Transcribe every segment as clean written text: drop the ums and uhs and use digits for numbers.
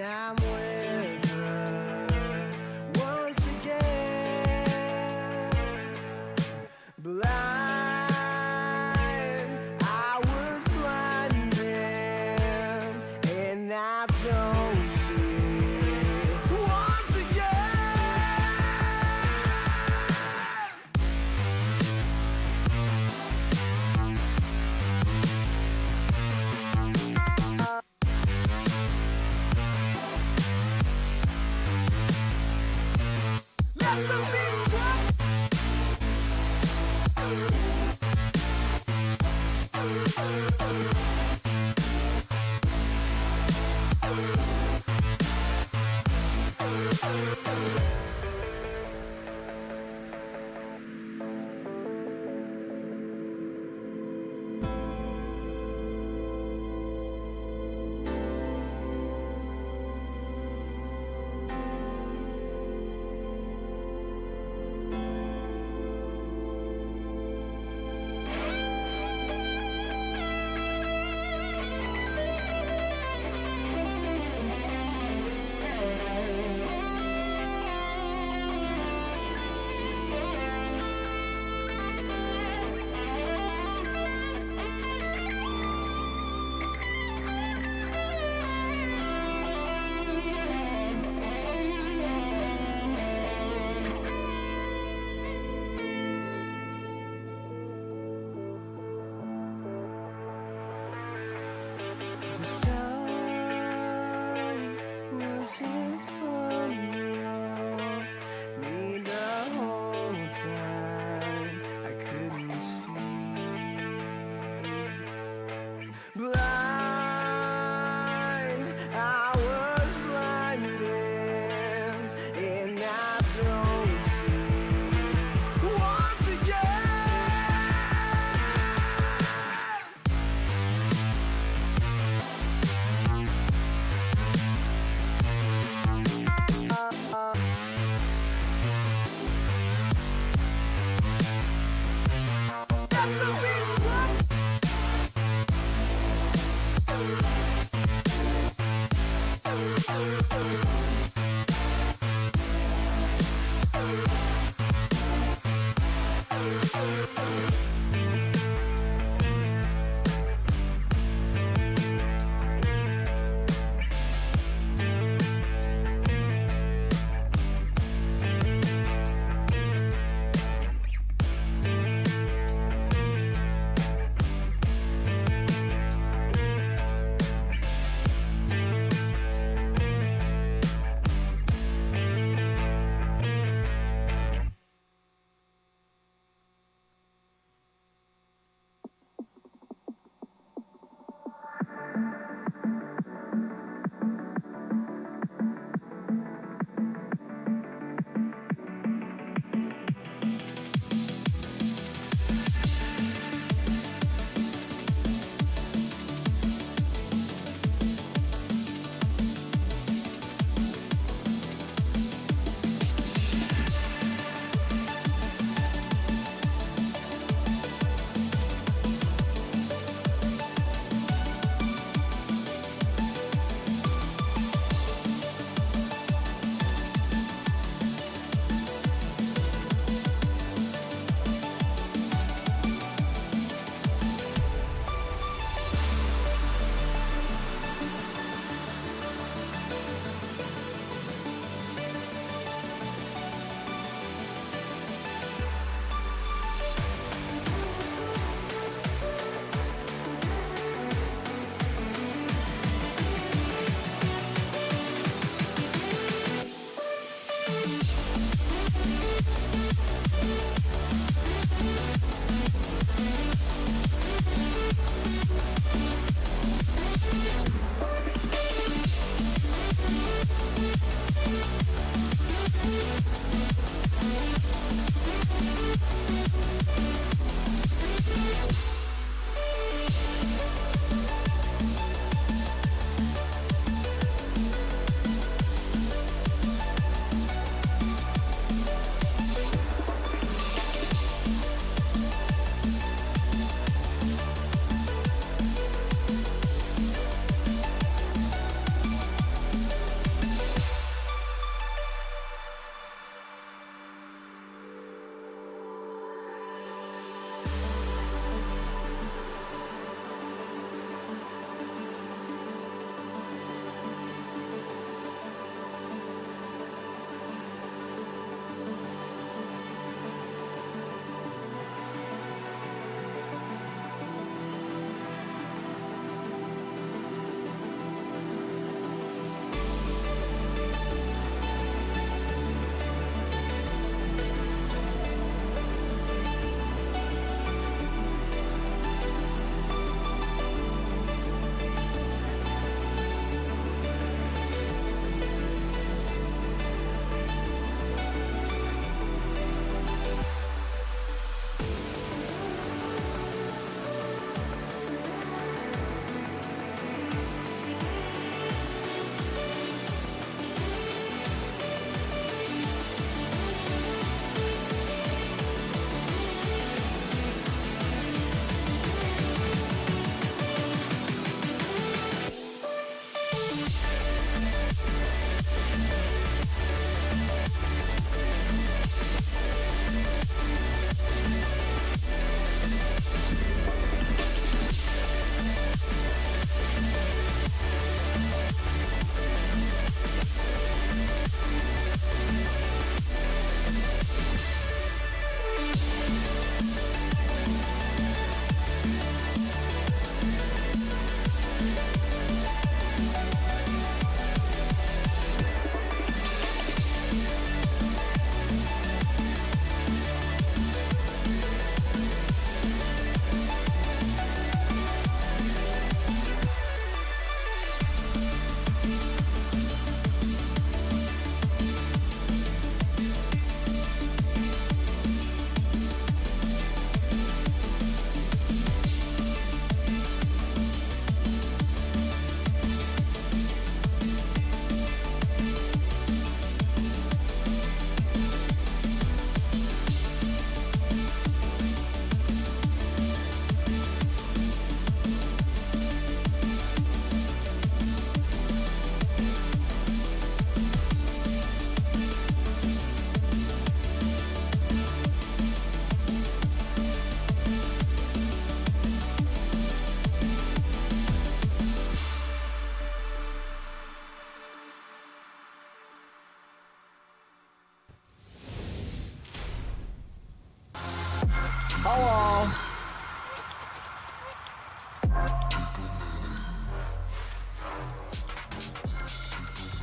and I'm with her once again. Blind, I was blinded, and I don't see once again. Let the beat drop. The sun was in front of me the whole time. I couldn't see. Blind, I was blinded, and I don't see once again. Let the beat drop.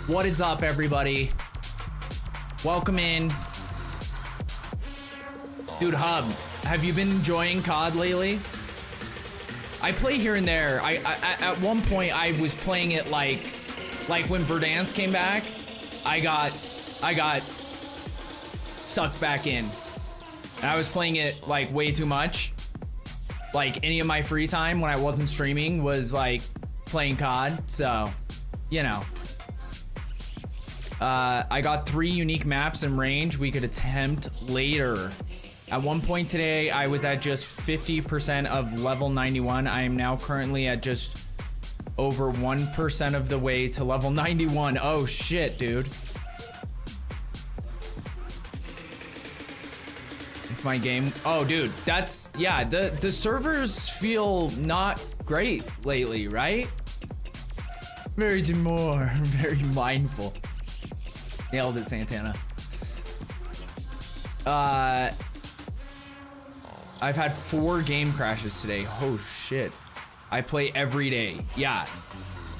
What is up, everybody? Welcome in. Dude, Hub, have you been enjoying COD lately? I play here and there. I at one point I was playing it like when Verdansk came back, I got sucked back in. And I was playing it like way too much. Like any of my free time when I wasn't streaming was like playing COD, so you know. I got 3 unique maps in range we could attempt later. At one point today, I was at just 50% of level 91. I am now currently at just over 1% of the way to level 91. Oh shit, dude. My game. Oh, dude, that's, yeah, the servers feel not great lately, right? Very demure, very mindful. Nailed it, Santana. I've had 4 game crashes today. Oh shit. I play every day. Yeah.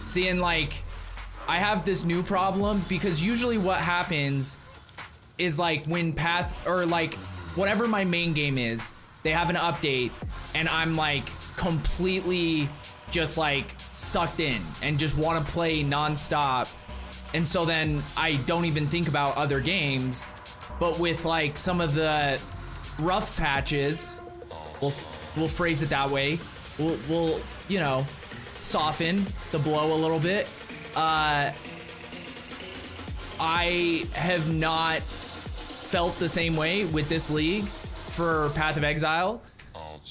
See, and like, I have this new problem because usually what happens is like when path or like whatever my main game is, they have an update and I'm like completely just like sucked in and just want to play nonstop. And so then I don't even think about other games. But with like some of the rough patches, we'll phrase it that way. We'll you know, soften the blow a little bit. I have not felt the same way with this league for Path of Exile.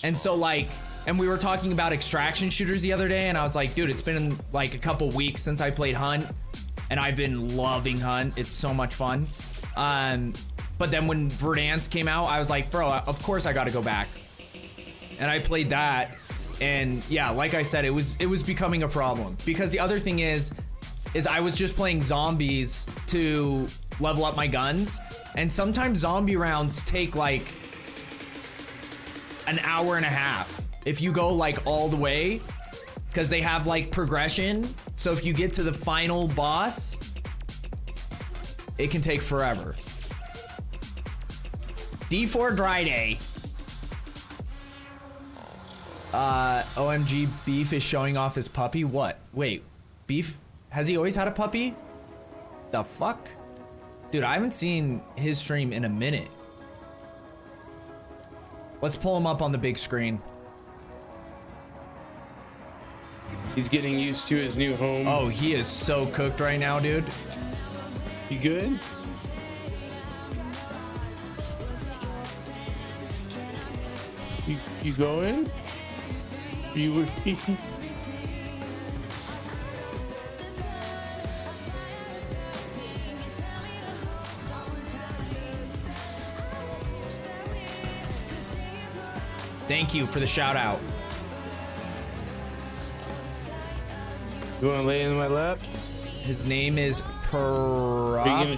And so like, and we were talking about extraction shooters the other day and I was like, dude, it's been like a couple weeks since I played Hunt and I've been loving Hunt. It's so much fun. But then when Verdansk came out, I was like, bro, of course I gotta go back. And I played that and yeah, like I said, it was becoming a problem because the other thing is I was just playing zombies to level up my guns. And sometimes zombie rounds take like an hour and a half if you go like all the way, because they have like progression. So if you get to the final boss, it can take forever. D4 dry day. OMG, Beef is showing off his puppy. What? Wait, Beef? Has he always had a puppy? The fuck? Dude, I haven't seen his stream in a minute. Let's pull him up on the big screen. He's getting used to his new home. Oh, he is so cooked right now, dude. You good? You going? You Thank you for the shout out. You want to lay in my lap? His name is Parappa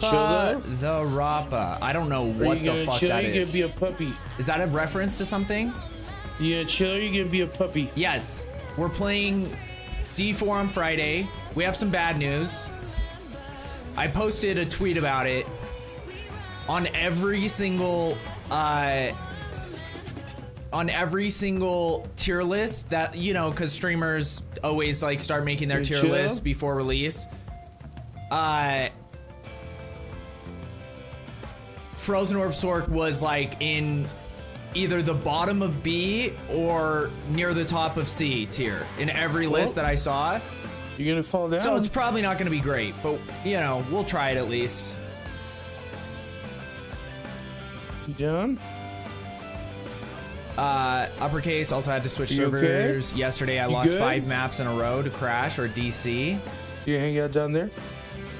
the Rappa. I don't know what the fuck that is. Are you gonna be a puppy? Is that a reference to something? Yeah, chill. You're gonna be a puppy. Yes, we're playing D4 on Friday. We have some bad news. I posted a tweet about it on every single tier list that, you know, because streamers always like start making their tier list before release. Frozen Orb Sork was like in either the bottom of B or near the top of C tier in every list that I saw. You're gonna fall down. So it's probably not gonna be great, but you know, we'll try it at least. You down? Uppercase also had to switch servers. Okay? Yesterday I lost 5 maps in a row to Crash or DC. You hang out down there?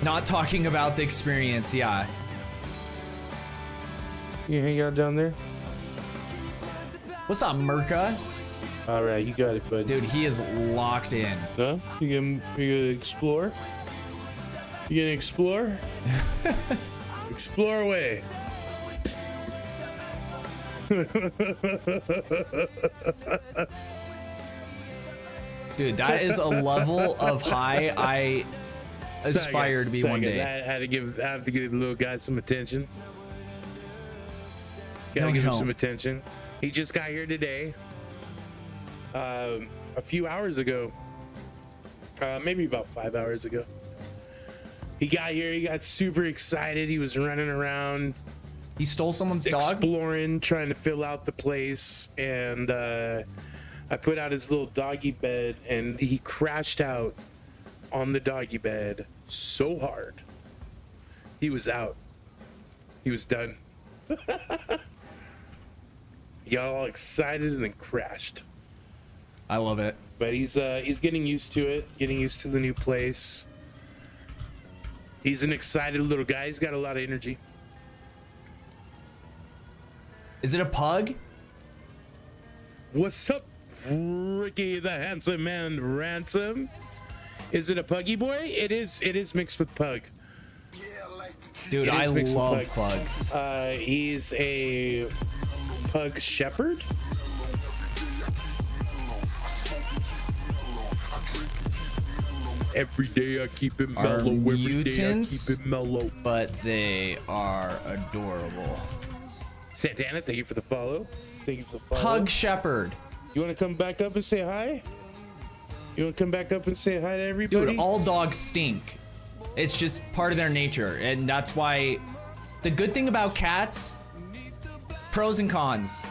Not talking about the experience, yeah. You hang out down there? What's up, Merca? All right, you got it, bud. Dude, he is locked in. Huh? You gonna explore? You gonna explore? Explore away. Dude, that is a level of high I aspire to be one day. I have to give the little guy some attention. Gotta No, give you him some don't. attention. He just got here today. A few hours ago. Maybe about 5 hours ago. He got here, he got super excited. He was running around, He stole someone's dog. exploring, trying to fill out the place, and I put out his little doggy bed, and he crashed out on the doggy bed so hard. He was out. He was done. He got all excited and then crashed. I love it. But he's getting used to it, getting used to the new place. He's an excited little guy. He's got a lot of energy. Is it a pug? What's up, Ricky the handsome man ransom? Is it a puggy boy? It is mixed with pug. Dude, It I is mixed with love pug. pugs. He's a pug shepherd. Every day I keep it Are mellow. Every day I mutants? keep it mellow. But they are adorable. Santana, thank you for the follow. Thank you for the follow. Pug shepherd. You want to come back up and say hi? You want to come back up and say hi to everybody? Dude, all dogs stink. It's just part of their nature. And that's why the good thing about cats, pros and cons.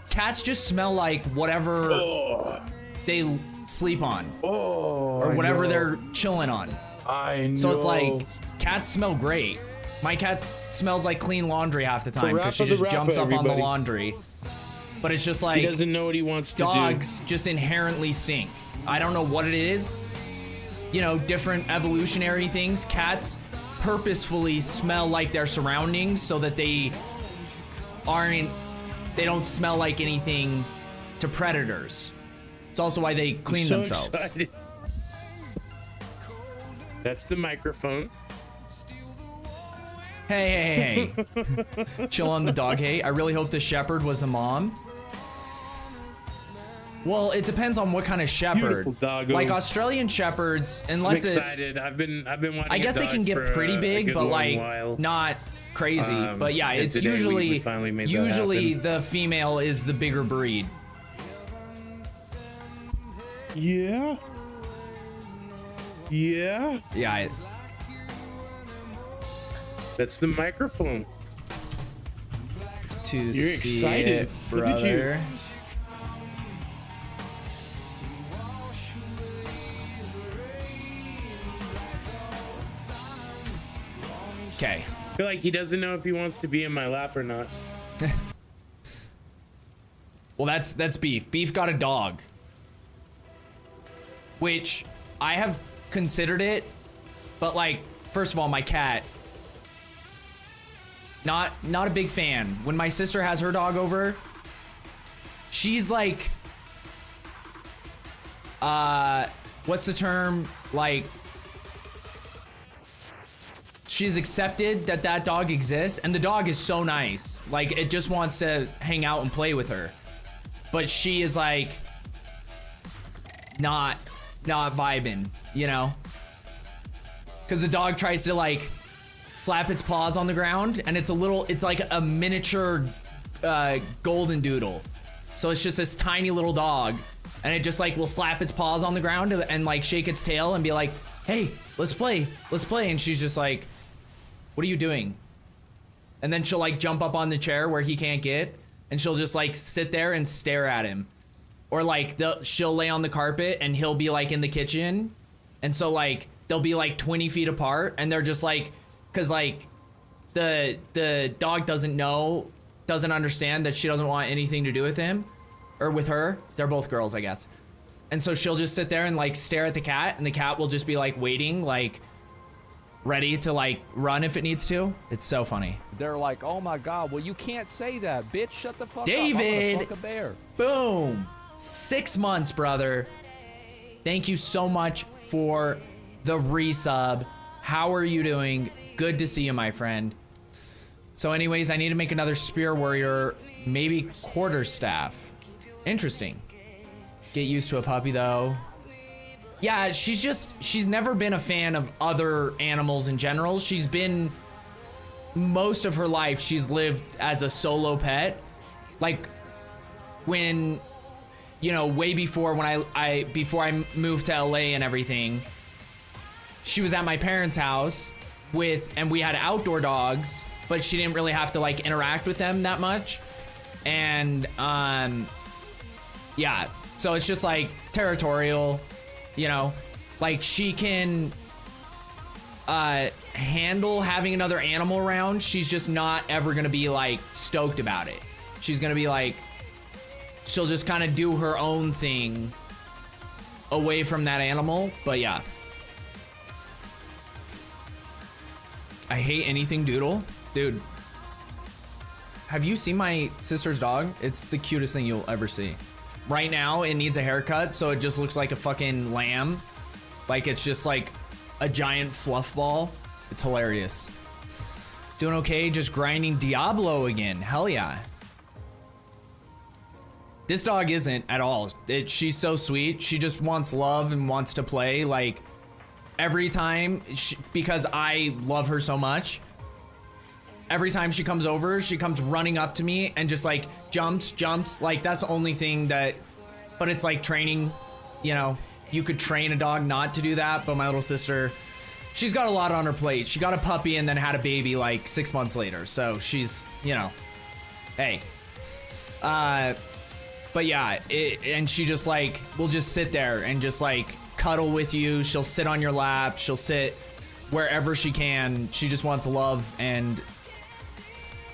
Cats just smell like whatever they sleep on or whatever they're chilling on. I know. So it's like cats smell great. My cat smells like clean laundry half the time because she Rappa the just jumps Rappa, up on the everybody. laundry. But it's just He like doesn't know what he wants to do. dogs just inherently stink. I don't know what it is. You know, different evolutionary things. Cats purposefully smell like their surroundings so that they don't smell like anything to predators. It's also why they clean So themselves. excited. That's the microphone. Hey. Chill on the dog hate. I really hope the shepherd was the mom. Well, it depends on what kind of shepherd. Beautiful doggo. Like Australian shepherds, I'm unless it's, excited. I've been wanting. I guess a they dog can get for pretty a big, good but long like while. not crazy. But yeah, and it's today we usually finally made that usually happen. the female is the bigger breed. Yeah. Yeah. Yeah. That's the microphone. To You're see excited. it, Look at you. brother. Okay. I feel like he doesn't know if he wants to be in my lap or not. Well, that's Beef. Beef got a dog. Which I have considered it, but like, first of all, my cat, not a big fan. When my sister has her dog over, she's like, what's the term? Like, she's accepted that dog exists, and the dog is so nice. Like, it just wants to hang out and play with her. But she is like, not vibing, you know? Because the dog tries to like slap its paws on the ground, and it's like a miniature golden doodle. So it's just this tiny little dog, and it just like will slap its paws on the ground and like shake its tail and be like, hey, let's play. And she's just like, what are you doing? And then she'll like jump up on the chair where he can't get, and she'll just like sit there and stare at him. Or like she'll lay on the carpet and he'll be like in the kitchen, and so like they'll be like 20 feet apart, and they're just like, cause like the dog doesn't understand that she doesn't want anything to do with him or with her. They're both girls, I guess. And so she'll just sit there and like stare at the cat, and the cat will just be like waiting, like ready to like run if it needs to. It's so funny. They're like, oh my God, well, you can't say that, bitch. Shut the fuck up. David! I'm gonna fuck a bear. Boom. 6 months, brother. Thank you so much for the resub. How are you doing? Good to see you, my friend. So anyways, I need to make another spear warrior, maybe quarterstaff. Interesting. Get used to a puppy though. Yeah, she's never been a fan of other animals in general. She's been, most of her life, she's lived as a solo pet. Like, when, you know, way before when before I moved to LA and everything, she was at my parents' house and we had outdoor dogs, but she didn't really have to like interact with them that much. And, yeah, so it's just like territorial, you know, like she can, handle having another animal around. She's just not ever gonna be like stoked about it. She's gonna be like, she'll just kind of do her own thing away from that animal. But yeah, I hate anything doodle. Dude, have you seen my sister's dog? It's the cutest thing you'll ever see. Right now it needs a haircut, so it just looks like a fucking lamb. Like it's just like a giant fluff ball. It's hilarious. Doing okay, just grinding Diablo again. Hell yeah. This dog isn't at all. She's so sweet. She just wants love and wants to play. Like every time, because I love her so much, every time she comes over, she comes running up to me and just like jumps. Like that's the only thing that, but it's like training, you know, you could train a dog not to do that. But my little sister, she's got a lot on her plate. She got a puppy and then had a baby like 6 months later. So she's, you know, hey, but yeah, and she just like, will just sit there and just like cuddle with you. She'll sit on your lap. She'll sit wherever she can. She just wants love and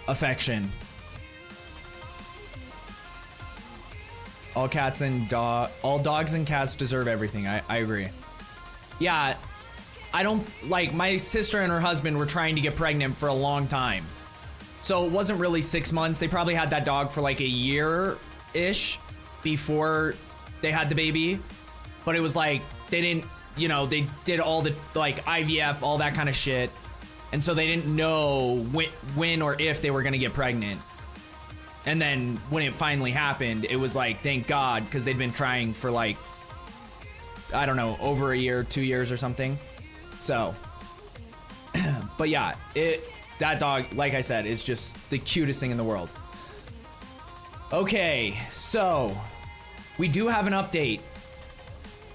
affection. All dogs and cats deserve everything. I agree. Yeah, I don't, like, my sister and her husband were trying to get pregnant for a long time. So it wasn't really 6 months. They probably had that dog for like a year-ish before they had the baby. But it was like, they didn't, you know, they did all the like IVF, all that kind of shit. And so they didn't know when or if they were gonna get pregnant. And then when it finally happened, it was like, thank God, because they'd been trying for like, I don't know, over a year, 2 years or something. So, but yeah, that dog, like I said, is just the cutest thing in the world. Okay, so we do have an update.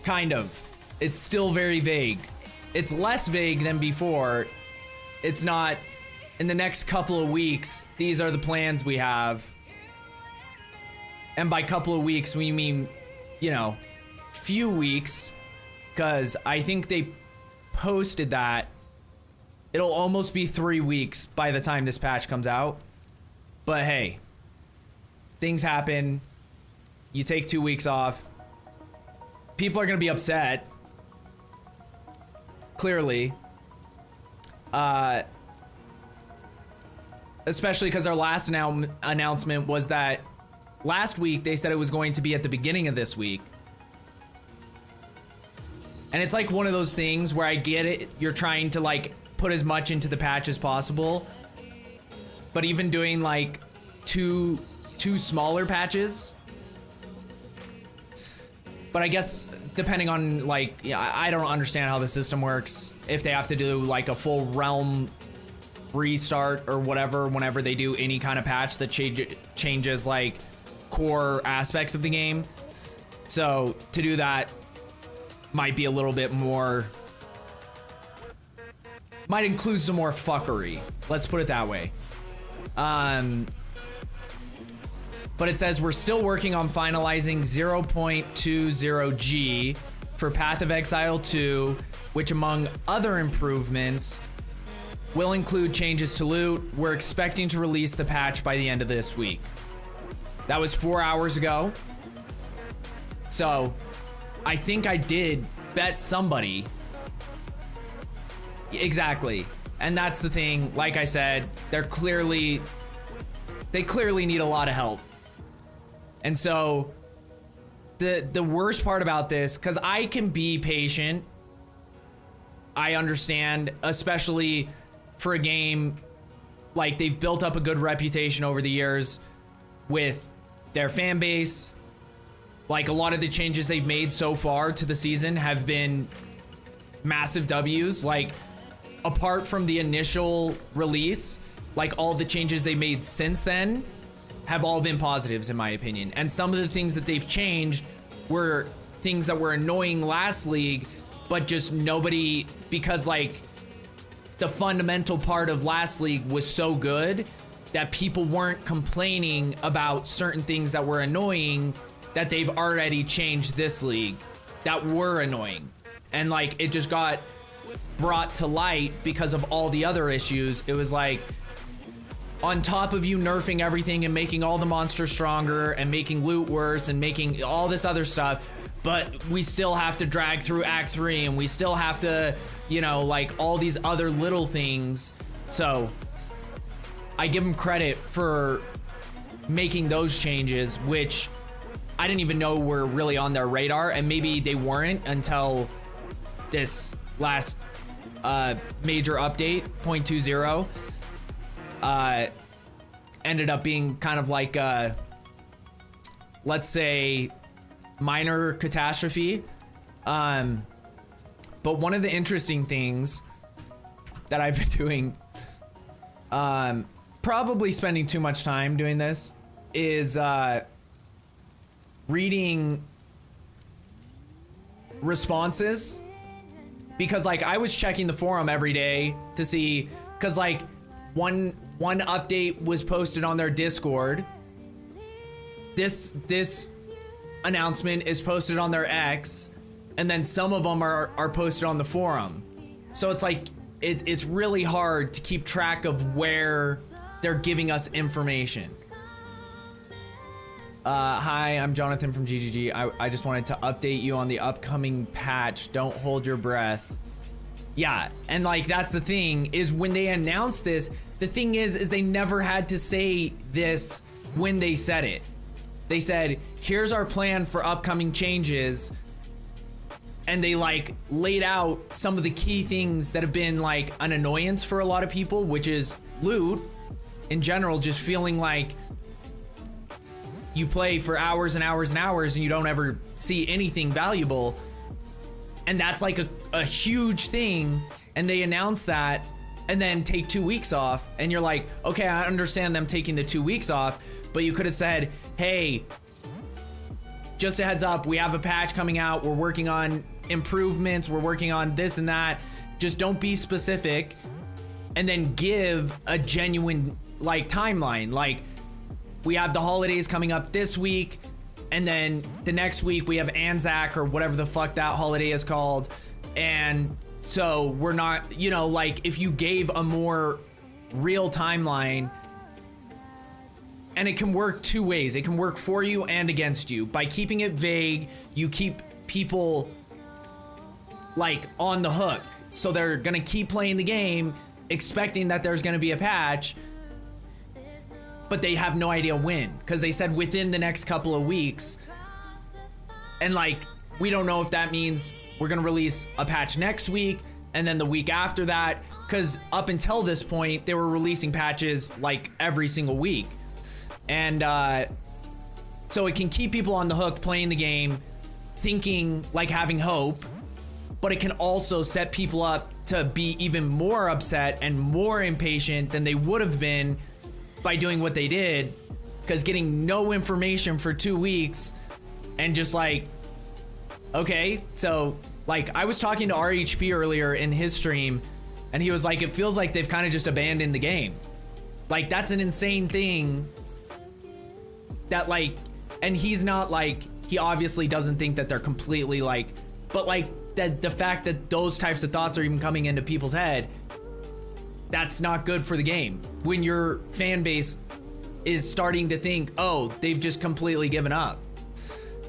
Kind of. It's still very vague. It's less vague than before. It's not, in the next couple of weeks, these are the plans we have. And by couple of weeks, we mean, you know, few weeks, because I think they posted that it'll almost be 3 weeks by the time this patch comes out. But hey, things happen. You take 2 weeks off. People are gonna be upset. Clearly. Especially because our last announcement was that last week they said it was going to be at the beginning of this week. And it's like one of those things where I get it, you're trying to like put as much into the patch as possible. But even doing like two smaller patches. But I guess depending on like, yeah, I don't understand how the system works. If they have to do like a full realm restart or whatever, whenever they do any kind of patch that changes like core aspects of the game. So to do that might be a little bit more, might include some more fuckery. Let's put it that way. But it says we're still working on finalizing 0.20G for Path of Exile 2, which among other improvements will include changes to loot. We're expecting to release the patch by the end of this week. That was 4 hours ago. So I think I did bet somebody. Exactly. And that's the thing. Like I said, they clearly need a lot of help. And so the worst part about this, because I can be patient, I understand, especially for a game like they've built up a good reputation over the years with their fan base, Like, a lot of the changes they've made so far to the season have been massive W's. Like, apart from the initial release, like, all the changes they made since then have all been positives, in my opinion. And some of the things that they've changed were things that were annoying last league, but just nobody, because, like, the fundamental part of last league was so good that people weren't complaining about certain things that were annoying that they've already changed this league that were annoying. And, like, it just got brought to light because of all the other issues. It was like, on top of you nerfing everything and making all the monsters stronger and making loot worse and making all this other stuff, but we still have to drag through Act 3 and we still have to, you know, like, all these other little things. So I give them credit for making those changes, which I didn't even know were really on their radar, and maybe they weren't until this last major update, 0.20, ended up being kind of like a, let's say, minor catastrophe. But one of the interesting things that I've been doing, probably spending too much time doing this, is reading responses, because, like, I was checking the forum every day to see, because, like, one update was posted on their Discord, this announcement is posted on their X, and then some of them are posted on the forum. So it's like it's really hard to keep track of where they're giving us information. Hi, I'm Jonathan from GGG. I just wanted to update you on the upcoming patch. Don't hold your breath. Yeah, and, like, that's the thing, is when they announced this, the thing is they never had to say this when they said it. They said, here's our plan for upcoming changes, and they, like, laid out some of the key things that have been, like, an annoyance for a lot of people, which is loot in general, just feeling like you play for hours and hours and hours and you don't ever see anything valuable. And that's like a huge thing. And they announce that and then take 2 weeks off. And you're like, okay, I understand them taking the 2 weeks off, but you could have said, hey, just a heads up, we have a patch coming out. We're working on improvements. We're working on this and that. Just don't be specific, and then give a genuine, like, timeline. Like, we have the holidays coming up this week, and then the next week we have Anzac or whatever the fuck that holiday is called. And so we're not, you know, like, if you gave a more real timeline, and it can work two ways. It can work for you and against you. By keeping it vague, you keep people, like, on the hook. So they're gonna keep playing the game expecting that there's gonna be a patch, but they have no idea when, because they said within the next couple of weeks. And, like, we don't know if that means we're gonna release a patch next week and then the week after that, because up until this point they were releasing patches like every single week. And so it can keep people on the hook playing the game, thinking, like, having hope, but it can also set people up to be even more upset and more impatient than they would have been by doing what they did, because getting no information for 2 weeks and just like, okay, so, like, I was talking to RHP earlier in his stream, and he was like, it feels like they've kind of just abandoned the game. Like, that's an insane thing that, like, and he's not, like, he obviously doesn't think that they're completely, like, but, like, that the fact that those types of thoughts are even coming into people's head, that's not good for the game. When your fan base is starting to think, oh, they've just completely given up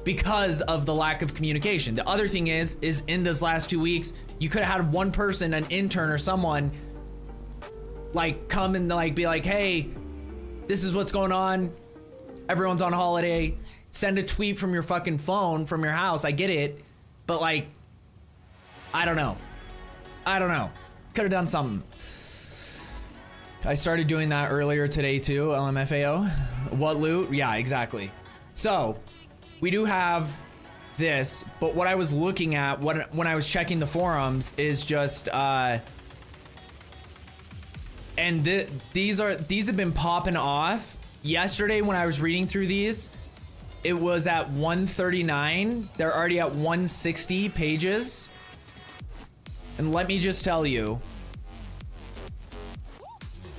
because of the lack of communication. The other thing is in this last 2 weeks, you could have had one person, an intern or someone, like, come and, like, be like, hey, this is what's going on. Everyone's on holiday. Send a tweet from your fucking phone from your house. I get it. But, like, I don't know. Could have done something. I started doing that earlier today too, LMFAO. What loot? Yeah, exactly. So, we do have this, but what I was looking at when I was checking the forums is just and these have been popping off. Yesterday when I was reading through these, it was at 139. They're already at 160 pages. And let me just tell you,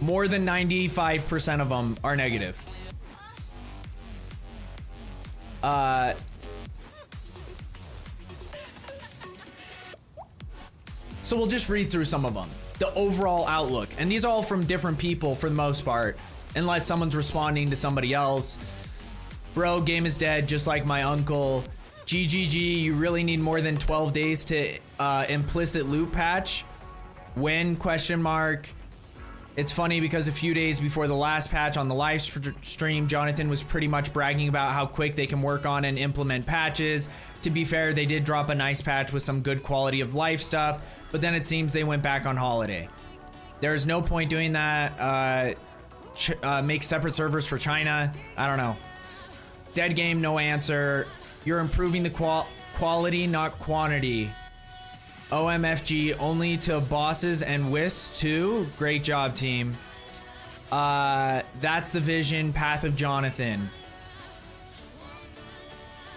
more than 95% of them are negative. So we'll just read through some of them. The overall outlook. And these are all from different people for the most part, unless someone's responding to somebody else. Bro, game is dead, just like my uncle. GGG, you really need more than 12 days to implicit loot patch. When? Question mark. It's funny because a few days before the last patch on the live stream, Jonathan was pretty much bragging about how quick they can work on and implement patches. To be fair, they did drop a nice patch with some good quality of life stuff, but then it seems they went back on holiday. There's no point doing that. Make separate servers for China. I don't know. Dead game, no answer. You're improving the quality, not quantity. OMFG only to bosses and WIS too. Great job, team. That's the vision. Path of Jonathan.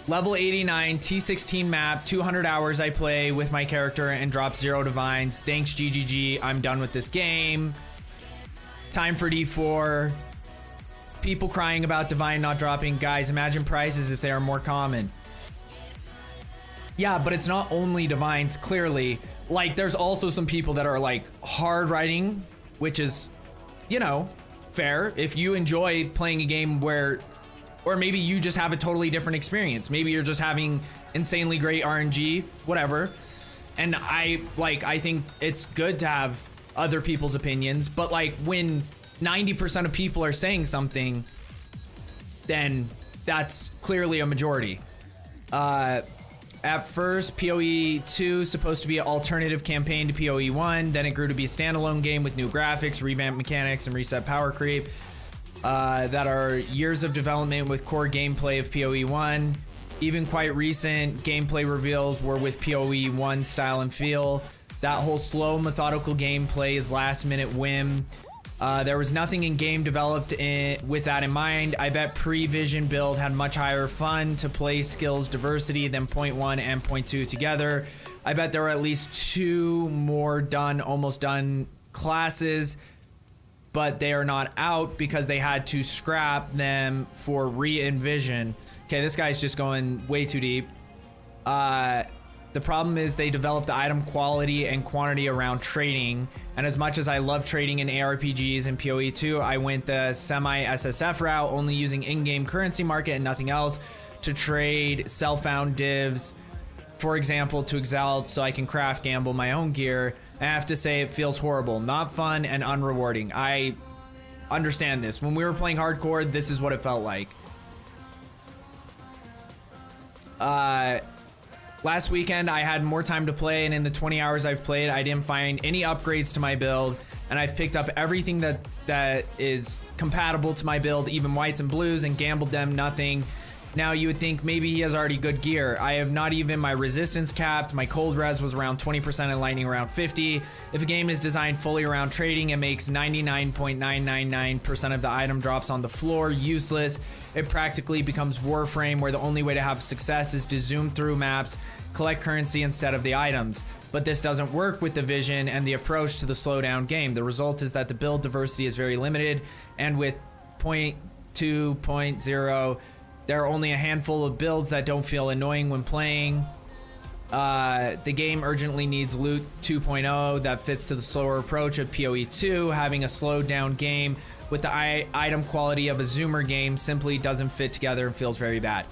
Level 89, T16 map, 200 hours I play with my character and drop 0 divines. Thanks, GGG. I'm done with this game. Time for D4. People crying about divine not dropping. Guys, imagine prices if they are more common. Yeah, but it's not only divines, clearly. Like, there's also some people that are, like, hard writing, which is, you know, fair. If you enjoy playing a game where, or maybe you just have a totally different experience. Maybe you're just having insanely great RNG, whatever. And I think it's good to have other people's opinions, but, like, when 90% of people are saying something, then that's clearly a majority. At first, PoE 2 supposed to be an alternative campaign to PoE 1, then it grew to be a standalone game with new graphics, revamped mechanics, and reset power creep that are years of development with core gameplay of PoE 1. Even quite recent gameplay reveals were with PoE 1 style and feel. That whole slow, methodical gameplay is last-minute whim. There was nothing in game developed with that in mind. I bet pre-vision build had much higher fun to play skills diversity than point 1 and point 2 together. I bet there were at least 2 more almost done classes, but they are not out because they had to scrap them for re-envision. Okay, this guy's just going way too deep. The problem is they developed the item quality and quantity around trading. And as much as I love trading in ARPGs and PoE 2, I went the semi-SSF route, only using in-game currency market and nothing else to trade self-found divs, for example, to EXILE so I can craft gamble my own gear. I have to say it feels horrible, not fun and unrewarding. I understand this. When we were playing hardcore, this is what it felt like. Last weekend, I had more time to play, and in the 20 hours I've played, I didn't find any upgrades to my build, and I've picked up everything that is compatible to my build, even whites and blues, and gambled them nothing. Now, you would think maybe he has already good gear. I have not even my resistance capped. My cold res was around 20% and lightning around 50. If a game is designed fully around trading, it makes 99.999% of the item drops on the floor useless. It practically becomes Warframe, where the only way to have success is to zoom through maps, collect currency instead of the items. But this doesn't work with the vision and the approach to the slowdown game. The result is that the build diversity is very limited, and with 0.2.0, there are only a handful of builds that don't feel annoying when playing. The game urgently needs Loot 2.0 that fits to the slower approach of PoE 2. Having a slowed down game with the item quality of a zoomer game simply doesn't fit together and feels very bad.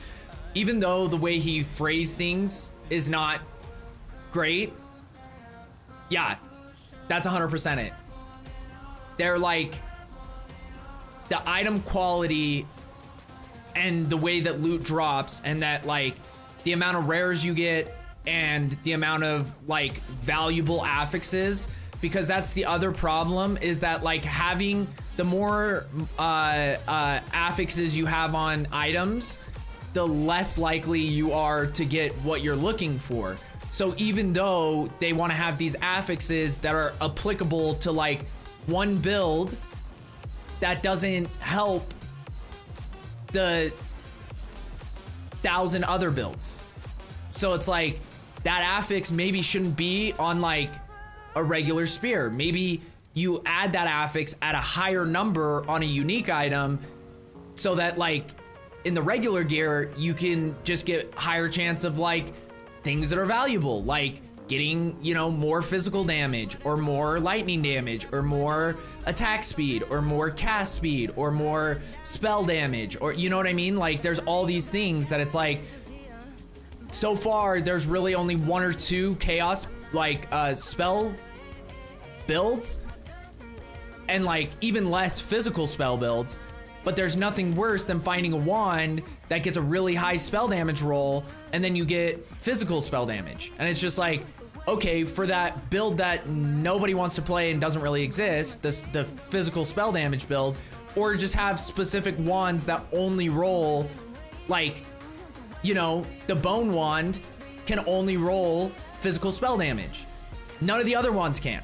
Even though the way he phrased things is not great, yeah, that's 100% it. They're like, the item quality and the way that loot drops, and that, like, the amount of rares you get and the amount of, like, valuable affixes, because that's the other problem, is that, like, having the more affixes you have on items, the less likely you are to get what you're looking for. So even though they want to have these affixes that are applicable to like one build, that doesn't help the 1,000 other builds. So it's like that affix maybe shouldn't be on like a regular spear. Maybe you add that affix at a higher number on a unique item so that like in the regular gear, you can just get higher chance of like things that are valuable, like getting, you know, more physical damage or more lightning damage or more attack speed or more cast speed or more spell damage, or you know what I mean? Like there's all these things that it's like, so far there's really only 1 or 2 chaos like spell builds and like even less physical spell builds, but there's nothing worse than finding a wand that gets a really high spell damage roll and then you get physical spell damage. And it's just like, okay, for that build that nobody wants to play and doesn't really exist, the physical spell damage build, or just have specific wands that only roll like, you know, the bone wand can only roll physical spell damage. None of the other wands can.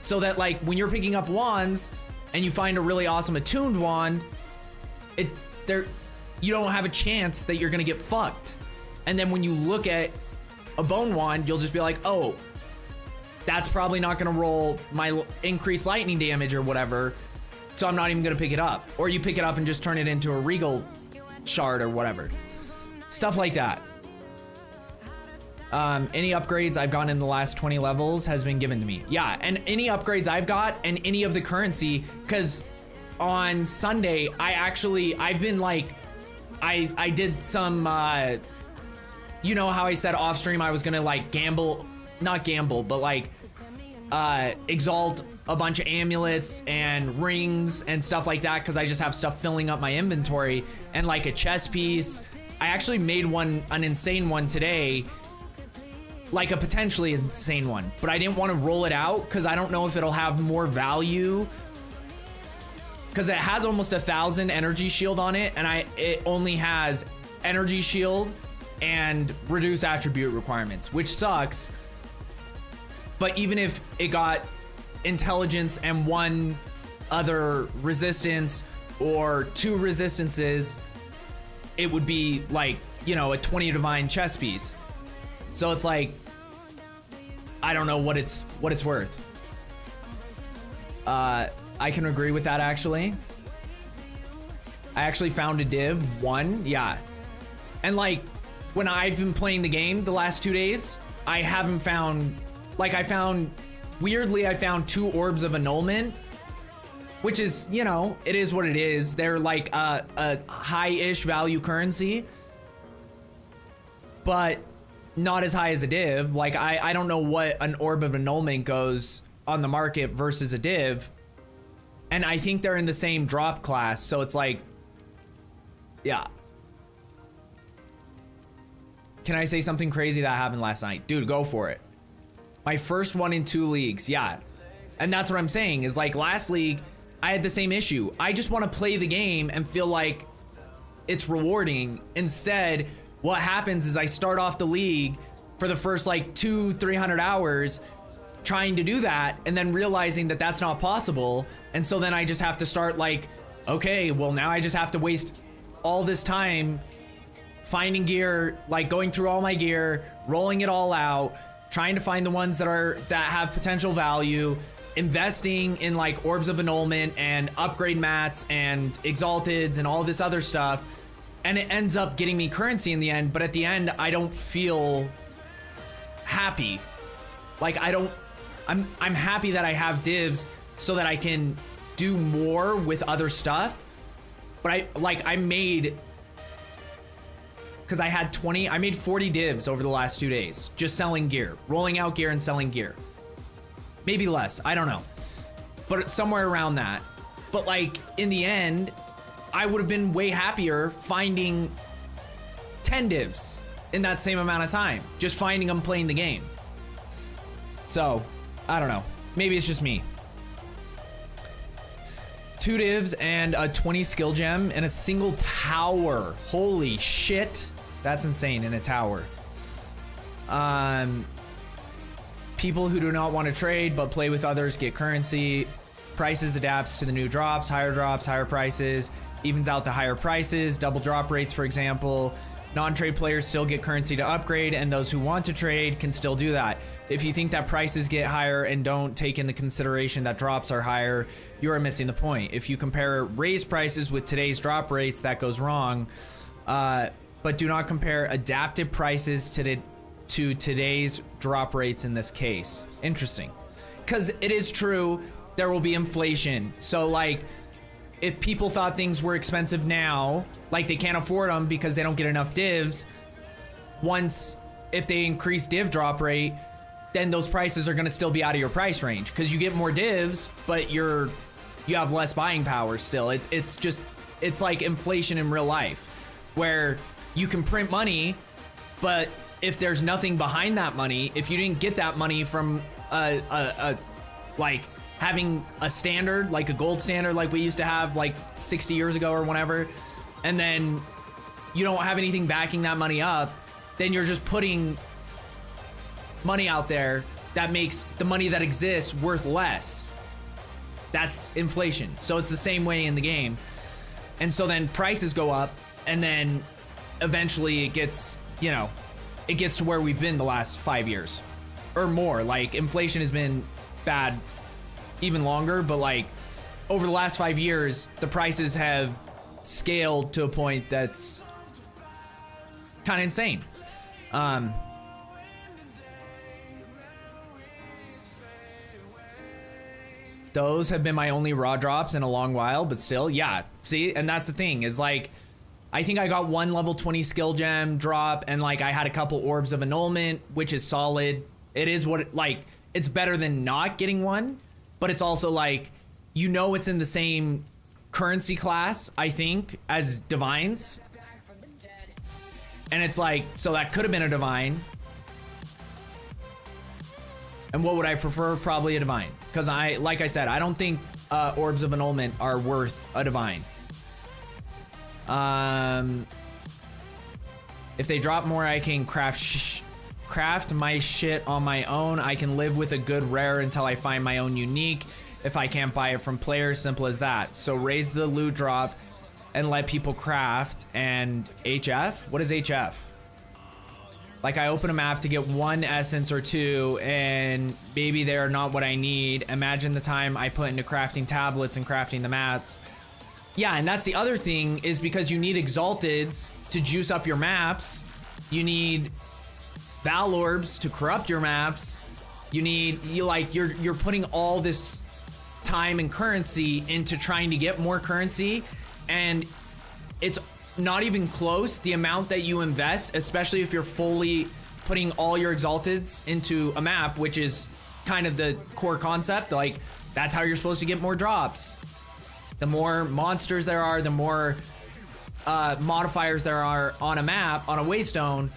So that like when you're picking up wands and you find a really awesome attuned wand, you don't have a chance that you're gonna get fucked. And then when you look at a bone wand, you'll just be like, oh, that's probably not gonna roll my increased lightning damage or whatever, so I'm not even gonna pick it up. Or you pick it up and just turn it into a regal shard or whatever. Stuff like that. Any upgrades I've gotten in the last 20 levels has been given to me. Yeah, and any upgrades I've got and any of the currency, because on Sunday, I've been like, I did some, you know how I said off stream I was gonna like not gamble, but like exalt a bunch of amulets and rings and stuff like that, because I just have stuff filling up my inventory, and like a chest piece. I actually made an insane one today, like a potentially insane one, but I didn't want to roll it out because I don't know if it'll have more value, because it has almost 1,000 energy shield on it, and it only has energy shield and reduce attribute requirements, which sucks. But even if it got intelligence and 1 other resistance or 2 resistances, it would be like, you know, a 20 divine chess piece. So it's like, I don't know what it's worth. I can agree with that, actually. I actually found a div 1, yeah. And like, when I've been playing the game the last 2 days, I haven't found, like weirdly I found 2 orbs of annulment, which is, you know, it is what it is. They're like a high-ish value currency, but not as high as a div. Like I don't know what an orb of annulment goes on the market versus a div. And I think they're in the same drop class, so it's like, yeah. Can I say something crazy that happened last night? Dude, go for it. My first 1 in 2 leagues, yeah. And that's what I'm saying, is like last league, I had the same issue. I just want to play the game and feel like it's rewarding. Instead, what happens is I start off the league for the first like 200-300 hours trying to do that, and then realizing that that's not possible. And so then I just have to start like, okay, well now I just have to waste all this time finding gear, like going through all my gear, rolling it all out, trying to find the ones that have potential value, investing in like orbs of annulment and upgrade mats and exalteds and all this other stuff. And it ends up getting me currency in the end, but at the end I don't feel happy. Like I'm happy that I have divs so that I can do more with other stuff. But I made, because I had I made 40 divs over the last 2 days, just selling gear, rolling out gear and selling gear. Maybe less, I don't know. But somewhere around that. But like in the end, I would have been way happier finding 10 divs in that same amount of time, just finding them playing the game. So, I don't know. Maybe it's just me. 2 divs and a 20 skill gem in a single tower. Holy shit. That's insane, in a tower. People who do not want to trade but play with others get currency. Prices adapts to the new drops, higher prices, evens out the higher prices, double drop rates, for example. Non-trade players still get currency to upgrade, and those who want to trade can still do that. If you think that prices get higher and don't take into consideration that drops are higher, you are missing the point. If you compare raised prices with today's drop rates, that goes wrong. But do not compare adapted prices to today's drop rates in this case. Interesting. Because it is true, there will be inflation. So like, if people thought things were expensive now, like they can't afford them because they don't get enough divs, if they increase div drop rate, then those prices are gonna still be out of your price range because you get more divs, but you have less buying power still. It's like inflation in real life, where you can print money, but if there's nothing behind that money, if you didn't get that money from like having a standard, like a gold standard, like we used to have like 60 years ago or whatever, and then you don't have anything backing that money up, then you're just putting money out there that makes the money that exists worth less. That's inflation. So it's the same way in the game. And so then prices go up, and then eventually it gets, it gets to where we've been the last 5 years or more. Like, inflation has been bad even longer, but like over the last 5 years, the prices have scaled to a point that's kind of insane. Those have been my only raw drops in a long while, but still, yeah. See, and that's the thing, is like, I think I got 1 level 20 skill gem drop, and like I had a couple orbs of annulment, which is solid. It is it's better than not getting one, but it's also like, it's in the same currency class, I think, as divines. And it's like, so that could have been a divine. And what would I prefer? Probably a divine. Because like I said, I don't think orbs of annulment are worth a divine. If they drop more, I can craft my shit on my own. I can live with a good rare until I find my own unique. If I can't buy it from players, simple as that. So raise the loot drop and let people craft. And HF? What is HF? Like, I open a map to get 1 essence or 2, and maybe they are not what I need. Imagine the time I put into crafting tablets and crafting the mats. Yeah, and that's the other thing, is because you need exalteds to juice up your maps. You need Val orbs to corrupt your maps. You're putting all this time and currency into trying to get more currency, and it's not even close the amount that you invest, especially if you're fully putting all your exalteds into a map, which is kind of the core concept. Like, that's how you're supposed to get more drops. The more monsters there are, the more modifiers there are on a map, on a waystone,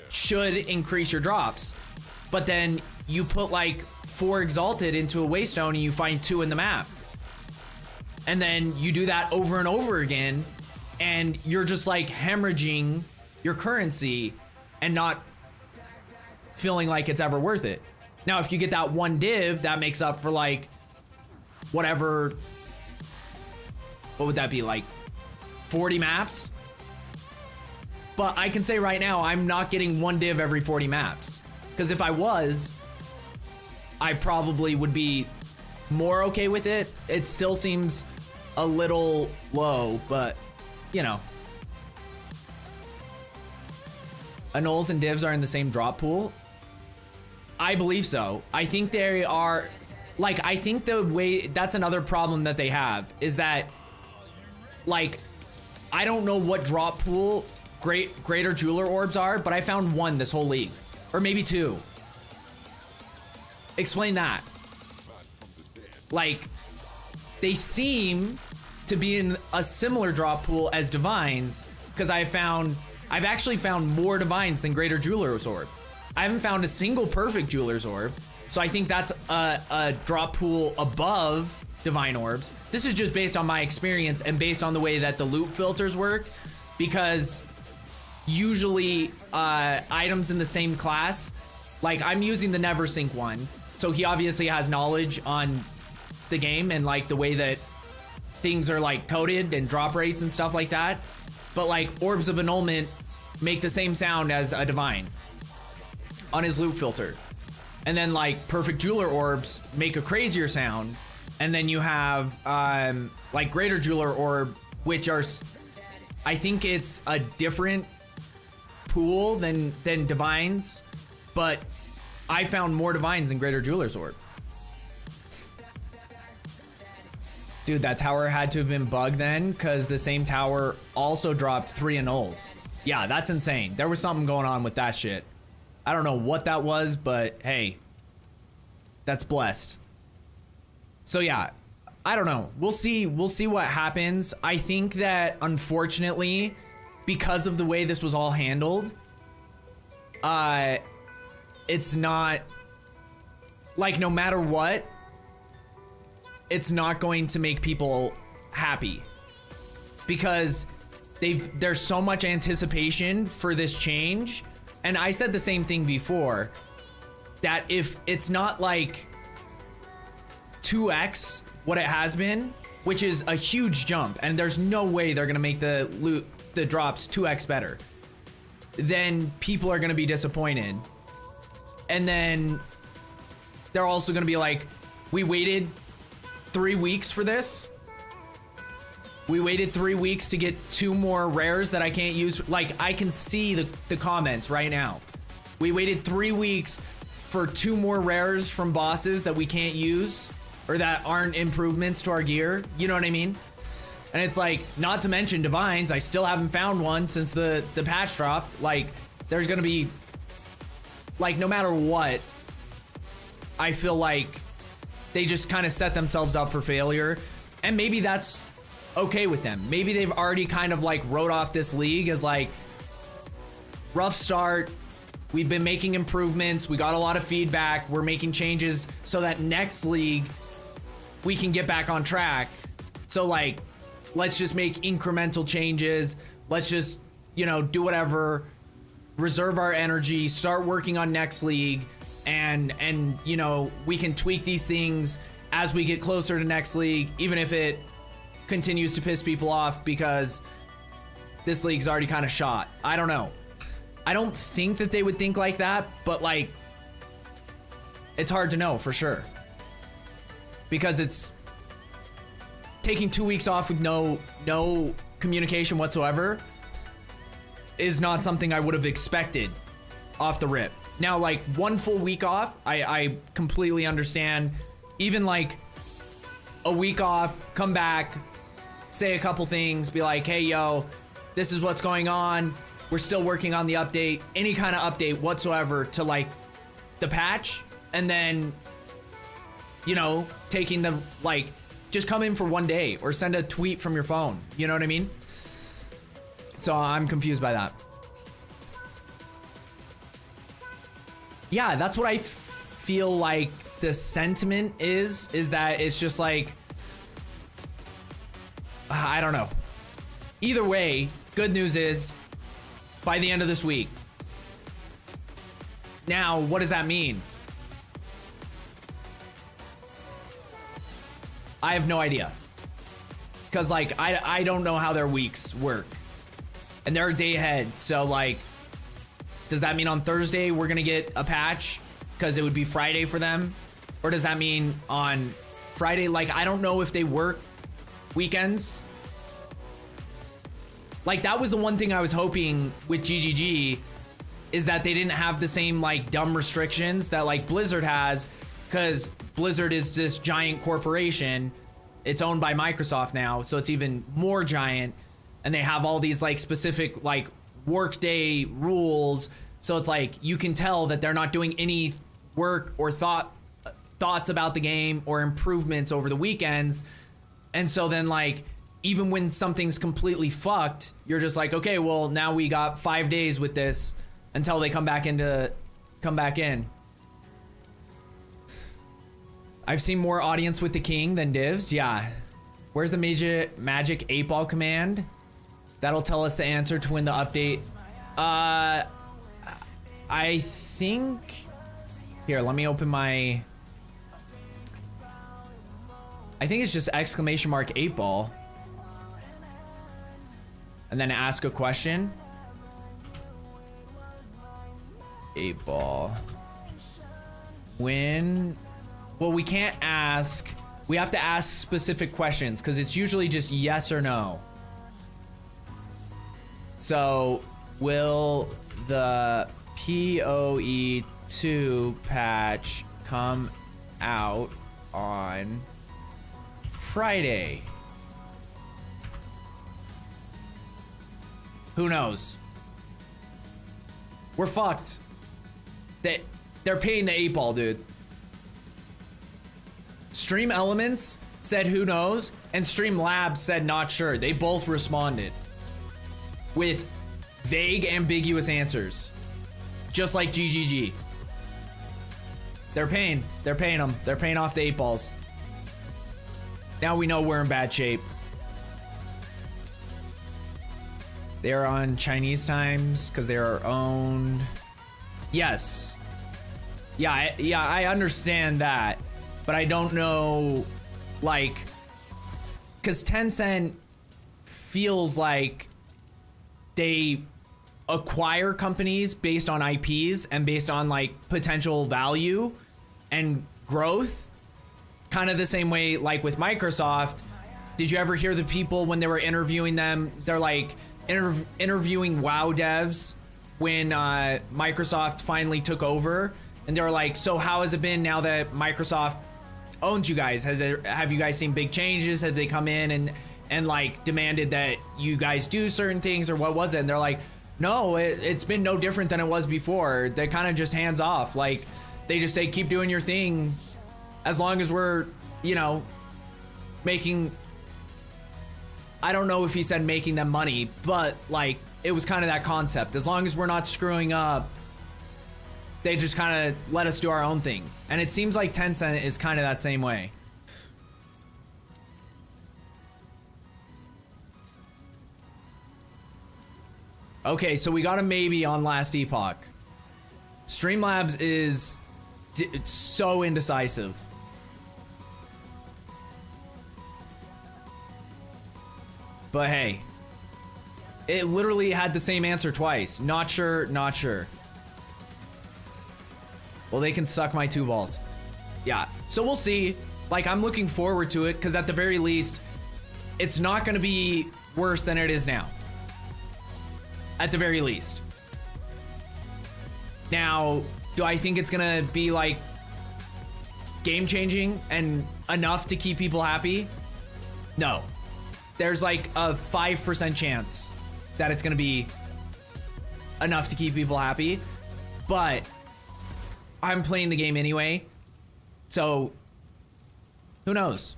should increase your drops. But then you put like 4 exalted into a waystone and you find 2 in the map. And then you do that over and over again, and you're just like hemorrhaging your currency and not feeling like it's ever worth it. Now, if you get that 1 div, that makes up for like whatever, what would that be, like 40 maps? But I can say right now, I'm not getting 1 div every 40 maps. Because if I was, I probably would be more okay with it. It still seems a little low, but annuls and divs are in the same drop pool. I believe so. I think they are, like, I think the way, that's another problem that they have, is that, like, I don't know what drop pool greater jeweler orbs are, but I found 1 this whole league, or maybe 2. Explain that. Like, they seem to be in a similar drop pool as divines, because I've actually found more divines than greater jeweler's orb. I haven't found a single perfect jeweler's orb, so I think that's a drop pool above divine orbs. This is just based on my experience and based on the way that the loot filters work, because usually items in the same class, like I'm using the never sync one, so he obviously has knowledge on the game and like the way that things are like coded and drop rates and stuff like that. But like orbs of annulment make the same sound as a divine on his loot filter, and then like perfect jeweler orbs make a crazier sound, and then you have like greater jeweler orb, which are, I think it's a different pool than divines, but I found more divines than greater jeweler's orb. Dude, that tower had to have been bugged then, because the same tower also dropped 3 annuls. Yeah, that's insane. There was something going on with that shit. I don't know what that was, but hey, that's blessed. So yeah, I don't know. We'll see what happens. I think that unfortunately, because of the way this was all handled, it's not like, no matter what, it's not going to make people happy, because there's so much anticipation for this change. And I said the same thing before, that if it's not like 2x what it has been, which is a huge jump, and there's no way they're gonna make the drops 2x better, then people are gonna be disappointed. And then they're also gonna be like, we waited 3 weeks for this. We waited 3 weeks to get 2 more rares that I can't use. Like, I can see the comments right now. We waited 3 weeks for 2 more rares from bosses that we can't use, or that aren't improvements to our gear. You know what I mean? And it's like, not to mention divines, I still haven't found one since the patch dropped. Like, there's gonna be, like, no matter what, I feel like they just kind of set themselves up for failure. And maybe that's okay with them. Maybe they've already kind of like wrote off this league as like, rough start, we've been making improvements, we got a lot of feedback, we're making changes so that next league we can get back on track. So like, let's just make incremental changes, let's just, you know, do whatever, reserve our energy, start working on next league, and you know, we can tweak these things as we get closer to next league, even if it continues to piss people off because this league's already kind of shot. I don't know. I don't think that they would think like that, but like, it's hard to know for sure, because it's taking 2 weeks off with no communication whatsoever is not something I would have expected off the rip. Now, like 1 full week off, I completely understand. Even like a week off, come back, say a couple things, be like, hey, yo, this is what's going on. We're still working on the update, any kind of update whatsoever to like the patch. And then, you know, taking the, like, just come in for 1 day or send a tweet from your phone. You know what I mean? So I'm confused by that. Yeah, that's what I feel like the sentiment is that it's just like, I don't know. Either way, good news is by the end of this week. Now, what does that mean? I have no idea. Because like, I don't know how their weeks work. And they're a day ahead, so like, does that mean on Thursday we're gonna get a patch because it would be Friday for them? Or does that mean on Friday? Like, I don't know if they work weekends. Like, that was the one thing I was hoping with GGG, is that they didn't have the same like dumb restrictions that like Blizzard has, because Blizzard is this giant corporation. It's owned by Microsoft now, so it's even more giant. And they have all these like specific like workday rules. So it's like, you can tell that they're not doing any work or thoughts about the game or improvements over the weekends. And so then like, even when something's completely fucked, you're just like, okay, well now we got 5 days with this until they come back in. I've seen more audience with the king than divs. Yeah. Where's the magic 8-ball command? That'll tell us the answer to win the update. I think... Here, let me open my... I think it's just exclamation mark 8-ball. And then ask a question. 8-ball. When... Well, we can't ask... We have to ask specific questions because it's usually just yes or no. So, will the PoE2 patch come out on Friday? Who knows? We're fucked. They're paying the 8-ball, dude. Stream Elements said who knows, and Stream Labs said not sure. They both responded with vague, ambiguous answers. Just like GGG. They're paying them. They're paying off the 8-balls. Now we know we're in bad shape. They are on Chinese times because they are owned. Yes. Yeah, I understand that. But I don't know, like, because Tencent feels like they acquire companies based on IPs and based on, like, potential value and growth. Kind of the same way, like, with Microsoft. Did you ever hear the people when they were interviewing them? They're, like, interviewing WoW devs when Microsoft finally took over. And they were like, so how has it been now that Microsoft owns you guys? Have you guys seen big changes? Have they come in and like demanded that you guys do certain things, or what was it? And they're like, no, it's been no different than it was before. They're kind of just hands off. Like, they just say, keep doing your thing as long as we're, you know, making, I don't know if he said making them money, but like, it was kind of that concept. As long as we're not screwing up, they just kind of let us do our own thing. And it seems like Tencent is kind of that same way. Okay, so we got a maybe on Last Epoch. Streamlabs is it's so indecisive. But hey, it literally had the same answer twice. Not sure, not sure. Well, they can suck my 2 balls. Yeah, so we'll see. Like, I'm looking forward to it because at the very least, it's not going to be worse than it is now. At the very least. Now, do I think it's going to be like game changing and enough to keep people happy? No. There's like a 5% chance that it's going to be enough to keep people happy. But I'm playing the game anyway, so who knows?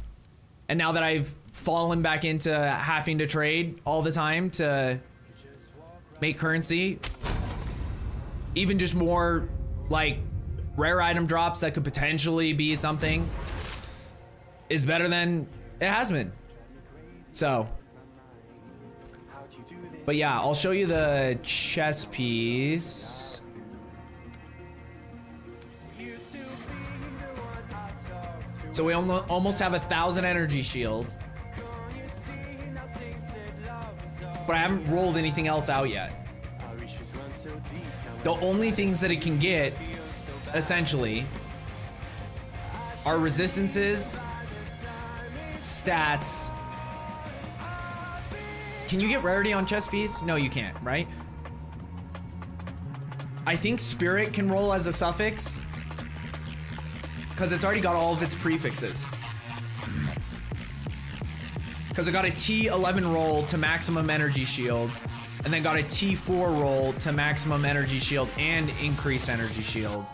And now that I've fallen back into having to trade all the time to make currency, even just more like rare item drops that could potentially be something is better than it has been. So, but yeah, I'll show you the chess piece. So we almost have 1,000 energy shield. But I haven't rolled anything else out yet. The only things that it can get, essentially, are resistances, stats. Can you get rarity on chess piece? No, you can't, right? I think spirit can roll as a suffix, because it's already got all of its prefixes. Because it got a T11 roll to maximum energy shield, and then got a T4 roll to maximum energy shield and increased energy shield.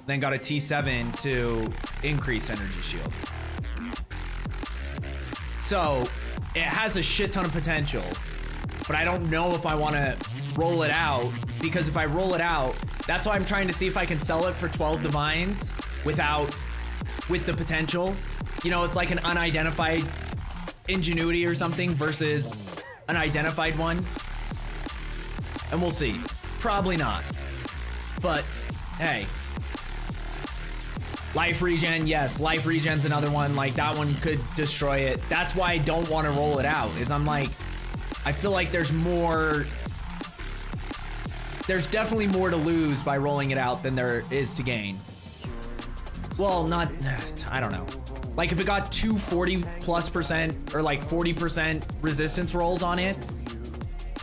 Then got a T7 to increase energy shield. So it has a shit ton of potential, but I don't know if I want to roll it out, because if I roll it out, that's why I'm trying to see if I can sell it for 12 divines without with the potential. You know, it's like an unidentified ingenuity or something versus an identified one. And we'll see. Probably not. But, hey. Life regen, yes. Life regen's another one. Like, that one could destroy it. That's why I don't want to roll it out, is I'm like, I feel like there's more... There's definitely more to lose by rolling it out than there is to gain. Well, not... I don't know. Like, if it got 240+% or like 40% resistance rolls on it,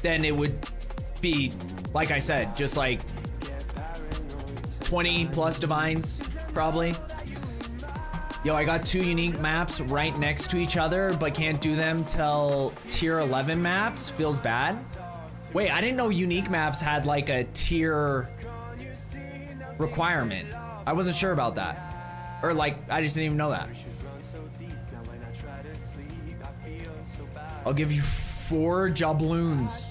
then it would be, like I said, just like 20+ divines, probably. Yo, I got 2 unique maps right next to each other, but can't do them till tier 11 maps. Feels bad. Wait, I didn't know unique maps had like a tier requirement. I wasn't sure about that. Or like, I just didn't even know that. I'll give you 4 jabloons.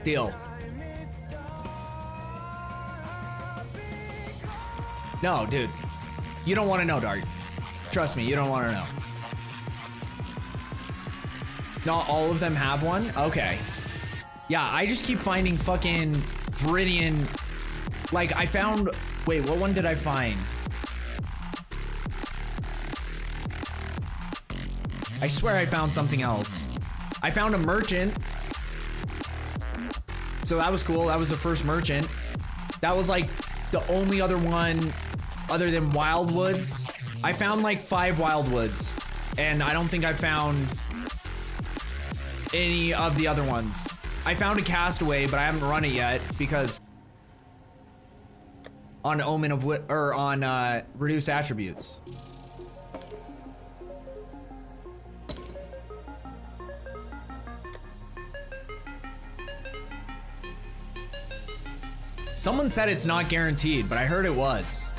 Deal. No, dude. You don't want to know, Dart. Trust me, you don't want to know. Not all of them have one? Okay. Yeah, I just keep finding fucking Viridian. Like, I found... Wait, what one did I find? I swear I found something else. I found a merchant. So that was cool. That was the first merchant. That was like the only other one other than Wildwoods. I found like 5 Wildwoods. And I don't think I found any of the other ones. I found a Castaway, but I haven't run it yet because on Omen of or on Reduced Attributes. Someone said it's not guaranteed, but I heard it was.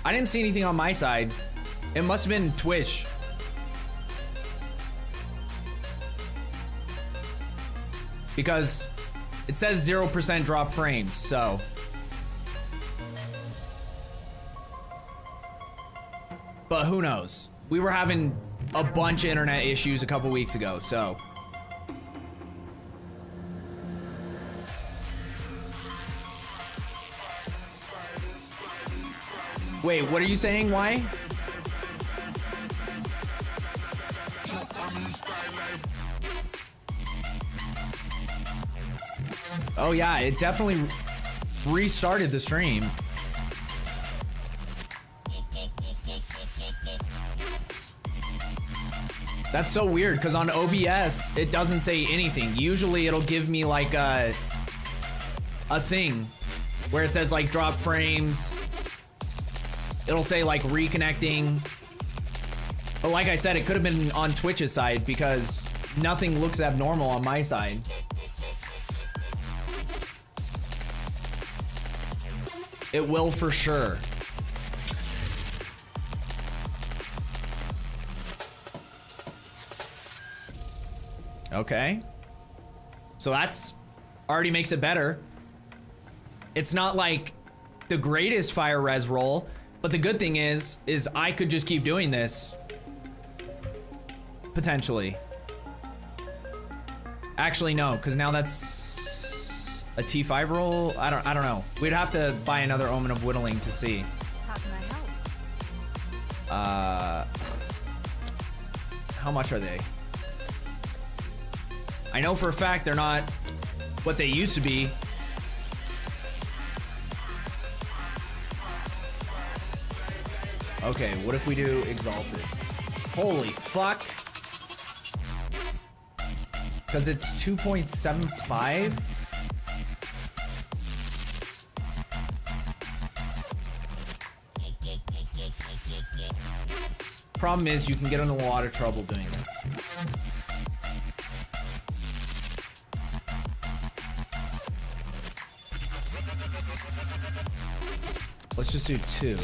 I didn't see anything on my side. It must have been Twitch. Because it says 0% drop frames, so. But who knows? We were having a bunch of internet issues a couple weeks ago, so. Wait, what are you saying? Why? Oh yeah, it definitely restarted the stream. That's so weird, because on OBS, it doesn't say anything. Usually it'll give me like a thing where it says like drop frames. It'll say like reconnecting. But like I said, it could have been on Twitch's side because nothing looks abnormal on my side. It will for sure. Okay. So that's already makes it better. It's not like the greatest fire res roll, but the good thing is I could just keep doing this. Potentially. Actually, no, because now that's a T5 roll. I don't know. We'd have to buy another Omen of Whittling to see. How can I help? How much are they? I know for a fact they're not what they used to be. Okay, what if we do Exalted? Holy fuck. Because it's 2.75? Problem is, you can get in a lot of trouble doing this. Let's just do 2.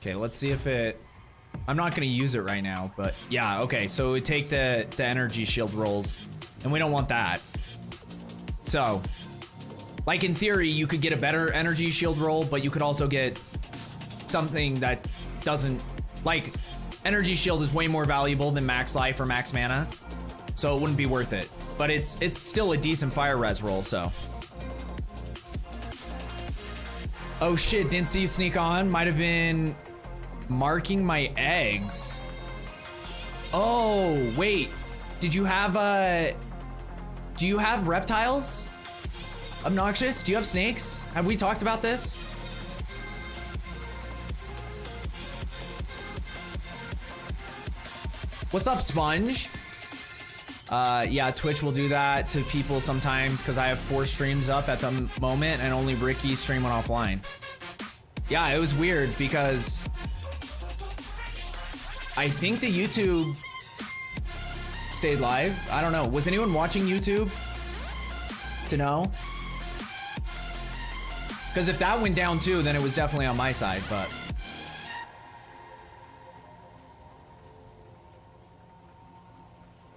Okay, let's see if it... I'm not gonna use it right now, but yeah, okay. So we take the energy shield rolls, and we don't want that. So, like in theory, you could get a better energy shield roll, but you could also get something that doesn't... Like, energy shield is way more valuable than max life or max mana, so it wouldn't be worth it. But it's still a decent fire res roll, so... Oh shit, didn't see you sneak on. Might have been marking my eggs. Oh, wait. Did you have do you have reptiles? Obnoxious? Do you have snakes? Have we talked about this? What's up, Sponge? Yeah, Twitch will do that to people sometimes because I have 4 streams up at the moment and only Ricky's stream went offline. Yeah, it was weird because I think the YouTube stayed live. I don't know. Was anyone watching YouTube to know? Because if that went down too, then it was definitely on my side, but...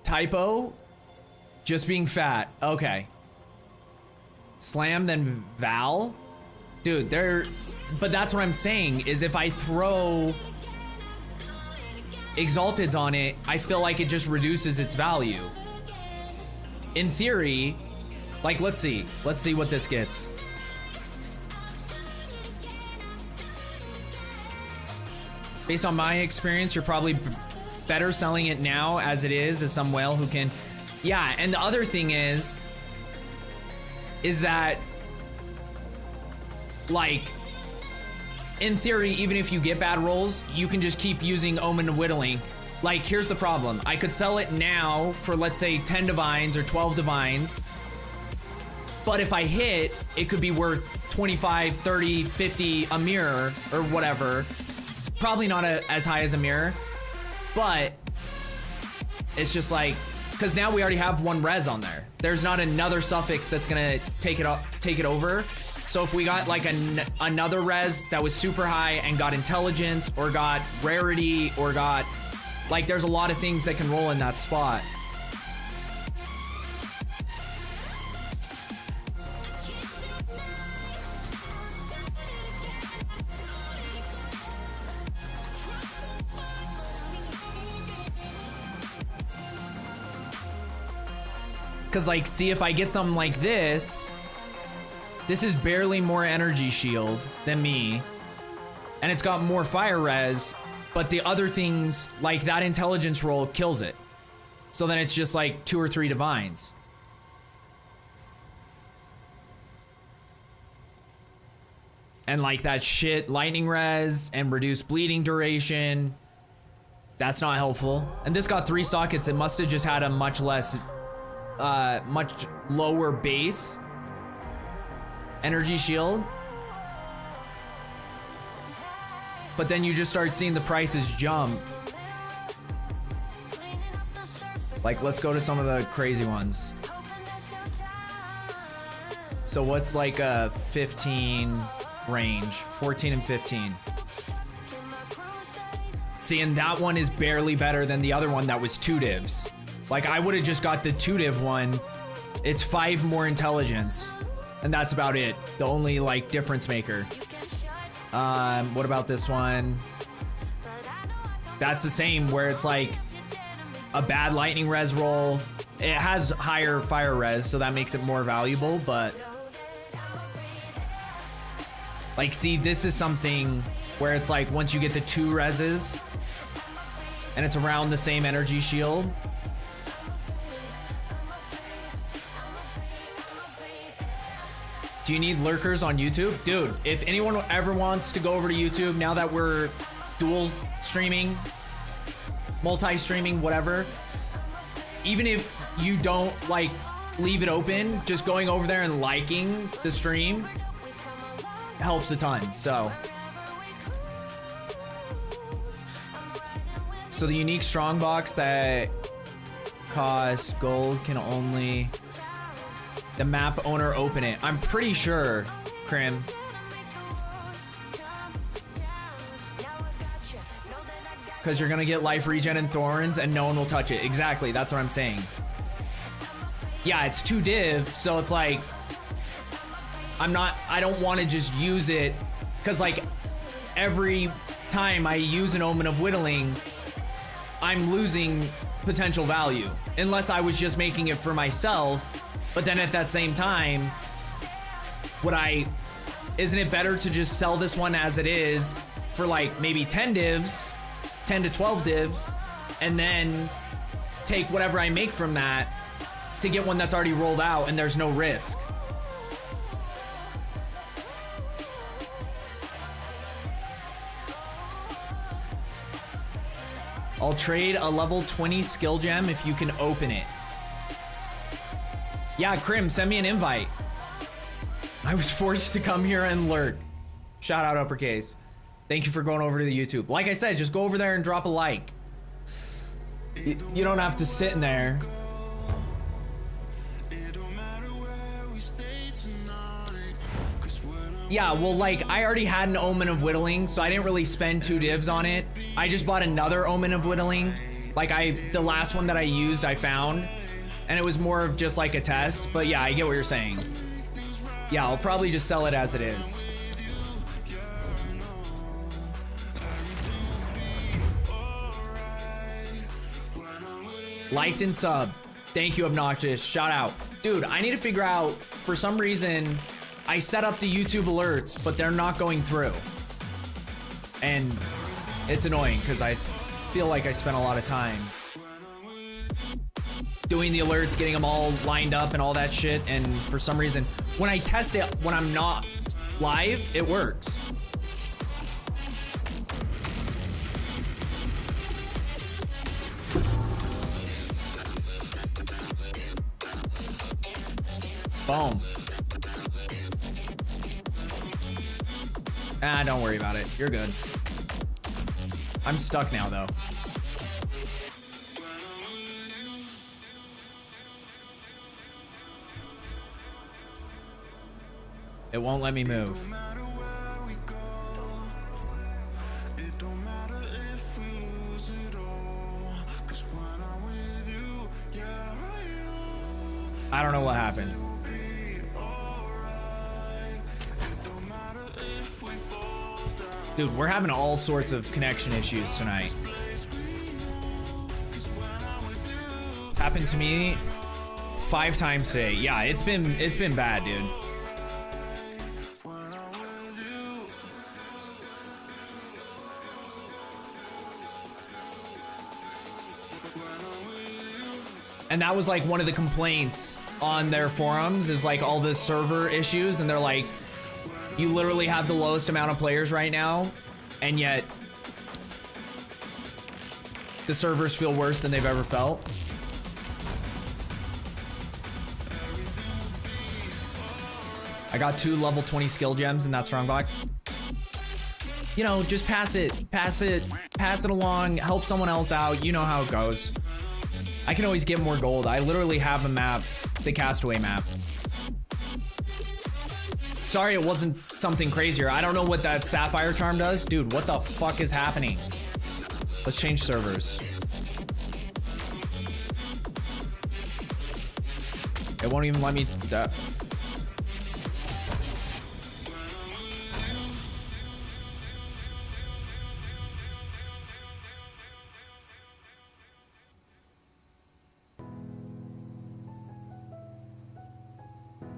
Typo? Just being fat. Okay. Slam, then Val? Dude, but that's what I'm saying, is if I throw Exalteds on it, I feel like it just reduces its value. In theory, like, let's see what this gets. Based on my experience, you're probably better selling it now as it is as some whale who can... Yeah, and the other thing is that, like, in theory, even if you get bad rolls, you can just keep using Omen and Whittling. Like, here's the problem. I could sell it now for, let's say, 10 divines or 12 divines. But if I hit, it could be worth 25, 30, 50 a mirror or whatever. Probably not as high as a mirror. But it's just like, because now we already have 1 res on there. There's not another suffix that's gonna take it over. So if we got like another res that was super high and got intelligence or got rarity or got, like, there's a lot of things that can roll in that spot. Cause like, see, if I get something like this is barely more energy shield than me. And it's got more fire res, but the other things like that intelligence roll kills it. So then it's just like 2 or 3 divines. And like that shit, lightning res and reduced bleeding duration. That's not helpful. And this got 3 sockets. It must have just had a much lower base energy shield. But then you just start seeing the prices jump. Like, let's go to some of the crazy ones. So what's like a 15 range? 14 and 15. See, and that one is barely better than the other one that was 2 divs. Like, I would have just got the 2 div one. It's 5 more intelligence. And that's about it. The only, like, difference maker. What about this one? That's the same, where it's like a bad lightning res roll. It has higher fire res, so that makes it more valuable, but... Like, see, this is something where it's like, once you get the 2 reses, and it's around the same energy shield... Do you need lurkers on YouTube? Dude, if anyone ever wants to go over to YouTube, now that we're dual streaming, multi-streaming, whatever, even if you don't, like, leave it open, just going over there and liking the stream helps a ton, so. So the unique strongbox that costs gold can only... the map owner open it. I'm pretty sure, Krim. because you're gonna get life regen and thorns and no one will touch it. Exactly, that's what I'm saying. Yeah, it's 2 div, so it's like I don't want to just use it because like every time I use an Omen of Whittling, I'm losing potential value unless I was just making it for myself. But then at that same time, isn't it better to just sell this one as it is for like maybe 10 divs, 10 to 12 divs, and then take whatever I make from that to get one that's already rolled out and there's no risk. I'll trade a level 20 skill gem if you can open it. Yeah, Krim, send me an invite. I was forced to come here and lurk. Shout out uppercase. Thank you for going over to the YouTube. Like I said, just go over there and drop a like. You don't have to sit in there. Yeah, well, like, I already had an Omen of Whittling, so I didn't really spend 2 divs on it. I just bought another Omen of Whittling. Like, the last one that I used, I found. And it was more of just like a test. But yeah, I get what you're saying. Yeah, I'll probably just sell it as it is. Liked and sub. Thank you, Obnoxious. Shout out. Dude, I need to figure out, for some reason, I set up the YouTube alerts, but they're not going through. And it's annoying because I feel like I spent a lot of time doing the alerts, getting them all lined up and all that shit. And for some reason, when I test it, when I'm not live, it works. Boom. Ah, don't worry about it. You're good. I'm stuck now, though. It won't let me move. I don't know what happened. Dude, we're having all sorts of connection issues tonight. It's happened to me 5 times today. Yeah, it's been bad, dude. And that was like one of the complaints on their forums is like all the server issues, and they're like, you literally have the lowest amount of players right now, and yet the servers feel worse than they've ever felt. I got 2 level 20 skill gems in that strongbox. You know, just pass it along, help someone else out. You know how it goes. I can always get more gold. I literally have a map, the Castaway map. Sorry it wasn't something crazier. I don't know what that Sapphire Charm does. Dude, what the fuck is happening? Let's change servers. It won't even let me...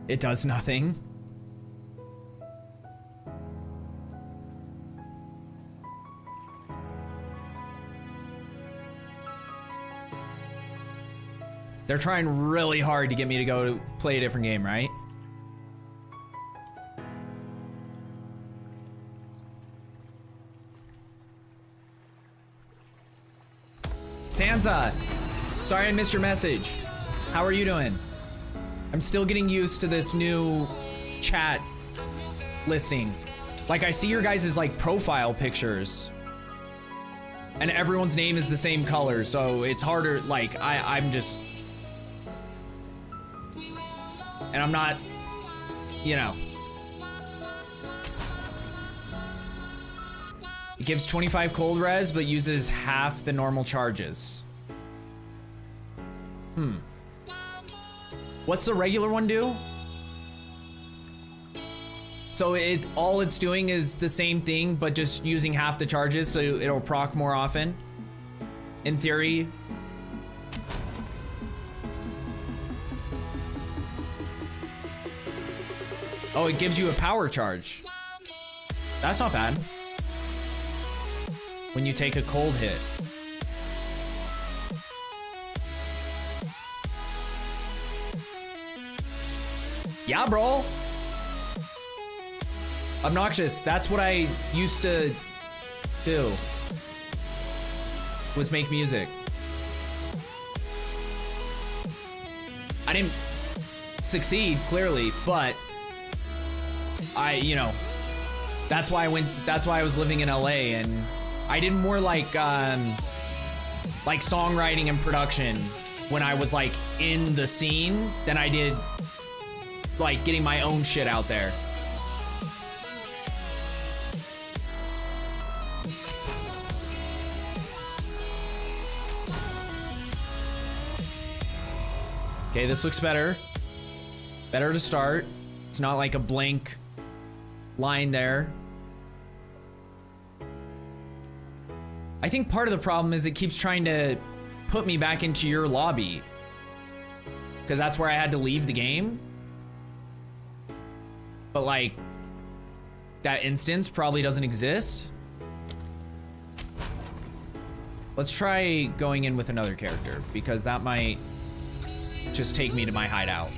It does nothing. They're trying really hard to get me to go play a different game, right? Sansa, sorry I missed your message. How are you doing? I'm still getting used to this new chat listing. Like, I see your guys' like profile pictures and everyone's name is the same color, so it's harder. Like, I'm just, and I'm not, you know. It gives 25 cold res, but uses half the normal charges. What's the regular one do? So all it's doing is the same thing, but just using half the charges, so it'll proc more often. In theory. Oh, it gives you a power charge. That's not bad. When you take a cold hit. Yeah, bro. Obnoxious. That's what I used to do. Was make music. I didn't succeed, clearly, but that's why I was living in LA, and I did more like songwriting and production when I was like in the scene than I did like getting my own shit out there. Okay, this looks better. Better to start. It's not like a blank line there. I think part of the problem is it keeps trying to put me back into your lobby, because that's where I had to leave the game. But like, that instance probably doesn't exist. Let's try going in with another character, because that might just take me to my hideout.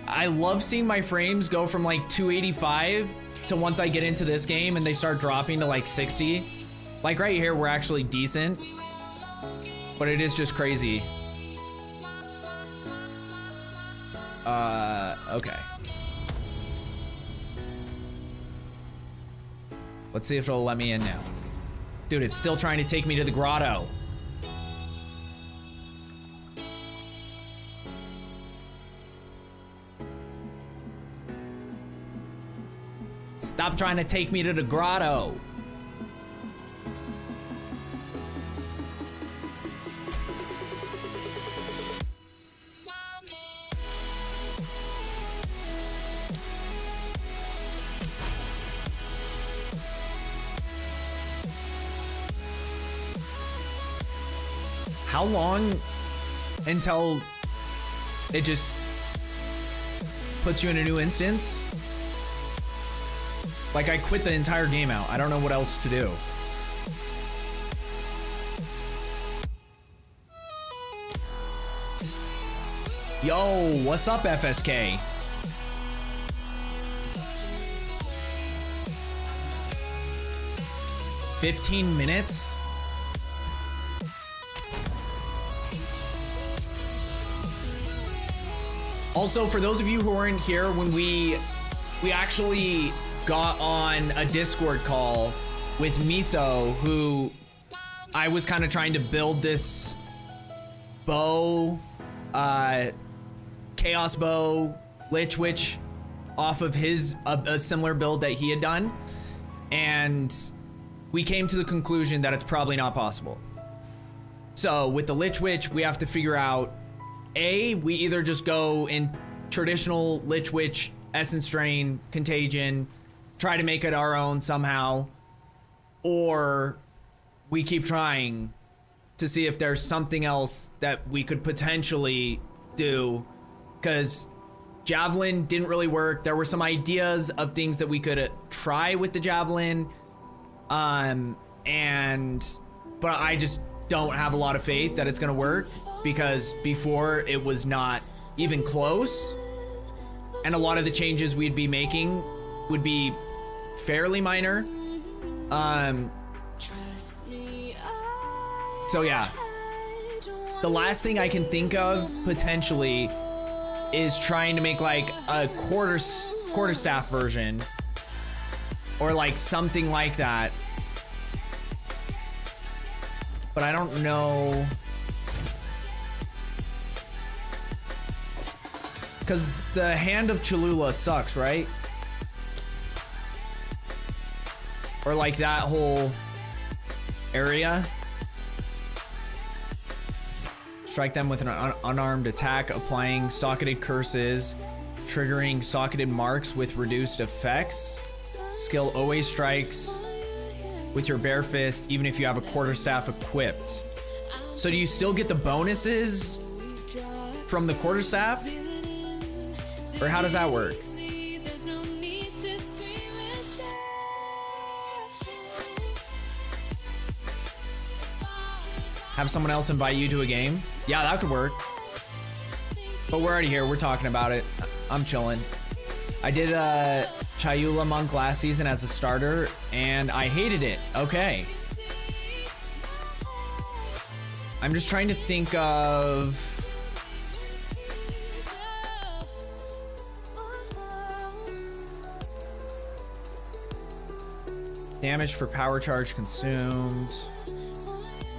I love seeing my frames go from like 285 to once I get into this game and they start dropping to like 60. Like right here, we're actually decent, but it is just crazy. Okay. Let's see if it'll let me in now. Dude, it's still trying to take me to the grotto. Stop trying to take me to the grotto. How long until it just puts you in a new instance? Like, I quit the entire game out. I don't know what else to do. Yo, what's up, FSK? "15 minutes? Also, for those of you who weren't here when we actually got on a Discord call with Miso, who I was kind of trying to build this bow, Chaos Bow, Lich Witch off of his, a similar build that he had done. And we came to the conclusion that it's probably not possible. So with the Lich Witch, we have to figure out, A, we either just go in traditional Lich Witch, Essence Drain, Contagion, try to make it our own somehow, or we keep trying to see if there's something else that we could potentially do, because Javelin didn't really work. There were some ideas of things that we could try with the Javelin, but I just don't have a lot of faith that it's gonna work, because before it was not even close, and a lot of the changes we'd be making would be fairly minor. So yeah, the last thing I can think of potentially is trying to make like a quarterstaff version, or like something like that. But I don't know. Because the Hand of Cholula sucks, right? Or like that whole area. Strike them with an unarmed attack, applying socketed curses, triggering socketed marks with reduced effects. Skill always strikes with your bare fist, even if you have a quarterstaff equipped. So do you still get the bonuses from the quarterstaff? Or how does that work? Have someone else invite you to a game? Yeah, that could work. But we're already here. We're talking about it. I'm chilling. I did Chayula Monk last season as a starter, and I hated it. Okay. I'm just trying to think of... damage per power charge consumed.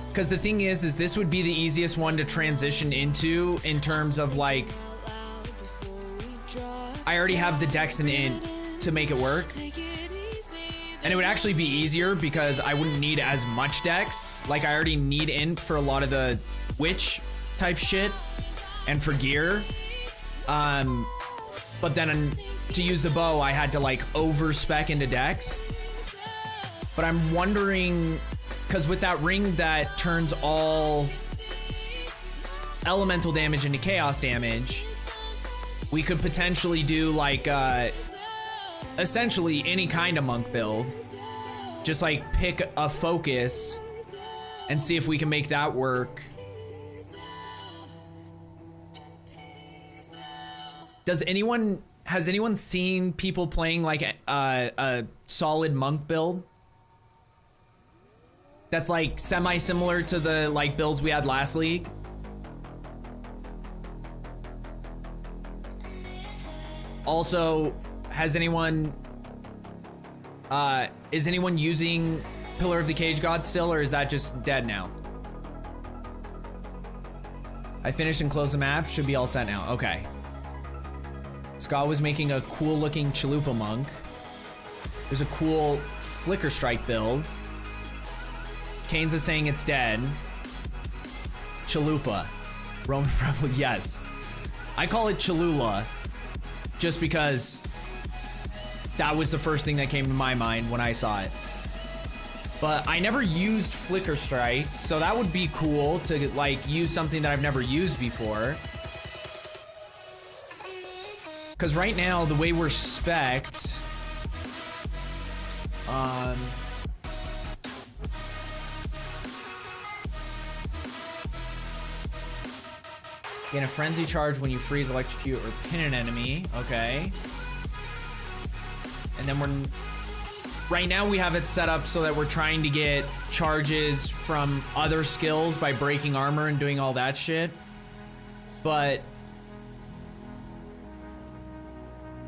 Because the thing is this would be the easiest one to transition into in terms of like, I already have the dex and int to make it work. And it would actually be easier because I wouldn't need as much dex. Like I already need int for a lot of the witch type shit and for gear. But then to use the bow, I had to like over spec into dex. But I'm wondering, because with that ring that turns all elemental damage into chaos damage, we could potentially do like essentially any kind of monk build. Just like pick a focus and see if we can make that work. Has anyone seen people playing like a solid monk build? That's like semi-similar to the like builds we had last league. Also, is anyone using Pillar of the Cage God still, or is that just dead now? I finished and closed the map, should be all set now. Okay. Scott was making a cool looking Chalupa monk. There's a cool Flicker Strike build. Kane's is saying it's dead. Chalupa. Roman Rebel, yes. I call it Cholula just because that was the first thing that came to my mind when I saw it. But I never used Flicker Strike, so that would be cool to like use something that I've never used before. Because right now, the way we're spec'd, gain a frenzy charge when you freeze, electrocute, or pin an enemy. Okay. And then right now we have it set up so that we're trying to get charges from other skills by breaking armor and doing all that shit. But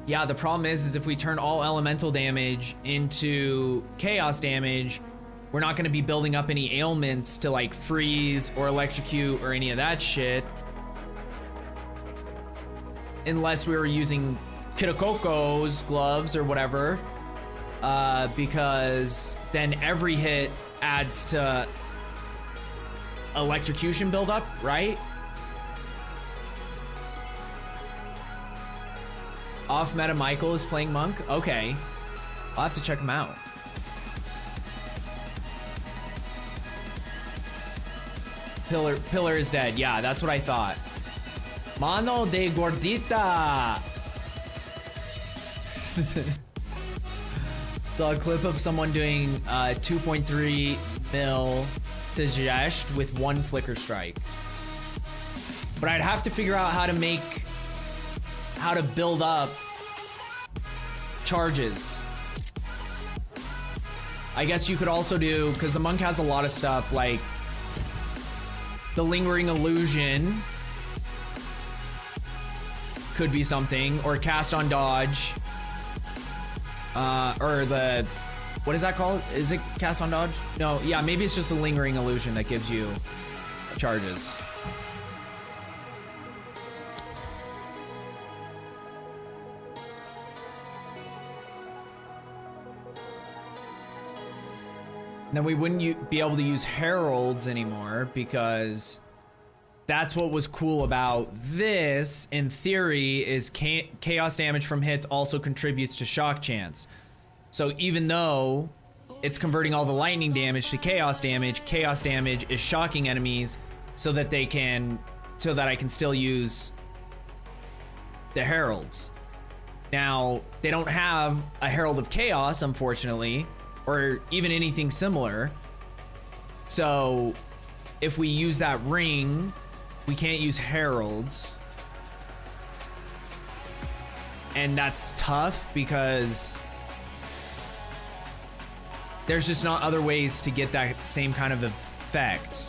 yeah, the problem is if we turn all elemental damage into chaos damage, we're not going to be building up any ailments to like freeze or electrocute or any of that shit. Unless we were using Kitakoko's gloves or whatever, because then every hit adds to electrocution buildup, right? Off meta Michael is playing monk. Okay, I'll have to check him out. Pillar is dead. Yeah, that's what I thought. Mano de gordita. Saw a clip of someone doing 2.3 mil to Zest with one Flicker Strike. But I'd have to figure out how to build up charges. I guess you could also do, because the monk has a lot of stuff like the Lingering Illusion could be something, or cast on dodge, or the, what is that called? Is it cast on dodge? No, yeah, maybe it's just a Lingering Illusion that gives you charges. Then we wouldn't be able to use heralds anymore because that's what was cool about this, in theory, is chaos damage from hits also contributes to shock chance. So even though it's converting all the lightning damage to chaos damage is shocking enemies so that I can still use the heralds. Now, they don't have a Herald of Chaos, unfortunately, or even anything similar. So if we use that ring, we can't use heralds. And that's tough because there's just not other ways to get that same kind of effect.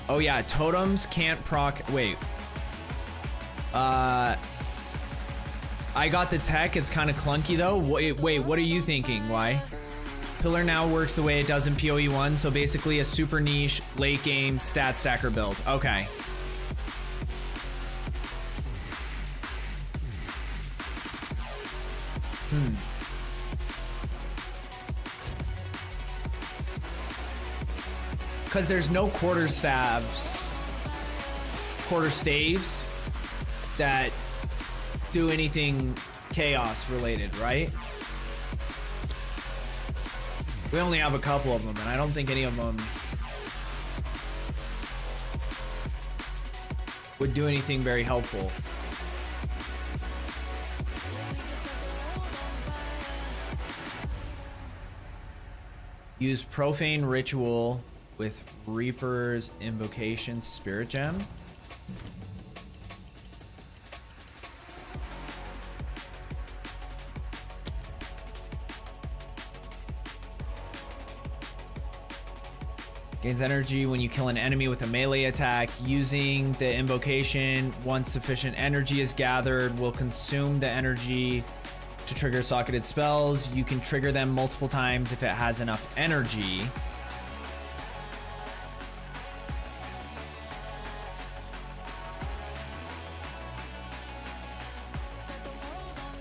Oh yeah, totems can't proc. Wait. I got the tech. It's kind of clunky though. Wait, what are you thinking? Why? Pillar now works the way it does in PoE 1, so basically a super niche late game stat stacker build. Okay. Because there's no quarter staves that do anything chaos related, right? We only have a couple of them, and I don't think any of them would do anything very helpful. Use Profane Ritual with Reaper's Invocation Spirit Gem. Gains energy when you kill an enemy with a melee attack. Using the invocation, once sufficient energy is gathered, will consume the energy to trigger socketed spells. You can trigger them multiple times if it has enough energy.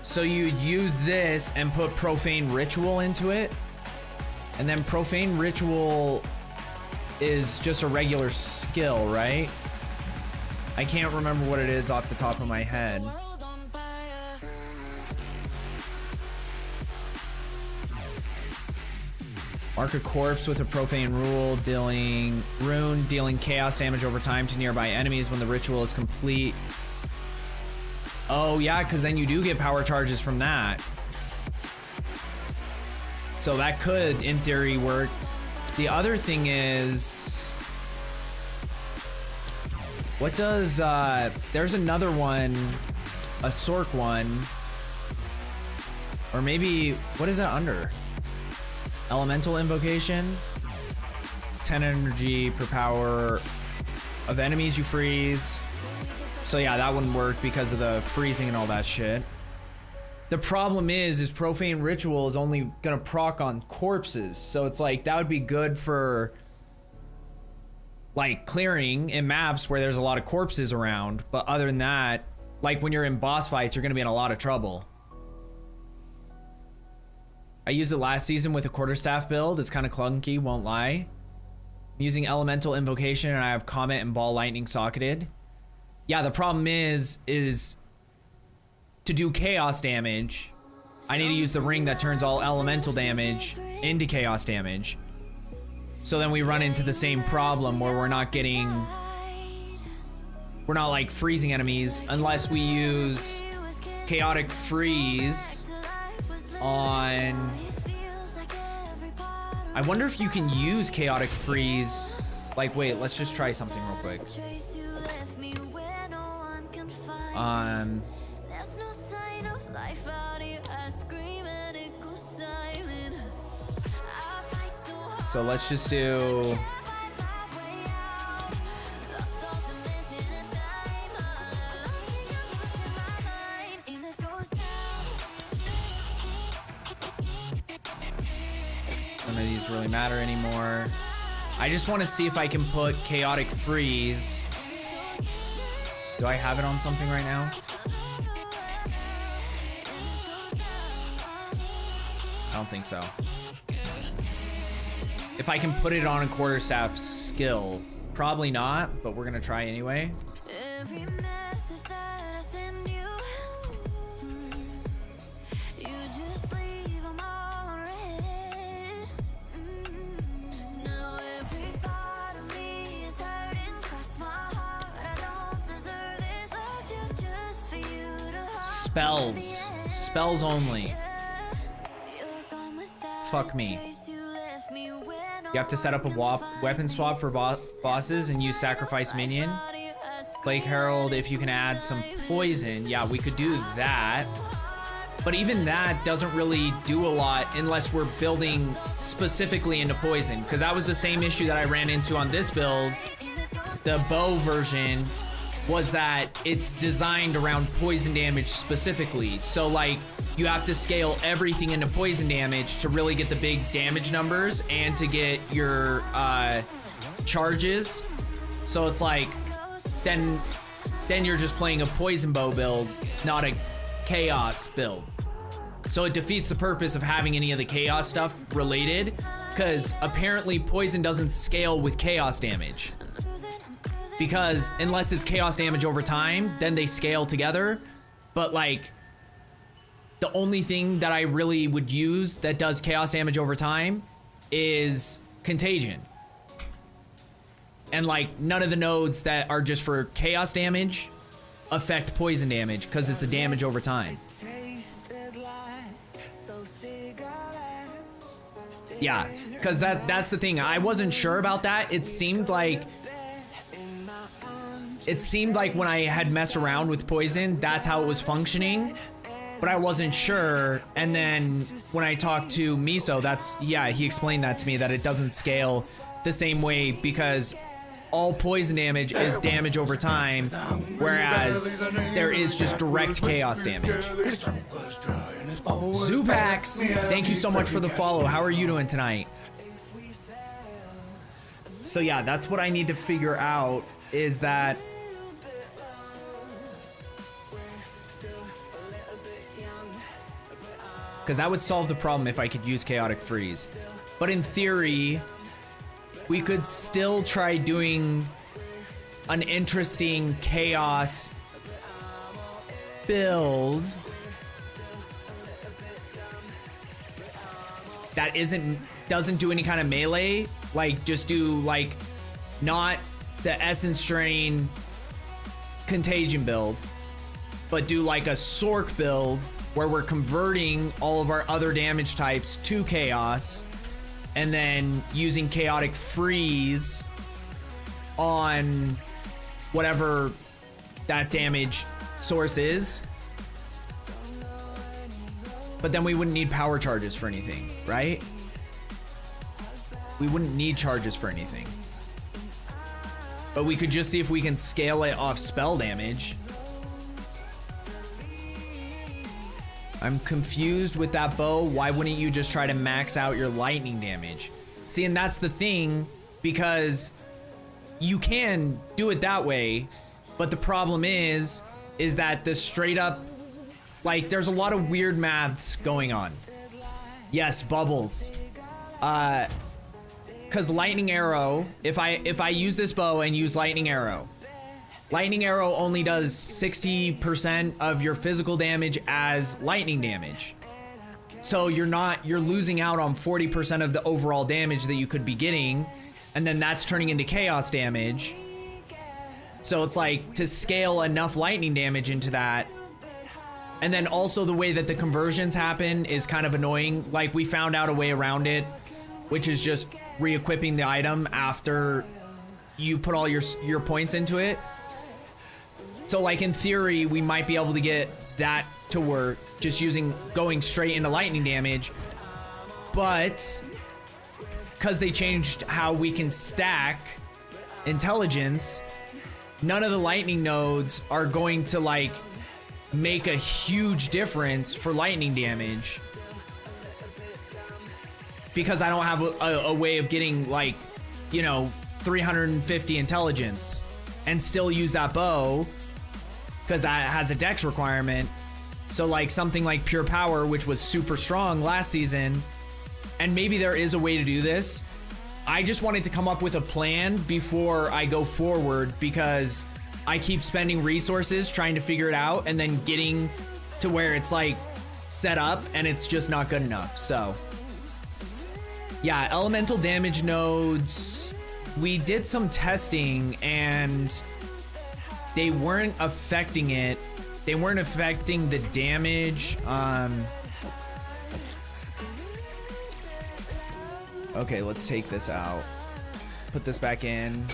So you'd use this and put Profane Ritual into it. And then Profane Ritual is just a regular skill, right? I can't remember what it is off the top of my head. Mark a corpse with a profane rune, dealing chaos damage over time to nearby enemies when the ritual is complete. Oh yeah, because then you do get power charges from that. So that could, in theory, work. The other thing is, what does, there's another one, a Sork one, or maybe, what is that under? Elemental Invocation? It's 10 energy per power of enemies you freeze. So yeah, that wouldn't work because of the freezing and all that shit. The problem is Profane Ritual is only gonna proc on corpses. So it's like, that would be good for like clearing in maps where there's a lot of corpses around. But other than that, like when you're in boss fights, you're gonna be in a lot of trouble. I used it last season with a quarterstaff build. It's kind of clunky, won't lie. I'm using Elemental Invocation and I have Comet and Ball Lightning socketed. Yeah, the problem is to do chaos damage, I need to use the ring that turns all elemental damage into chaos damage. So then we run into the same problem where we're not like freezing enemies unless we use chaotic freeze on... I wonder if you can use chaotic freeze. Like, wait, let's just try something real quick. So let's just do... None of these really matter anymore. I just want to see if I can put chaotic freeze. Do I have it on something right now? I don't think so. If I can put it on a quarterstaff skill, probably not, but we're gonna try anyway. Every message that I send you, you just leave them all read. Now every part of me is hurting, cross my heart. I don't deserve this love just for you to hold. Spells. Spells only. You're gone without Fuck me. trace, you left me when You have to set up a weapon swap for bosses and use sacrifice minion. Plague Herald, if you can add some poison. Yeah, we could do that. But even that doesn't really do a lot unless we're building specifically into poison. Because that was the same issue that I ran into on this build. The bow version was that it's designed around poison damage specifically. So like, you have to scale everything into poison damage to really get the big damage numbers and to get your charges. So it's like, then you're just playing a poison bow build, not a chaos build. So it defeats the purpose of having any of the chaos stuff related, because apparently poison doesn't scale with chaos damage. Because unless it's chaos damage over time, then they scale together. But like, the only thing that I really would use that does chaos damage over time is contagion. And like, none of the nodes that are just for chaos damage affect poison damage because it's a damage over time. Tasted like those cigarettes. Yeah, because that's the thing. I wasn't sure about that. It seemed like when I had messed around with poison, that's how it was functioning. But I wasn't sure. And then when I talked to Miso, he explained that to me, that it doesn't scale the same way because all poison damage is damage over time, whereas there is just direct chaos damage. Zupax, thank you so much for the follow. How are you doing tonight? So yeah, that's what I need to figure out, is that because that would solve the problem if I could use Chaotic Freeze. But in theory, we could still try doing an interesting chaos build that doesn't do any kind of melee. Like, just do like not the Essence Drain Contagion build, but do like a Sork build where we're converting all of our other damage types to chaos and then using Chaotic Freeze on whatever that damage source is. But then we wouldn't need power charges for anything, right? We wouldn't need charges for anything. But we could just see if we can scale it off spell damage. I'm confused with that bow. Why wouldn't you just try to max out your lightning damage? See, and that's the thing, because you can do it that way, but the problem is that the straight up, like, there's a lot of weird maths going on. Yes, bubbles. Cause lightning arrow, if I use this bow and use lightning arrow only does 60% of your physical damage as lightning damage. So you're losing out on 40% of the overall damage that you could be getting, and then that's turning into chaos damage. So it's like, to scale enough lightning damage into that. And then also the way that the conversions happen is kind of annoying. Like, we found out a way around it, which is just re-equipping the item after you put all your points into it. So like, in theory, we might be able to get that to work just going straight into lightning damage. But because they changed how we can stack intelligence, none of the lightning nodes are going to like make a huge difference for lightning damage, because I don't have a way of getting like, 350 intelligence and still use that bow, because that has a dex requirement. So like something like Pure Power, which was super strong last season, and maybe there is a way to do this. I just wanted to come up with a plan before I go forward because I keep spending resources trying to figure it out and then getting to where it's like set up and it's just not good enough. So yeah, elemental damage nodes, we did some testing and they weren't affecting it. They weren't affecting the damage. Okay, let's take this out. Put this back in.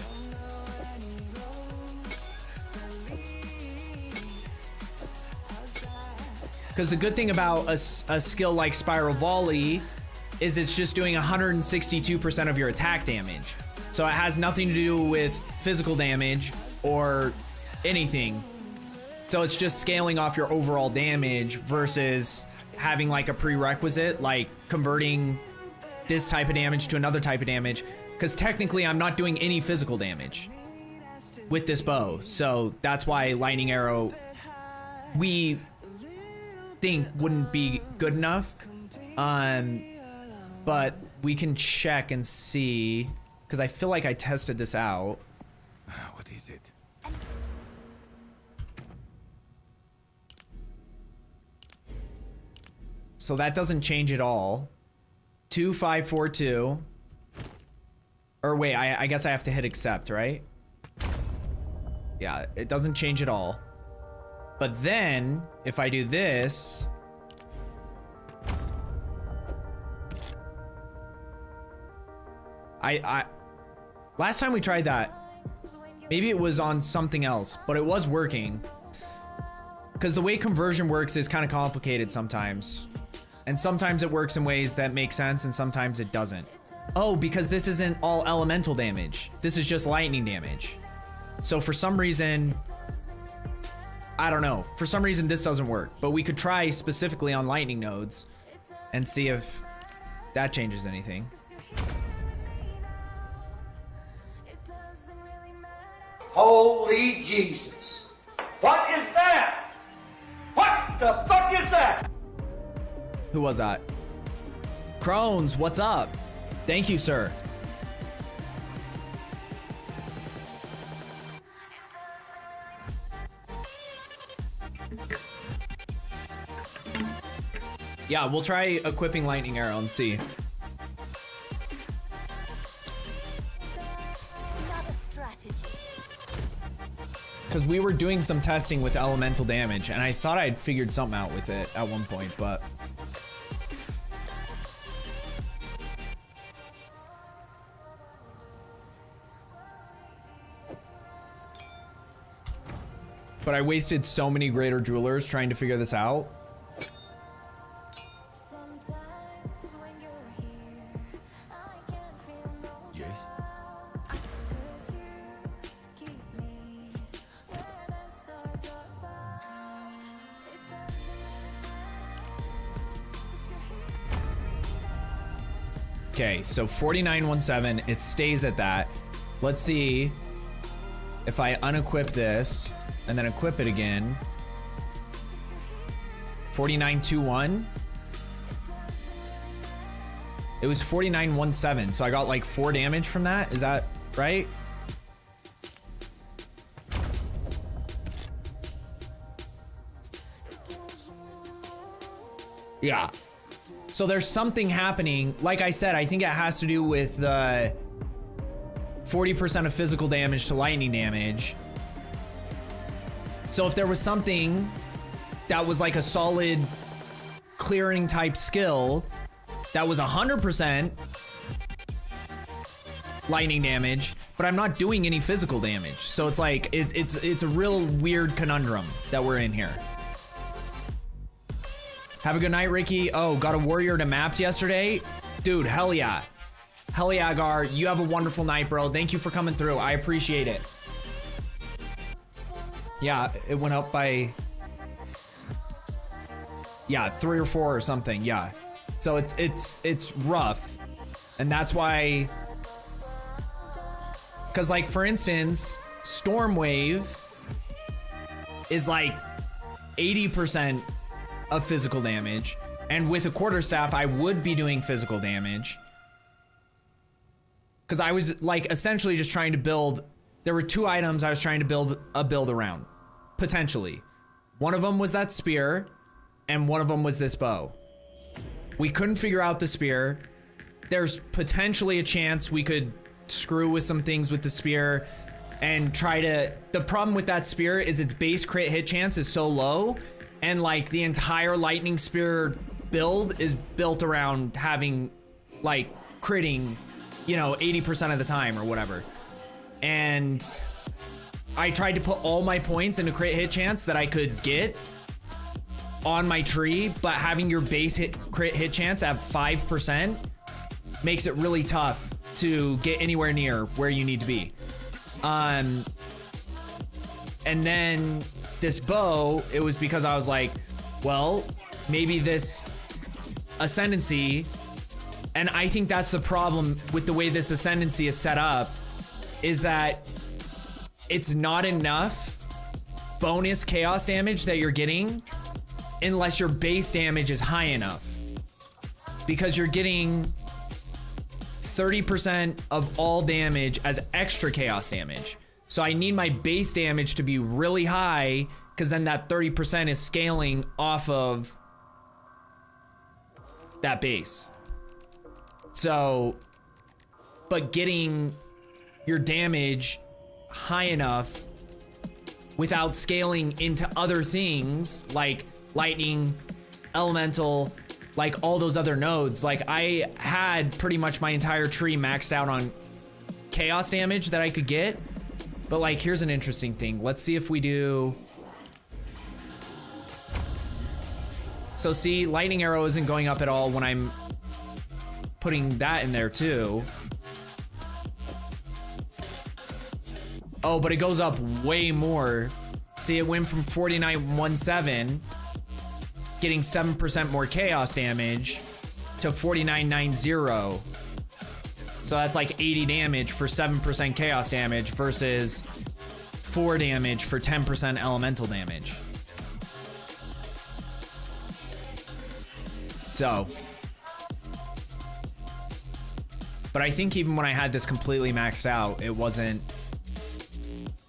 Because the good thing about a skill like Spiral Volley is it's just doing 162% of your attack damage. So it has nothing to do with physical damage or anything. So it's just scaling off your overall damage versus having like a prerequisite, like converting this type of damage to another type of damage. Because technically I'm not doing any physical damage with this bow. So that's why Lightning Arrow, we think wouldn't be good enough. But we can check and see, because I feel like I tested this out. What is it? So that doesn't change at all. 2542. Or wait, I guess I have to hit accept, right? Yeah, it doesn't change at all. But then, if I do this... last time we tried that, maybe it was on something else, but it was working. Because the way conversion works is kind of complicated sometimes. And sometimes it works in ways that make sense and sometimes it doesn't. Oh, because this isn't all elemental damage. This is just lightning damage. So for some reason, I don't know. For some reason this doesn't work, but we could try specifically on lightning nodes and see if that changes anything. Holy Jesus. What is that? What the fuck is that? Who was that? Crones, what's up? Thank you, sir. Yeah, we'll try equipping Lightning Arrow and see. Because we were doing some testing with elemental damage, and I thought I'd figured something out with it at one point, but... But I wasted so many greater jewelers trying to figure this out. Yes. Okay, so 4917, it stays at that. Let's see if I unequip this and then equip it again. 4921. It was 4917, so I got like 4 damage from that. Is that right? Yeah. So there's something happening. Like I said, I think it has to do with the 40% of physical damage to lightning damage. So if there was something that was like a solid clearing type skill that was 100% lightning damage, but I'm not doing any physical damage. So it's like, it's a real weird conundrum that we're in here. Have a good night, Ricky. Oh, got a warrior to maps yesterday? Dude, hell yeah. Hell yeah, Gar. You have a wonderful night, bro. Thank you for coming through. I appreciate it. Yeah, it went up by... Yeah, 3 or 4 or something. Yeah. So it's rough. And that's why... Because, like, for instance, Storm Wave is like 80% of physical damage. And with a quarterstaff, I would be doing physical damage. Because I was like essentially just trying to build, there were 2 items I was trying to build a build around, potentially. One of them was that spear, and one of them was this bow. We couldn't figure out the spear. There's potentially a chance we could screw with some things with the spear and try to, the problem with that spear is its base crit hit chance is so low, and like the entire lightning spear build is built around having like critting, you know, 80% of the time or whatever. And I tried to put all my points into crit hit chance that I could get on my tree, but having your base crit hit chance at 5% makes it really tough to get anywhere near where you need to be. And then this bow, it was because I was like, well, maybe this ascendancy, and I think that's the problem with the way this ascendancy is set up, is that it's not enough bonus chaos damage that you're getting unless your base damage is high enough, because you're getting 30% of all damage as extra chaos damage. So I need my base damage to be really high, because then that 30% is scaling off of that base. So, but getting your damage high enough without scaling into other things like lightning, elemental, like all those other nodes. Like I had pretty much my entire tree maxed out on chaos damage that I could get. But like, here's an interesting thing. Let's see if we do. So see, lightning arrow isn't going up at all when I'm putting that in there too. Oh, but it goes up way more. See, it went from 49.17, getting 7% more chaos damage, to 49.90. So that's like 80 damage for 7% chaos damage versus 4 damage for 10% elemental damage. So, but I think even when I had this completely maxed out,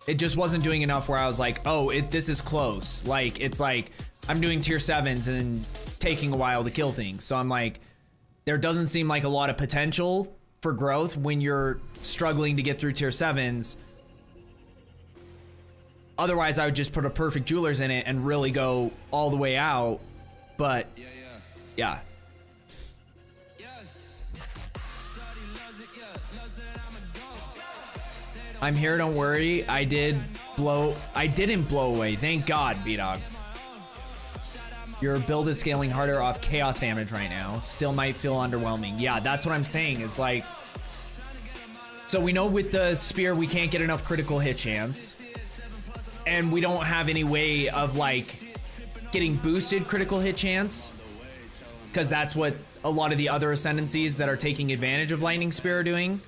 it just wasn't doing enough where I was like, oh, this is close. Like, it's like I'm doing tier 7s and taking a while to kill things. So I'm like, there doesn't seem like a lot of potential for growth when you're struggling to get through tier 7s. Otherwise, I would just put a perfect jewelers in it and really go all the way out. But yeah. I'm here, don't worry. I didn't blow away. Thank God, B-Dog. Your build is scaling harder off chaos damage right now. Still might feel underwhelming. Yeah, that's what I'm saying, is like, so we know with the spear we can't get enough critical hit chance, and we don't have any way of like getting boosted critical hit chance, because that's what a lot of the other ascendancies that are taking advantage of lightning spear are doing.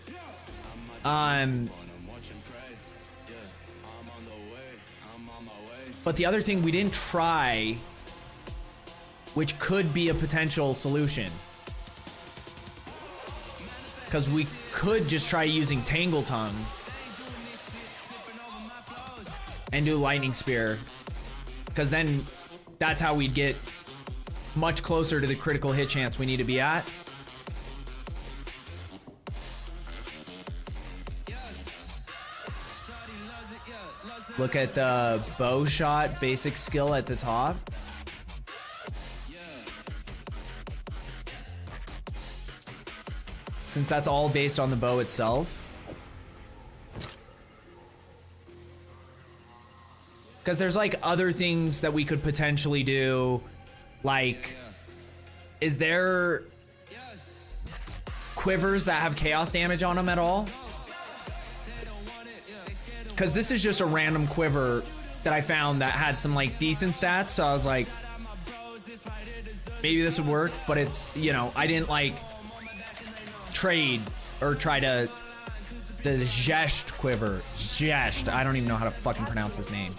But the other thing we didn't try, which could be a potential solution, because we could just try using Tangle Tongue and do Lightning Spear, because then that's how we'd get much closer to the critical hit chance we need to be at. Look at the bow shot basic skill at the top. Since that's all based on the bow itself. Because there's like other things that we could potentially do. Like, is there quivers that have chaos damage on them at all? Because this is just a random quiver that I found that had some like decent stats, so I was like, maybe this would work, but it's, you know, I didn't like trade or try to, the Zhest quiver, Zhest, I don't even know how to fucking pronounce his name.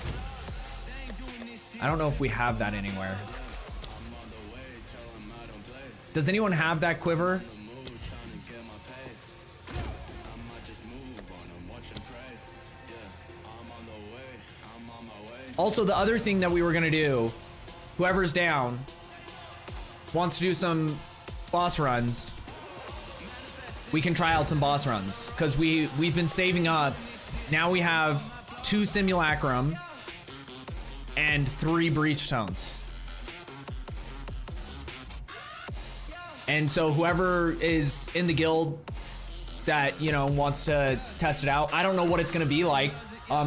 I don't know if we have that anywhere. Does anyone have that quiver? Also, the other thing that we were gonna do, whoever's down, wants to do some boss runs, we can try out some boss runs. Because we've been saving up. Now we have 2 simulacrum and 3 breach stones. And so whoever is in the guild that, you know, wants to test it out, I don't know what it's gonna be like.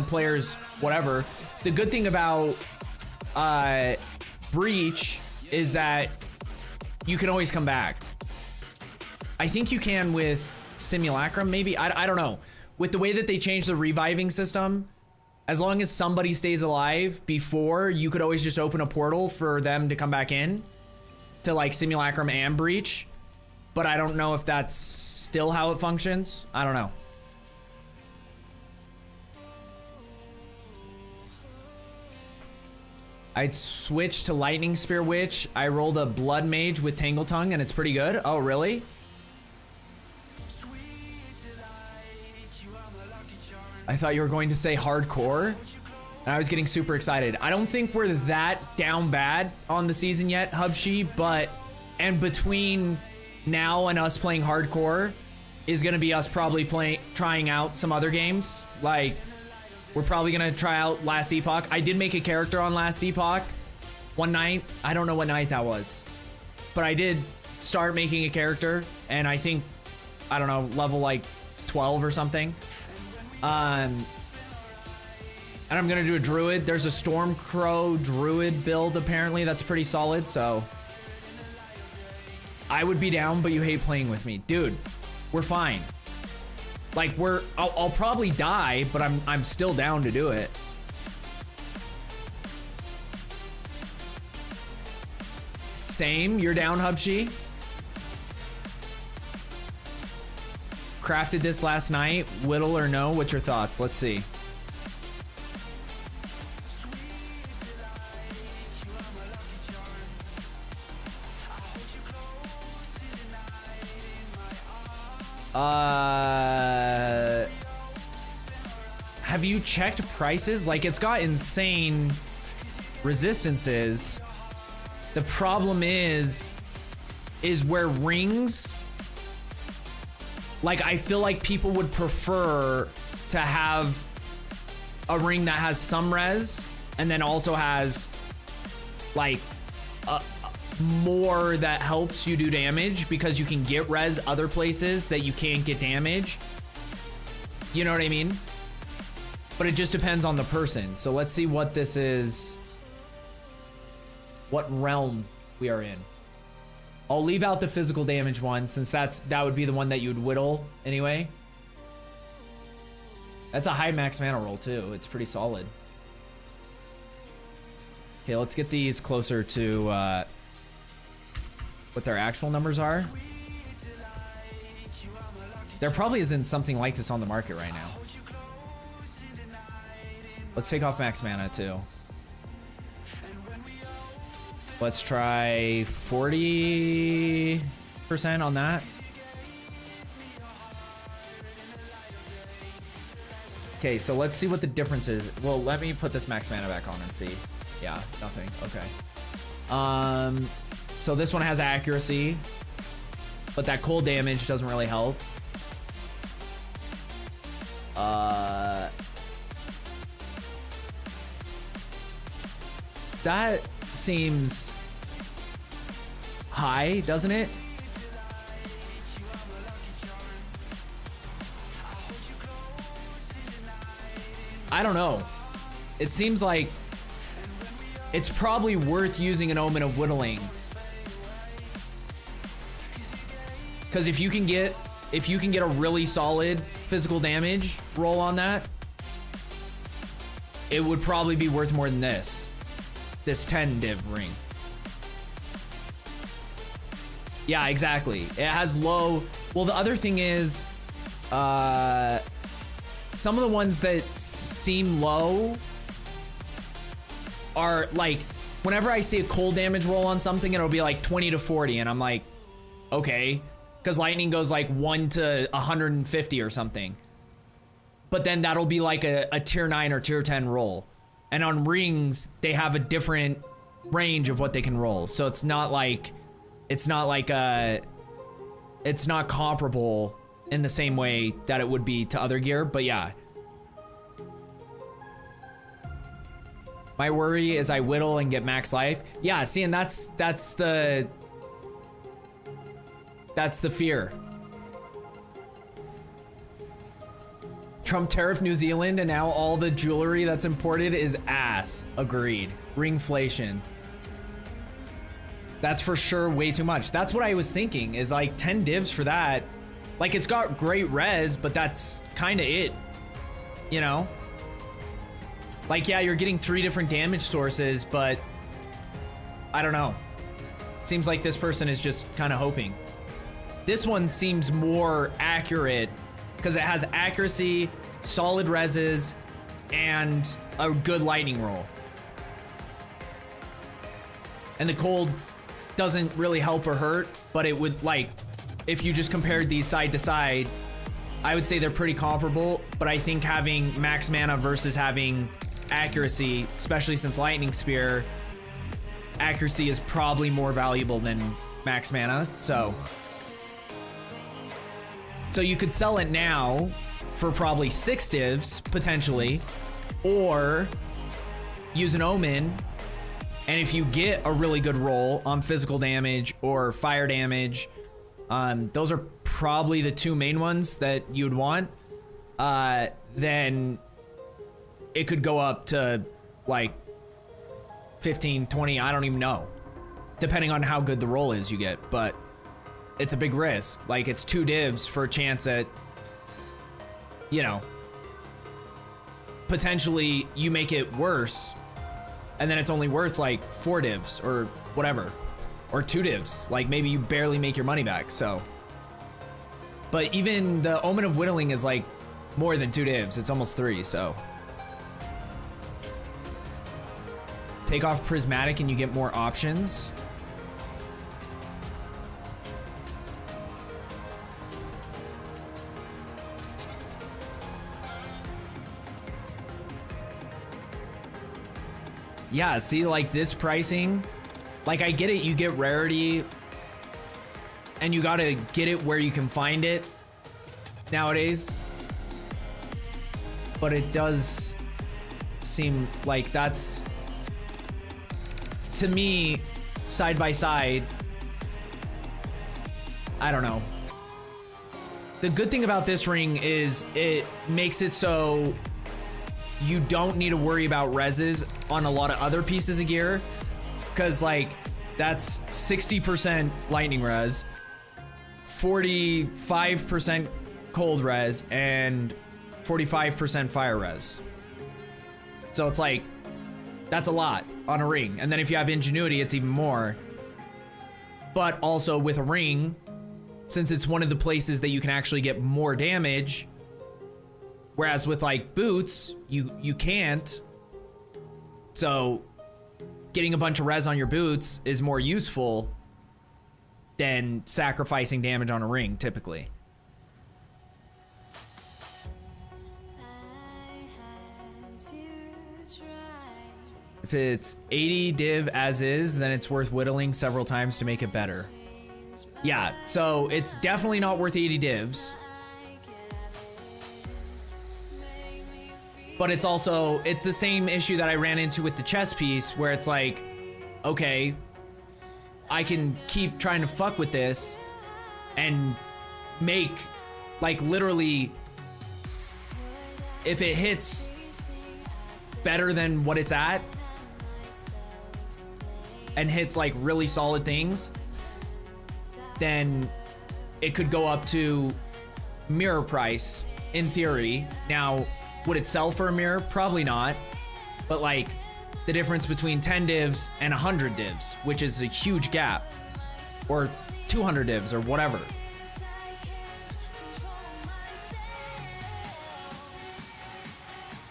Players, whatever. The good thing about breach is that you can always come back. I think you can with simulacrum, maybe. I don't know. With the way that they changed the reviving system, as long as somebody stays alive before, you could always just open a portal for them to come back in to like simulacrum and breach. But I don't know if that's still how it functions. I don't know. I'd switch to Lightning Spear Witch. I rolled a Blood Mage with Tangle Tongue and it's pretty good. Oh, really? I thought you were going to say hardcore, and I was getting super excited. I don't think we're that down bad on the season yet, Hubshi, but, and between now and us playing hardcore is gonna be us probably trying out some other games. Like, we're probably gonna try out Last Epoch. I did make a character on Last Epoch one night. I don't know what night that was, but I did start making a character, and I think, I don't know, level like 12 or something. And I'm gonna do a druid. There's a Stormcrow druid build apparently that's pretty solid, so I would be down, but you hate playing with me. Dude, we're fine. Like, I'll probably die, but I'm still down to do it. Same, you're down, Hubshi. Crafted this last night. Whittle or no? What's your thoughts? Let's see. Have you checked prices? Like, it's got insane resistances. The problem is where rings, like, I feel like people would prefer to have a ring that has some res and then also has like more that helps you do damage, because you can get res other places that you can't get damage. You know what I mean? But it just depends on the person. So let's see what this is, what realm we are in. I'll leave out the physical damage one, since that would be the one that you would whittle anyway. That's a high max mana roll too. It's pretty solid. Okay, let's get these closer to what their actual numbers are. There probably isn't something like this on the market right now. Let's take off max mana too. Let's try 40% on that. Okay, so let's see what the difference is. Well, let me put this max mana back on and see. Yeah, nothing. Okay. So this one has accuracy, but that cold damage doesn't really help. That seems high, doesn't it? I don't know. It seems like it's probably worth using an Omen of Whittling. Because if you can get a really solid physical damage roll on that, it would probably be worth more than this 10 div ring. Yeah, exactly. It has low. Well, the other thing is, some of the ones that seem low are like, whenever I see a cold damage roll on something, it'll be like 20 to 40, and I'm like, Okay, because lightning goes like 1 to 150 or something. But then that'll be like a tier 9 or tier 10 roll. And on rings, they have a different range of what they can roll. So it's not comparable in the same way that it would be to other gear, but yeah. My worry is I whittle and get max life. Yeah, see, and that's the fear. Trump tariff New Zealand, and now all the jewelry that's imported is ass. Agreed. Ringflation. That's for sure way too much. That's what I was thinking, is like 10 divs for that. Like, it's got great res, but that's kind of it, you know? Like, yeah, you're getting 3 different damage sources, but I don't know. Seems like this person is just kind of hoping. This one seems more accurate because it has accuracy, solid reses, and a good lightning roll. And the cold doesn't really help or hurt, but it would, like, if you just compared these side to side, I would say they're pretty comparable, but I think having max mana versus having accuracy, especially since Lightning Spear, accuracy is probably more valuable than max mana, so you could sell it now for probably 6 divs, potentially, or use an Omen, and if you get a really good roll on physical damage or fire damage, those are probably the 2 main ones that you'd want, then it could go up to like 15, 20, I don't even know, depending on how good the roll is you get, but it's a big risk. Like, it's 2 divs for a chance at, you know, potentially you make it worse and then it's only worth like 4 divs or whatever, or 2 divs. Like, maybe you barely make your money back, so. But even the Omen of Whittling is like more than 2 divs. It's almost 3, so. Take off Prismatic and you get more options. Yeah, see, like this pricing, like I get it, you get rarity and you gotta get it where you can find it nowadays, but it does seem like that's, to me, side by side, I don't know. The good thing about this ring is it makes it so you don't need to worry about reses on a lot of other pieces of gear, because like that's 60% lightning res, 45% cold res, and 45% fire res. So it's like, that's a lot on a ring. And then if you have ingenuity, it's even more. But also with a ring, since it's one of the places that you can actually get more damage, whereas with like boots, you can't. So getting a bunch of res on your boots is more useful than sacrificing damage on a ring, typically. If it's 80 div as is, then it's worth whittling several times to make it better. Yeah, so it's definitely not worth 80 divs. But it's also, it's the same issue that I ran into with the chess piece, where it's like, okay, I can keep trying to fuck with this and make, like, literally, if it hits better than what it's at and hits like really solid things, then it could go up to mirror price in theory. Now, would it sell for a mirror? Probably not. But like the difference between 10 divs and 100 divs, which is a huge gap, or 200 divs or whatever.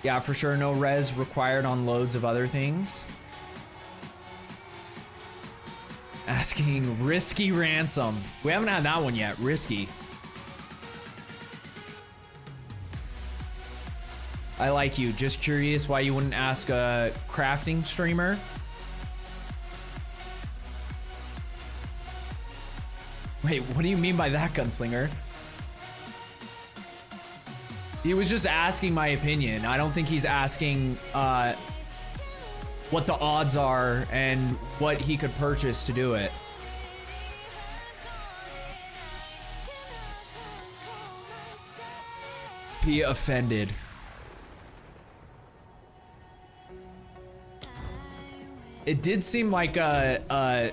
Yeah, for sure, no res required on loads of other things. Asking Risky Ransom. We haven't had that one yet. Risky. I like you. Just curious why you wouldn't ask a crafting streamer. Wait, what do you mean by that, Gunslinger? He was just asking my opinion. I don't think he's asking what the odds are and what he could purchase to do it. Be offended. It did seem like a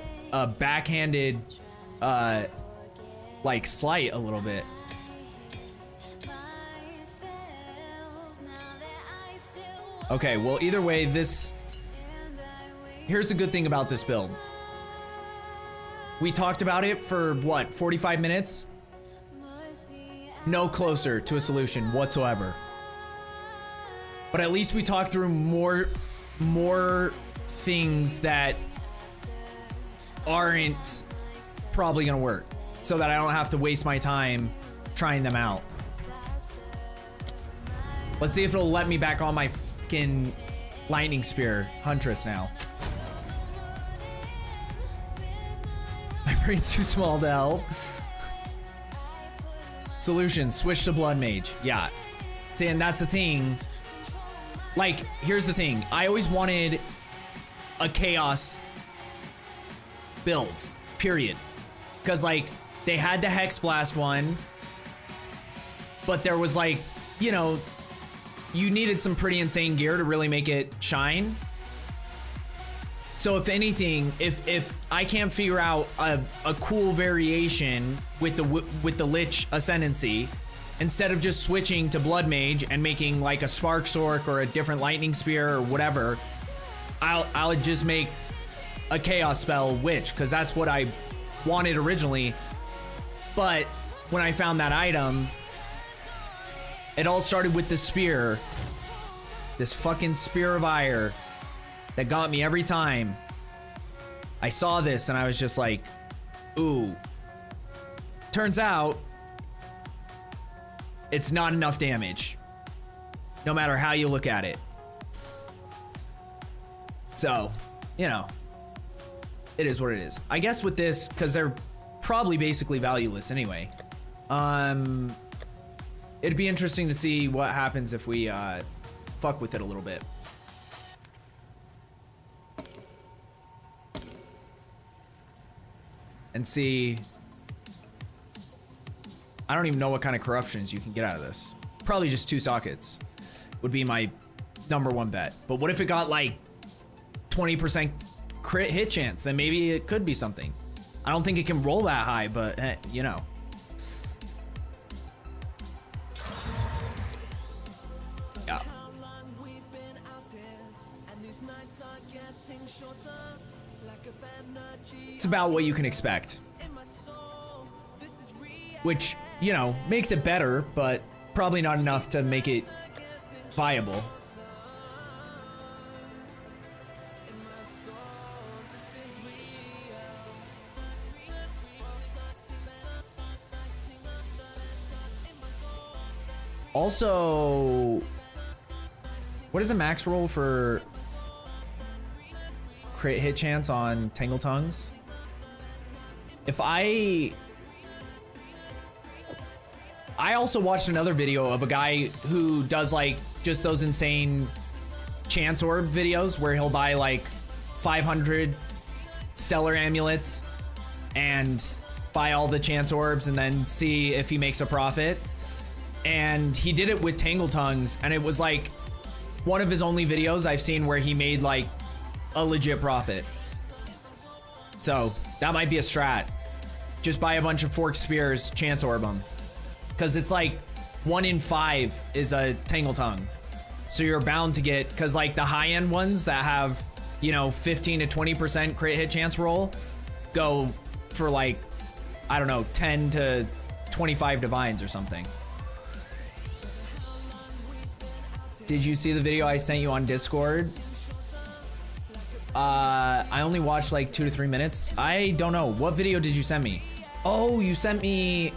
backhanded like slight a little bit. Okay, well, either way, here's the good thing about this build. We talked about it for what, 45 minutes? No closer to a solution whatsoever. But at least we talked through more things that aren't probably gonna work, so that I don't have to waste my time trying them out. Let's see if it'll let me back on my fucking lightning spear huntress now. My brain's too small to help. Solution, switch to blood mage. Yeah. See, and that's the thing. Like, here's the thing. I always wanted a chaos build, period. Because, like, they had the Hex Blast one, but there was, like, you know, you needed some pretty insane gear to really make it shine. So if anything, if I can't figure out a cool variation with the Lich Ascendancy, instead of just switching to Blood Mage and making like a Spark Sork or a different Lightning Spear or whatever, I'll just make a Chaos Spell Witch, because that's what I wanted originally. But when I found that item, it all started with the spear, this fucking Spear of Ire that got me every time. I saw this and I was just like, ooh. Turns out, it's not enough damage, no matter how you look at it. So, you know, it is what it is. I guess with this, because they're probably basically valueless anyway, it'd be interesting to see what happens if we fuck with it a little bit. And see, I don't even know what kind of corruptions you can get out of this. Probably just 2 sockets would be my #1 bet. But what if it got like 20% crit hit chance? Then maybe it could be something. I don't think it can roll that high, but you know. Yeah. It's about what you can expect. Which, you know, makes it better, but probably not enough to make it viable. Also, what is a max roll for crit hit chance on Tangle Tongues? If I also watched another video of a guy who does like just those insane chance orb videos where he'll buy like 500 stellar amulets and buy all the chance orbs and then see if he makes a profit. And he did it with Tangle Tongues, and it was like one of his only videos I've seen where he made like a legit profit. So that might be a strat. Just buy a bunch of Forked Spears, chance orb them. Because it's like 1 in 5 is a Tangle Tongue. So you're bound to get, because like the high end ones that have, you know, 15 to 20% crit hit chance roll go for like, I don't know, 10 to 25 divines or something. Did you see the video I sent you on Discord? I only watched like 2 to 3 minutes. I don't know. What video did you send me? Oh, you sent me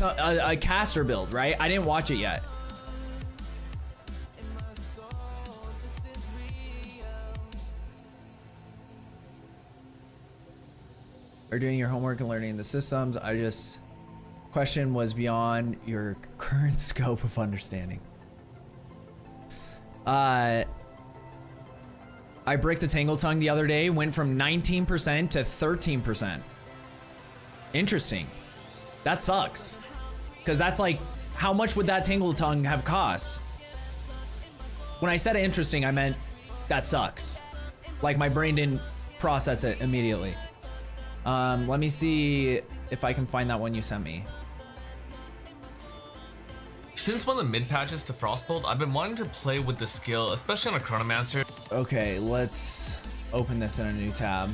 a caster build, right? I didn't watch it yet. Are doing your homework and learning the systems. Question was beyond your current scope of understanding. I bricked the Tangle Tongue the other day, went from 19% to 13%. Interesting. That sucks. Because that's like, how much would that Tangle Tongue have cost? When I said interesting, I meant that sucks. Like my brain didn't process it immediately. Let me see if I can find that one you sent me. Since one of the mid patches to Frostbolt, I've been wanting to play with the skill, especially on a Chronomancer. Okay, let's open this in a new tab.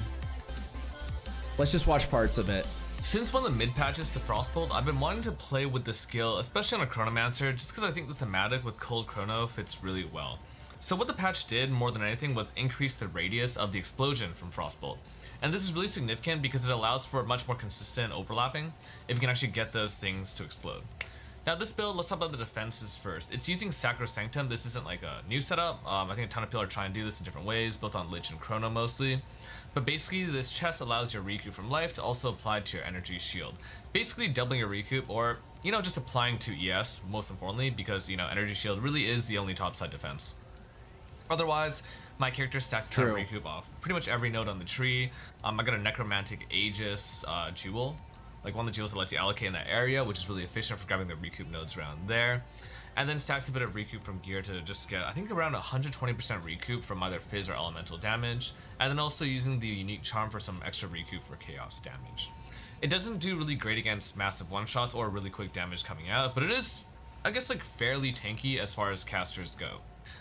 Let's just watch parts of it. Since one of the mid patches to Frostbolt, I've been wanting to play with the skill, especially on a Chronomancer, just because I think the thematic with Cold Chrono fits really well. So what the patch did more than anything was increase the radius of the explosion from Frostbolt. And this is really significant because it allows for much more consistent overlapping if you can actually get those things to explode. Now this build, let's talk about the defenses first. It's using Sacrosanctum. This isn't like a new setup. I think a ton of people are trying to do this in different ways, both on Lich and Chrono mostly. But basically this chest allows your recoup from life to also apply to your energy shield. Basically doubling your recoup, or, you know, just applying to ES most importantly, because, you know, energy shield really is the only topside defense. Otherwise, my character stacks a ton of recoup off pretty much every node on the tree. I got a Necromantic Aegis jewel, like one of the jewels that lets you allocate in that area, which is really efficient for grabbing the recoup nodes around there. And then stacks a bit of recoup from gear to just get, I think, around 120% recoup from either Fizz or Elemental damage. And then also using the unique charm for some extra recoup for chaos damage. It doesn't do really great against massive one-shots or really quick damage coming out, but it is, I guess, like fairly tanky as far as casters go.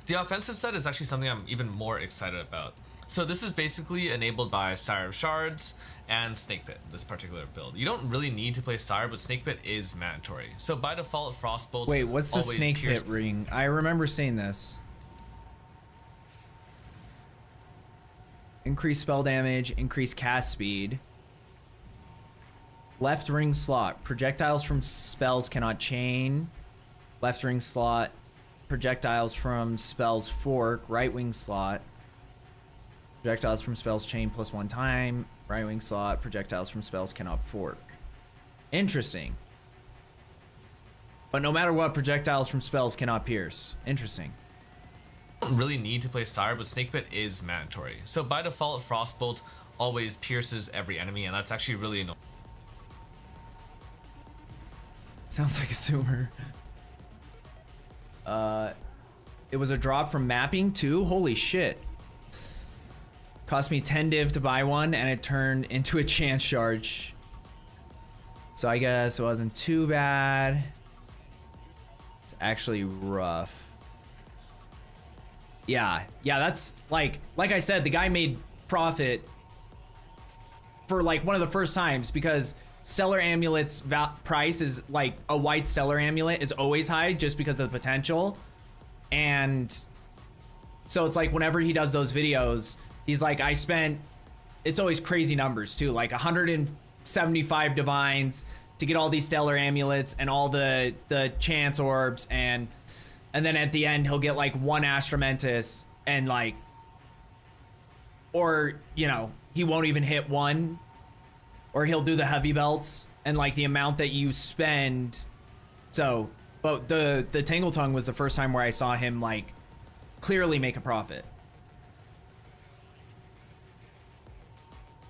The offensive set is actually something I'm even more excited about. So this is basically enabled by Sire of Shards and Snake Pit, this particular build. You don't really need to play Sire, but Snake Pit is mandatory. So by default, Frostbolt. Wait, what's the Snake Pit ring? I remember seeing this. Increase spell damage, increase cast speed. Left ring slot. Projectiles from spells cannot chain. Left ring slot. Projectiles from spells fork. Right wing slot. Projectiles from spells chain +1 time. Right wing slot. Projectiles from spells cannot fork. Interesting. But no matter what, projectiles from spells cannot pierce. Interesting. You don't really need to play Sire, but Snake Pit is mandatory. So by default, Frostbolt always pierces every enemy, and that's actually really annoying. Sounds like a zoomer. It was a drop from mapping too? Holy shit. Cost me 10 div to buy one, and it turned into a chance charge. So I guess it wasn't too bad. It's actually rough. Yeah, that's like I said, the guy made profit for like one of the first times, because Stellar Amulet's price is like a white Stellar Amulet is always high just because of the potential. And so it's like whenever he does those videos, he's like, I spent, it's always crazy numbers too, like 175 divines to get all these Stellar Amulets and all the chance orbs, and then at the end he'll get like one Astramentus, and like, or, you know, he won't even hit one, or he'll do the heavy belts, and like the amount that you spend. So, but the Tangle Tongue was the first time where I saw him like clearly make a profit.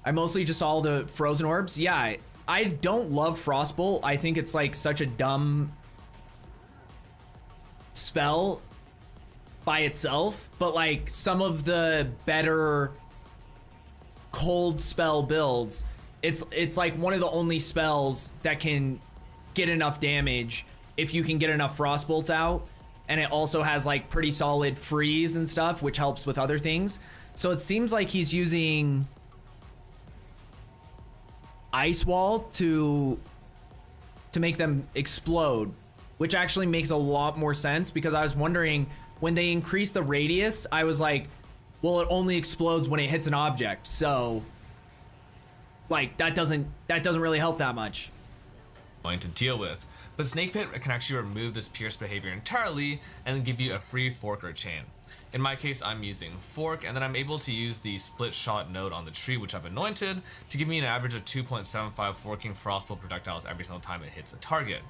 I mostly just saw the frozen orbs. Yeah, I don't love Frostbolt. I think it's like such a dumb spell by itself, but like some of the better cold spell builds, it's like one of the only spells that can get enough damage if you can get enough Frostbolts out, and it also has like pretty solid freeze and stuff, which helps with other things. So it seems like he's using Ice Wall to make them explode, which actually makes a lot more sense, because I was wondering when they increased the radius, I was like, well, it only explodes when it hits an object. So like that doesn't really help that much. Going to deal with. But Snake Pit can actually remove this pierce behavior entirely and then give you a free fork or chain. In my case, I'm using fork, and then I'm able to use the split shot node on the tree, which I've anointed, to give me an average of 2.75 forking frostbolt projectiles every single time it hits a target.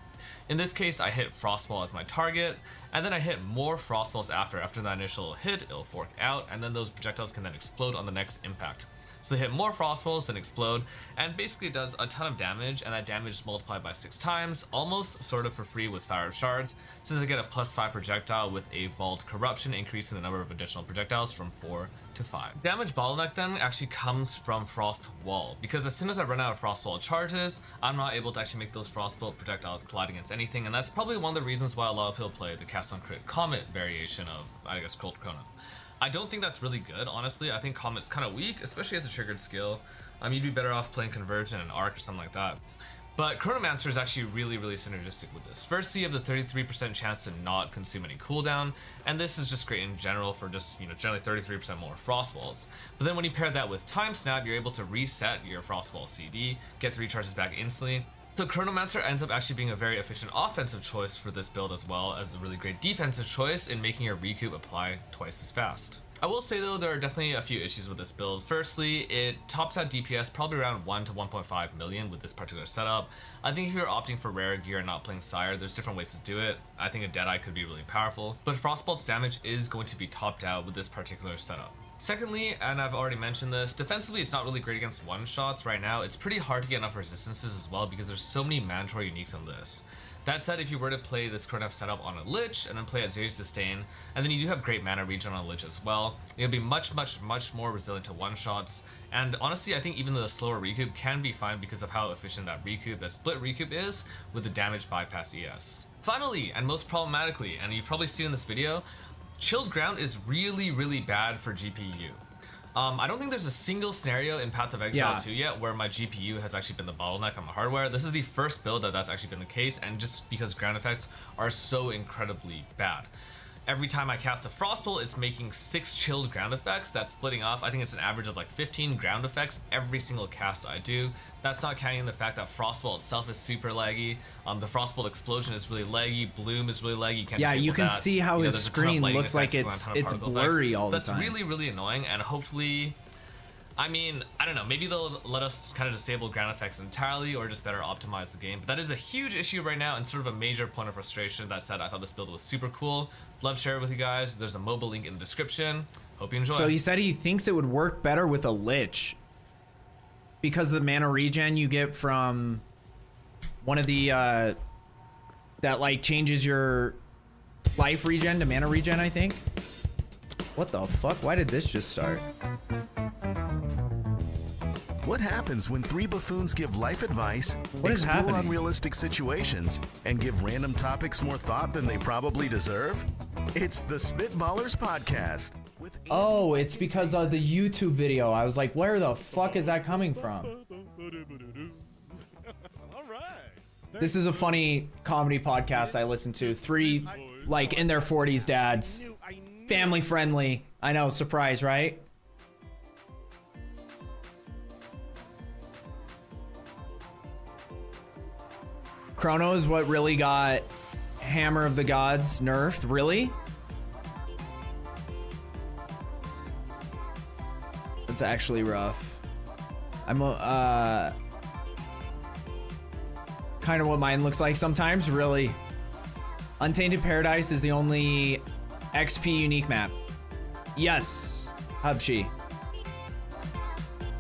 In this case, I hit frostball as my target, and then I hit more frostballs after that initial hit. It'll fork out, and then those projectiles can then explode on the next impact. So they hit more frostballs, then explode, and basically does a ton of damage, and that damage is multiplied by 6 times, almost sort of for free with Sire Shards, since I get a +5 projectile with a Vault Corruption, increasing the number of additional projectiles from 4 to 5. Damage bottleneck then actually comes from Frost Wall, because as soon as I run out of Frost Wall charges, I'm not able to actually make those Frostbolt projectiles collide against anything, and that's probably one of the reasons why a lot of people play the Cast on Crit Comet variation of, I guess, Cold Chrono. I don't think that's really good, honestly. I think Comet's kind of weak, especially as a triggered skill. You'd be better off playing Convergent and Arc or something like that. But Chronomancer is actually really synergistic with this. First, you have the 33% chance to not consume any cooldown, and this is just great in general for just, generally 33% more Frostballs. But then when you pair that with Time Snap, you're able to reset your Frostball CD, get 3 charges back instantly. So Chronomancer ends up actually being a very efficient offensive choice for this build, as well as a really great defensive choice in making your recoup apply twice as fast. I will say though, there are definitely a few issues with this build. Firstly, it tops out DPS probably around 1 to 1.5 million with this particular setup. I think if you're opting for rare gear and not playing Sire, there's different ways to do it. I think a Deadeye could be really powerful, but Frostbolt's damage is going to be topped out with this particular setup. Secondly, and I've already mentioned this, defensively it's not really great against one-shots right now. It's pretty hard to get enough resistances as well because there's so many mandatory uniques on this. That said, if you were to play this Chronef setup on a Lich and then play at 0 sustain, and then you do have great mana regen on a Lich as well, you'll be much more resilient to one-shots. And honestly, I think even the slower recoup can be fine because of how efficient that split recoup is with the damage bypass ES. Finally, and most problematically, and you've probably seen in this video, Chilled Ground is really bad for GPU. I don't think there's a single scenario in Path of Exile 2 yet where my GPU has actually been the bottleneck on my hardware. This is the first build that's actually been the case, and just because ground effects are so incredibly bad. Every time I cast a Frostbolt, it's making 6 chilled ground effects that's splitting off. I think it's an average of like 15 ground effects every single cast I do. That's not counting the fact that Frostbolt itself is super laggy. The Frostbolt explosion is really laggy. Bloom is really laggy. You can't yeah, you can that. see how his there's a ton of screen lighting looks like effects, it's blurry all the time. That's really annoying, and hopefully, I mean, I don't know, maybe they'll let us kind of disable ground effects entirely or just better optimize the game. But that is a huge issue right now and sort of a major point of frustration. That said, I thought this build was super cool. Love to share it with you guys. There's a mobile link in the description. Hope you enjoy. So he said he thinks it would work better with a Lich because of the mana regen you get from one of the that like changes your life regen to mana regen, I think. What the fuck? Why did this just start? What happens when 3 buffoons give life advice, What is explore happening? unrealistic situations, and give random topics more thought than they probably deserve? It's the Spitballers Podcast. With Oh, it's because of the YouTube video. I was like, where the fuck is that coming from? This is a funny comedy podcast I listen to. 3 like in their 40s dads. Family friendly. I know, surprise, right? Chrono is what really got Hammer of the Gods nerfed. Really? That's actually rough. I'm kind of what mine looks like sometimes. Really. Untainted Paradise is the only XP unique map. Yes, Hubshi.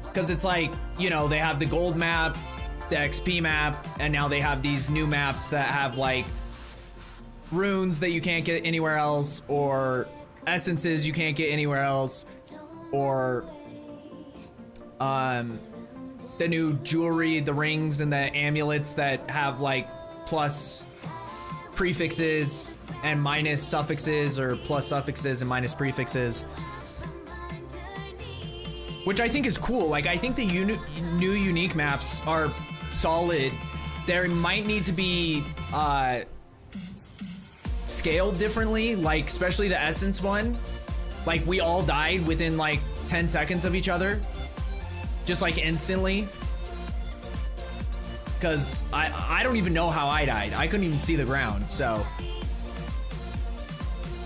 Because it's like, you know, they have the gold map, the XP map, and now they have these new maps that have like runes that you can't get anywhere else, or essences you can't get anywhere else, or the new jewelry, the rings and the amulets that have like plus prefixes and minus suffixes, or plus suffixes and minus prefixes, which I think is cool. Like, I think the new unique maps are solid. There might need to be scaled differently, like especially the essence one. Like we all died within like 10 seconds of each other. Just like instantly. Cause I don't even know how I died. I couldn't even see the ground, so.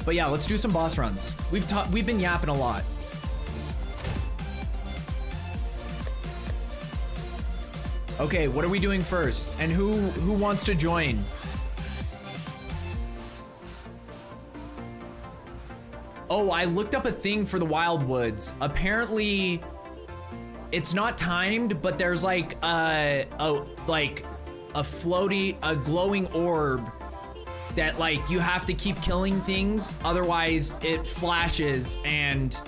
But yeah, let's do some boss runs. We've been yapping a lot. Okay, what are we doing first? And who wants to join? Oh, I looked up a thing for the Wildwoods. Apparently, it's not timed, but there's like a glowing orb that like you have to keep killing things, otherwise it flashes, and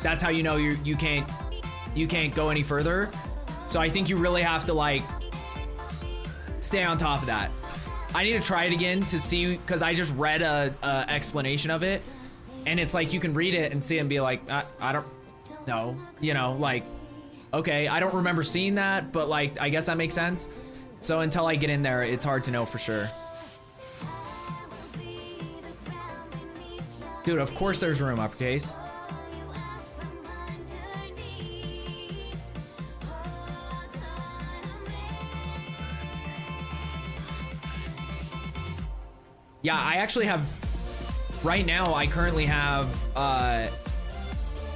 that's how you know you can't go any further. So I think you really have to like stay on top of that. I need to try it again to see, because I just read a explanation of it, and it's like you can read it and see it and be like, I don't know, you know, like, okay, I don't remember seeing that, but like I guess that makes sense. So until I get in there, it's hard to know for sure. Dude, of course there's room, uppercase. Yeah, I actually have, right now, I currently have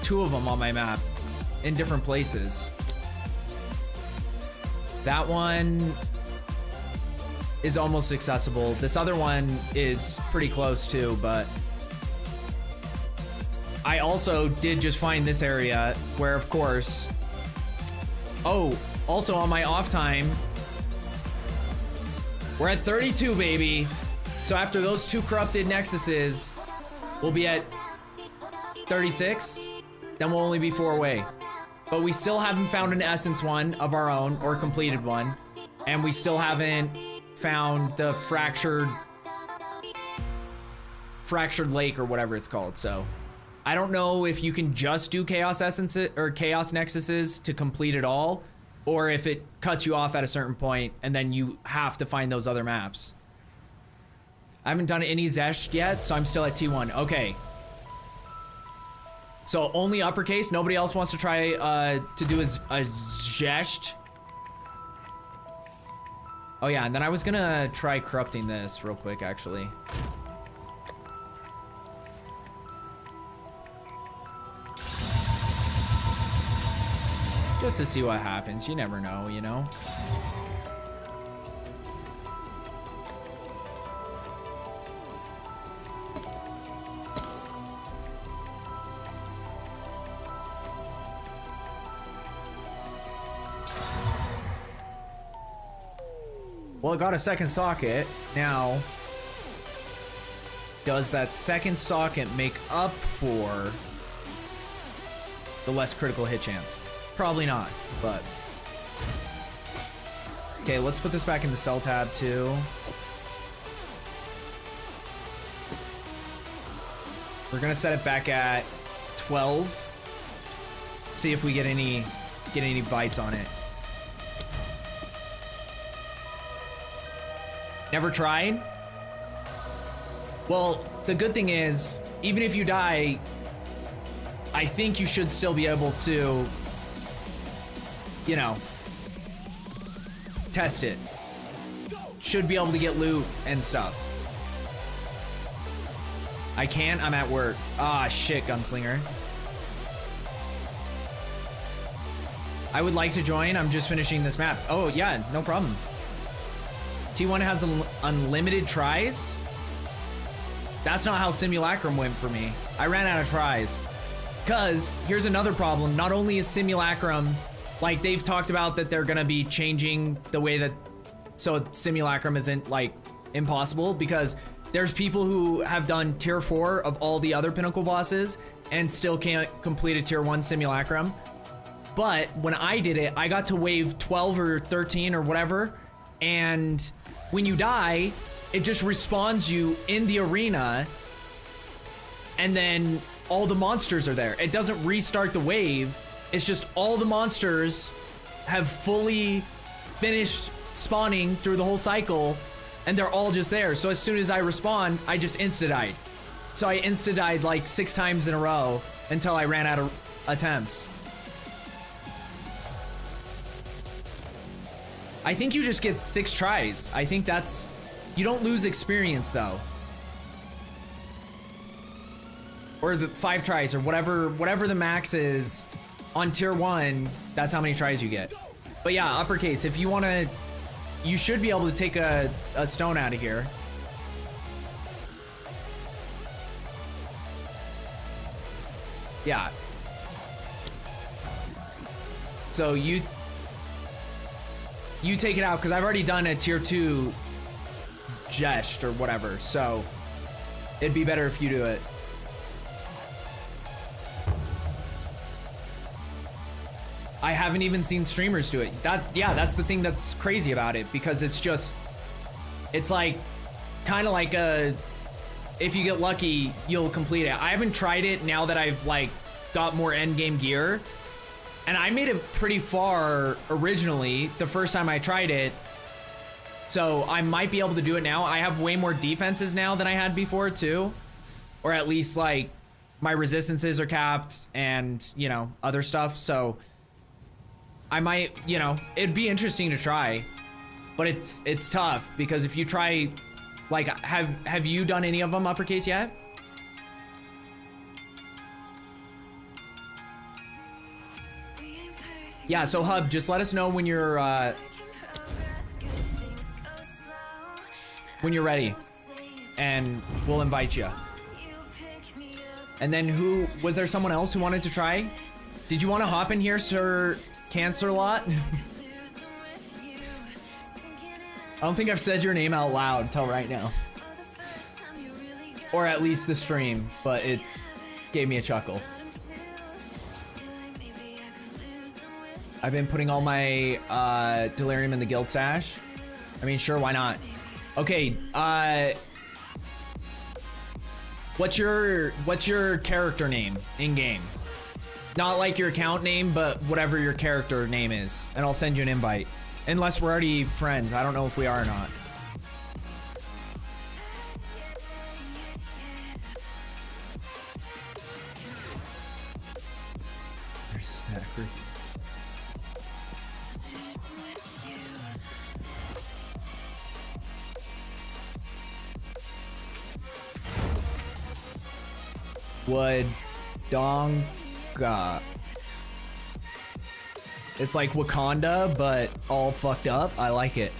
2 of them on my map in different places. That one is almost accessible. This other one is pretty close too, but I also did just find this area where, of course, oh, also on my off time, we're at 32, baby. So after those 2 corrupted nexuses, we'll be at 36. Then we'll only be 4 away. But we still haven't found an essence one of our own, or completed one. And we still haven't found the fractured lake or whatever it's called. So I don't know if you can just do chaos essences or chaos nexuses to complete it all, or if it cuts you off at a certain point and then you have to find those other maps. I haven't done any Zesh yet, so I'm still at T1. Okay. So only uppercase. Nobody else wants to try to do a Zesh. Oh yeah, and then I was gonna try corrupting this real quick, actually. Just to see what happens. You never know, you know? Well, it got a second socket. Now, does that second socket make up for the less critical hit chance? Probably not, but... Okay, let's put this back in the cell tab too. We're gonna set it back at 12. See if we get any bites on it. Never tried? Well, the good thing is, even if you die, I think you should still be able to, you know, test it. Should be able to get loot and stuff. I can't, I'm at work. Ah, shit, Gunslinger. I would like to join, I'm just finishing this map. Oh, yeah, no problem. T1 has unlimited tries? That's not how Simulacrum went for me. I ran out of tries. Cause here's another problem. Not only is Simulacrum, like they've talked about that they're gonna be changing the way that, so Simulacrum isn't like impossible, because there's people who have done tier 4 of all the other Pinnacle bosses and still can't complete a tier 1 Simulacrum. But when I did it, I got to wave 12 or 13 or whatever, and when you die, it just respawns you in the arena, and then all the monsters are there. It doesn't restart the wave. It's just all the monsters have fully finished spawning through the whole cycle, and they're all just there. So as soon as I respawn, I just insta-died. So I insta-died like 6 times in a row until I ran out of attempts. I think you just get 6 tries. I think that's... You don't lose experience though. Or the 5 tries or whatever the max is on tier 1, that's how many tries you get. But yeah, uppercase, if you want to... You should be able to take a stone out of here. Yeah. So you take it out because I've already done a tier 2 gest or whatever, so it'd be better if you do it. I haven't even seen streamers do it. Yeah, that's the thing that's crazy about it, because it's like kind of like if you get lucky, you'll complete it. I haven't tried it now that I've like got more end game gear, and I made it pretty far originally the first time I tried it. So I might be able to do it now. I have way more defenses now than I had before too, or at least like my resistances are capped and, you know, other stuff. So I might, you know, it'd be interesting to try, but it's tough because if you try, like, have you done any of them uppercase yet? Yeah, so Hub, just let us know when you're ready, and we'll invite you. And then was there someone else who wanted to try? Did you want to hop in here, Sir Cancer Lot? I don't think I've said your name out loud until right now. Or at least the stream, but it gave me a chuckle. I've been putting all my delirium in the guild stash. I mean, sure, why not? Okay, what's your character name in game? Not like your account name, but whatever your character name is, and I'll send you an invite. Unless we're already friends. I don't know if we are or not. There's Snacker. Wodonga. It's like Wakanda, but all fucked up. I like it.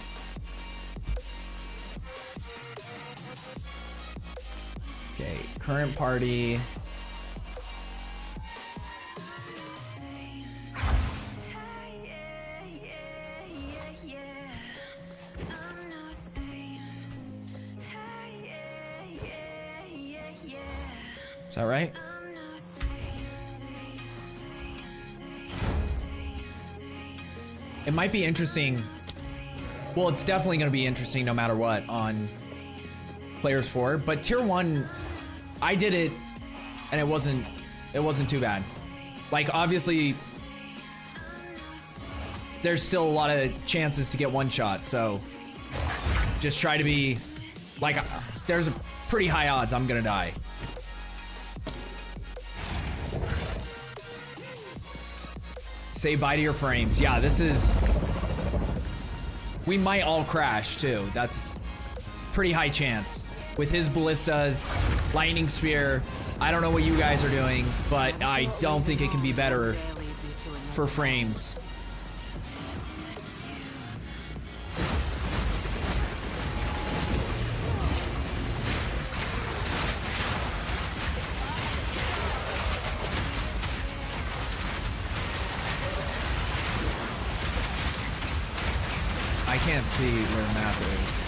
Okay, current party. Is that right? It might be interesting. Well, it's definitely going to be interesting no matter what on Players 4. But Tier 1, I did it, and it wasn't too bad. Like, obviously, there's still a lot of chances to get one shot. So just try to be like, there's a pretty high odds I'm going to die. Say bye to your frames. Yeah, this is... We might all crash, too. That's pretty high chance. With his ballistas, lightning spear, I don't know what you guys are doing, but I don't think it can be better for frames. I can't see where the map is.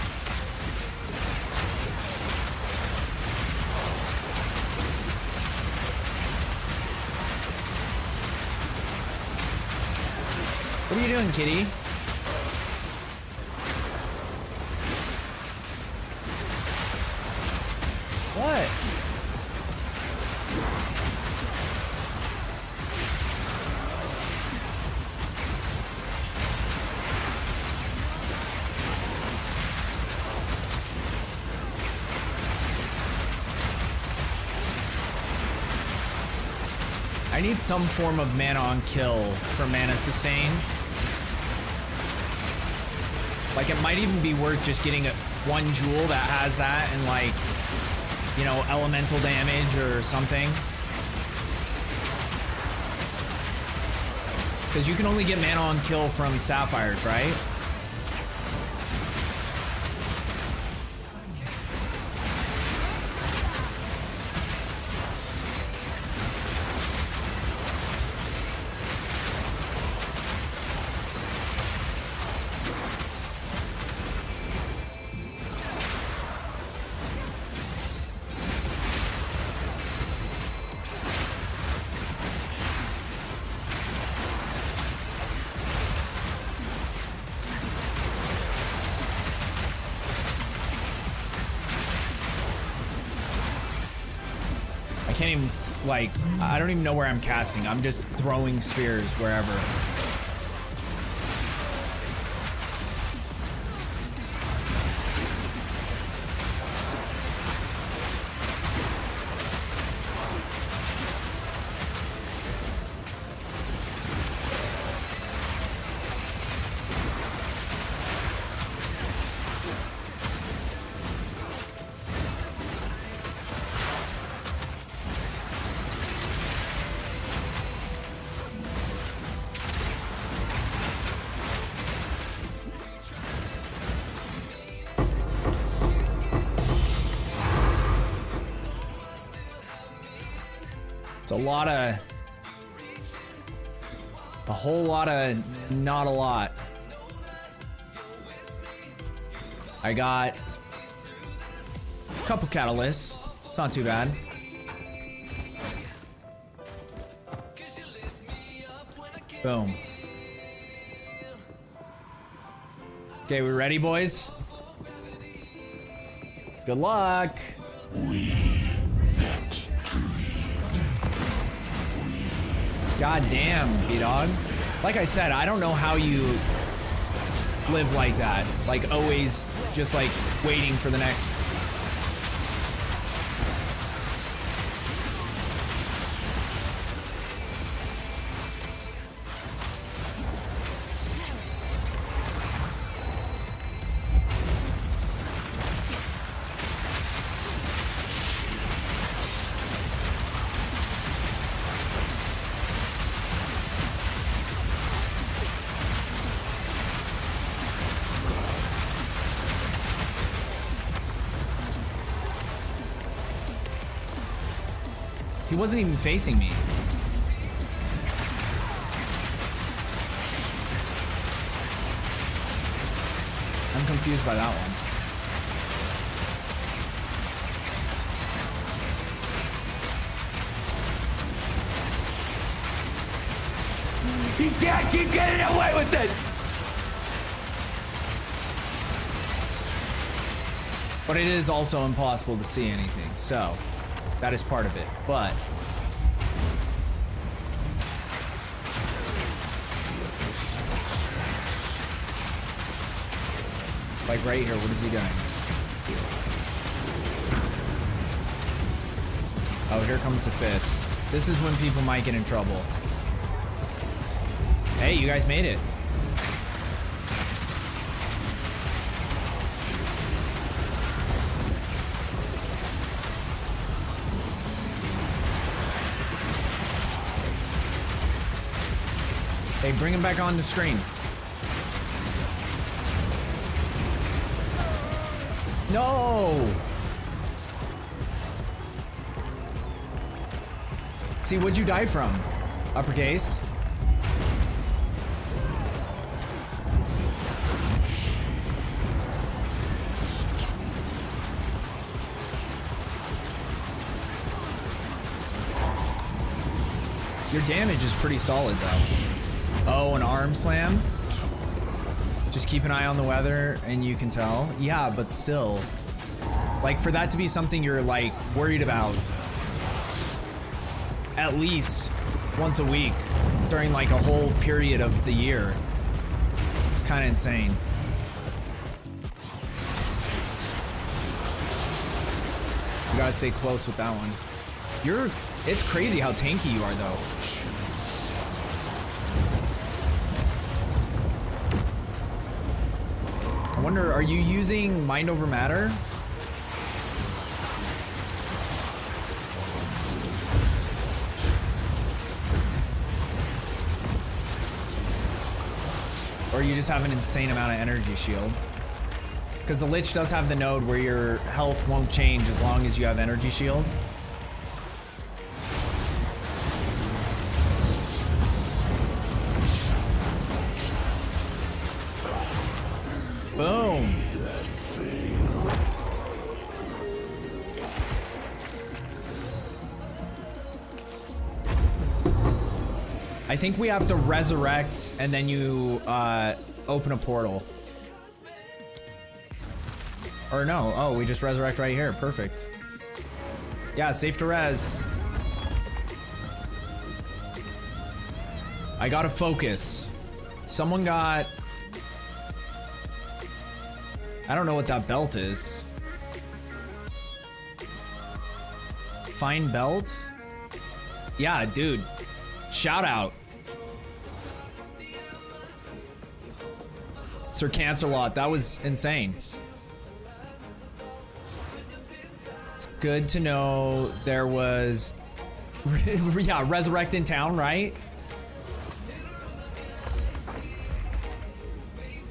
What are you doing, kitty? What? I need some form of mana on kill for mana sustain. Like, it might even be worth just getting one jewel that has that and, like, you know, elemental damage or something. Because you can only get mana on kill from sapphires, right? I can't even, like, I don't even know where I'm casting. I'm just throwing spears wherever. It's a whole lot of not a lot. I got a couple catalysts. It's not too bad. Boom. Okay, we ready, boys? Good luck. God damn, B-Dog. Like I said, I don't know how you live like that. Like, always just, like, waiting for the next. He wasn't even facing me. I'm confused by that one. He can't keep getting away with it! But it is also impossible to see anything, so that is part of it. But like right here, what is he doing? Oh, here comes the fist. This is when people might get in trouble. Hey, you guys made it. Hey, bring him back on the screen. No! See, what'd you die from? Uppercase? Your damage is pretty solid, though. Oh, an arm slam? Just keep an eye on the weather and you can tell. Yeah, but still. Like, for that to be something you're, like, worried about at least once a week during, like, a whole period of the year. It's kind of insane. You gotta stay close with that one. It's crazy how tanky you are, though. wonder, are you using mind over matter? Or you just have an insane amount of energy shield? Because the Lich does have the node where your health won't change as long as you have energy shield. Boom. I think we have to resurrect and then you open a portal. Or no, oh, we just resurrect right here, perfect. Yeah, safe to res. I gotta focus. Someone got... I don't know what that belt is. Fine belt? Yeah, dude. Shout out. Sir Cancerlot, that was insane. It's good to know there was... yeah, Resurrect in town, right?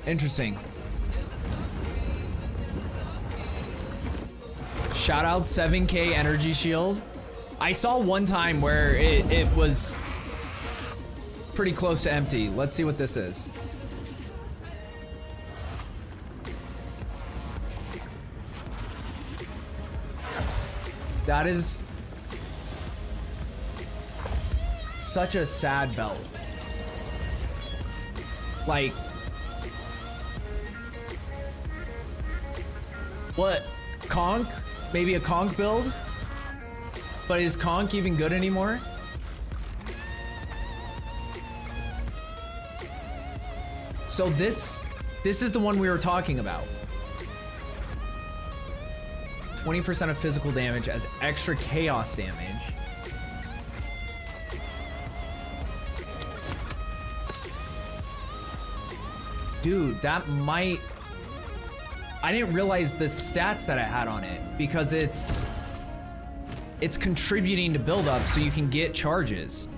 Interesting. Shout out 7K energy shield. I saw one time where it was pretty close to empty. Let's see what this is. That is such a sad belt. Like, what? Conk? Maybe a Conk build? But is Conk even good anymore? So this is the one we were talking about. 20% of physical damage as extra chaos damage. Dude, that might... I didn't realize the stats that I had on it because it's contributing to build up so you can get charges.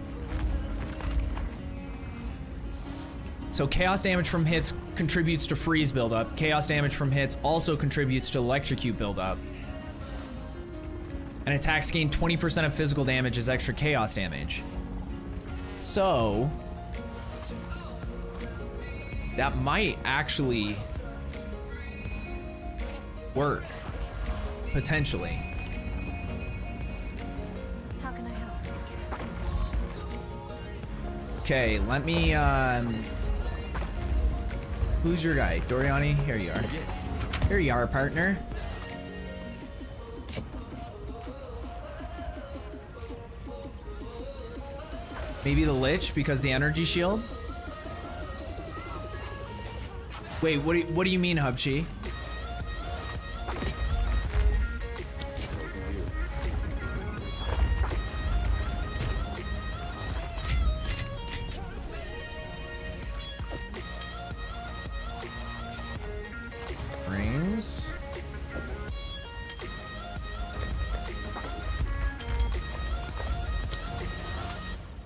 So chaos damage from hits contributes to freeze buildup. Chaos damage from hits also contributes to electrocute buildup. And attacks gain 20% of physical damage as extra chaos damage. So that might actually work, potentially. How can I help? Okay, let me, who's your guy? Doriani? Here you are. Here you are, partner. Maybe the Lich because the energy shield? Wait, what do you mean, Hubchi? Rings.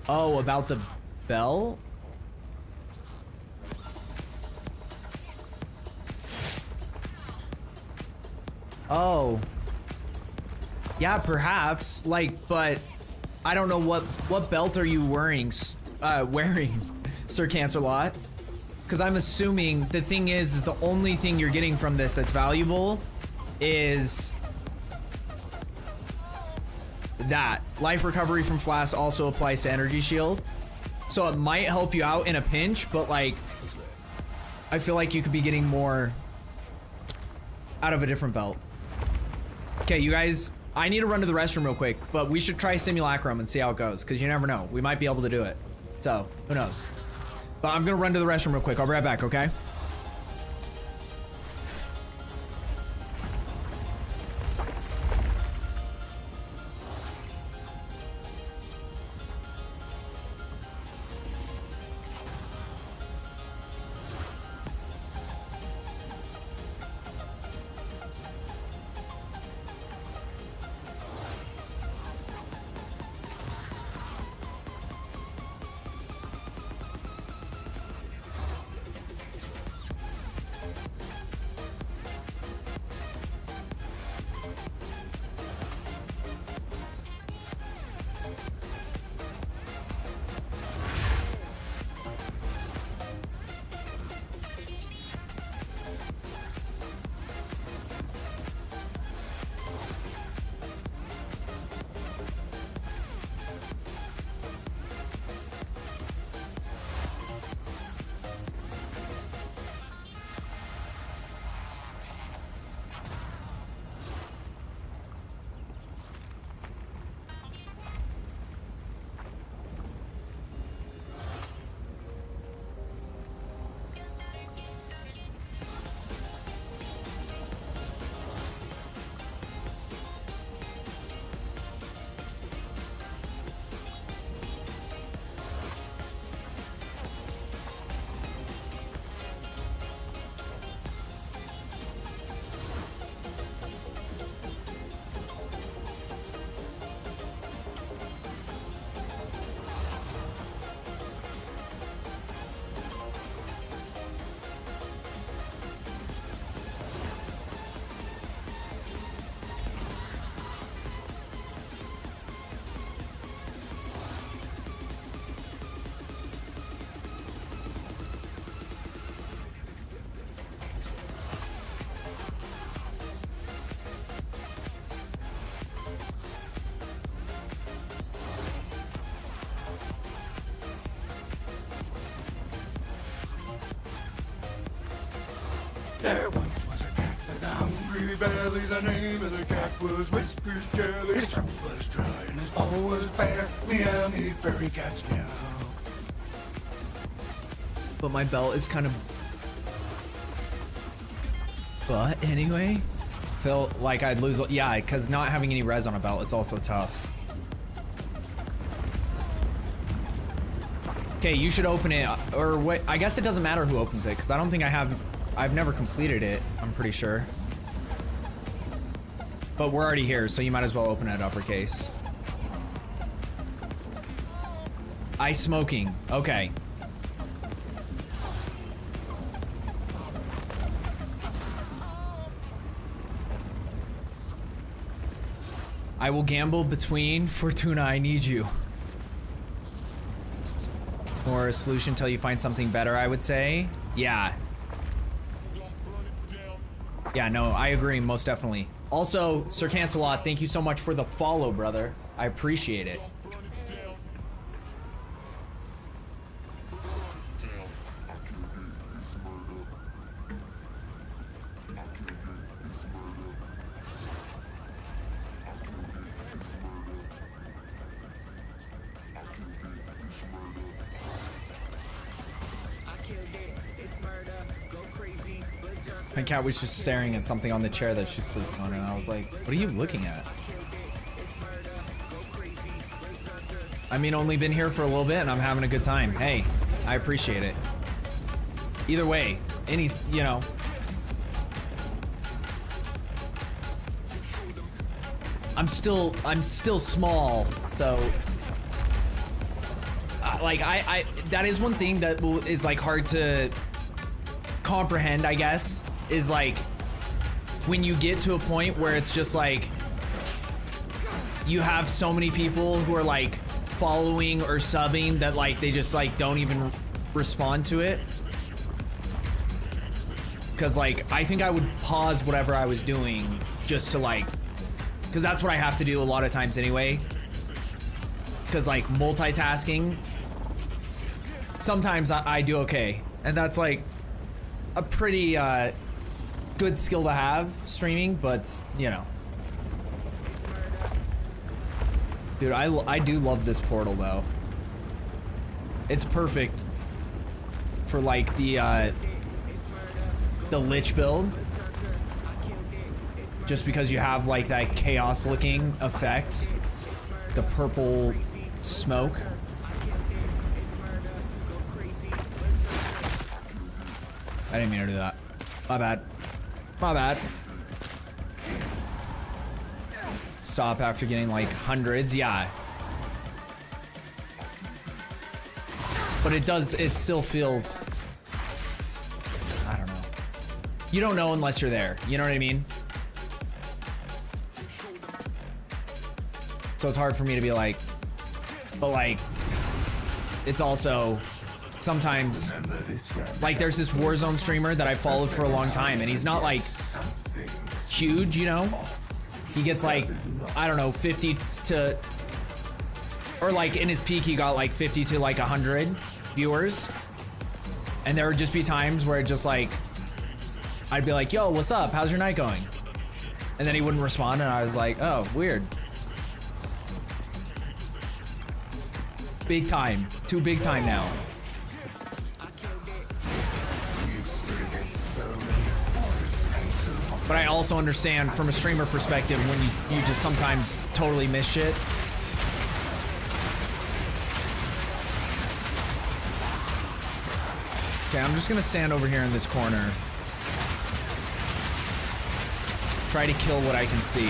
Oh, about the bell? Oh. Yeah, perhaps. Like, but I don't know what belt are you wearing, Sir Cancerlot? Because I'm assuming the thing is the only thing you're getting from this that's valuable is that. Life recovery from flask also applies to energy shield. So it might help you out in a pinch, but like, I feel like you could be getting more out of a different belt. Okay, you guys, I need to run to the restroom real quick, but we should try Simulacrum and see how it goes, because you never know. We might be able to do it. So, who knows? But I'm gonna run to the restroom real quick. I'll be right back, okay? There once was a cat with a hungry belly. The name of the cat was Whiskers Jelly. His throat was dry and his paw was bare. Meow, me furry cats meow. But my belt is kind of... But anyway, feel like I'd lose... Yeah, because not having any res on a belt is also tough. Okay, you should open it, or what? I guess it doesn't matter who opens it, because I don't think I've never completed it, I'm pretty sure. But we're already here, so you might as well open it uppercase. Ice smoking, okay. I will gamble between Fortuna, I need you. Or a solution until you find something better, I would say. Yeah. Yeah, no, I agree, most definitely. Also, Sir Cancelot, thank you so much for the follow, brother. I appreciate it. My cat was just staring at something on the chair that she's sleeping on, and I was like, what are you looking at? I mean, only been here for a little bit, and I'm having a good time. Hey, I appreciate it. Either way, any, you know. I'm still small, so. Like, that is one thing that is, like, hard to comprehend, I guess. Is like when you get to a point where it's just like you have so many people who are like following or subbing that like they just like don't even respond to it, because like I think I would pause whatever I was doing just to like, because that's what I have to do a lot of times anyway, because like multitasking sometimes I do okay, and that's like a pretty good skill to have streaming, but you know. Dude, I do love this portal though. It's perfect for like the lich build, just because you have like that chaos looking effect, the purple smoke. I didn't mean to do that. My bad. My bad. Stop after getting like hundreds, yeah. But it still feels, I don't know. You don't know unless you're there, you know what I mean? So it's hard for me to be like, but like, it's also, sometimes, like there's this Warzone streamer that I followed for a long time, and he's not like huge, you know? He gets like, I don't know, 50 to, or like in his peak he got like 50 to like 100 viewers. And there would just be times where it just like, I'd be like, yo, what's up? How's your night going? And then he wouldn't respond, and I was like, oh, weird. Big time, too big time now. But I also understand from a streamer perspective when you just sometimes totally miss shit. Okay, I'm just gonna stand over here in this corner. Try to kill what I can see.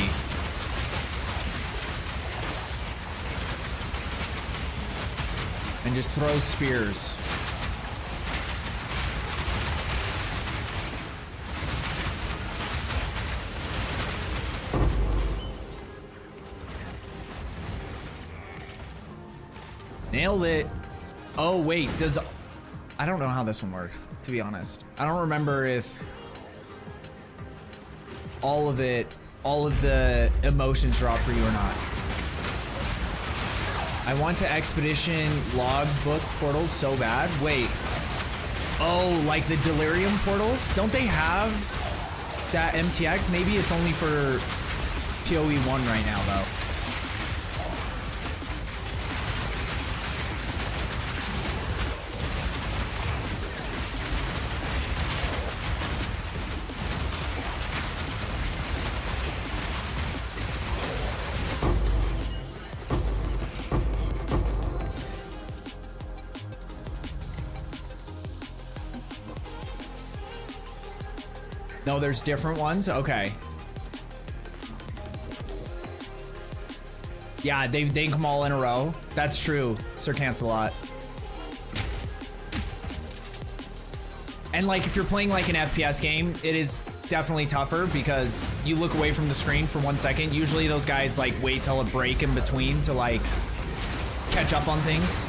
And just throw spears. Nailed it. Oh, wait, I don't know how this one works, to be honest. I don't remember if all of the emotions drop for you or not. I want to expedition logbook portal so bad. Wait. Oh, like the Delirium portals? Don't they have that MTX? Maybe it's only for PoE 1 right now, though. No, there's different ones? Okay. Yeah, they come all in a row. That's true, Sir Cancelot. And like, if you're playing like an FPS game, it is definitely tougher because you look away from the screen for 1 second. Usually those guys like wait till a break in between to like catch up on things.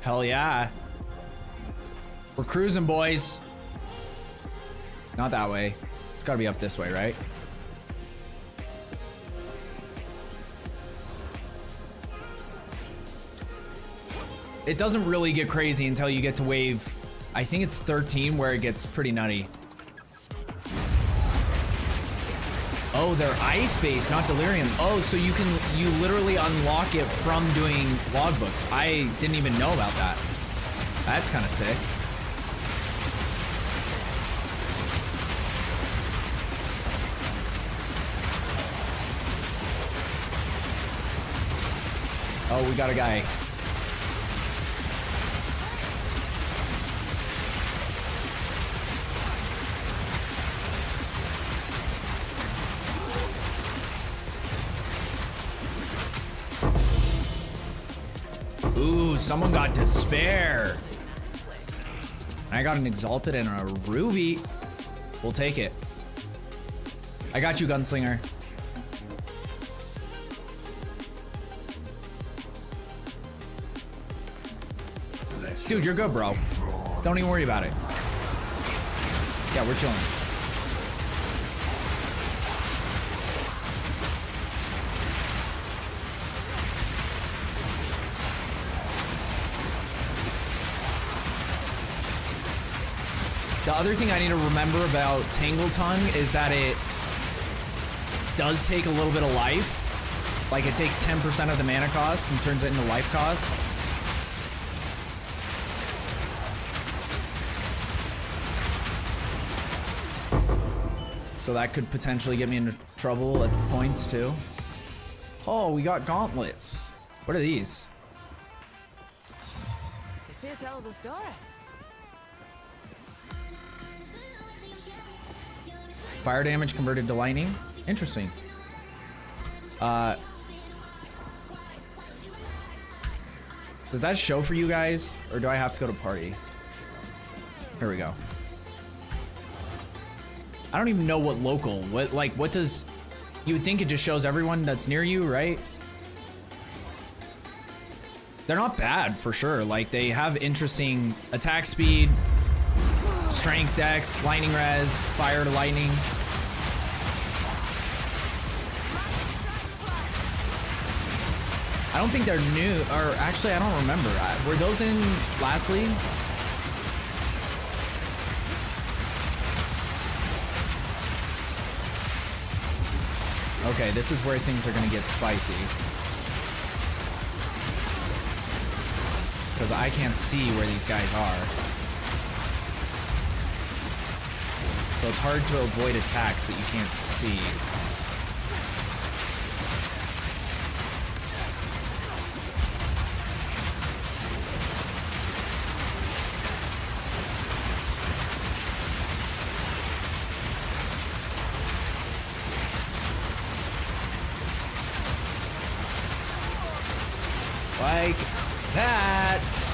Hell yeah. We're cruising, boys. Not that way. It's gotta be up this way, right? It doesn't really get crazy until you get to wave, I think it's 13, where it gets pretty nutty. Oh, they're ice-based, not delirium. Oh, so you literally unlock it from doing logbooks. I didn't even know about that. That's kind of sick. Oh, we got a guy. Ooh, someone got despair. I got an exalted and a ruby. We'll take it. I got you, gunslinger. Dude, you're good, bro. Don't even worry about it. Yeah, we're chilling. The other thing I need to remember about Tangle Tongue is that it does take a little bit of life. Like, it takes 10% of the mana cost and turns it into life cost. So that could potentially get me into trouble at points too. Oh, we got gauntlets. What are these? You see, it tells a story. Fire damage converted to lightning. Interesting. Does that show for you guys, or do I have to go to party? Here we go. I don't even know what local. What does? You would think it just shows everyone that's near you, right? They're not bad for sure. Like, they have interesting attack speed, strength, dex, lightning res, fire to lightning. I don't think they're new, or actually, I don't remember. Were those in last league? Okay, this is where things are gonna get spicy. Because I can't see where these guys are. So it's hard to avoid attacks that you can't see. Like that.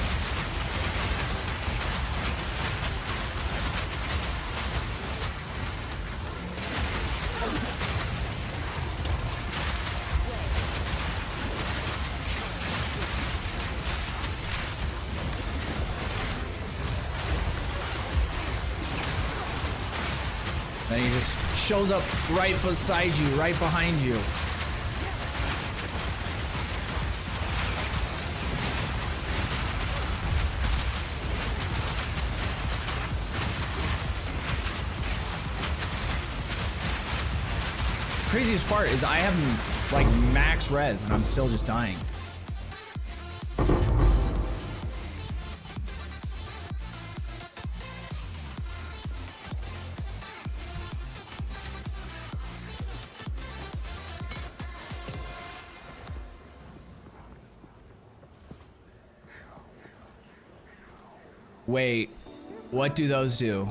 Then he just shows up right beside you, right behind you. Craziest part is I have like max res and I'm still just dying. Wait, what do those do?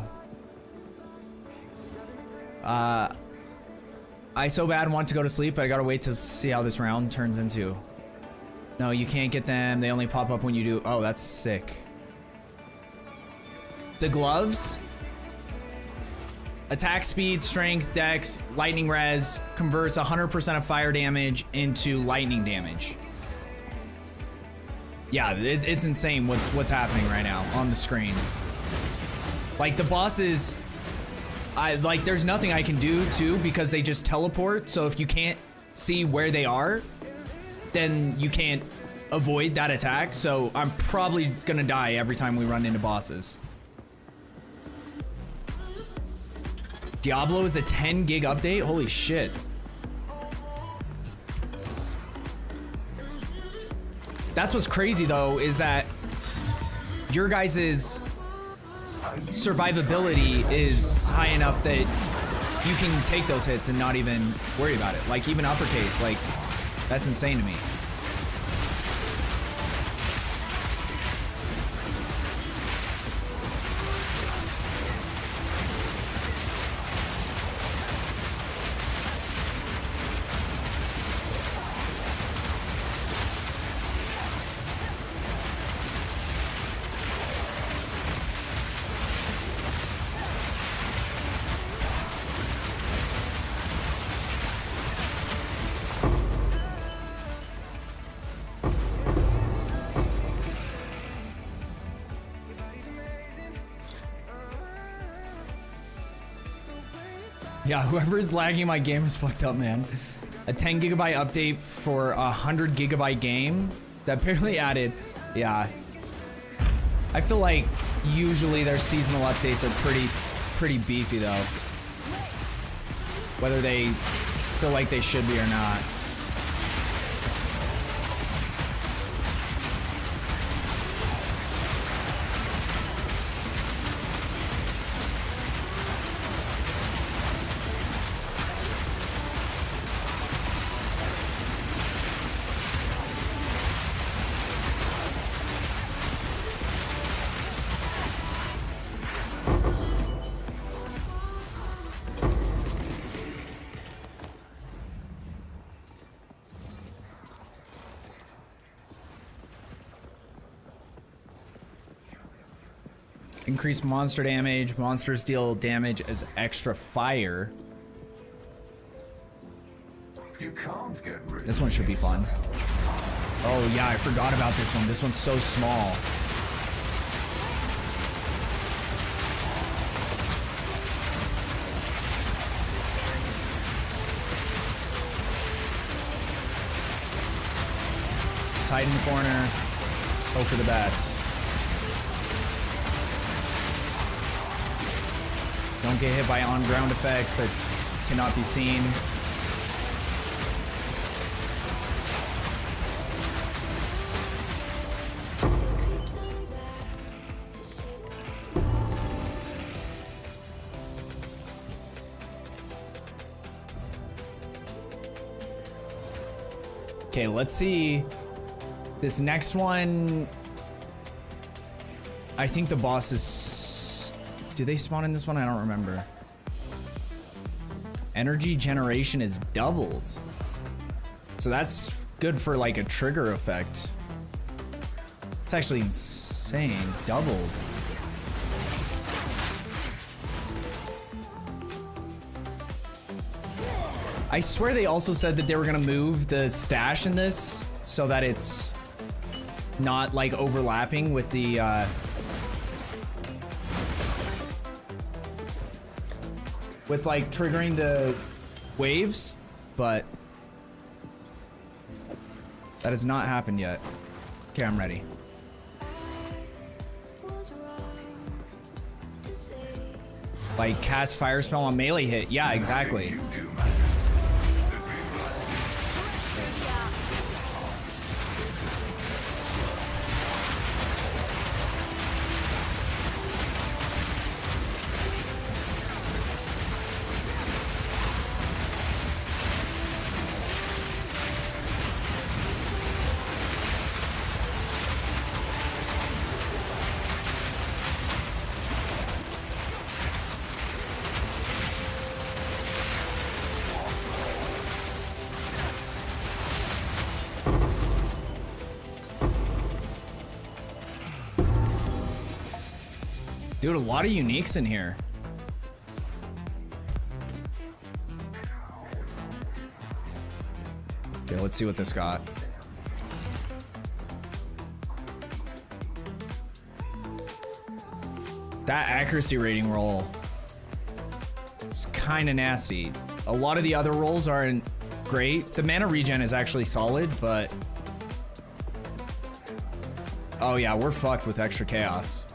I so bad want to go to sleep, but I gotta wait to see how this round turns into. No, you can't get them. They only pop up when you do. Oh, that's sick. The gloves. Attack speed, strength, dex, lightning res, converts 100% of fire damage into lightning damage. Yeah, it's insane what's happening right now on the screen. Like the bosses, there's nothing I can do too because they just teleport. So if you can't see where they are, then you can't avoid that attack. So I'm probably gonna die every time we run into bosses. Diablo is a 10 gig update? Holy shit. That's what's crazy though, is that your guys' survivability is high enough that you can take those hits and not even worry about it. Like even uppercase, like that's insane to me. Yeah, whoever's lagging my game is fucked up, man. A 10 gigabyte update for a 100 gigabyte game that barely added. Yeah. I feel like usually their seasonal updates are pretty beefy though. Whether they feel like they should be or not. Increase monster damage. Monsters deal damage as extra fire. You can't get rid This one should be fun. Oh yeah, I forgot about this one. This one's so small. Just hide in the corner. Hope for the best. Don't get hit by on-ground effects that cannot be seen. Okay, let's see. This next one, I think the boss is... Do they spawn in this one? I don't remember. Energy generation is doubled. So that's good for like a trigger effect. It's actually insane. Doubled. I swear they also said that they were gonna move the stash in this so that it's not like overlapping with the with like triggering the waves, but that has not happened yet. Okay, I'm ready. Like cast fire spell on melee hit. Yeah, exactly. Dude, a lot of uniques in here. Okay, let's see what this got. That accuracy rating roll is kind of nasty. A lot of the other rolls aren't great. The mana regen is actually solid, but... Oh yeah, we're fucked with extra chaos.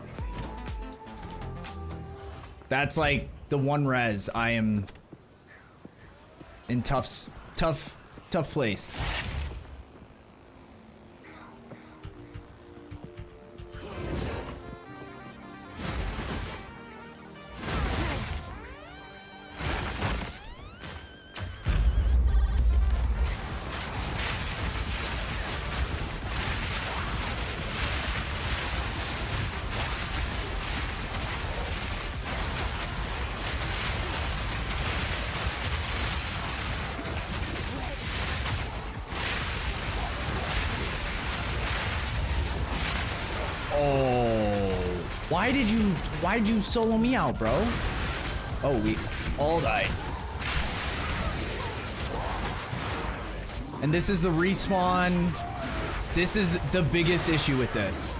That's like the one res. I am in tough place. Why did you solo me out, bro? Oh, we all died. And this is the respawn. This is the biggest issue with this.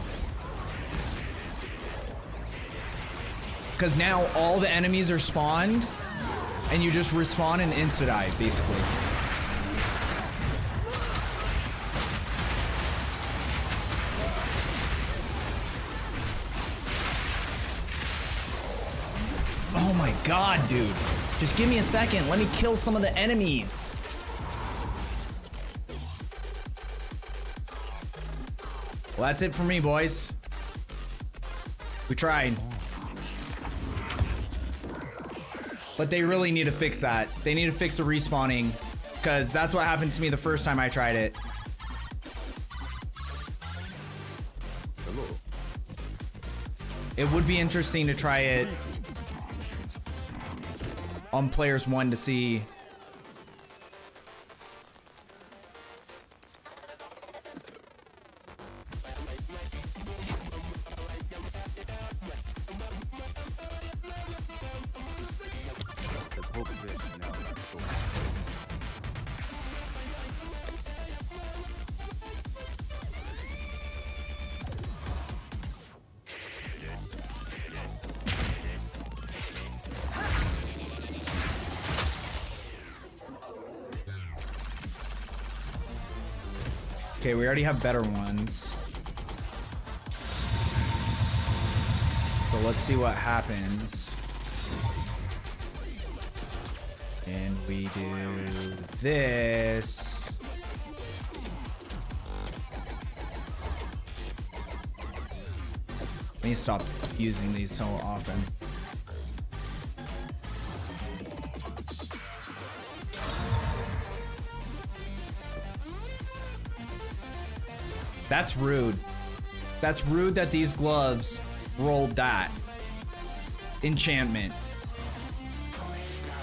Because now all the enemies are spawned and you just respawn and insta-die, basically. Oh my god, dude. Just give me a second. Let me kill some of the enemies. Well, that's it for me, boys. We tried. But they really need to fix that. They need to fix the respawning, because that's what happened to me the first time I tried it. It would be interesting to try it on players 1 to see. Okay, we already have better ones. So let's see what happens. And we do this. I need to stop using these so often. That's rude. That's rude that these gloves rolled that enchantment.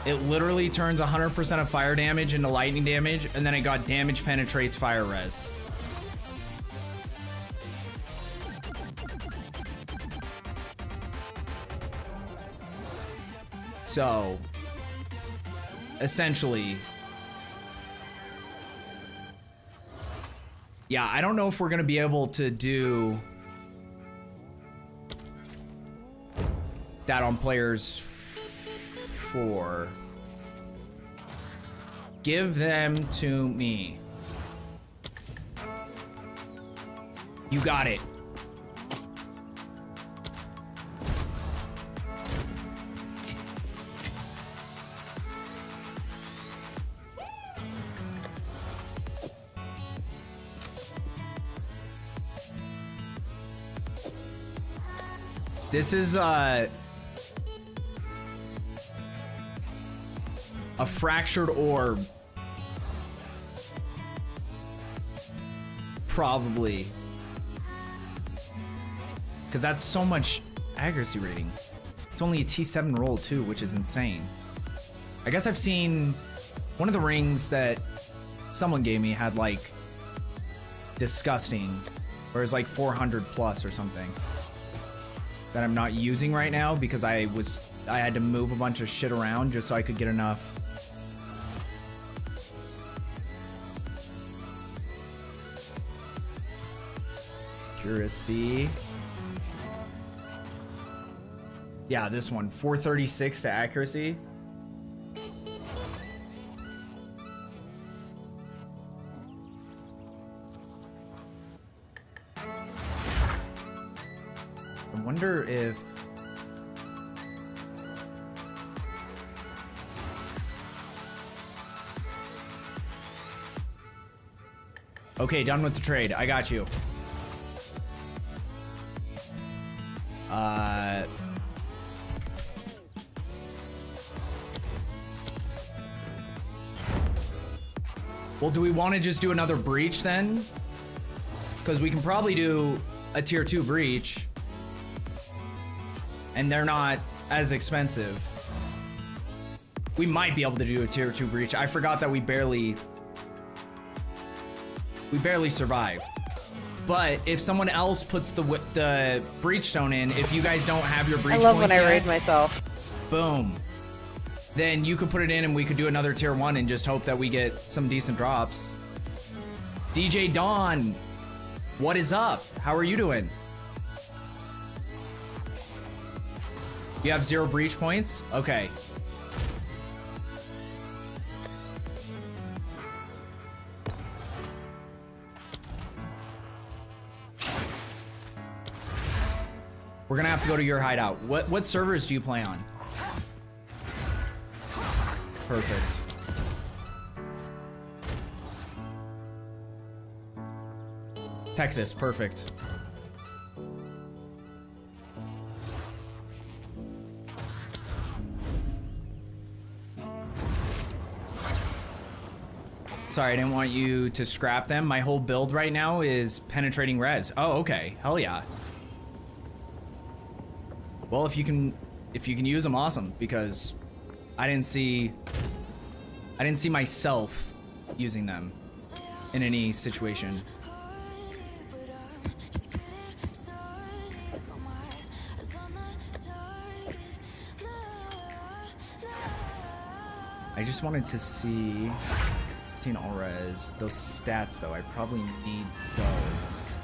It literally turns 100% of fire damage into lightning damage, and then it got damage penetrates fire res. So, essentially, yeah, I don't know if we're gonna be able to do that on players 4. Give them to me. You got it. This is a fractured orb. Probably. Because that's so much accuracy rating. It's only a T7 roll too, which is insane. I guess I've seen one of the rings that someone gave me had like disgusting, or it was like 400 plus or something that I'm not using right now because I had to move a bunch of shit around just so I could get enough. Accuracy. Yeah, this one, 436 to accuracy. I wonder if okay, done with the trade. I got you. Well, do we want to just do another breach then? Because we can probably do a tier 2 breach. And they're not as expensive. We might be able to do a tier 2 breach. I forgot that we barely survived. But if someone else puts the breach stone in, if you guys don't have your breach I love points when I yet, raid myself. boom. Then you could put it in and we could do another tier 1 and just hope that we get some decent drops. DJ Dawn, what is up? How are you doing? You have 0 breach points? Okay. We're gonna have to go to your hideout. What servers do you play on? Perfect. Texas, perfect. Sorry, I didn't want you to scrap them. My whole build right now is penetrating res. Oh, okay. Hell yeah. Well, if you can use them, awesome, because I didn't see myself using them in any situation. I just wanted to see 15 all res. Those stats though, I probably need those.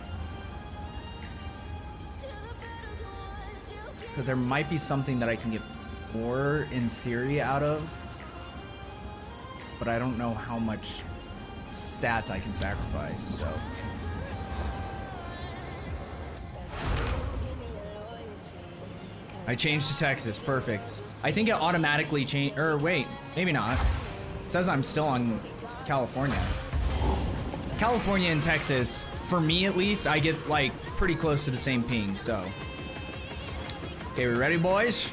Because there might be something that I can get more in theory out of, but I don't know how much stats I can sacrifice, so. I changed to Texas, perfect. I think it automatically changed, or wait, maybe not. It says I'm still on California. California and Texas, for me at least, I get like pretty close to the same ping, so. Okay, we ready, boys?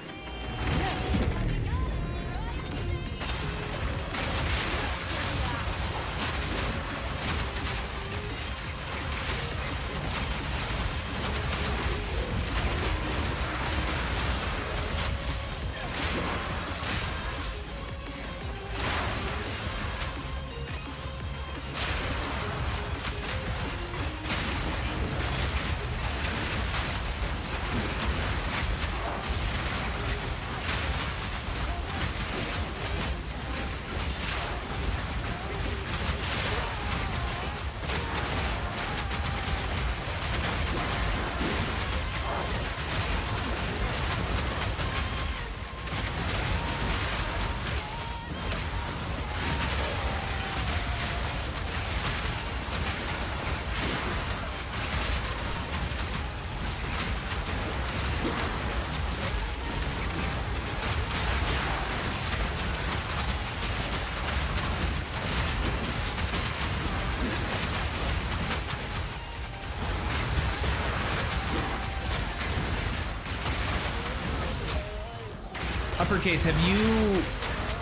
Uppercase,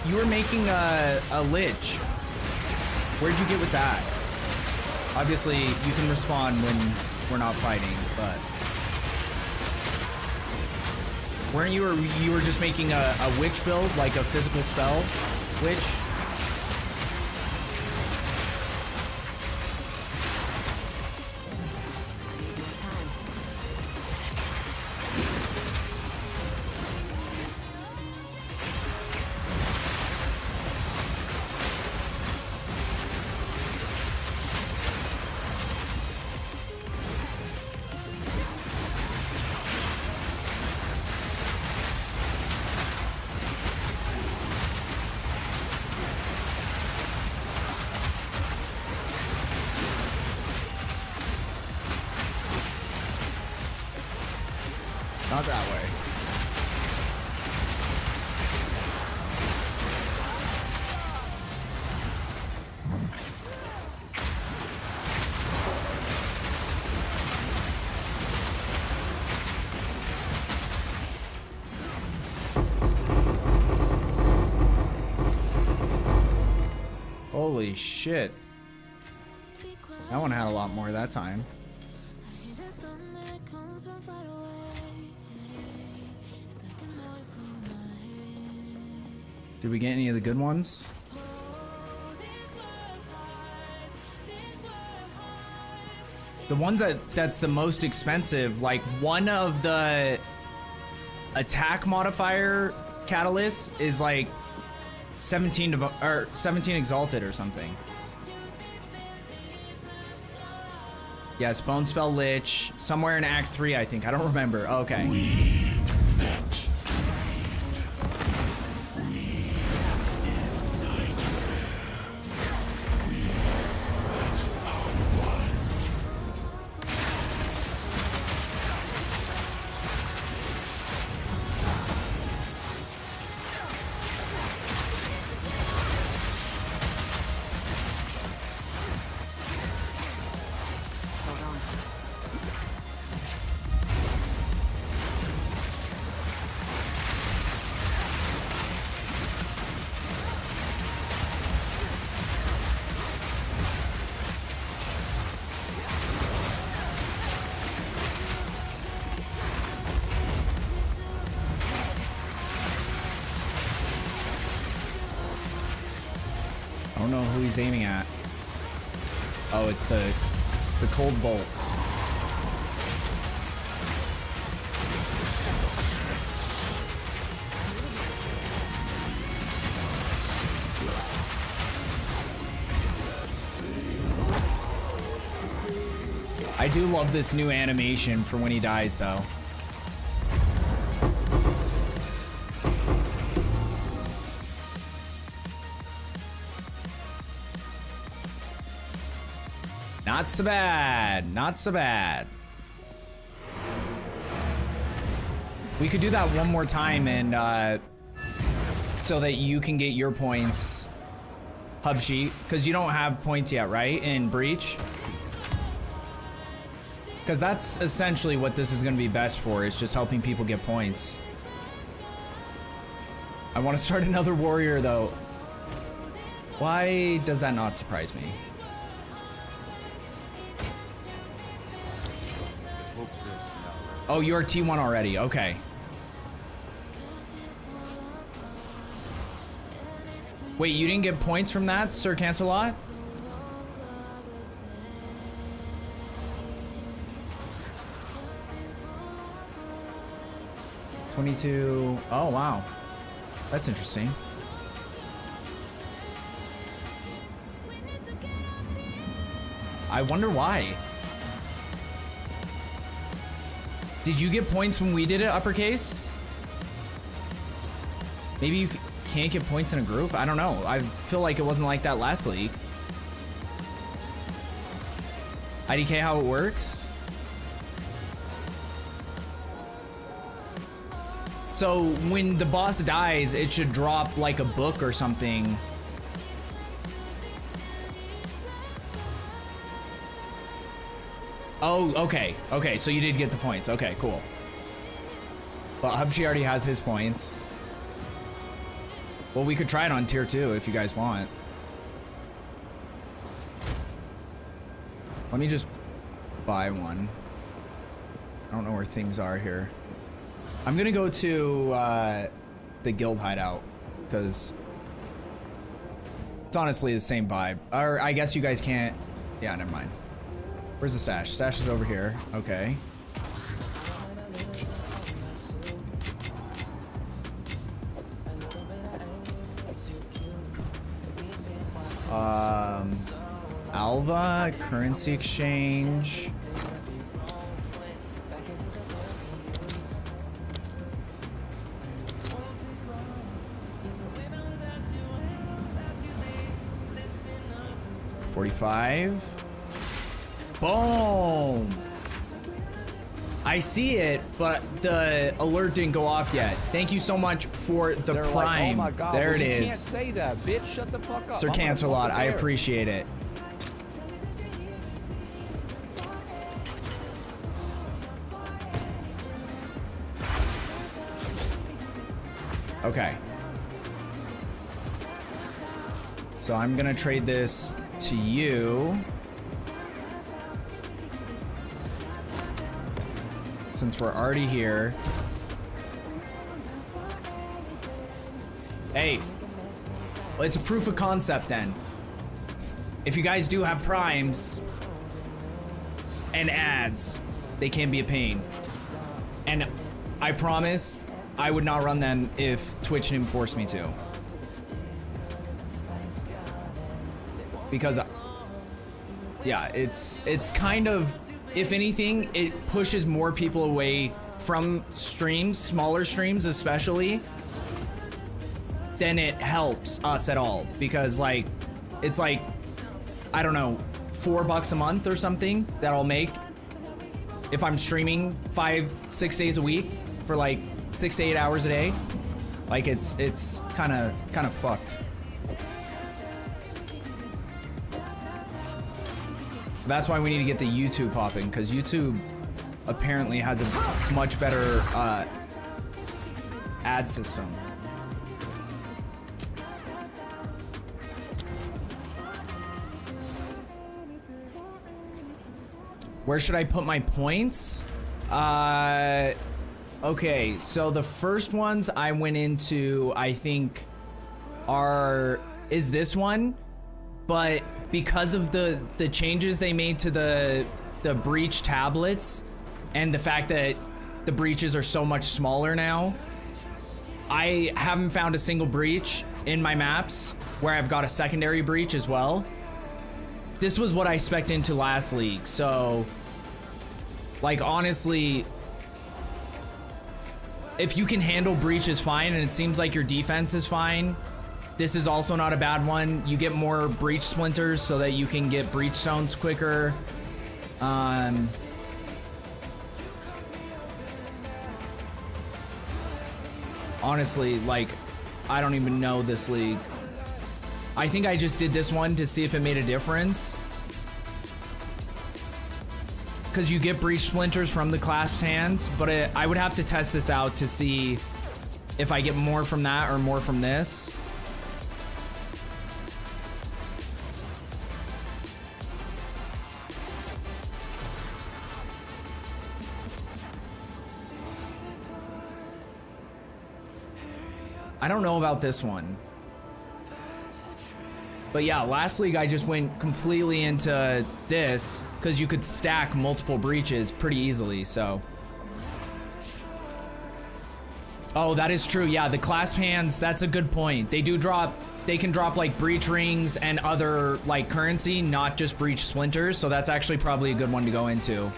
you were making a lich. Where'd you get with that? Obviously, you can respawn when we're not fighting, but weren't you were just making a witch build, like a physical spell witch? Not that way. Holy shit. That one had a lot more that time. Did we get any of the good ones? The ones that's the most expensive, like one of the attack modifier catalysts is like 17 exalted or something. Yes, Bone Spell Lich, somewhere in Act 3, I think. I don't remember. Okay. I don't know who he's aiming at. Oh, it's the cold bolts. I do love this new animation for when he dies, though. Not so bad. Not so bad. We could do that one more time and so that you can get your points, Hubsheet, because you don't have points yet, right? In Breach. Because that's essentially what this is going to be best for. It's just helping people get points. I want to start another warrior, though. Why does that not surprise me? Oh, you're T1 already. Okay. Wait, you didn't get points from that, Sir Cancelot? $22. Oh, wow. That's interesting. I wonder why. Did you get points when we did it, Uppercase? Maybe you can't get points in a group? I don't know. I feel like it wasn't like that last league. IDK, how it works? So when the boss dies, it should drop like a book or something. Oh, okay. Okay, so you did get the points. Okay, cool. Well, Hubshe already has his points. Well, we could try it on tier 2 if you guys want. Let me just buy one. I don't know where things are here. I'm gonna go to the guild hideout because it's honestly the same vibe. Or I guess you guys can't. Yeah, never mind. Where's the stash? Stash is over here. Okay. Alva, currency exchange. $45. Boom. I see it, but the alert didn't go off yet. Thank you so much for the They're prime. like, oh my God, there well, it you is. can't say that, bitch. Shut the fuck up. Sir I'm gonna Cancelot, fuck I there. appreciate it. Okay. So I'm gonna trade this to you. Since we're already here. Hey, well, it's a proof of concept then. If you guys do have primes and ads, they can be a pain. And I promise I would not run them if Twitch didn't force me to. Because, yeah, it's kind of, if anything, it pushes more people away from streams, smaller streams especially, than it helps us at all. Because, like, it's like, I don't know, $4 a month or something that I'll make if I'm streaming 5-6 days a week for like 6 to 8 hours a day. Like, it's kind of fucked. That's why we need to get the YouTube popping, because YouTube apparently has a much better ad system. Where should I put my points? Okay, so the first ones I went into, I think, is this one, but because of the changes they made to the breach tablets and the fact that the breaches are so much smaller now, I haven't found a single breach in my maps where I've got a secondary breach as well. This was what I spec'd into last league, so like honestly, if you can handle breaches fine and it seems like your defense is fine, this is also not a bad one. You get more breach splinters so that you can get breach stones quicker. Honestly, like, I don't even know this league. I think I just did this one to see if it made a difference. Because you get breach splinters from the clasped hands, but I would have to test this out to see if I get more from that or more from this. I don't know about this one. But yeah, last league I just went completely into this because you could stack multiple breaches pretty easily, so. Oh, that is true. Yeah, the clasp hands, that's a good point. They can drop like breach rings and other like currency, not just breach splinters, so that's actually probably a good one to go into.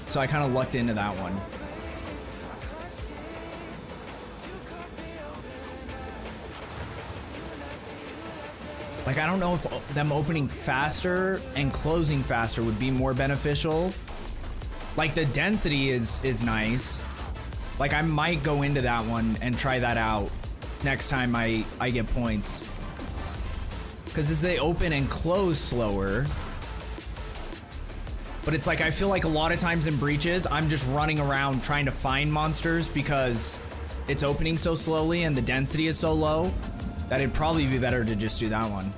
So I kind of lucked into that one. Like, I don't know if them opening faster and closing faster would be more beneficial. Like, the density is nice. Like, I might go into that one and try that out next time I get points. Because as they open and close slower, But it's like, I feel like a lot of times in breaches, I'm just running around trying to find monsters because it's opening so slowly and the density is so low that it'd probably be better to just do that one.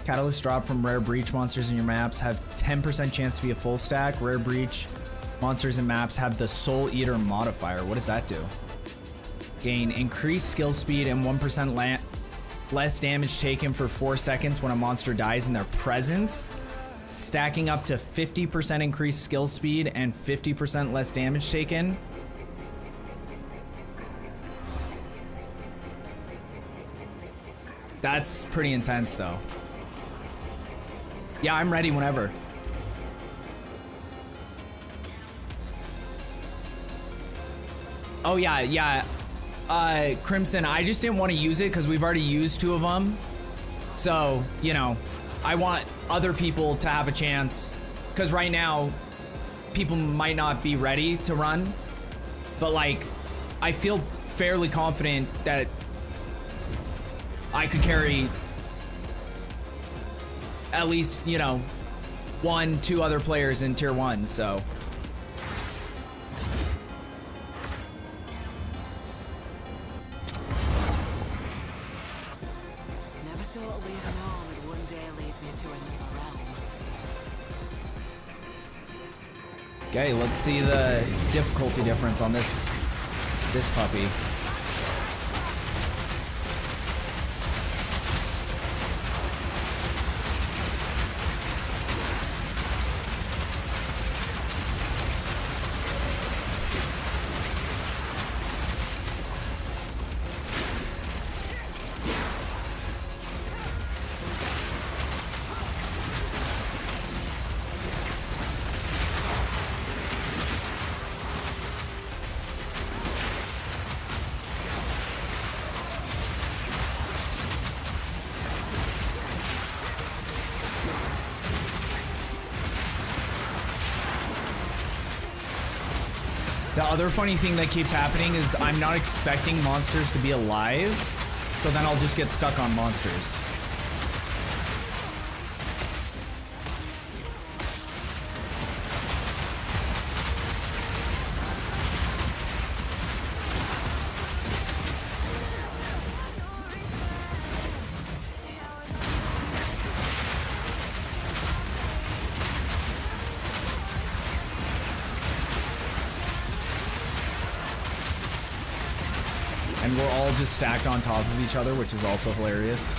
Catalyst drop from rare breach monsters in your maps have 10% chance to be a full stack. Rare breach monsters and maps have the Soul Eater modifier. What does that do? Gain increased skill speed and 1% less damage taken for 4 seconds when a monster dies in their presence. Stacking up to 50% increased skill speed and 50% less damage taken. That's pretty intense though. Yeah, I'm ready whenever. Oh yeah. Crimson, I just didn't want to use it because we've already used 2 of them. So, you know, I want other people to have a chance because right now people might not be ready to run, but like I feel fairly confident that I could carry at least, you know, 1-2 other players in tier 1, so. Never thought leaving home would one day lead me to another realm. Okay, let's see the difficulty difference on this puppy. The other funny thing that keeps happening is I'm not expecting monsters to be alive, so then I'll just get stuck on monsters. And we're all just stacked on top of each other, which is also hilarious.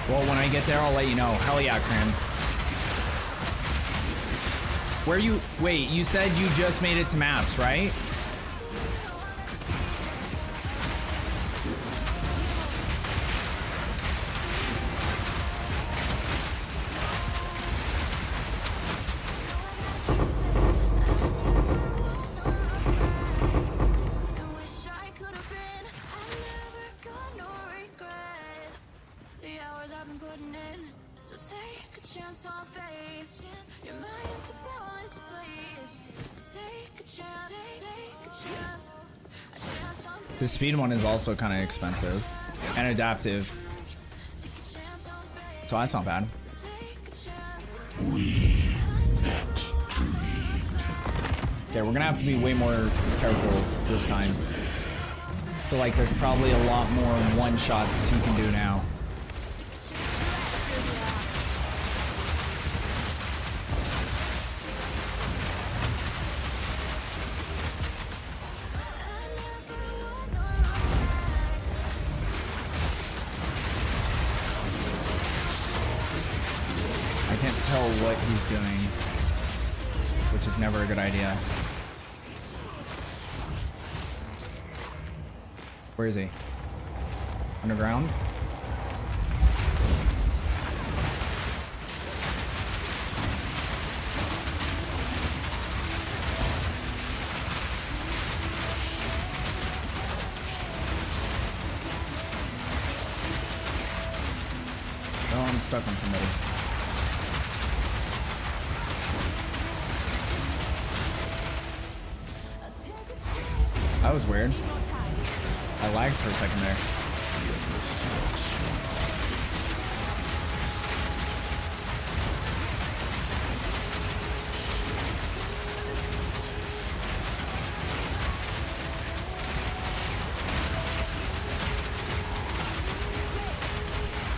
Well, when I get there, I'll let you know. Hell yeah, Crim. Where you... Wait, you said you just made it to maps, right? The speed one is also kind of expensive and adaptive, so that's not bad. Okay, we're gonna have to be way more careful this time. I feel like there's probably a lot more one-shots you can do now. What he's doing, which is never a good idea. Where is he? Underground. Oh, I'm stuck on somebody. That was weird. I lagged for a second there.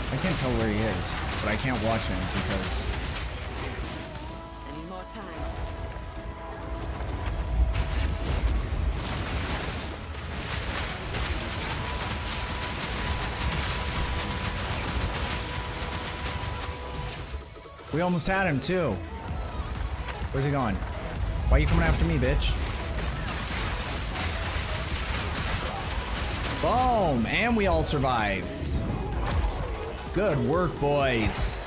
I can't tell where he is, but I can't watch him because... I need more time. We almost had him too. Where's he going? Why are you coming after me, bitch? Boom! And we all survived. Good work, boys.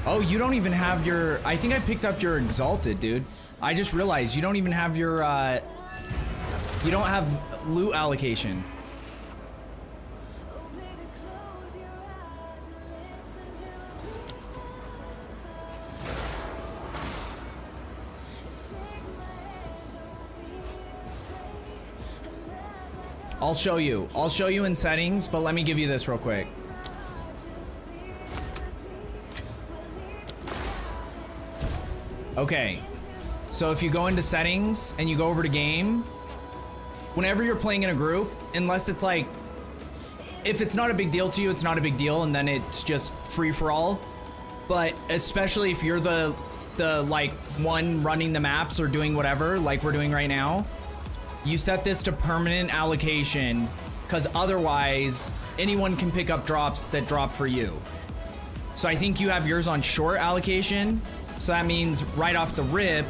Oh, you don't even have your... I think I picked up your Exalted, dude. I just realized you don't even have your... You don't have loot allocation. I'll show you. I'll show you in settings, but let me give you this real quick. Okay, so if you go into settings and you go over to game, whenever you're playing in a group, unless it's like, if it's not a big deal to you, it's not a big deal, and then it's just free for all. But especially if you're the like one running the maps or doing whatever, like we're doing right now, you set this to permanent allocation, because otherwise anyone can pick up drops that drop for you. So I think you have yours on short allocation. So that means right off the rip,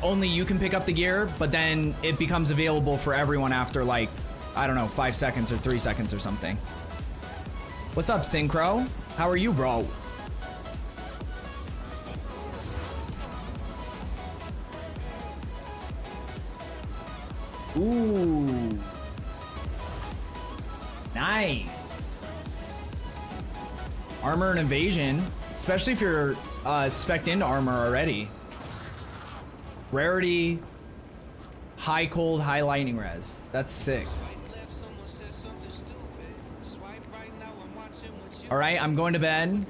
only you can pick up the gear, but then it becomes available for everyone after like, I don't know, 5 seconds or 3 seconds or something. What's up, Synchro? How are you, bro? Ooh. Nice. Armor and evasion. Especially if you're spec'd into armor already. Rarity, high cold, high lightning res. That's sick. All right, I'm going to bed.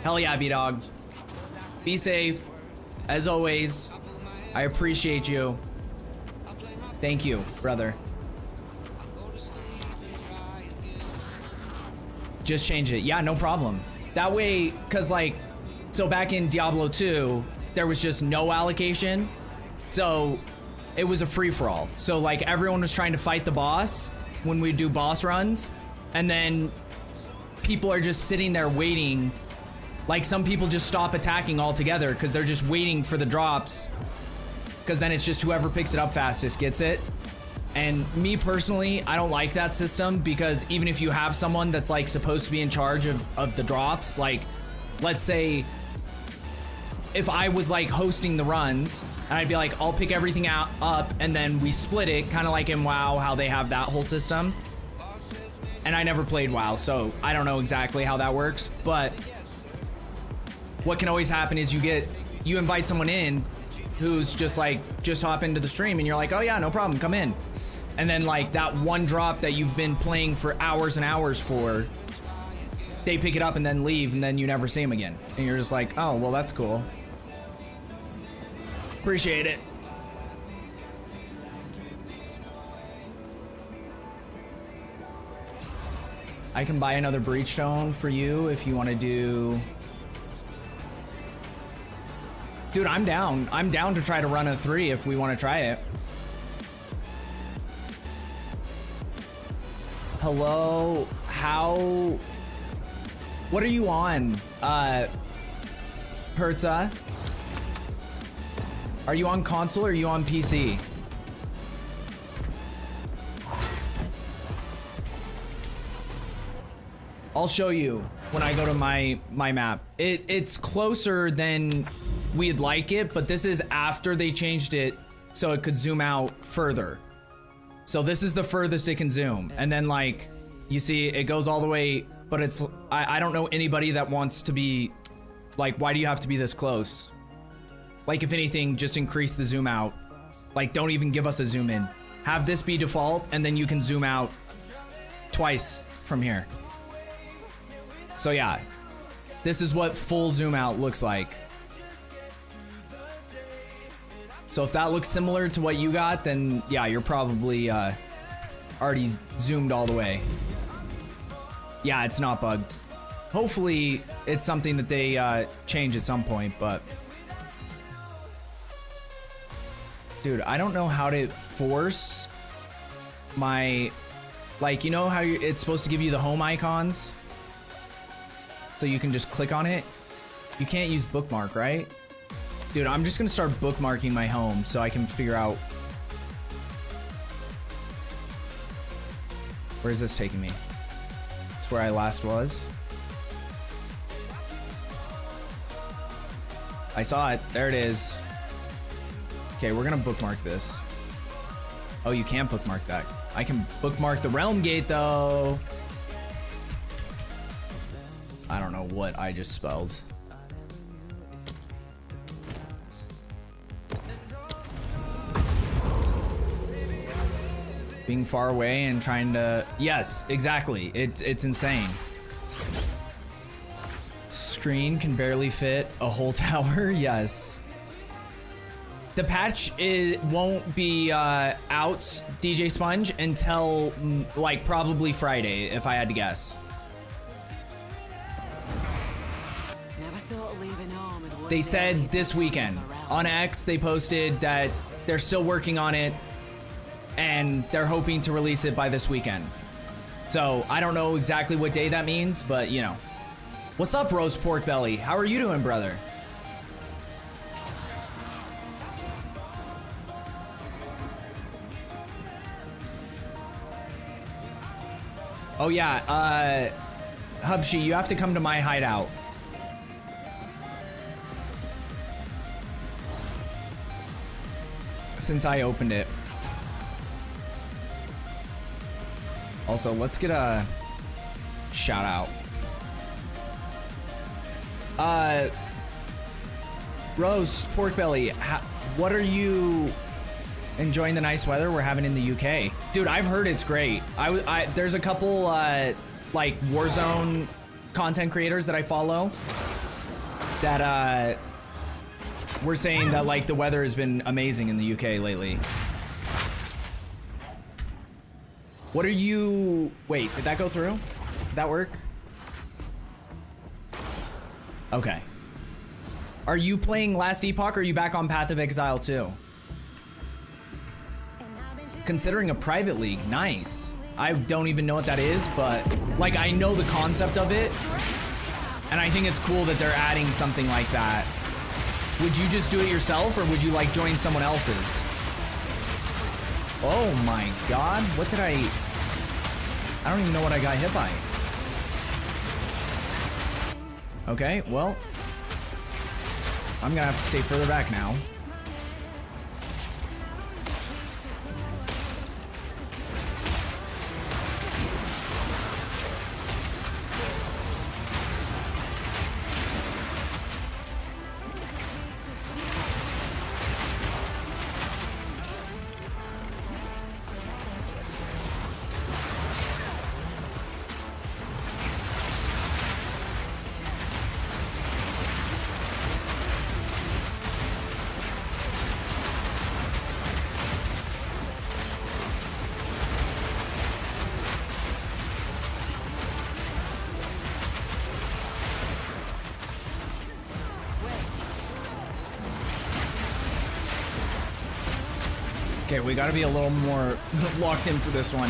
Hell yeah, B-Dog. Be safe. As always, I appreciate you. Thank you, brother. Just change it. Yeah, no problem. That way, because like, so back in Diablo 2, there was just no allocation. So it was a free-for-all. So like everyone was trying to fight the boss when we do boss runs. And then people are just sitting there waiting. Like some people just stop attacking altogether because they're just waiting for the drops. Because then it's just whoever picks it up fastest gets it. And me personally, I don't like that system because even if you have someone that's like supposed to be in charge of the drops, like let's say if I was like hosting the runs and I'd be like, I'll pick everything up and then we split it, kind of like in WoW, how they have that whole system. And I never played WoW, so I don't know exactly how that works, but what can always happen is you invite someone in who's just like, just hop into the stream and you're like, oh yeah, no problem, come in. And then like that one drop that you've been playing for hours and hours for, they pick it up and then leave and then you never see them again. And you're just like, oh, well, that's cool. Appreciate it. I can buy another Breachstone for you if you want to do... Dude, I'm down. I'm down to try to run a 3 if we want to try it. Hello? How? What are you on? Perza? Are you on console or are you on PC? I'll show you when I go to my map. It's closer than we'd like it, but this is after they changed it so it could zoom out further. So this is the furthest it can zoom. And then like, you see it goes all the way, but it's, I don't know anybody that wants to be, like, why do you have to be this close? Like, if anything, just increase the zoom out. Like, don't even give us a zoom in. Have this be default, and then you can zoom out twice from here. So yeah, this is what full zoom out looks like. So if that looks similar to what you got, then yeah, you're probably already zoomed all the way. Yeah, it's not bugged. Hopefully it's something that they change at some point, but dude, I don't know how to force my, like, you know how it's supposed to give you the home icons? So you can just click on it. You can't use bookmark, right? Dude, I'm just gonna start bookmarking my home so I can figure out. Where is this taking me? It's where I last was. I saw it. There it is. Okay, we're gonna bookmark this. Oh, you can't bookmark that. I can bookmark the realm gate though. I don't know what I just spelled. Being far away and trying to... Yes, exactly. It's insane. Screen can barely fit a whole tower. Yes. The patch won't be out, DJ Sponge, until like probably Friday, if I had to guess. They said this weekend. On X, they posted that they're still working on it and they're hoping to release it by this weekend. So I don't know exactly what day that means, but you know. What's up, Roast Pork Belly? How are you doing, brother? Oh yeah, Hubshi, you have to come to my hideout. Since I opened it. Also, let's get a shout out. Rose, Pork Belly, what are you enjoying the nice weather we're having in the UK? Dude, I've heard it's great. There's a couple like Warzone content creators that I follow that we're saying that like the weather has been amazing in the UK lately. What are you... Wait, did that go through? Did that work? Okay. Are you playing Last Epoch or are you back on Path of Exile too? Considering a private league, nice. I don't even know what that is, but like I know the concept of it. And I think it's cool that they're adding something like that. Would you just do it yourself or would you like join someone else's? Oh my god, what did I don't even know what I got hit by. Okay, well, I'm gonna have to stay further back now. Okay, we gotta be a little more locked in for this one.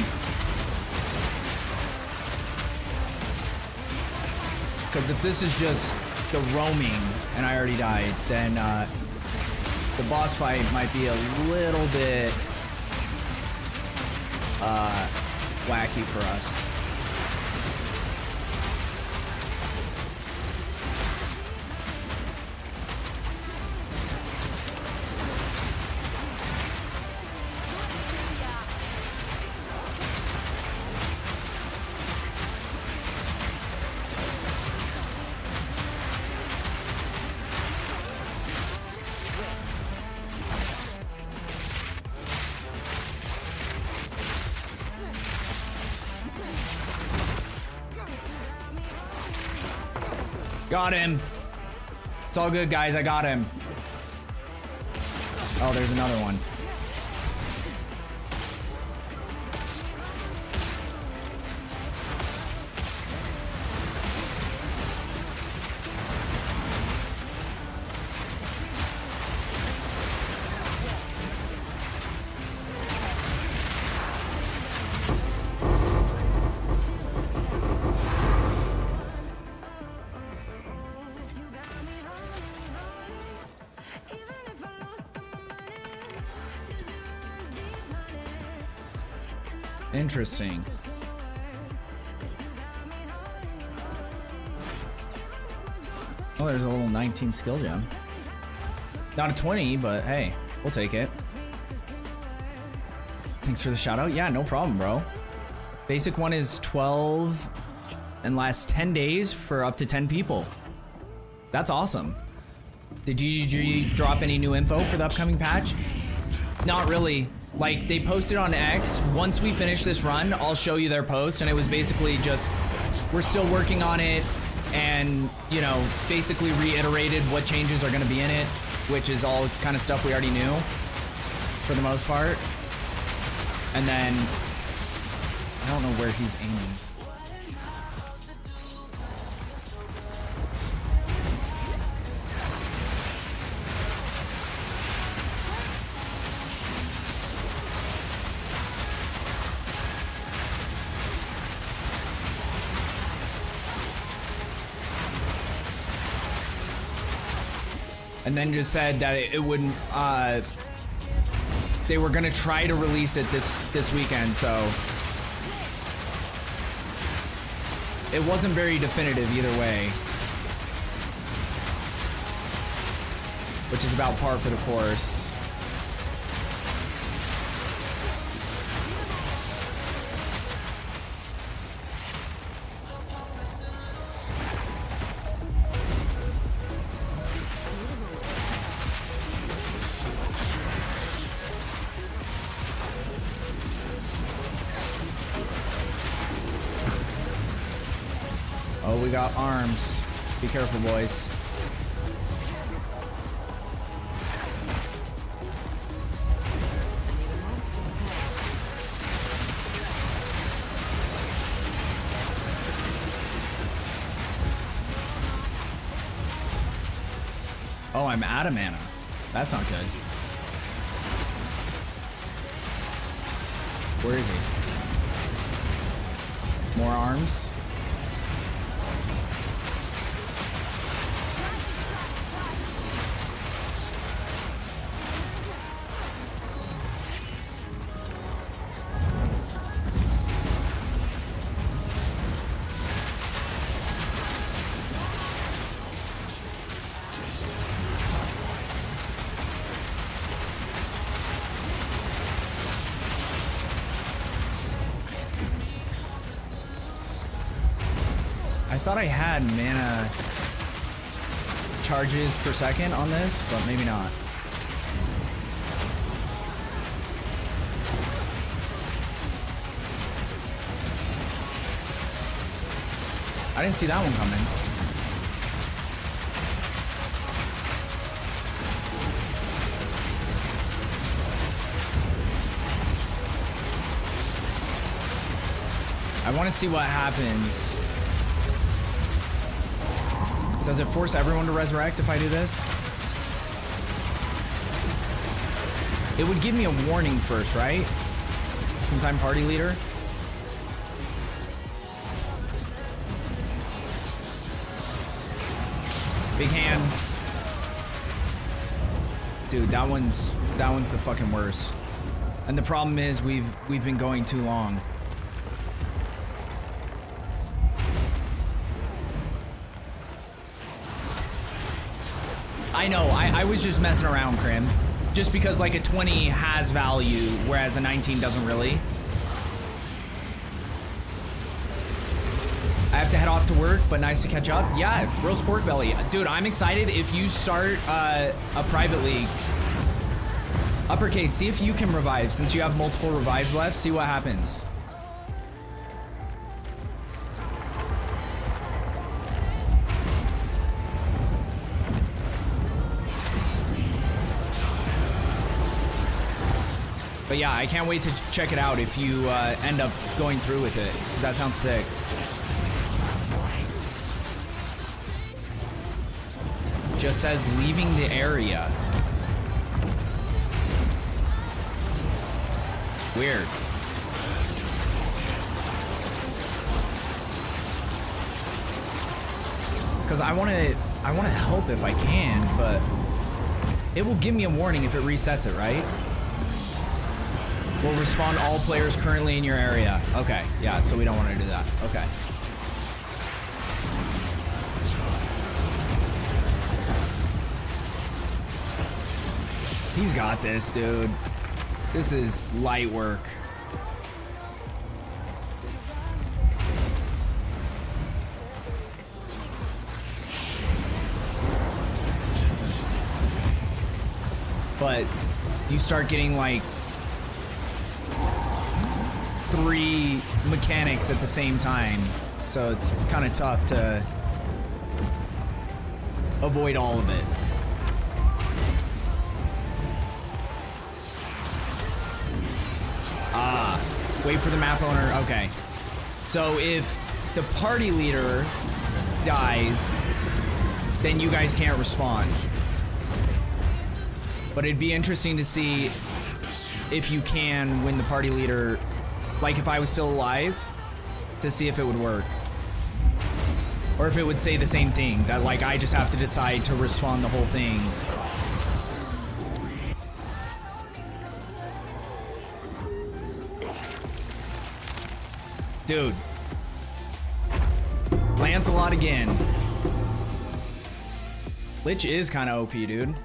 Because if this is just the roaming and I already died, then the boss fight might be a little bit wacky for us. Got him. It's all good, guys. I got him. Oh, there's another one. Interesting. Oh, there's a little 19 skill gem. Not a 20, but hey, we'll take it. Thanks for the shout out. Yeah, no problem, bro. Basic one is 12 and lasts 10 days for up to 10 people. That's awesome. Did GGG drop any new info for the upcoming patch? Not really. Like, they posted on X. Once we finish this run, I'll show you their post, and it was basically just, we're still working on it, and, you know, basically reiterated what changes are gonna be in it, which is all kind of stuff we already knew, for the most part. And then, I don't know where he's aiming. And then just said that it wouldn't, they were gonna try to release it this weekend, so it wasn't very definitive either way, which is about par for the course. Oh, we got arms. Be careful, boys. Oh, I'm out of mana. That's not good. Where is he? More arms? I thought I had mana charges per second on this, but maybe not. I didn't see that one coming. I want to see what happens. Does it force everyone to resurrect if I do this? It would give me a warning first, right? Since I'm party leader. Big hand. Dude, that one's the fucking worst. And the problem is we've been going too long. I know, I was just messing around, Crim. Just because like a 20 has value, whereas a 19 doesn't really. I have to head off to work, but nice to catch up. Yeah, roast pork belly. Dude, I'm excited if you start a private league. Uppercase, see if you can revive. Since you have multiple revives left, see what happens. But yeah, I can't wait to check it out if you end up going through with it, because that sounds sick. Just says leaving the area. Weird. Because I want to help if I can, but it will give me a warning if it resets it, right? Will respawn all players currently in your area. Okay, yeah, so we don't want to do that. Okay. He's got this, dude. This is light work. But you start getting like 3 mechanics at the same time, so it's kind of tough to avoid all of it. Ah, wait for the map owner. Okay, so if the party leader dies, then you guys can't respawn. But it'd be interesting to see if you can win the party leader. Like if I was still alive, to see if it would work. Or if it would say the same thing, that like I just have to decide to respawn the whole thing. Dude. Lancelot again. Lich is kind of OP, dude.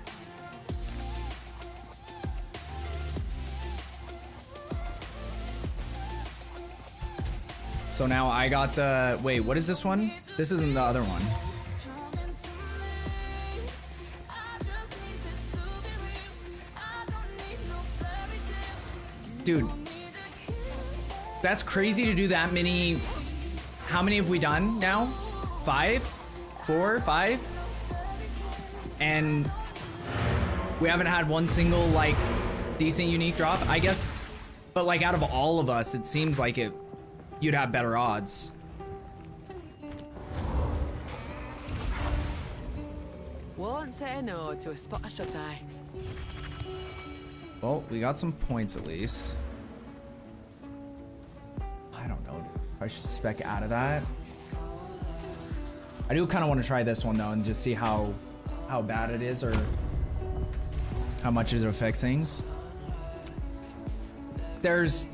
So now I got the... Wait, what is this one? This isn't the other one. Dude. That's crazy to do that many... How many have we done now? 5? 4? 5? And we haven't had one single, like, decent unique drop, I guess. But, like, out of all of us, it seems like you'd have better odds. Won't say no to a spot of shut-eye. Well, we got some points at least. I don't know if I should spec out of that. I do kind of want to try this one though and just see how bad it is or how much it affects things. There's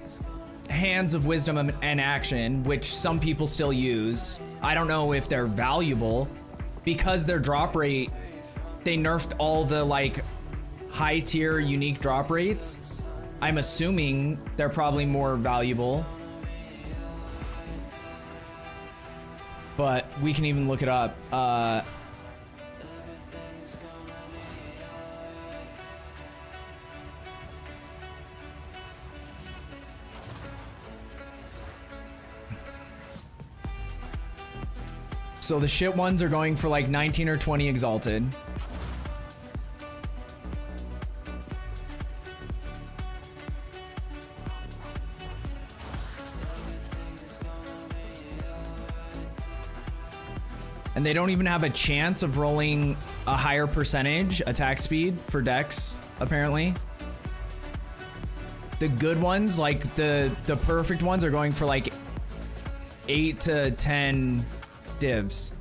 Hands of Wisdom and Action, which some people still use. I don't know if they're valuable because their drop rate, they nerfed all the like high tier unique drop rates. I'm assuming they're probably more valuable, but we can even look it up. So the shit ones are going for like 19 or 20 exalted. And they don't even have a chance of rolling a higher percentage attack speed for Dex, apparently. The good ones, like the perfect ones, are going for like 8 to 10 divs.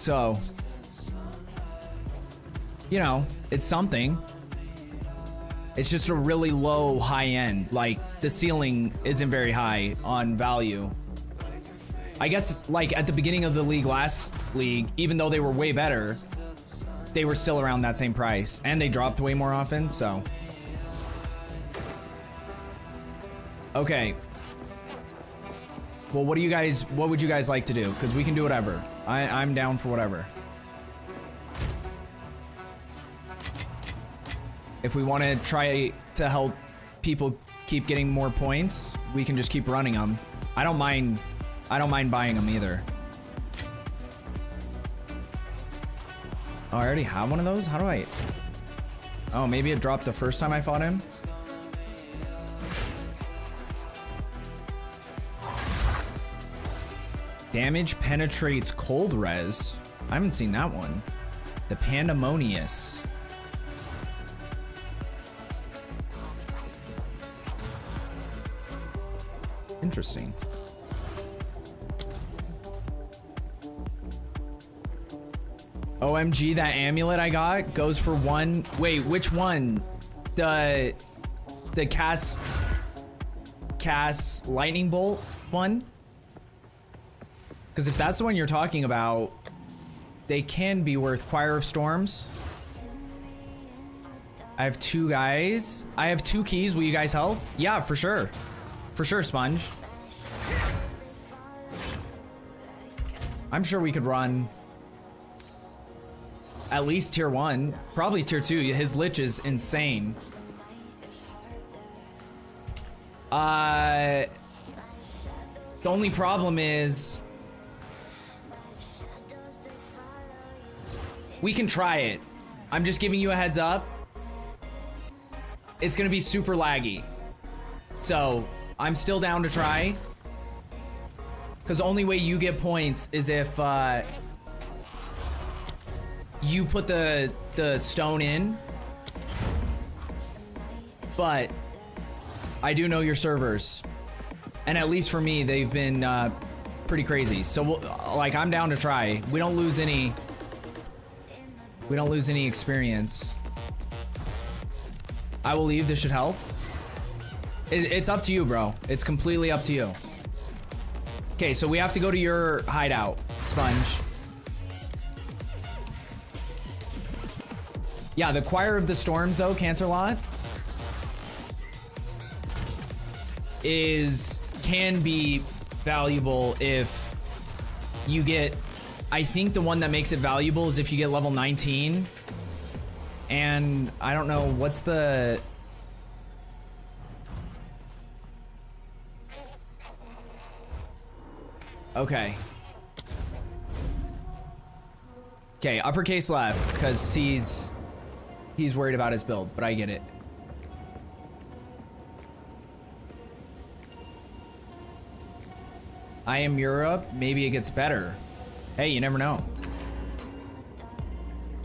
So, you know, it's something. It's just a really low high end. Like, the ceiling isn't very high on value. I guess, like, at the beginning of the league, last league, even though they were way better, they were still around that same price. And they dropped way more often, so. Okay. Well, what would you guys like to do? Because we can do whatever. I'm down for whatever. If we want to try to help people keep getting more points, we can just keep running them. I don't mind buying them either. Oh, I already have one of those? How do I... Oh, maybe it dropped the first time I fought him? Damage penetrates cold res. I haven't seen that one. The Pandemonious. Interesting. OMG, that amulet I got goes for one. Wait, which one? The cast lightning bolt one? Because if that's the one you're talking about, they can be worth Choir of Storms. I have 2 guys. I have 2 keys. Will you guys help? Yeah, for sure. For sure, Sponge. I'm sure we could run at least tier 1, probably tier 2. His Lich is insane. The only problem is we can try it. I'm just giving you a heads up. It's gonna be super laggy. So I'm still down to try. Because the only way you get points is if you put the stone in. But I do know your servers. And at least for me, they've been pretty crazy. So like, I'm down to try. We don't lose any experience. I will leave. This should help. It's up to you, bro. It's completely up to you. Okay, so we have to go to your hideout, Sponge. Yeah, the Choir of the Storms, though, Cancerlot, can be valuable if you get... I think the one that makes it valuable is if you get level 19. And I don't know, what's the... Okay. Okay, uppercase left, because he's worried about his build, but I get it. I am Europe, maybe it gets better. Hey, you never know.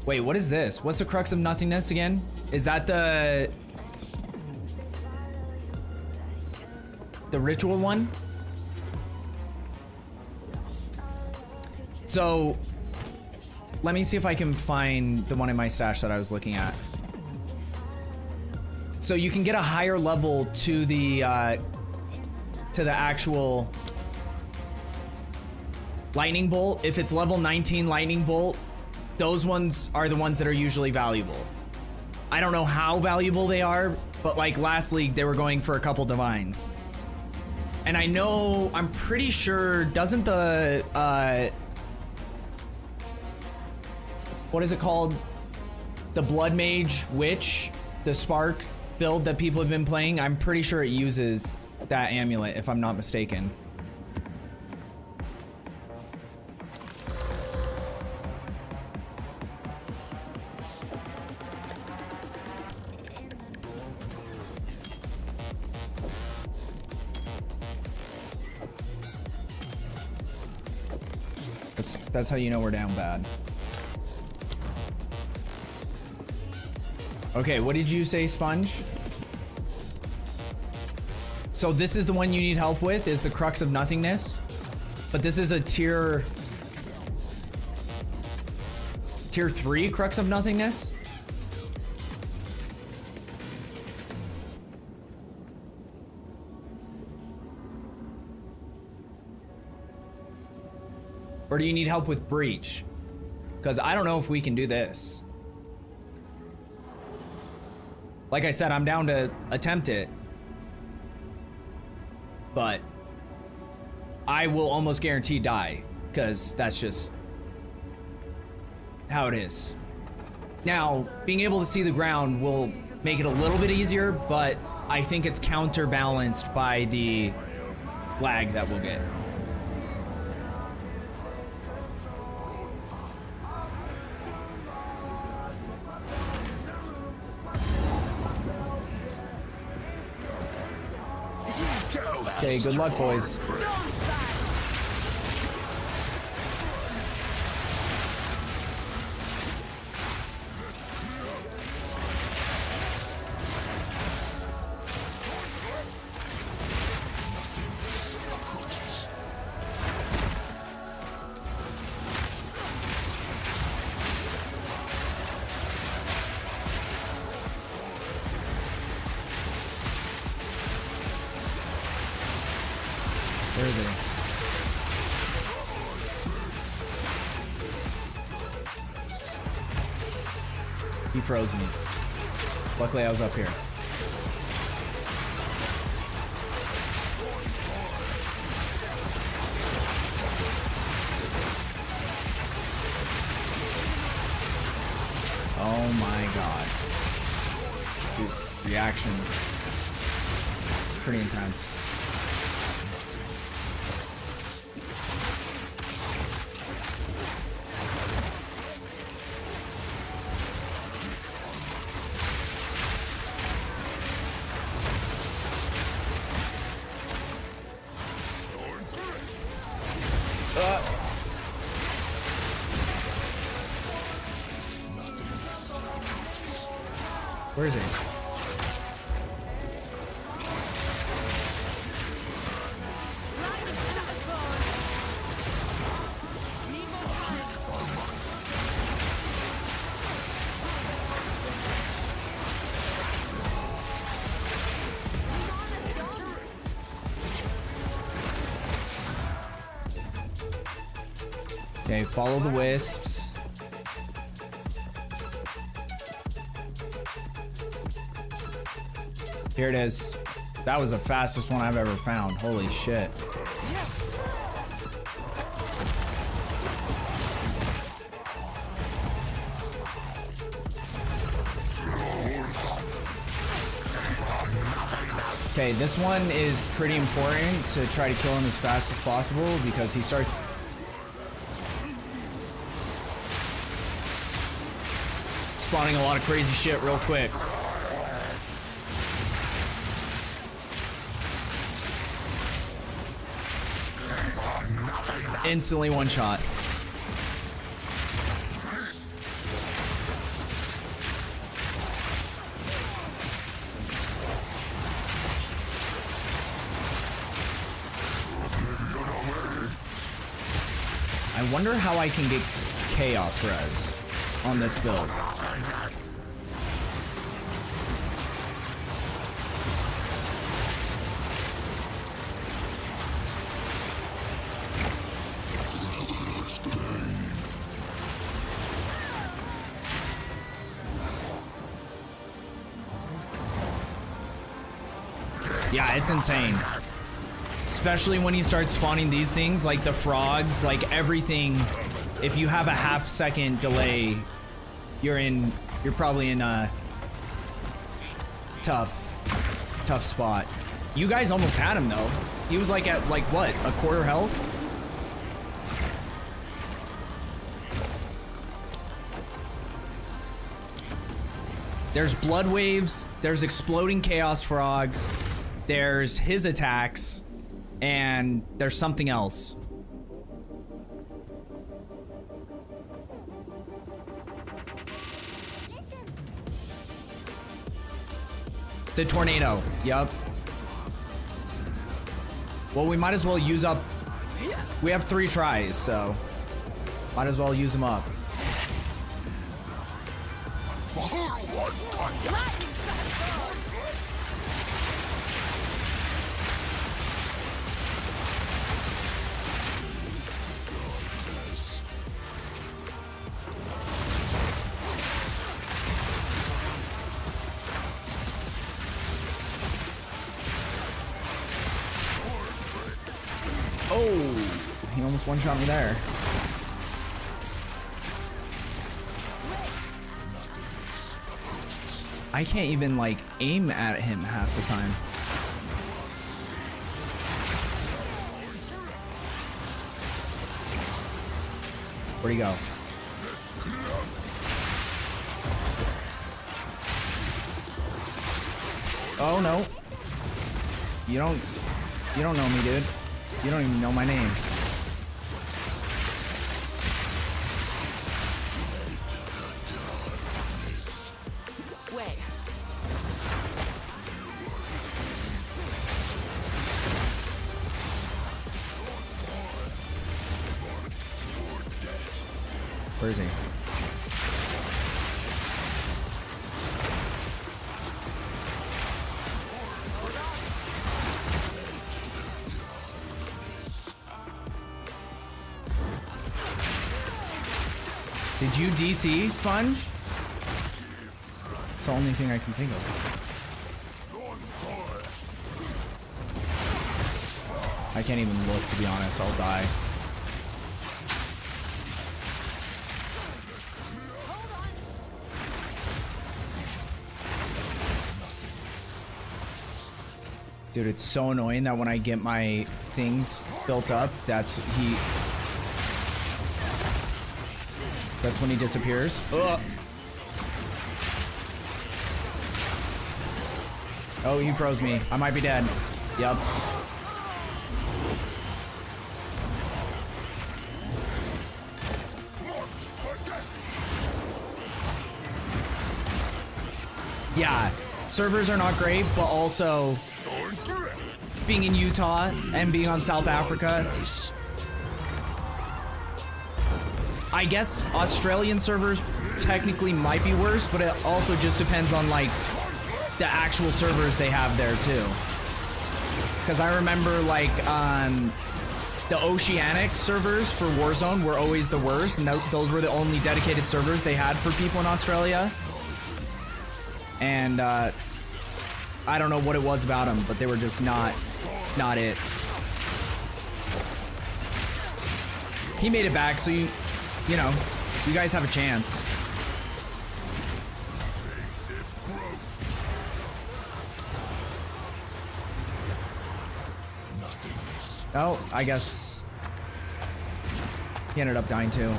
Wait, what is this? What's the Crux of Nothingness again? Is that the ritual one? So, let me see if I can find the one in my stash that I was looking at. So you can get a higher level to the actual lightning bolt. If it's level 19 lightning bolt, those ones are the ones that are usually valuable. I don't know how valuable they are, but like last league, they were going for a couple divines. And I know, I'm pretty sure, doesn't the, what is it called? The Blood Mage Witch, the Spark build that people have been playing, I'm pretty sure it uses that amulet, if I'm not mistaken. That's how you know we're down bad. Okay, what did you say, Sponge? So this is the one you need help with, is the Crux of Nothingness. But this is a tier... Tier 3 Crux of Nothingness? Or do you need help with Breach? Because I don't know if we can do this. Like I said, I'm down to attempt it. But I will almost guarantee die, because that's just how it is. Now, being able to see the ground will make it a little bit easier, but I think it's counterbalanced by the lag that we'll get. Okay, good luck, boys. Where is he? He froze me. Luckily, I was up here. Oh my god. Dude, reaction. Pretty intense. Where is he? Okay, follow the wisps. Here it is. That was the fastest one I've ever found. Holy shit. Okay, this one is pretty important to try to kill him as fast as possible because he starts spawning a lot of crazy shit real quick. Instantly one shot. I wonder how I can get chaos res on this build. Yeah, it's insane. Especially when you start spawning these things, like the frogs, like everything. If you have a half-second delay, you're probably in a tough spot. You guys almost had him though. He was like at like what, a quarter health? There's blood waves, there's exploding chaos frogs, there's his attacks, and there's something else. The tornado, yup. Well, we might as well use up, we have 3 tries, so might as well use them up. Oh, he almost one-shot me there. I can't even like aim at him half the time. Where'd he go? Oh no. You don't know me, dude. You don't even know my name. Wait. Where is he? Did you DC, Sponge? It's the only thing I can think of. I can't even look, to be honest. I'll die. Dude, it's so annoying that when I get my things built up, that's when he disappears. Ugh. Oh, he froze me. I might be dead. Yep. Yeah, servers are not great, but also being in Utah and being on South Africa, I guess Australian servers technically might be worse, but it also just depends on like the actual servers they have there too. Because I remember like the Oceanic servers for Warzone were always the worst, and those were the only dedicated servers they had for people in Australia. And I don't know what it was about them, but they were just not it. He made it back, so you know, you guys have a chance. Oh, I guess he ended up dying too.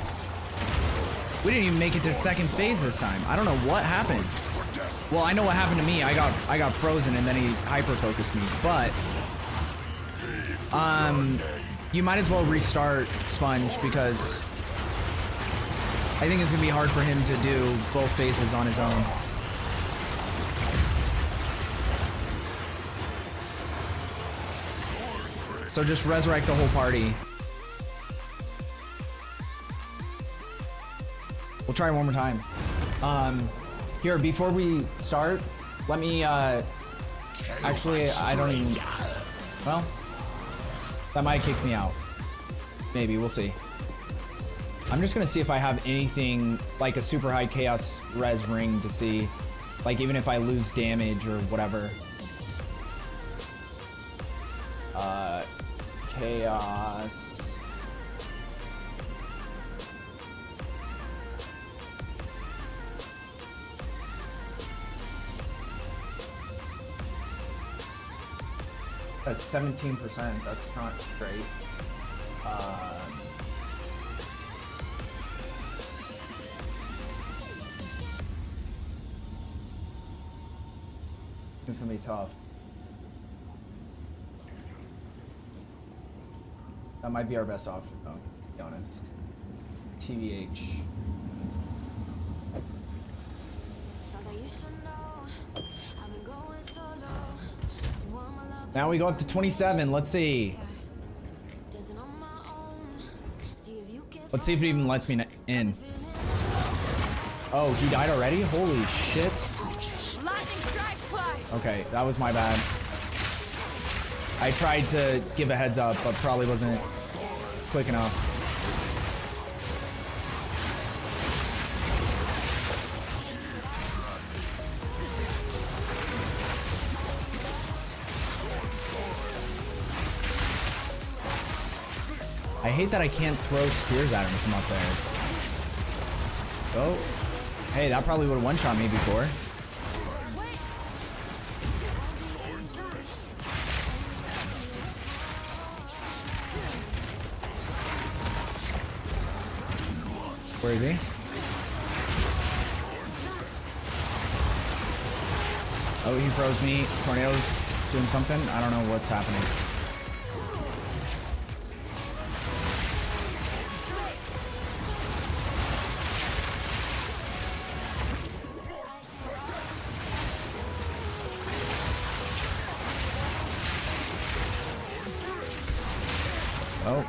We didn't even make it to second phase this time. I don't know what happened. Well, I know what happened to me. I got frozen and then he hyper focused me. But you might as well restart Sponge, because I think it's gonna be hard for him to do both phases on his own. So just resurrect the whole party. We'll try one more time. Here, before we start, let me, actually, I don't even, well, that might kick me out. Maybe, we'll see. I'm just gonna see if I have anything like a super high chaos res ring to see, like even if I lose damage or whatever. Chaos. That's 17%. That's not great. It's gonna be tough. That might be our best option, though, to be honest. TVH. Now we go up to 27. Let's see. Let's see if it even lets me in. Oh, he died already? Holy shit. Lightning strike twice. Okay, that was my bad. I tried to give a heads up, but probably wasn't quick enough. I hate that I can't throw spears at him from up there. Oh, hey, that probably would have one-shot me before. Where is he? Oh, he froze me. Tornado's doing something. I don't know what's happening. Oh.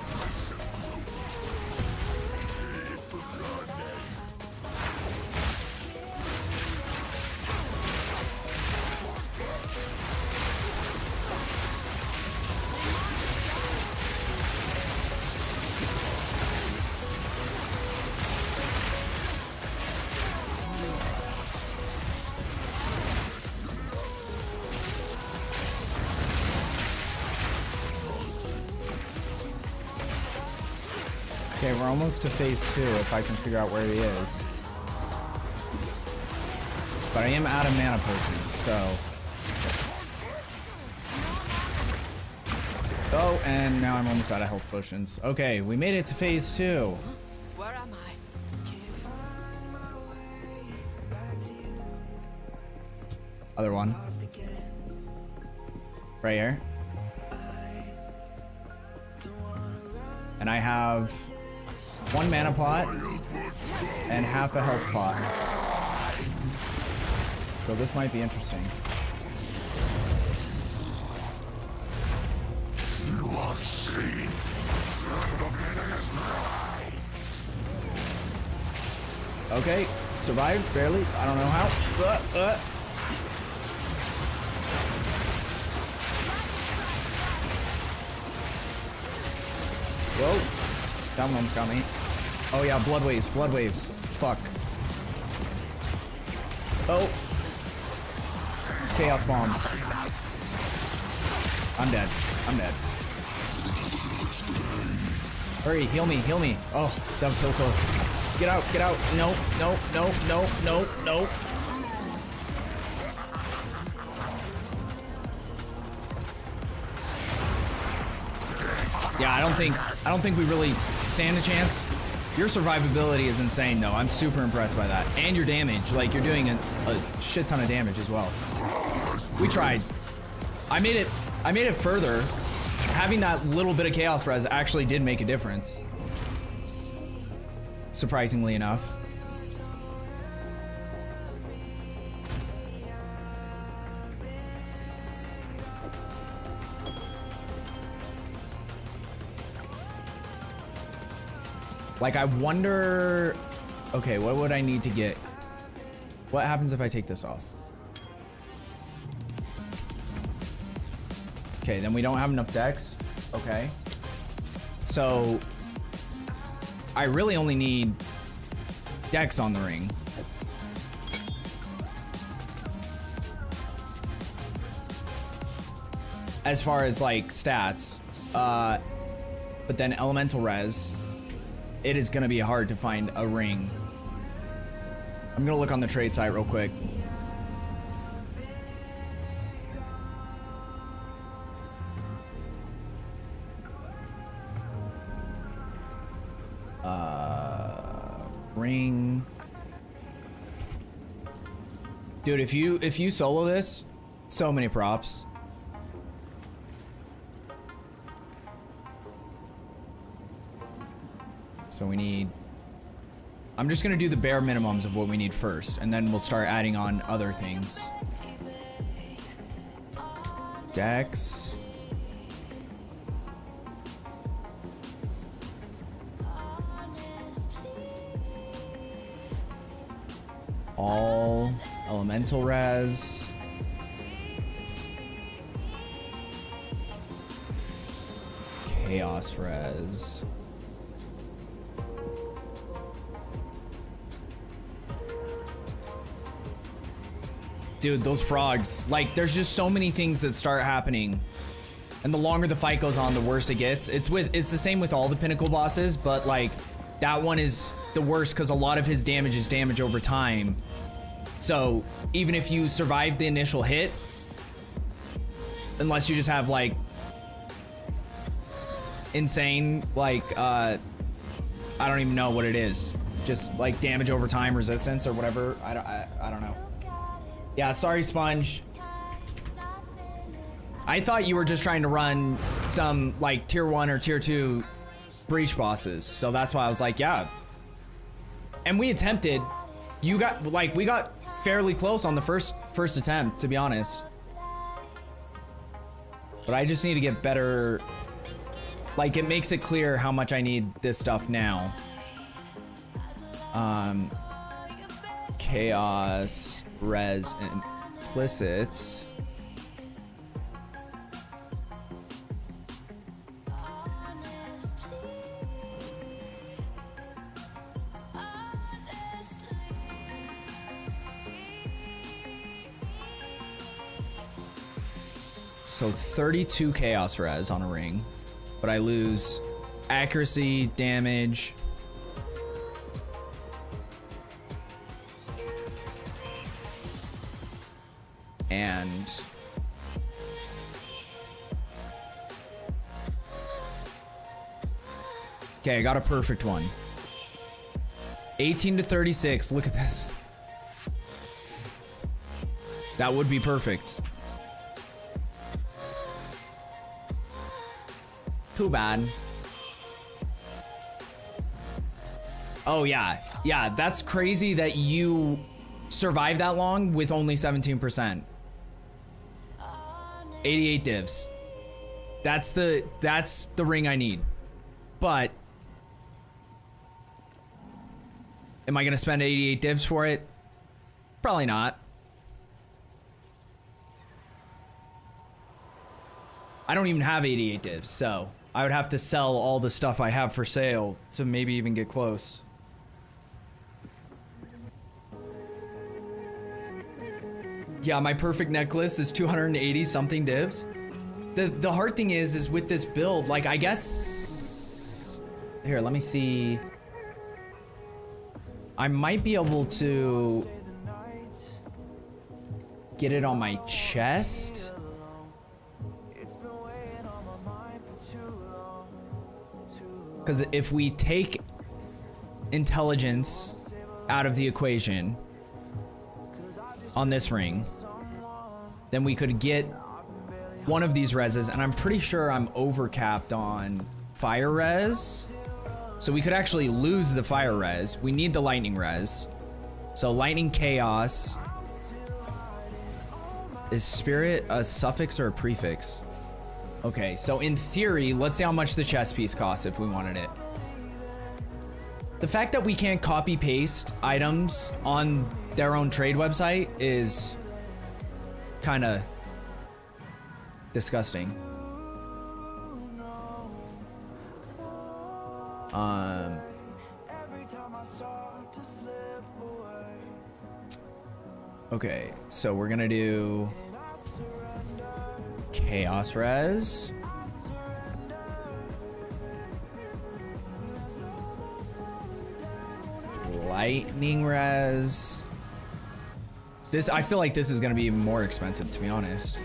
Okay, we're almost to phase 2 if I can figure out where he is. But I am out of mana potions, so... Oh, and now I'm almost out of health potions. Okay, we made it to phase 2. Where am I? Other one. Right here. And I have 1 mana pot and half a health pot. So this might be interesting. You are seen. Okay, survived barely. I don't know how. Whoa, that one almost got me. Oh yeah, blood waves, blood waves. Fuck. Oh. Chaos bombs. I'm dead. I'm dead. Hurry, heal me, heal me. Oh, that was so close. Get out, get out. No, no, no, no, no, no. Yeah, I don't think we really stand a chance. Your survivability is insane though. I'm super impressed by that. And your damage, like you're doing a shit ton of damage as well. We tried. I made it further. Having that little bit of chaos res actually did make a difference. Surprisingly enough. Like, I wonder... Okay, what would I need to get? What happens if I take this off? Okay, then we don't have enough dex. Okay. So... I really only need dex on the ring. As far as, like, stats. But then elemental res... It is gonna be hard to find a ring. I'm gonna look on the trade site real quick. Ring. Dude, if you solo this, so many props. So we need... I'm just gonna do the bare minimums of what we need first, and then we'll start adding on other things. Dex. All elemental res. Chaos res. Dude, those frogs. Like, there's just so many things that start happening. And the longer the fight goes on, the worse it gets. It's the same with all the pinnacle bosses, but like that one is the worst because a lot of his damage is damage over time. So even if you survive the initial hit, unless you just have like insane, like I don't even know what it is, just like damage over time resistance or whatever. I don't know. Yeah, sorry, Sponge. I thought you were just trying to run some like tier 1 or tier 2 breach bosses. So that's why I was like, yeah. And we attempted. You got like, we got fairly close on the first attempt, to be honest. But I just need to get better. Like, it makes it clear how much I need this stuff now. Chaos, res, implicit. So 32 chaos res on a ring, but I lose accuracy, damage, and okay, I got a perfect one. 18 to 36. Look at this. That would be perfect. Too bad. Oh yeah, yeah, that's crazy that you survived that long with only 17%. 88 divs. That's the ring I need. But am I gonna spend 88 divs for it? Probably not. I don't even have 88 divs, so I would have to sell all the stuff I have for sale to maybe even get close. Yeah, my perfect necklace is 280 something divs. The hard thing is with this build, like, I guess here, let me see. I might be able to get it on my chest. Because if we take intelligence out of the equation on this ring, then we could get one of these reses, and I'm pretty sure I'm overcapped on fire res. So we could actually lose the fire res. We need the lightning res. So lightning chaos. Is spirit a suffix or a prefix? Okay, so in theory, let's see how much the chess piece costs if we wanted it. The fact that we can't copy paste items on their own trade website is kind of disgusting. Okay, so we're gonna do chaos res. Lightning res. This, I feel like this is gonna be more expensive, to be honest.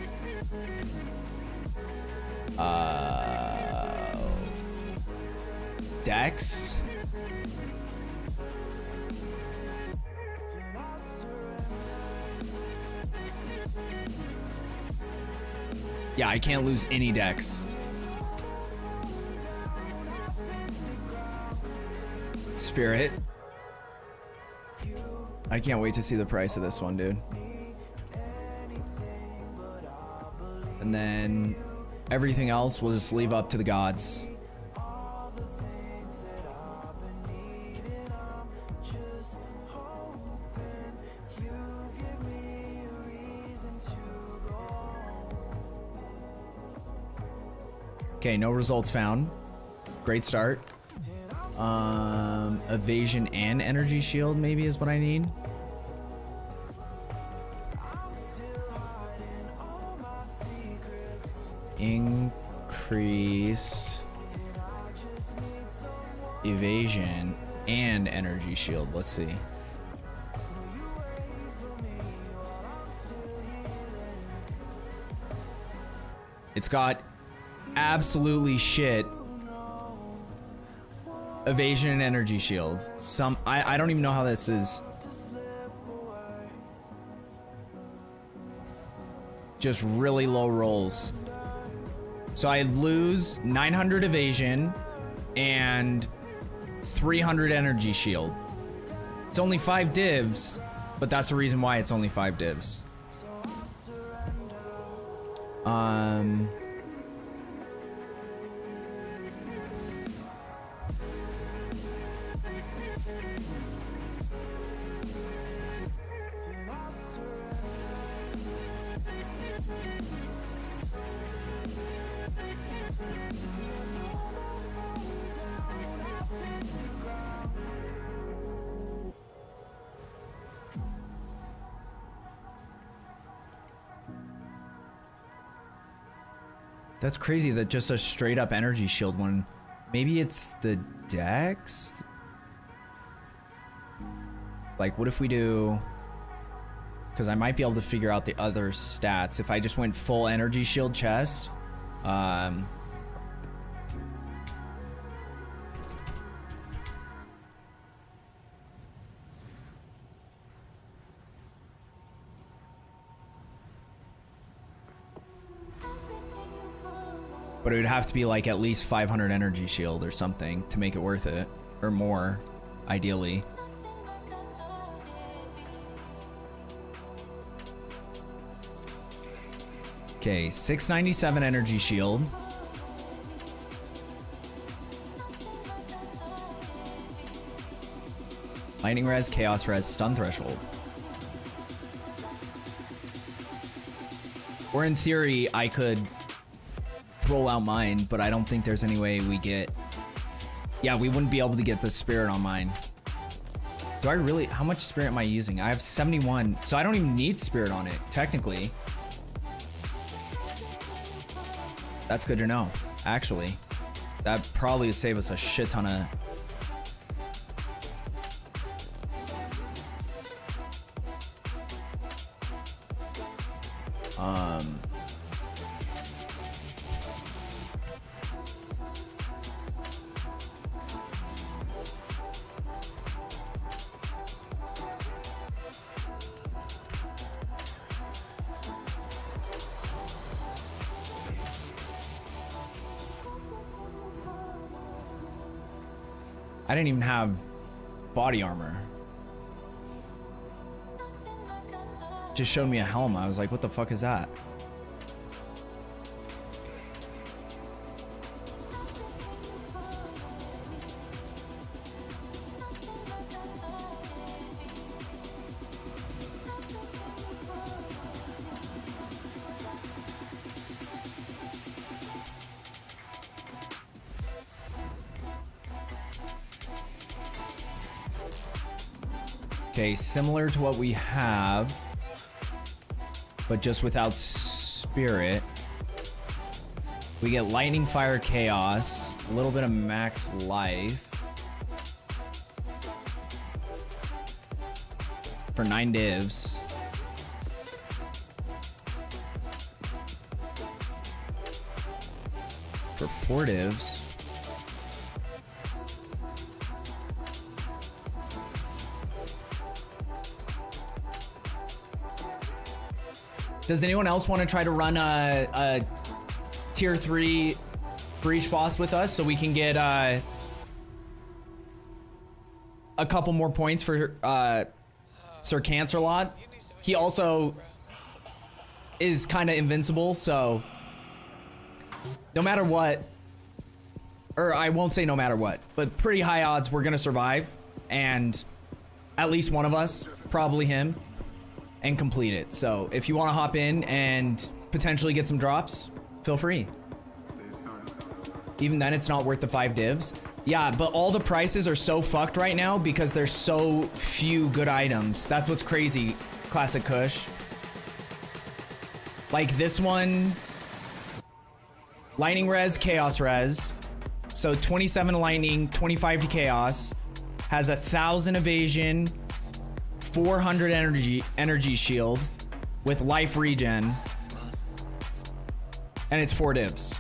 Dex. Yeah, I can't lose any decks. Spirit. I can't wait to see the price of this one, dude. And then everything else we'll just leave up to the gods. Okay, no results found. Great start. Evasion and energy shield maybe is what I need. Increased evasion and energy shield. Let's see. It's got absolutely shit evasion and energy shield. I don't even know how this is. Just really low rolls. So I lose 900 evasion and 300 energy shield. It's only 5 divs, but that's the reason why it's only 5 divs. That's crazy that just a straight up energy shield one. Maybe it's the dex? Like, what if we do... Because I might be able to figure out the other stats. If I just went full energy shield chest. But it would have to be like at least 500 energy shield or something to make it worth it. Or more, ideally. Okay, 697 energy shield. Lightning res, chaos res, stun threshold. Or in theory, I could roll out mine, but I don't think there's any way we get... Yeah, we wouldn't be able to get the spirit on mine. Do I really... How much spirit am I using? I have 71, so I don't even need spirit on it, technically. That's good to know, actually. That probably would save us a shit ton of... I didn't even have body armor. Just showed me a helm. I was like, what the fuck is that? Okay, similar to what we have, but just without spirit. We get lightning, fire, chaos, a little bit of max life for 9 divs. For 4 divs. Does anyone else want to try to run a tier 3 breach boss with us so we can get a couple more points for Sir Cancerlot? He also is kind of invincible, so no matter what, or I won't say no matter what, but pretty high odds we're gonna survive, and at least one of us, probably him, and complete it. So if you want to hop in and potentially get some drops, feel free. Even then, it's not worth the 5 divs. Yeah, but all the prices are so fucked right now because there's so few good items. That's what's crazy, Classic Kush. Like this one, Lightning Res, Chaos Res. So 27 to Lightning, 25 to Chaos. Has 1,000 evasion, 400 energy shield with life regen. And it's 4 divs.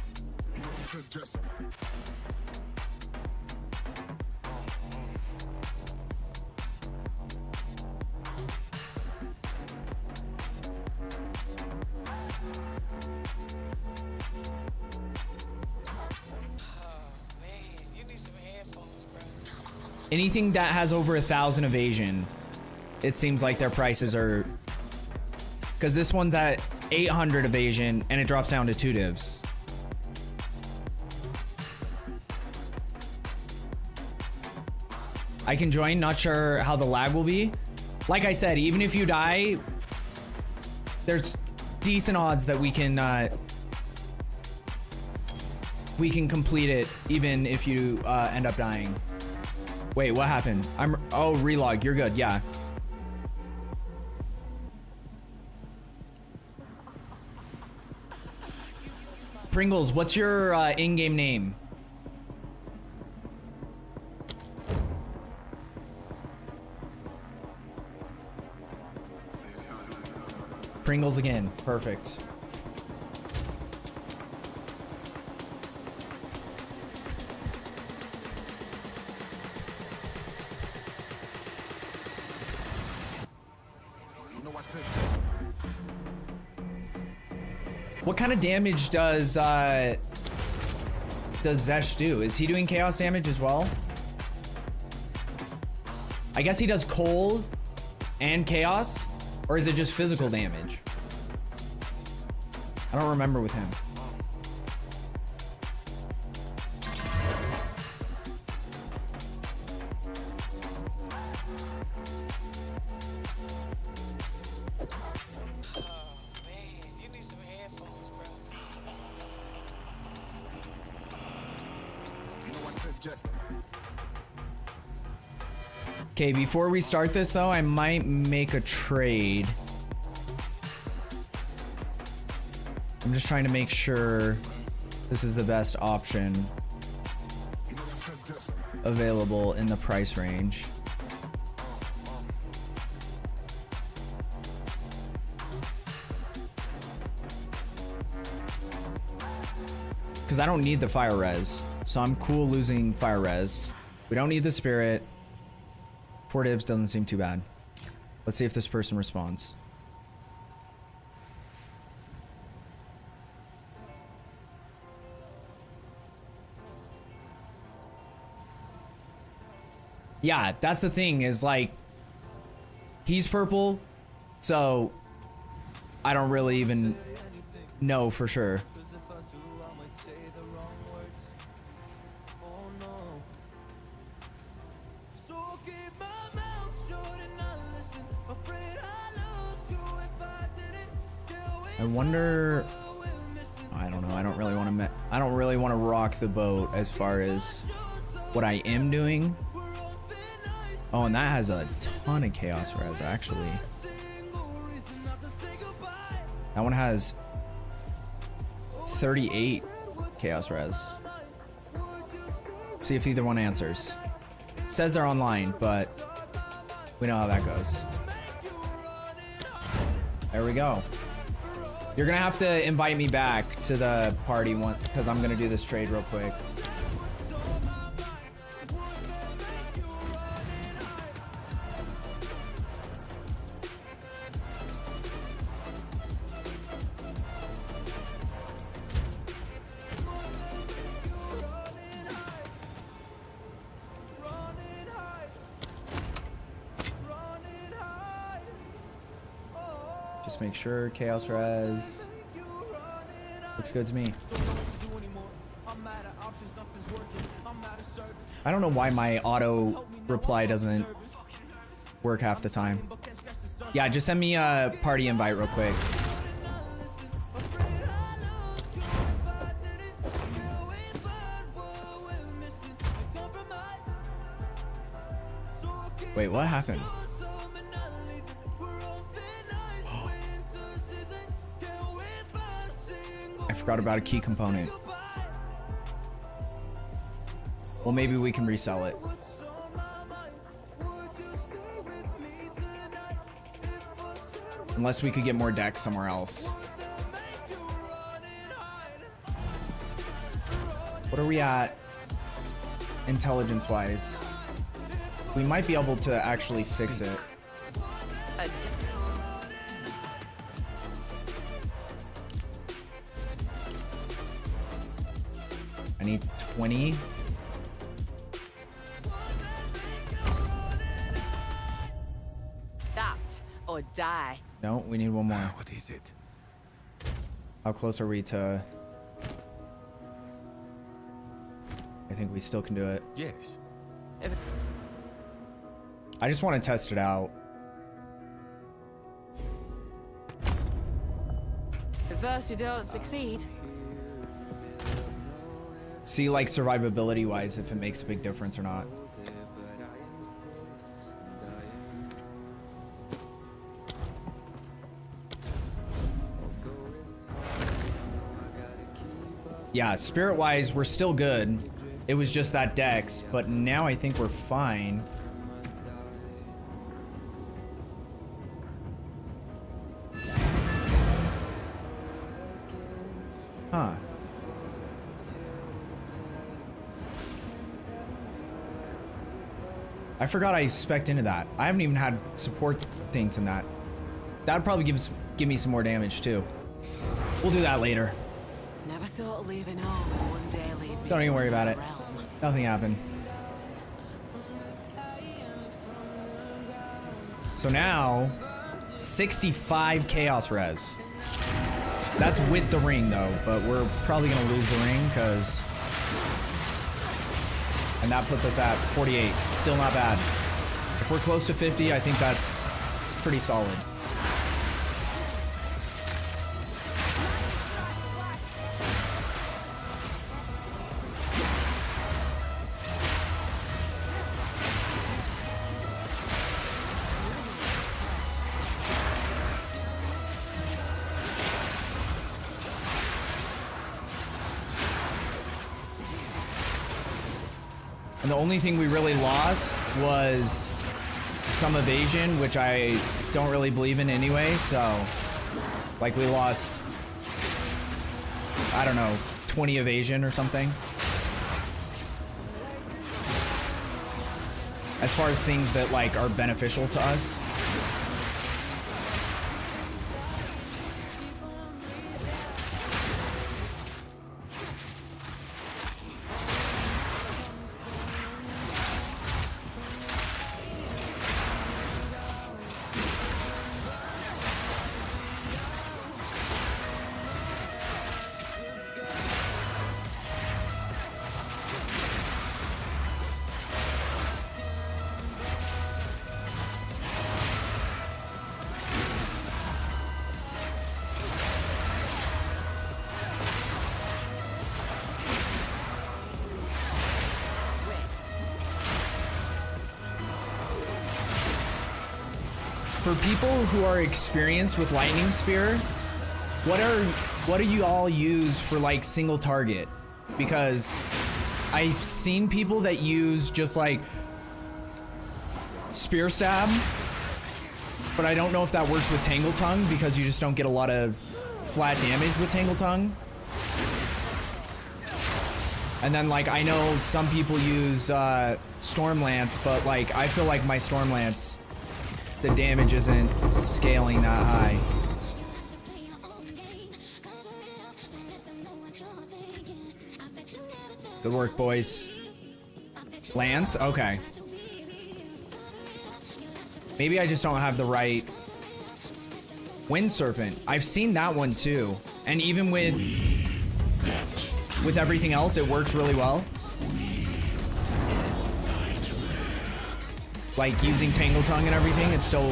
Anything that has over 1,000 evasion, it seems like their prices are, because this one's at 800 evasion and it drops down to 2 divs. I can join, not sure how the lag will be. Like I said, even if you die, there's decent odds that we can complete it even if you end up dying. Wait, what happened? Oh, relog, you're good, yeah. Pringles, what's your in-game name? Pringles again, perfect. What kind of damage does Zesh do? Is he doing chaos damage as well? I guess he does cold and chaos, or is it just physical damage? I don't remember with him. Okay, before we start this though, I might make a trade. I'm just trying to make sure this is the best option available in the price range. Because I don't need the fire res, so I'm cool losing fire res. We don't need the spirit. 4 divs doesn't seem too bad. Let's see if this person responds. Yeah, that's the thing, is like, he's purple, so I don't really even know for sure. I wonder, I don't know. I don't really want to rock the boat as far as what I am doing. Oh, and that has a ton of chaos res actually. That one has 38 chaos res. See if either one answers. Says they're online, but we know how that goes. There we go. You're gonna have to invite me back to the party once, because I'm gonna do this trade real quick. Just make sure chaos res looks good to me. I don't know why my auto reply doesn't work half the time. Yeah, just send me a party invite real quick. Wait, what happened? I forgot about a key component. Well, maybe we can resell it. Unless we could get more decks somewhere else. What are we at intelligence-wise? We might be able to actually fix it. I need 20. That or die. No, we need one more. What is it? How close are we to... I think we still can do it. Yes. I just want to test it out. At first you don't succeed. See, like, survivability wise, if it makes a big difference or not. Yeah, spirit wise, we're still good. It was just that dex, but now I think we're fine. Huh. I forgot I spec'd into that. I haven't even had support things in that. That'd probably give me some more damage too. We'll do that later. Never thought of leaving home and one day leave me Don't even to worry about it. another realm. Nothing happened. So now, 65 chaos res. That's with the ring though, but we're probably gonna lose the ring because... And that puts us at 48. Still not bad. If we're close to 50, I think it's pretty solid. And the only thing we really lost was some evasion, which I don't really believe in anyway, so... Like, we lost... I don't know, 20 evasion or something. As far as things that, like, are beneficial to us. For people who are experienced with lightning spear, what do you all use for like single target? Because I've seen people that use just like spear stab, but I don't know if that works with Tangle Tongue because you just don't get a lot of flat damage with Tangle Tongue. And then like I know some people use Storm Lance, but like I feel like my Storm Lance, the damage isn't scaling that high. Good work, boys. Lance? Okay. Maybe I just don't have the right... Wind Serpent. I've seen that one too. And even with everything else, it works really well. Like using Tangle Tongue and everything, it still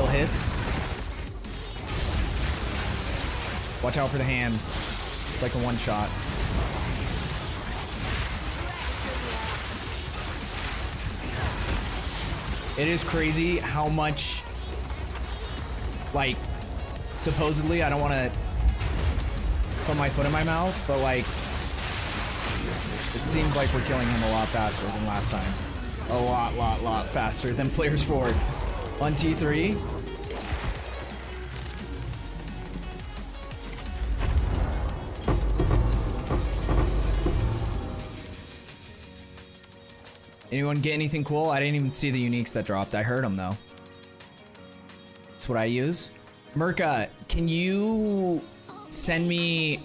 hits. Watch out for the hand. It's like a one shot. It is crazy how much, like, supposedly, I don't want to put my foot in my mouth, but like, it seems like we're killing him a lot faster than last time. A lot faster than players forward. On T3. Anyone get anything cool? I didn't even see the uniques that dropped. I heard them though. That's what I use. Merca, can you send me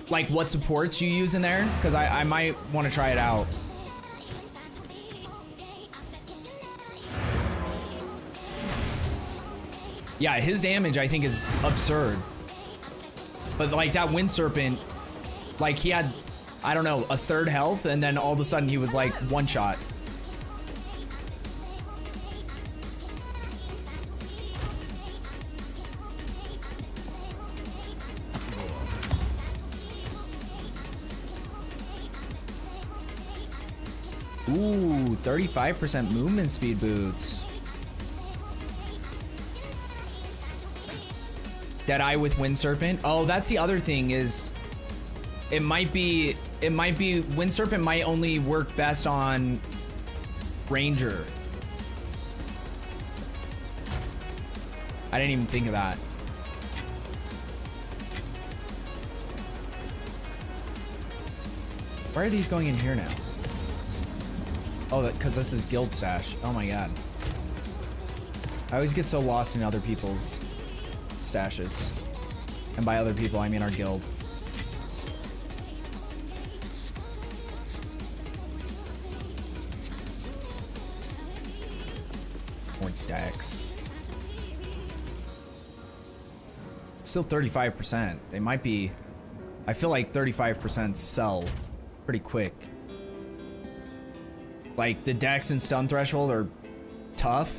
like what supports you use in there? Because I might want to try it out. Yeah, his damage I think is absurd. But like that Wind Serpent, like he had, I don't know, a third health, and then all of a sudden he was like one shot. Ooh, 35% movement speed boots. Deadeye with Wind Serpent. Oh, that's the other thing is it might be Wind Serpent might only work best on Ranger. I didn't even think of that. Why are these going in here now? Oh, because this is guild stash. Oh my god. I always get so lost in other people's stashes. And by other people, I mean our guild. More decks. Still 35%. They might be... I feel like 35% sell pretty quick. Like, the dex and stun threshold are tough.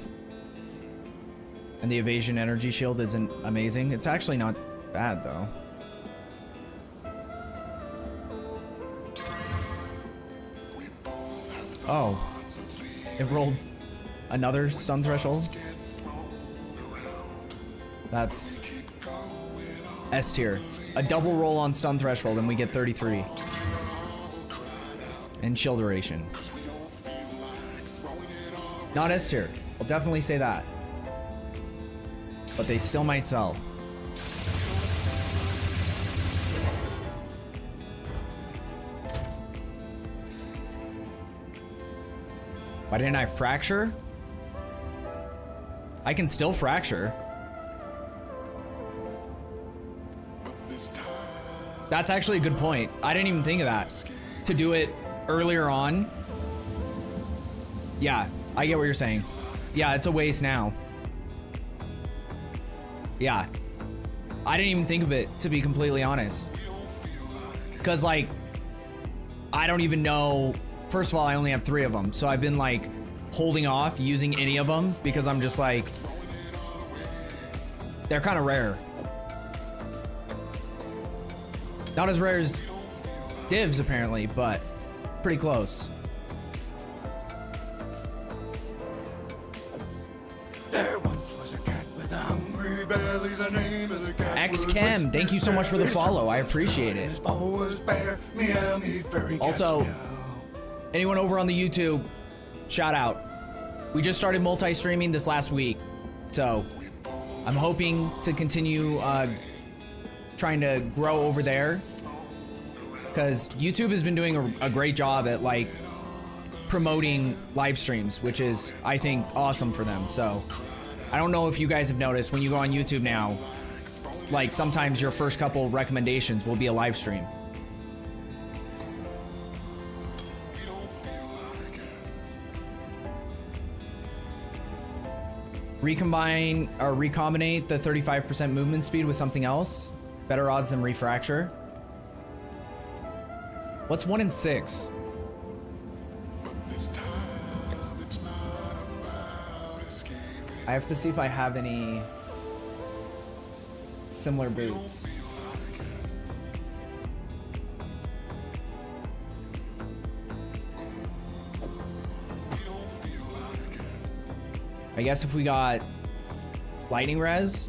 And the evasion energy shield isn't amazing. It's actually not bad, though. Oh. It rolled another stun threshold? That's S tier. A double roll on stun threshold and we get 33. And shield duration. Not S tier. I'll definitely say that. But they still might sell. Why didn't I fracture? I can still fracture. That's actually a good point. I didn't even think of that. To do it earlier on. Yeah, I get what you're saying. Yeah, it's a waste now. Yeah. I didn't even think of it, to be completely honest. Because, like, I don't even know. First of all, I only have 3 of them. So I've been, like, holding off using any of them because I'm just like, they're kind of rare. Not as rare as divs, apparently, but pretty close. There once was a cat with a hungry belly. The name of the cat was XChem, thank you so much for the follow. I appreciate it. His paw was bare. Meow, meow, furry cats, Also, meow. anyone over on the YouTube, shout out. We just started multi-streaming this last week, so I'm hoping to continue trying to grow over there, because YouTube has been doing a great job at like promoting live streams, which is, I think, awesome for them. So I don't know if you guys have noticed, when you go on YouTube now, like sometimes your first couple recommendations will be a live stream. Recombine or recombinate the 35% movement speed with something else. Better odds than refracture. What's 1 in 6? I have to see if I have any similar boots. I guess if we got lightning res.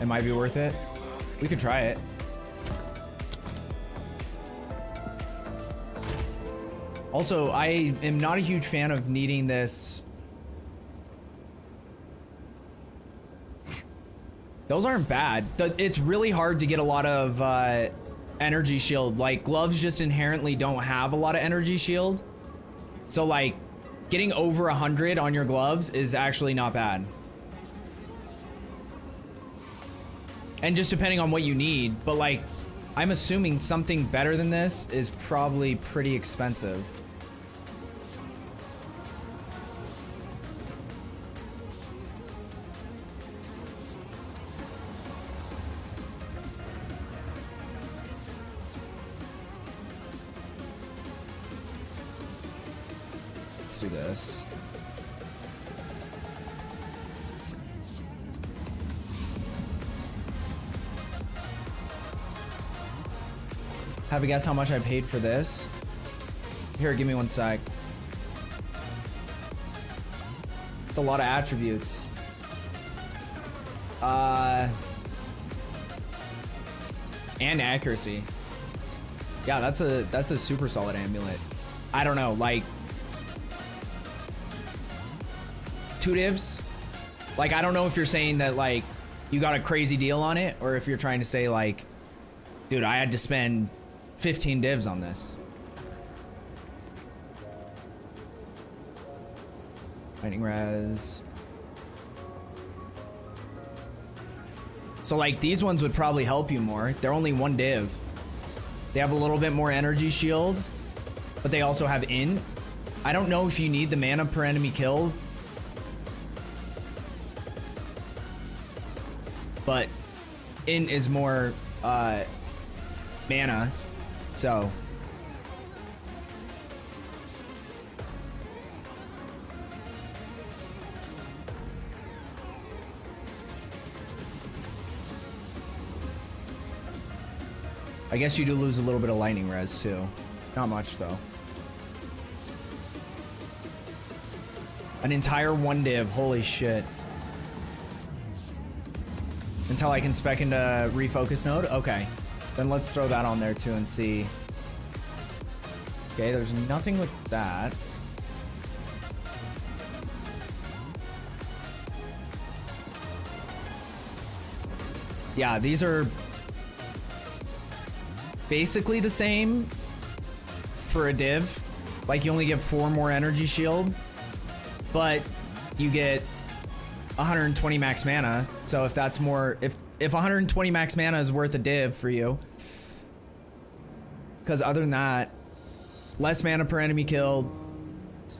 It might be worth it. We could try it. Also, I am not a huge fan of needing this. Those aren't bad. It's really hard to get a lot of energy shield. Like, gloves just inherently don't have a lot of energy shield. So, like, getting over 100 on your gloves is actually not bad. And just depending on what you need. But, like, I'm assuming something better than this is probably pretty expensive. Do this. Have a guess how much I paid for this? Here, give me one sec. It's a lot of attributes. And accuracy. Yeah, that's a super solid amulet. I don't know, like 2 divs. Like, I don't know if you're saying that like you got a crazy deal on it, or if you're trying to say like, dude, I had to spend 15 divs on this. Lightning res. So like these ones would probably help you more. They're only 1 div. They have a little bit more energy shield, but they also have int. I don't know if you need the mana per enemy killed, but int is more mana, so I guess you do lose a little bit of lightning res too. Not much though. An entire 1 div, holy shit. Until I can spec into refocus node? Okay. Then let's throw that on there too and see. Okay, there's nothing with that. Yeah, these are basically the same for a div. Like, you only get 4 more energy shield, but you get 120 max mana. So if that's more, if 120 max mana is worth a div for you, because other than that, less mana per enemy killed,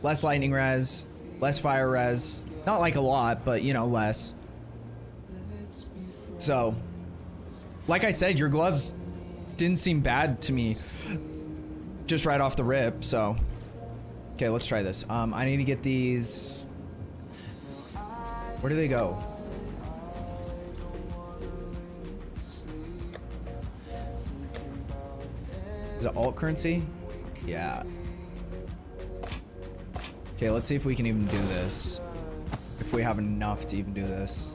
less lightning res, less fire res, not like a lot, but you know, less. So like I said, your gloves didn't seem bad to me just right off the rip. So okay, let's try this. I need to get these. Where do they go? Is it alt currency? Yeah. Okay, let's see if we can even do this. If we have enough to even do this.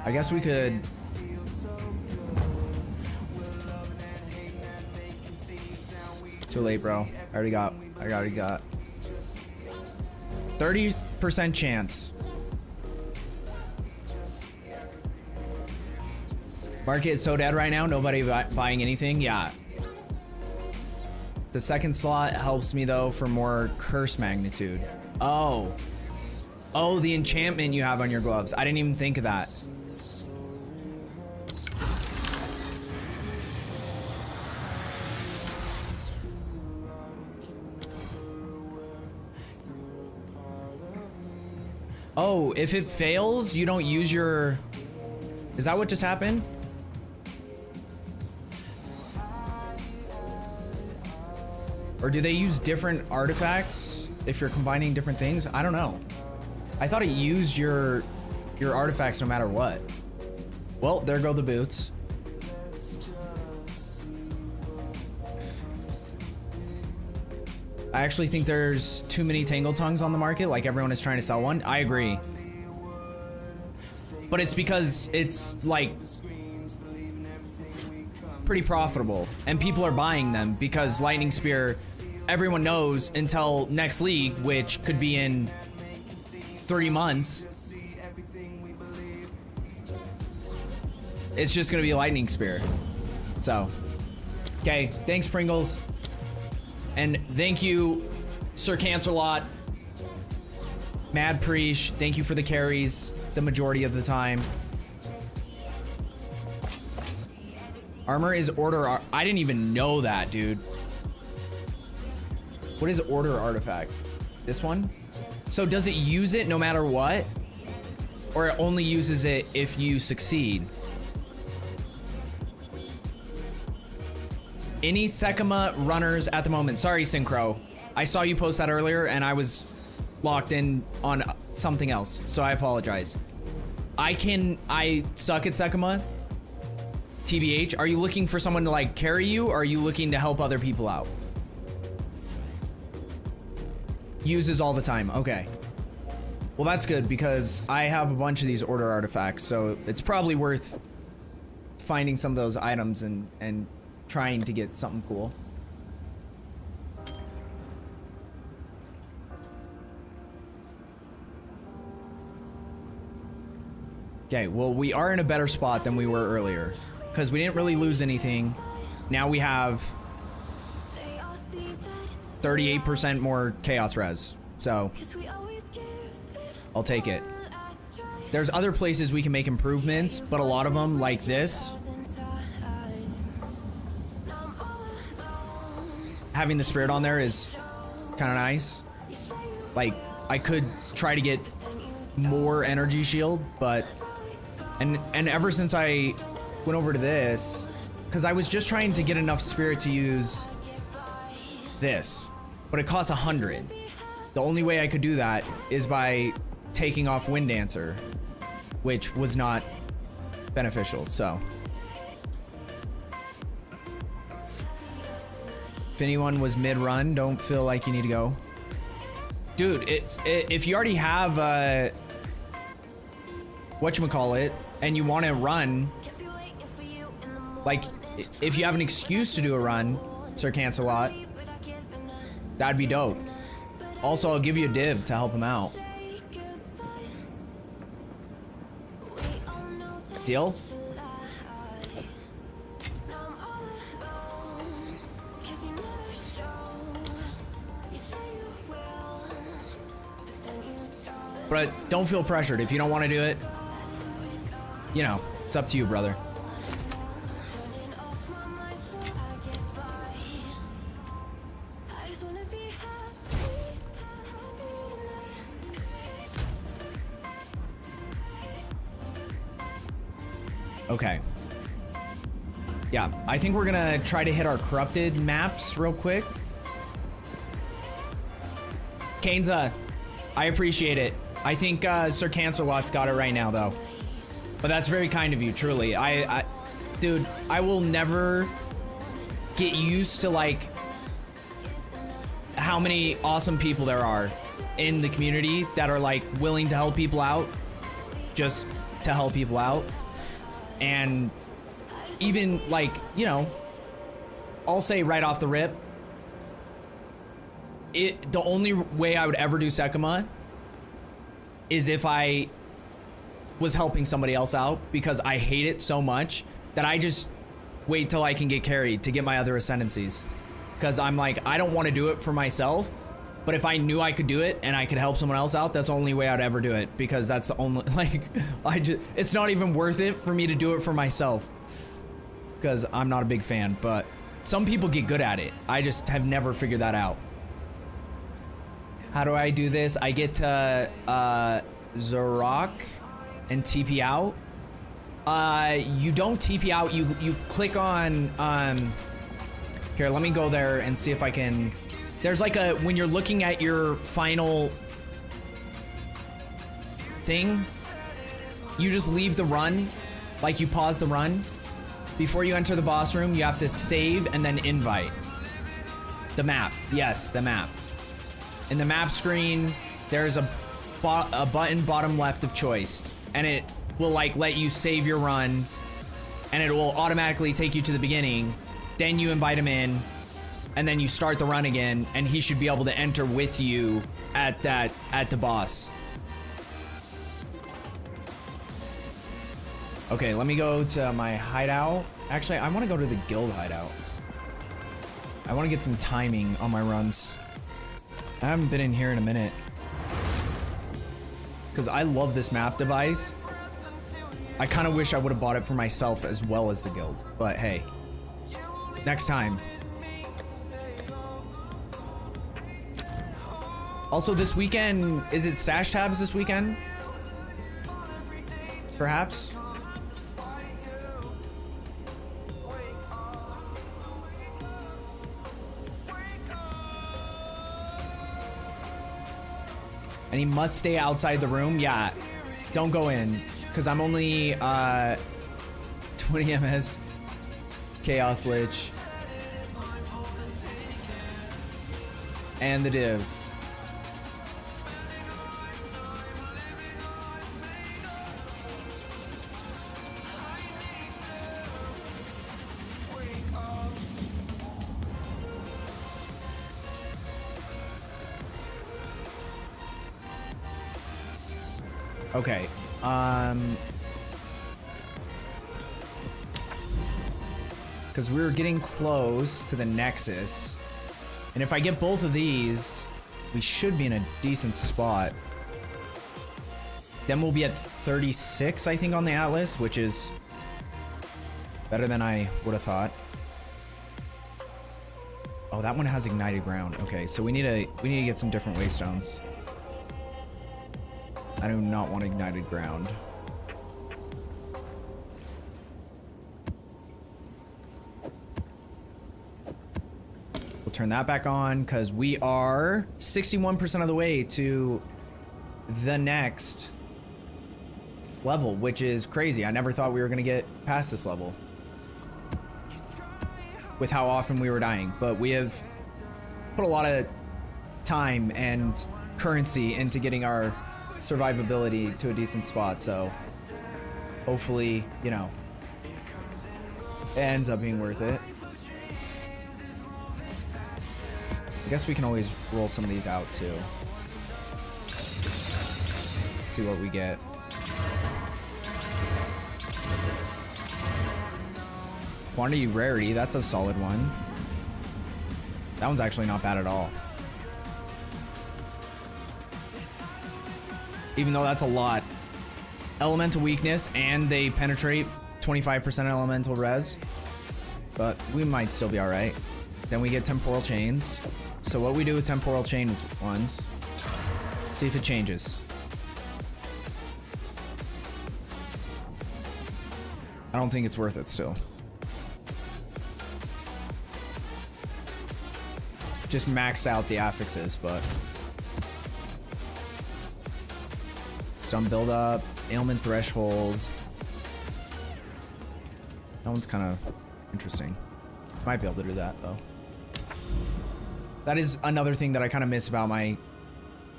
I guess we could. Too late, bro. I already got 30% chance. Market is so dead right now. Nobody buying anything. Yeah. The second slot helps me though for more curse magnitude. Oh, the enchantment you have on your gloves. I didn't even think of that. Oh, if it fails, you don't use your... Is that what just happened? Or do they use different artifacts if you're combining different things? I don't know. I thought it used your artifacts no matter what. Well, there go the boots. I actually think there's too many Tangle Tongues on the market, like everyone is trying to sell one. I agree. But it's because it's like pretty profitable and people are buying them because Lightning Spear, everyone knows until next league, which could be in 30 months. It's just gonna be Lightning Spear. So, okay, thanks Pringles. And thank you, Sir Cancerlot, Mad Preesh, thank you for the carries the majority of the time. Armor is order. I didn't even know that, dude. What is order artifact? This one? So does it use it no matter what? Or it only uses it if you succeed? Any Sekima runners at the moment? Sorry, Synchro. I saw you post that earlier and I was locked in on something else, so I apologize. I suck at Sekima. TBH, are you looking for someone to like carry you, or are you looking to help other people out? Uses all the time, okay. Well, that's good because I have a bunch of these order artifacts, so it's probably worth finding some of those items and trying to get something cool. Okay, well, we are in a better spot than we were earlier because we didn't really lose anything. Now we have 38% more chaos res, so I'll take it. There's other places we can make improvements, but a lot of them, like this, having the spirit on there is kind of nice. Like, I could try to get more energy shield, but and ever since I went over to this, because I was just trying to get enough spirit to use this, but it costs 100. The only way I could do that is by taking off Wind Dancer, which was not beneficial. So if anyone was mid-run, don't feel like you need to go. Dude, if you already have whatchamacallit, and you want to run, like, if you have an excuse to do a run, Sir Cancelot, that'd be dope. Also, I'll give you a div to help him out. Deal? But don't feel pressured. If you don't want to do it, you know, it's up to you, brother. Okay. Yeah, I think we're gonna try to hit our corrupted maps real quick. Kainza, I appreciate it. I think Sir Cancerlot's got it right now, though. But that's very kind of you, truly. Dude, I will never get used to, like, how many awesome people there are in the community that are, like, willing to help people out just to help people out. And even, like, you know, I'll say right off the rip, the only way I would ever do Sekima is if I was helping somebody else out, because I hate it so much that I just wait till I can get carried to get my other ascendancies. Because I'm like, I don't want to do it for myself, but if I knew I could do it and I could help someone else out, that's the only way I'd ever do it, because that's the only, like, it's not even worth it for me to do it for myself, because I'm not a big fan. But some people get good at it. I just have never figured that out. How do I do this? I get to Zarok and TP out. You don't TP out. You click on Here, let me go there and see if I can... There's like a... When you're looking at your final thing, you just leave the run. Like, you pause the run. Before you enter the boss room, you have to save and then invite. The map. Yes, the map. In the map screen, there's a button bottom left of choice. And it will, like, let you save your run. And it will automatically take you to the beginning. Then you invite him in, and then you start the run again, and he should be able to enter with you at the boss. Okay, let me go to my hideout. Actually, I want to go to the guild hideout. I want to get some timing on my runs. I haven't been in here in a minute. Because I love this map device. I kind of wish I would have bought it for myself as well as the guild, but hey. Next time. Also this weekend, is it stash tabs this weekend? Perhaps? And he must stay outside the room? Yeah. Don't go in. Because I'm only 20 ms. Chaos Lich. And the div. Okay. Because we're getting close to the Nexus. And if I get both of these, we should be in a decent spot. Then we'll be at 36, I think, on the Atlas, which is better than I would have thought. Oh, that one has ignited ground. Okay, so we need to get some different waystones. I do not want ignited ground. We'll turn that back on because we are 61% of the way to the next level, which is crazy. I never thought we were going to get past this level with how often we were dying, but we have put a lot of time and currency into getting our survivability to a decent spot, so hopefully, you know, it ends up being worth it. I guess we can always roll some of these out too. See what we get. Quantity rarity, that's a solid one. That one's actually not bad at all. Even though that's a lot. Elemental weakness, and they penetrate 25% elemental res. But we might still be alright. Then we get temporal chains. So what we do with temporal chain ones, see if it changes. I don't think it's worth it still. Just maxed out the affixes, but stun buildup, ailment threshold. That one's kind of interesting. Might be able to do that though. That is another thing that I kind of miss about my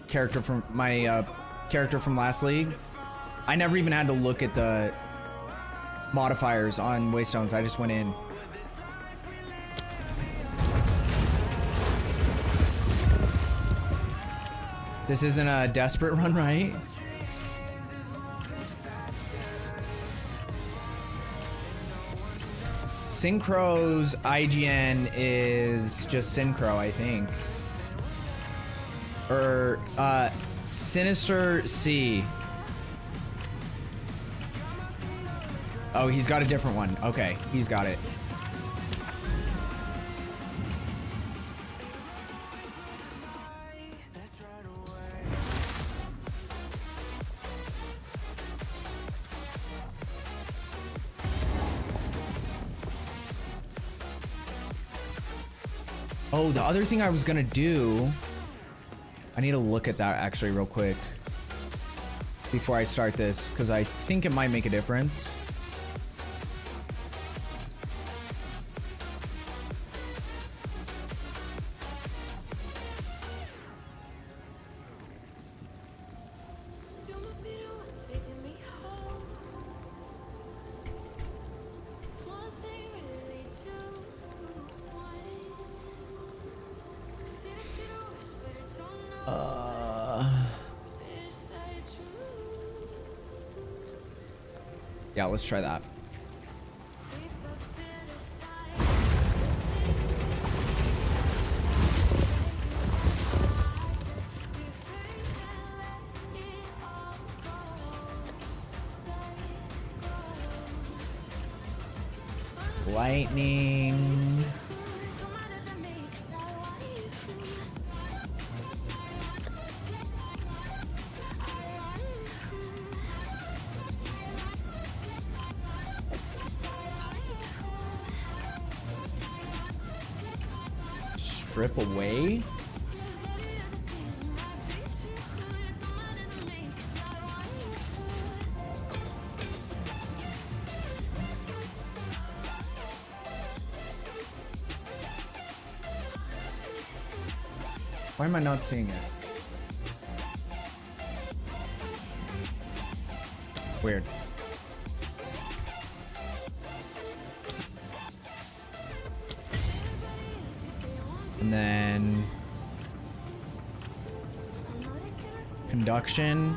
character from last league. I never even had to look at the modifiers on Waystones. I just went in. This isn't a desperate run, right? Synchro's IGN is just Synchro, I think. Or, Sinister C. Oh, he's got a different one. Okay, he's got it. Oh, the other thing I was gonna do, I need to look at that actually real quick before I start this, because I think it might make a difference. Yeah, let's try that. Lightning. Strip away. Why am I not seeing it? Weird. And then conduction.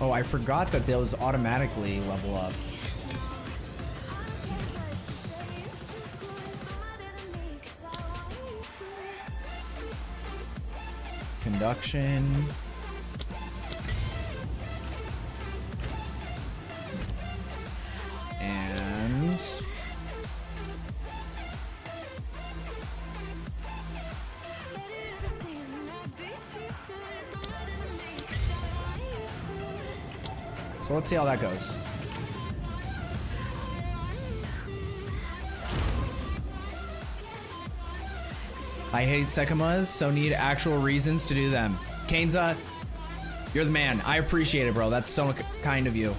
Oh, I forgot that those automatically level up. Conduction. And so let's see how that goes. I hate Sekimas, so need actual reasons to do them. Kainza, you're the man. I appreciate it, bro. That's so kind of you.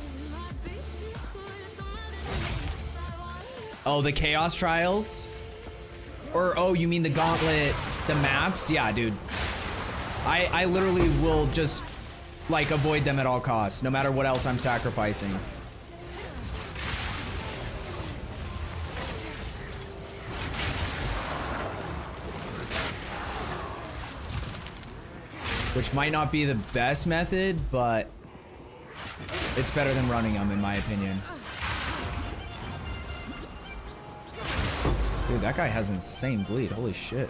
Oh, the Chaos Trials? Or, oh, you mean the Gauntlet, the maps? Yeah, dude. I literally will just, like, avoid them at all costs, no matter what else I'm sacrificing. Which might not be the best method, but it's better than running them, in my opinion. Dude, that guy has insane bleed. Holy shit.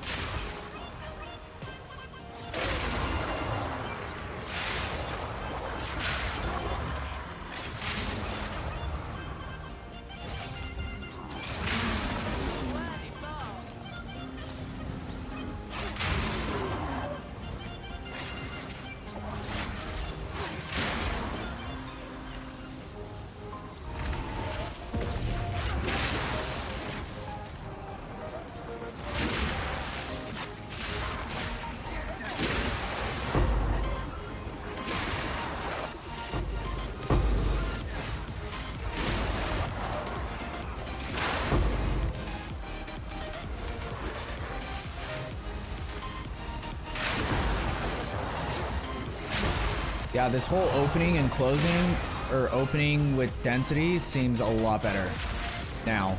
Yeah, this whole opening and closing, or opening with density, seems a lot better now.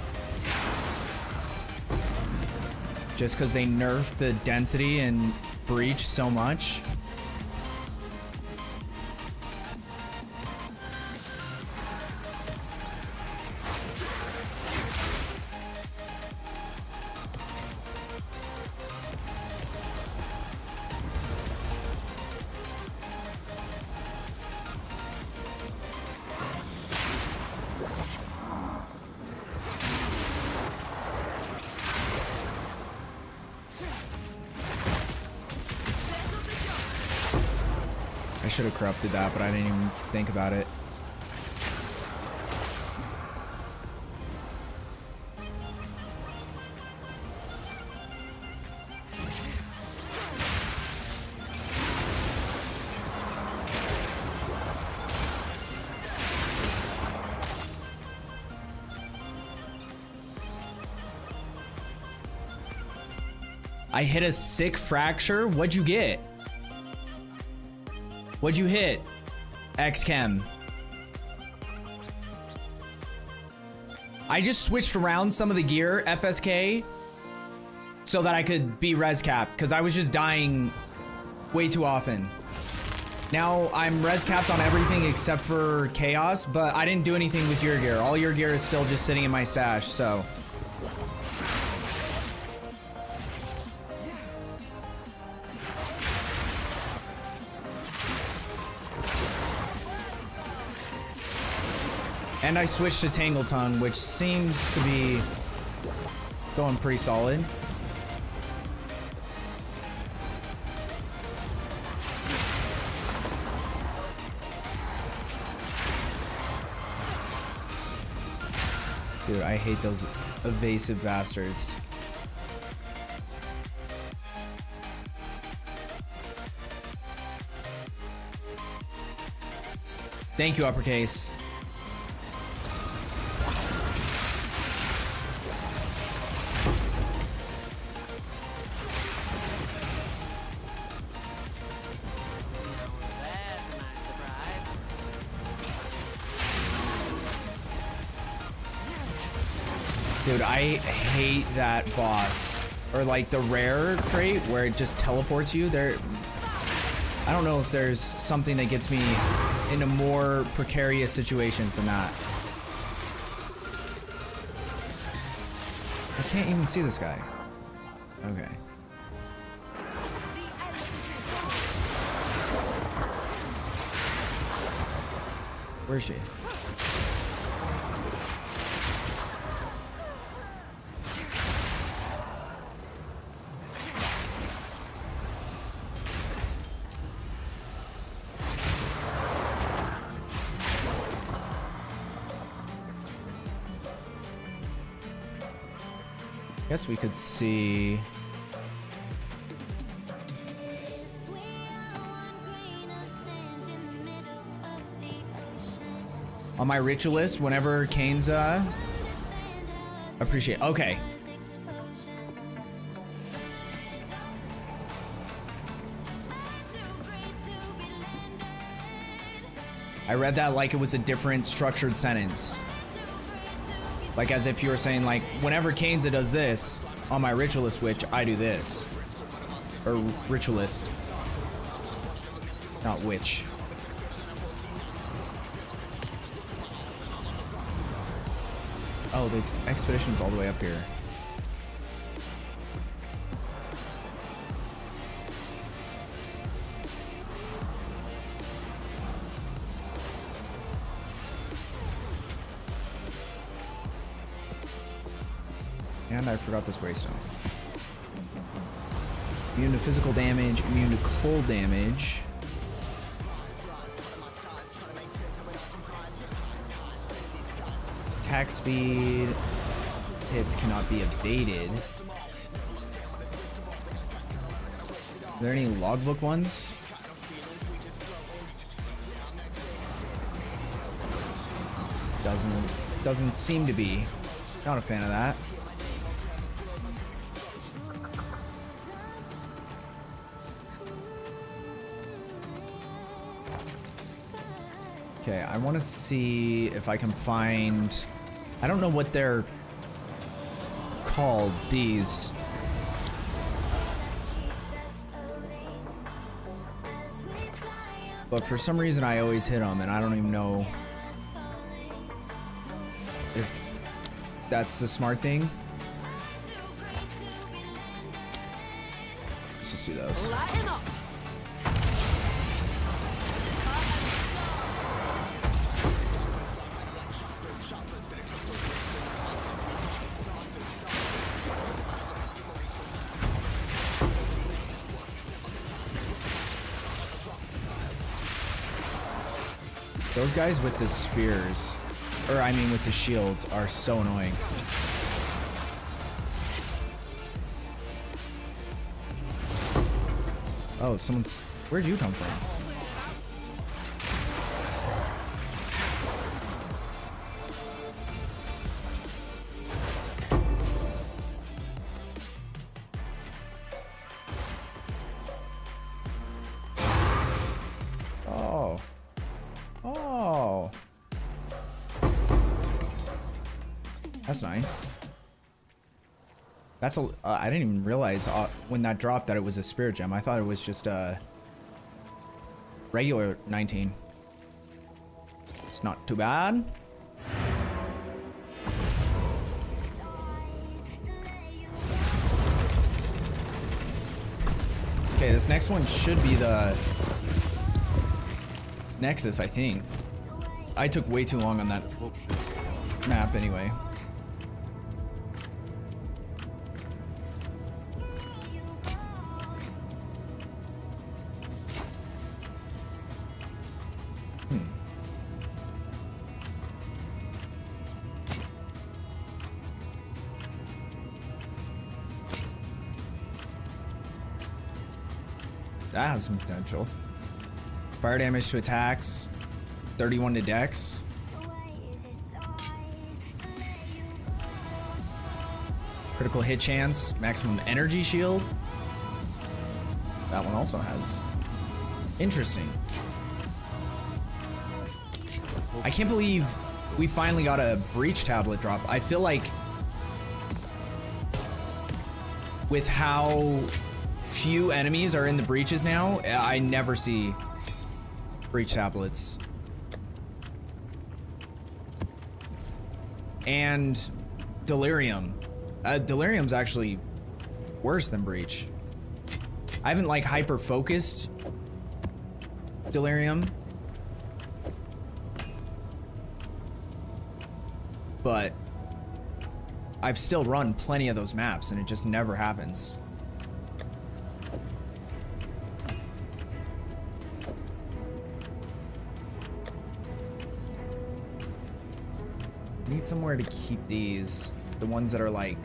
Just because they nerfed the density and breach so much. I should have corrupted that, but I didn't even think about it. I hit a sick fracture. What'd you get? What'd you hit? X-Chem. I just switched around some of the gear, FSK, so that I could be res capped, because I was just dying way too often. Now I'm res capped on everything except for Chaos, but I didn't do anything with your gear. All your gear is still just sitting in my stash, so. And I switched to Tangle Tongue, which seems to be going pretty solid. Dude, I hate those evasive bastards. Thank you, Uppercase. Dude, I hate that boss. Or like the rare trait where it just teleports you. I don't know if there's something that gets me into more precarious situations than that. I can't even see this guy. Okay. Where is she? Guess we could see. On my ritualist, whenever Kane's appreciate. Okay. I read that like it was a different structured sentence. Like as if you were saying like, whenever Kainza does this on my ritualist witch, I do this. Or ritualist. Not witch. Oh, the expedition's all the way up here. And I forgot this waystone. Immune to physical damage, immune to cold damage. Attack speed. Hits cannot be evaded. Are there any logbook ones? Doesn't seem to be. Not a fan of that. Okay, I want to see if I can find. I don't know what they're called, these. But for some reason I always hit them, and I don't even know if that's the smart thing. Let's just do those. Those guys with the spears, or I mean with the shields, are so annoying. Oh, someone's... Where'd you come from? Oh. Oh. That's nice. That's a... I didn't even realize when that dropped that it was a spirit gem. I thought it was just a regular 19. It's not too bad. Okay, this next one should be the Nexus, I think. I took way too long on that map anyway. That has some potential. Fire damage to attacks, 31 to dex. Critical hit chance, maximum energy shield. That one also has. Interesting. I can't believe we finally got a breach tablet drop. I feel like with how few enemies are in the breaches now, I never see breach tablets. And delirium. Delirium's actually worse than breach. I haven't like hyper focused delirium, but I've still run plenty of those maps and it just never happens. Need somewhere to keep these, the ones that are like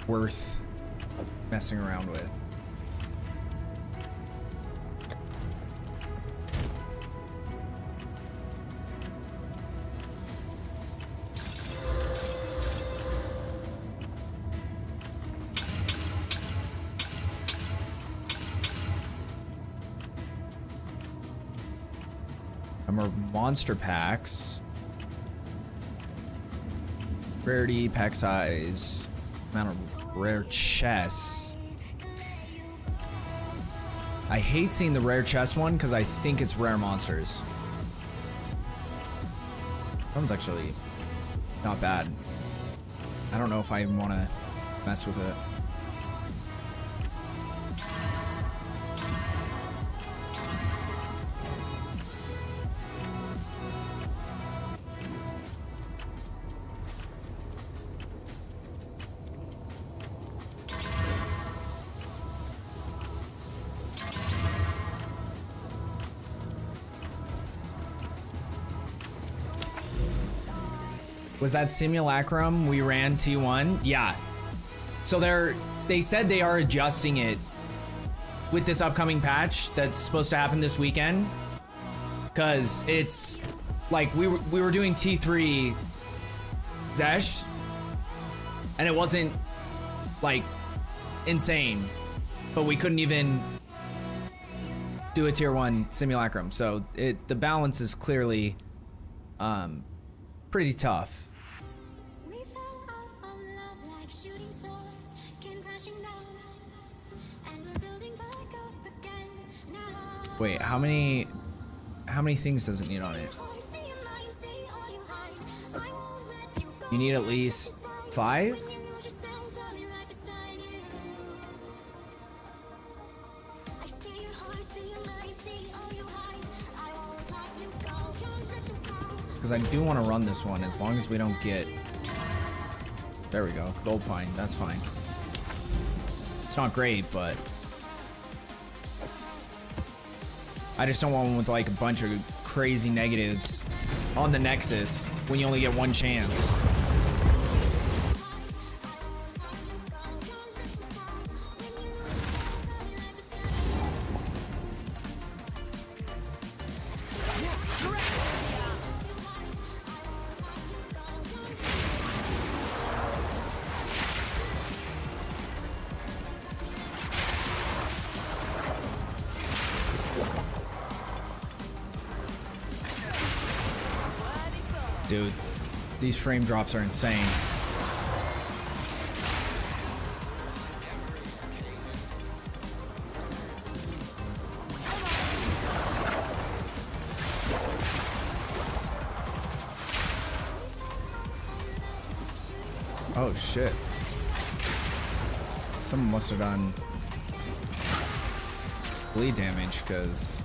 worth messing around with. More monster packs. Rarity, pack size, amount of rare chests. I hate seeing the rare chest one because I think it's rare monsters. That one's actually not bad. I don't know if I even want to mess with it. Was that simulacrum we ran T1? Yeah. So they said they are adjusting it with this upcoming patch that's supposed to happen this weekend. Cause it's like we were doing T3 Zesh and it wasn't like insane, but we couldn't even do a tier 1 simulacrum. So the balance is clearly pretty tough. Wait, how many things does it need on it? You need at least 5? Because I do want to run this one as long as we don't get... There we go, gold pine, that's fine. It's not great, but... I just don't want one with like a bunch of crazy negatives on the Nexus when you only get one chance. Dude, these frame drops are insane. Oh shit. Someone must have done bleed damage, because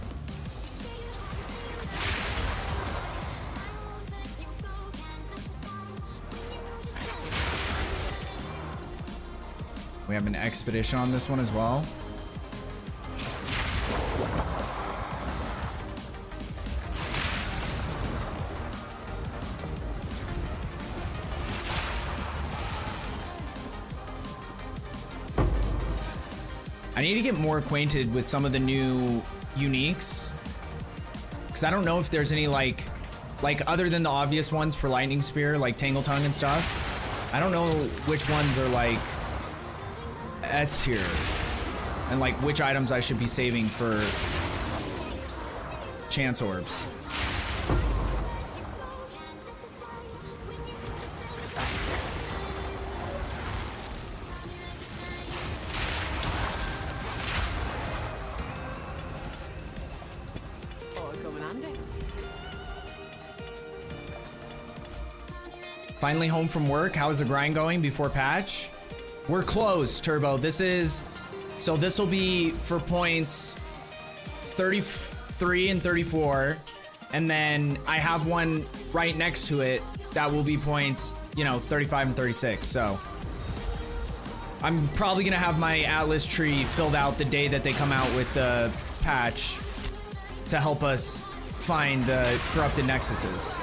we have an expedition on this one as well. I need to get more acquainted with some of the new uniques, because I don't know if there's any like other than the obvious ones for Lightning Spear, like Tangle Tongue and stuff. I don't know which ones are like S tier and like which items I should be saving for chance orbs. Finally home from work. How's the grind going before patch? We're close, Turbo. This will be for points 33 and 34. And then I have one right next to it that will be points, 35 and 36. So I'm probably gonna have my Atlas tree filled out the day that they come out with the patch to help us find the corrupted nexuses.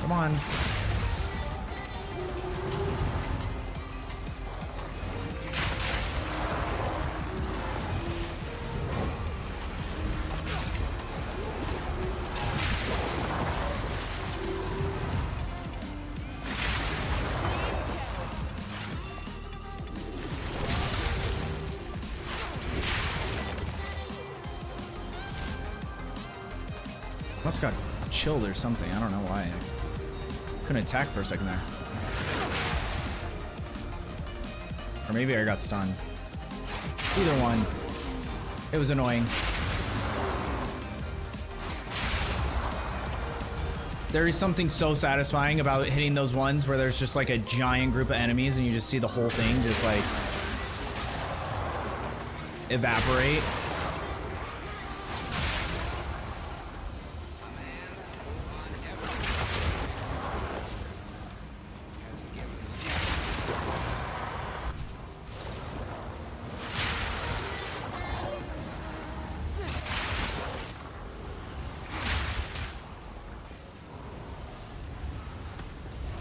Come on. Must got chilled or something. I don't know why. Couldn't attack for a second there. Or maybe I got stunned. Either one. It was annoying. There is something so satisfying about hitting those ones where there's just like a giant group of enemies and you just see the whole thing just like evaporate.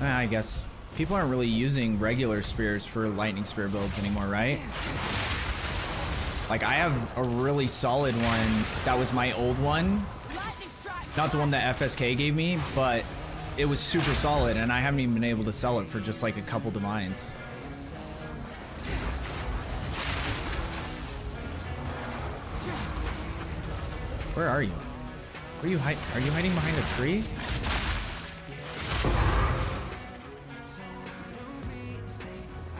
I guess people aren't really using regular spears for lightning spear builds anymore, right? Like I have a really solid one that was my old one, not the one that FSK gave me, but it was super solid and I haven't even been able to sell it for just like a couple divines. Where are you? Where are you Are you hiding behind a tree?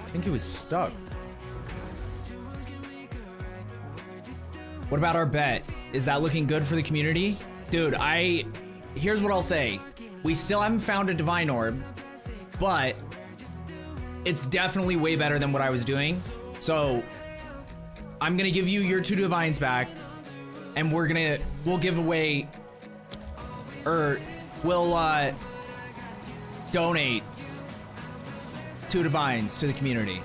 I think he was stuck. What about our bet? Is that looking good for the community? Dude, here's what I'll say. We still haven't found a divine orb, but it's definitely way better than what I was doing. So I'm gonna give you your 2 divines back, and we'll give away, or we'll donate 2 divines to the community.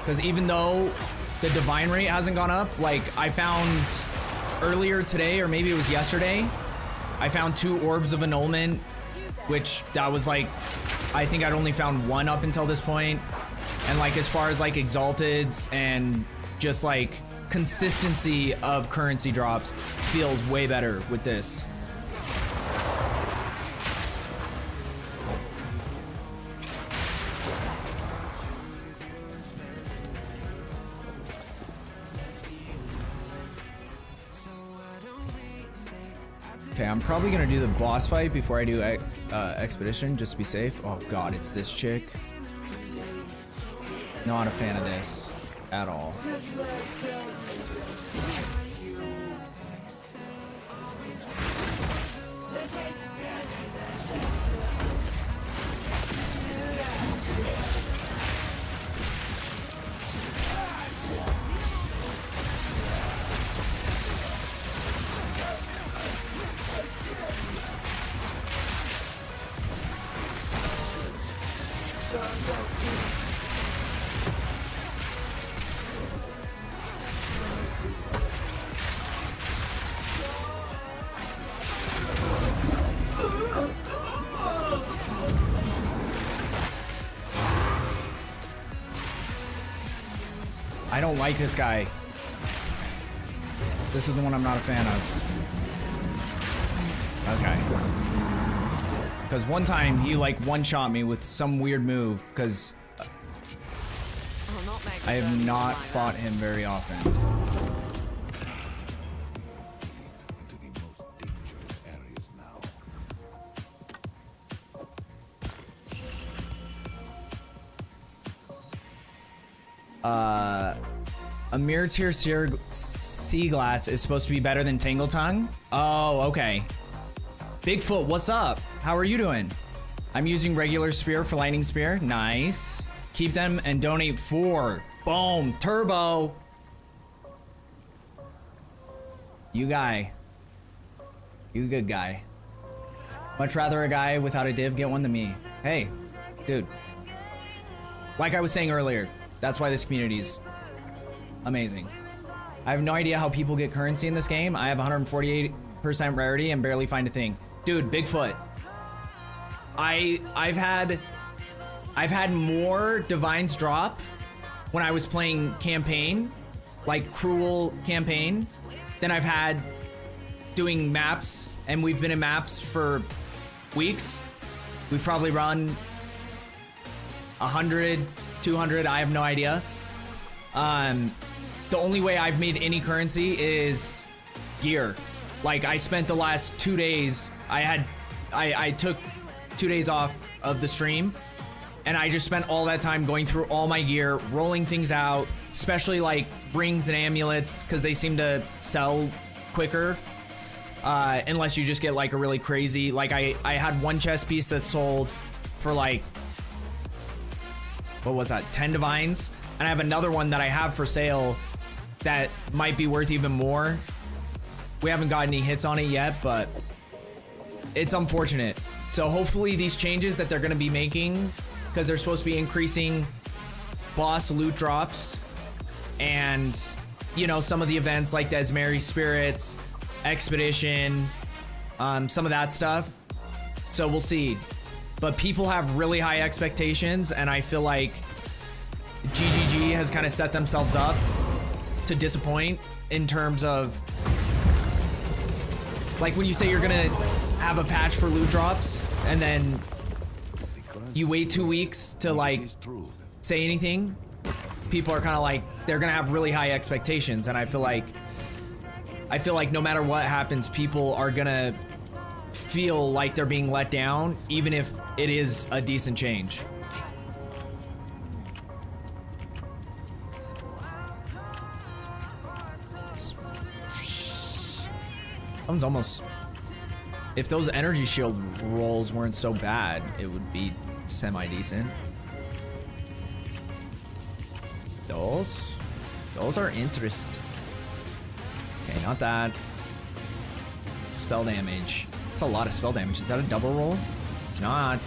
Because even though the divine rate hasn't gone up, like I found earlier today, or maybe it was yesterday, I found 2 orbs of annulment, which that was like, I think I'd only found 1 up until this point. And like as far as like exalteds and just like consistency of currency drops feels way better with this. Okay, I'm probably gonna do the boss fight before I do expedition, just to be safe. Oh god, it's this chick. Not a fan of this at all. I don't like this guy. This is the one I'm not a fan of. Okay. Because one time he like one-shot me with some weird move, because I have not fought him very often. A mirror tier sea glass is supposed to be better than Tangle Tongue? Oh, okay. Bigfoot, what's up? How are you doing? I'm using regular spear for lightning spear. Nice. Keep them and donate 4. Boom. Turbo. You guy. You good guy. Much rather a guy without a div get one than me. Hey, dude. Like I was saying earlier, that's why this community is amazing. I have no idea how people get currency in this game. I have 148% rarity and barely find a thing. Dude, Bigfoot. I've had more divines drop when I was playing campaign, like cruel campaign, than I've had doing maps, and we've been in maps for weeks. We've probably run 100, 200, I have no idea. The only way I've made any currency is gear. Like I spent the last 2 days, I took 2 days off of the stream, and I just spent all that time going through all my gear, rolling things out, especially like rings and amulets, because they seem to sell quicker. Unless you just get like a really crazy, like I had one chest piece that sold for like, what was that, 10 divines? And I have another one that I have for sale that might be worth even more. We haven't got any hits on it yet, but it's unfortunate. So hopefully these changes that they're gonna be making, because they're supposed to be increasing boss loot drops and, you know, some of the events like Desmary Spirits, Expedition, some of that stuff. So we'll see. But people have really high expectations, and I feel like GGG has kind of set themselves up to disappoint in terms of, like, when you say you're gonna have a patch for loot drops and then you wait 2 weeks to like say anything, people are kind of like, they're gonna have really high expectations. And I feel like no matter what happens, people are gonna feel like they're being let down, even if it is a decent change. Someone's almost If those energy shield rolls weren't so bad, it would be semi-decent. Those are interesting. Okay, not that. Spell damage. That's a lot of spell damage. Is that a double roll? It's not.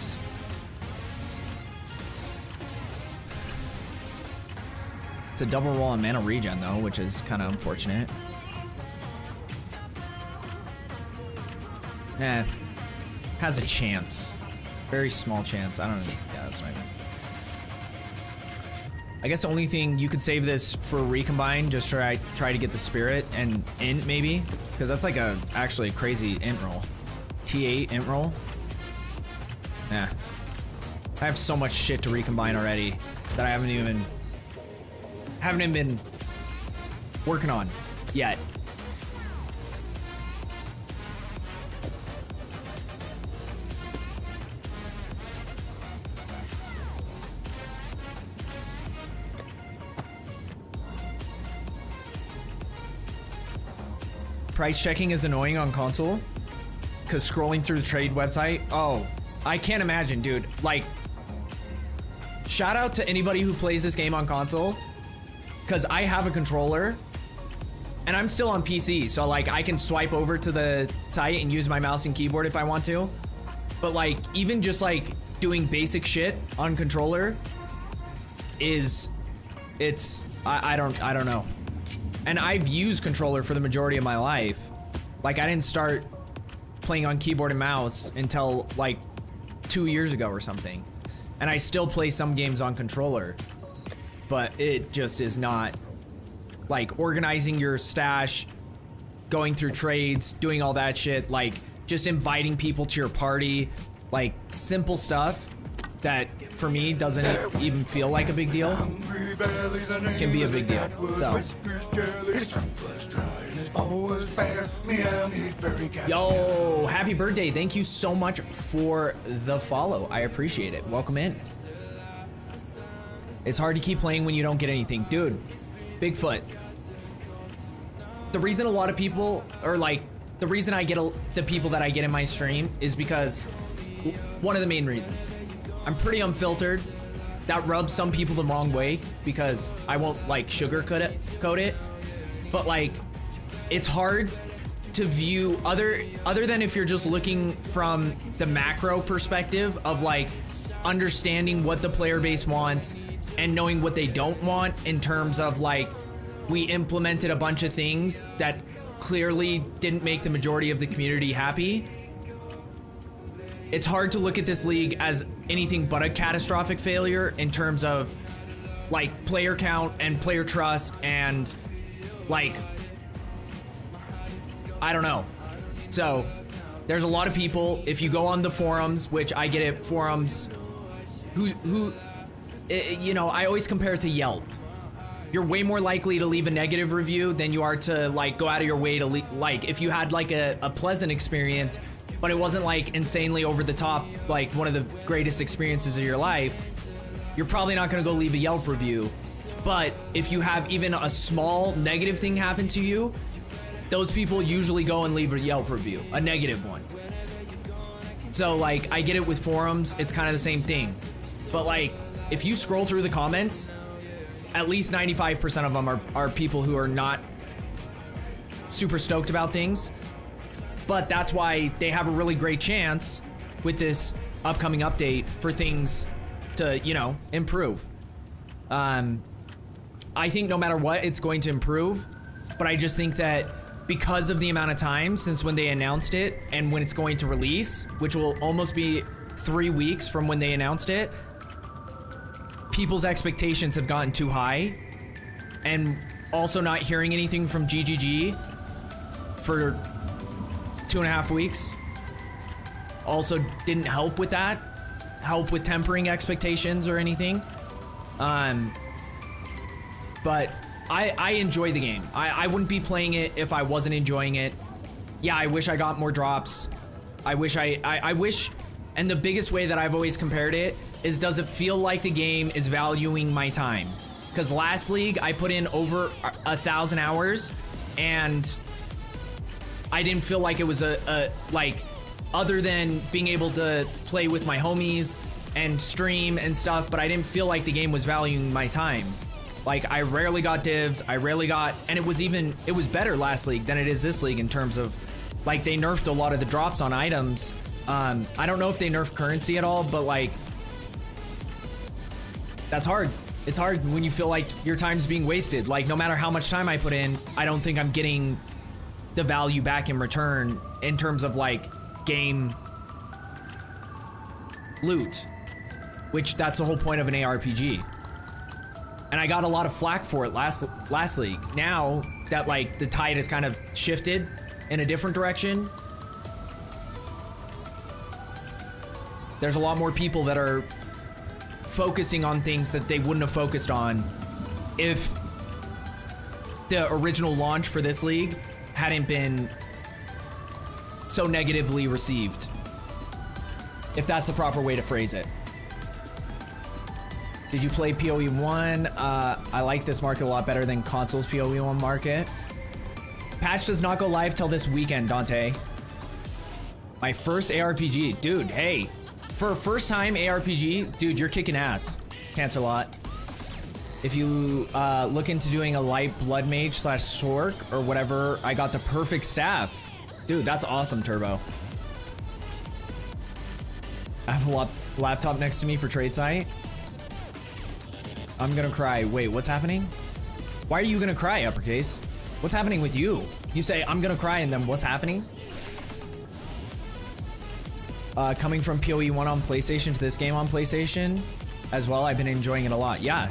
It's a double roll on mana regen though, which is kind of unfortunate. Eh, has a chance. Very small chance. I don't know. Yeah, that's what I meant. I guess the only thing you could save this for recombine, just try to get the spirit and int maybe, because that's like a actually crazy int roll. T8 int roll. Yeah. I have so much shit to recombine already that I haven't even been working on yet. Price checking is annoying on console because scrolling through the trade website. Oh, I can't imagine, dude. Like, shout out to anybody who plays this game on console, because I have a controller and I'm still on PC, so like I can swipe over to the site and use my mouse and keyboard if I want to. But like, even just like doing basic shit on controller I don't know. And I've used controller for the majority of my life. Like, I didn't start playing on keyboard and mouse until like 2 years ago or something. And I still play some games on controller. But it just is not, like, organizing your stash, going through trades, doing all that shit, like just inviting people to your party, like simple stuff that for me doesn't even feel like a big deal can be a big deal. So yo, happy birthday. Thank you so much for the follow. I appreciate it. Welcome in. It's hard to keep playing when you don't get anything. Dude, Bigfoot. The reason a lot of people, or like, the reason I get the people that I get in my stream is because, one of the main reasons, I'm pretty unfiltered. That rubs some people the wrong way because I won't like sugarcoat it. But like, it's hard to view other than if you're just looking from the macro perspective of like understanding what the player base wants and knowing what they don't want in terms of like, we implemented a bunch of things that clearly didn't make the majority of the community happy. It's hard to look at this league as anything but a catastrophic failure in terms of like player count and player trust and like, I don't know. So there's a lot of people, if you go on the forums, which I get it, forums, who you know, I always compare it to Yelp. You're way more likely to leave a negative review than you are to like go out of your way to like, if you had like a pleasant experience, but it wasn't like insanely over the top, like one of the greatest experiences of your life, you're probably not gonna go leave a Yelp review. But if you have even a small negative thing happen to you, those people usually go and leave a Yelp review, a negative one. So like, I get it with forums, it's kind of the same thing. But like, if you scroll through the comments, at least 95% of them are people who are not super stoked about things. But that's why they have a really great chance with this upcoming update for things to, you know, improve. I think no matter what, it's going to improve. But I just think that because of the amount of time since when they announced it and when it's going to release, which will almost be 3 weeks from when they announced it, people's expectations have gotten too high. And also not hearing anything from GGG for 2.5 weeks also didn't help with that, help with tempering expectations or anything. But I enjoy the game. I wouldn't be playing it if I wasn't enjoying it. Yeah, I wish I got more drops. I wish, and the biggest way that I've always compared it is, does it feel like the game is valuing my time? Because last league, I put in over 1,000 hours, and I didn't feel like it was like other than being able to play with my homies and stream and stuff, but I didn't feel like the game was valuing my time. Like, I rarely got divs, I rarely got, and it was better last league than it is this league in terms of, like, they nerfed a lot of the drops on items. I don't know if they nerfed currency at all, but like, that's hard. It's hard when you feel like your time's being wasted. Like, no matter how much time I put in, I don't think I'm getting the value back in return in terms of like game loot, which that's the whole point of an ARPG. And I got a lot of flack for it last league. Now that like the tide has kind of shifted in a different direction, there's a lot more people that are focusing on things that they wouldn't have focused on if the original launch for this league hadn't been so negatively received, if that's the proper way to phrase it. Did you play PoE 1? I like this market a lot better than consoles PoE 1 market. Patch does not go live till this weekend, Dante. My first ARPG. Dude, hey. For a first time ARPG, dude, you're kicking ass. Cancer-Lot. If you look into doing a light blood mage / sork or whatever, I got the perfect staff. Dude, that's awesome, Turbo. I have a laptop next to me for trade site. I'm gonna cry. Wait, what's happening? Why are you gonna cry, Uppercase? What's happening with you? You say, I'm gonna cry, and then what's happening? Coming from PoE 1 on PlayStation to this game on PlayStation as well, I've been enjoying it a lot. Yeah.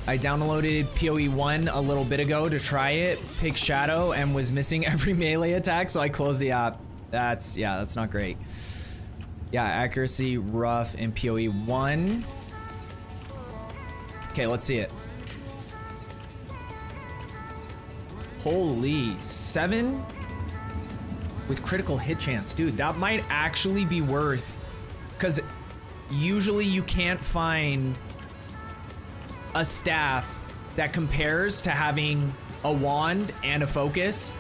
I downloaded PoE 1 a little bit ago to try it, pick Shadow, and was missing every melee attack, so I closed the app. That's not great. Yeah, accuracy rough in PoE 1. Okay, let's see it. Holy, 7 with critical hit chance. Dude, that might actually be worth, because usually you can't find a staff that compares to having a wand and a focus,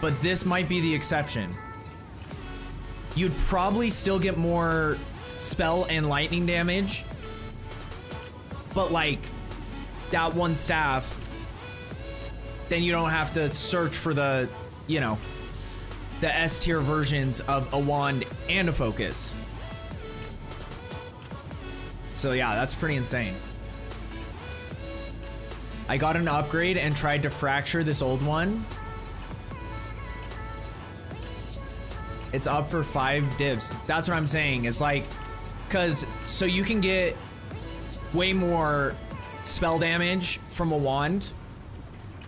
but this might be the exception. You'd probably still get more spell and lightning damage, but like that one staff, then you don't have to search for the, you know, the S tier versions of a wand and a focus. So yeah, that's pretty insane. I got an upgrade and tried to fracture this old one. It's up for 5 divs. That's what I'm saying. It's like, so you can get way more spell damage from a wand,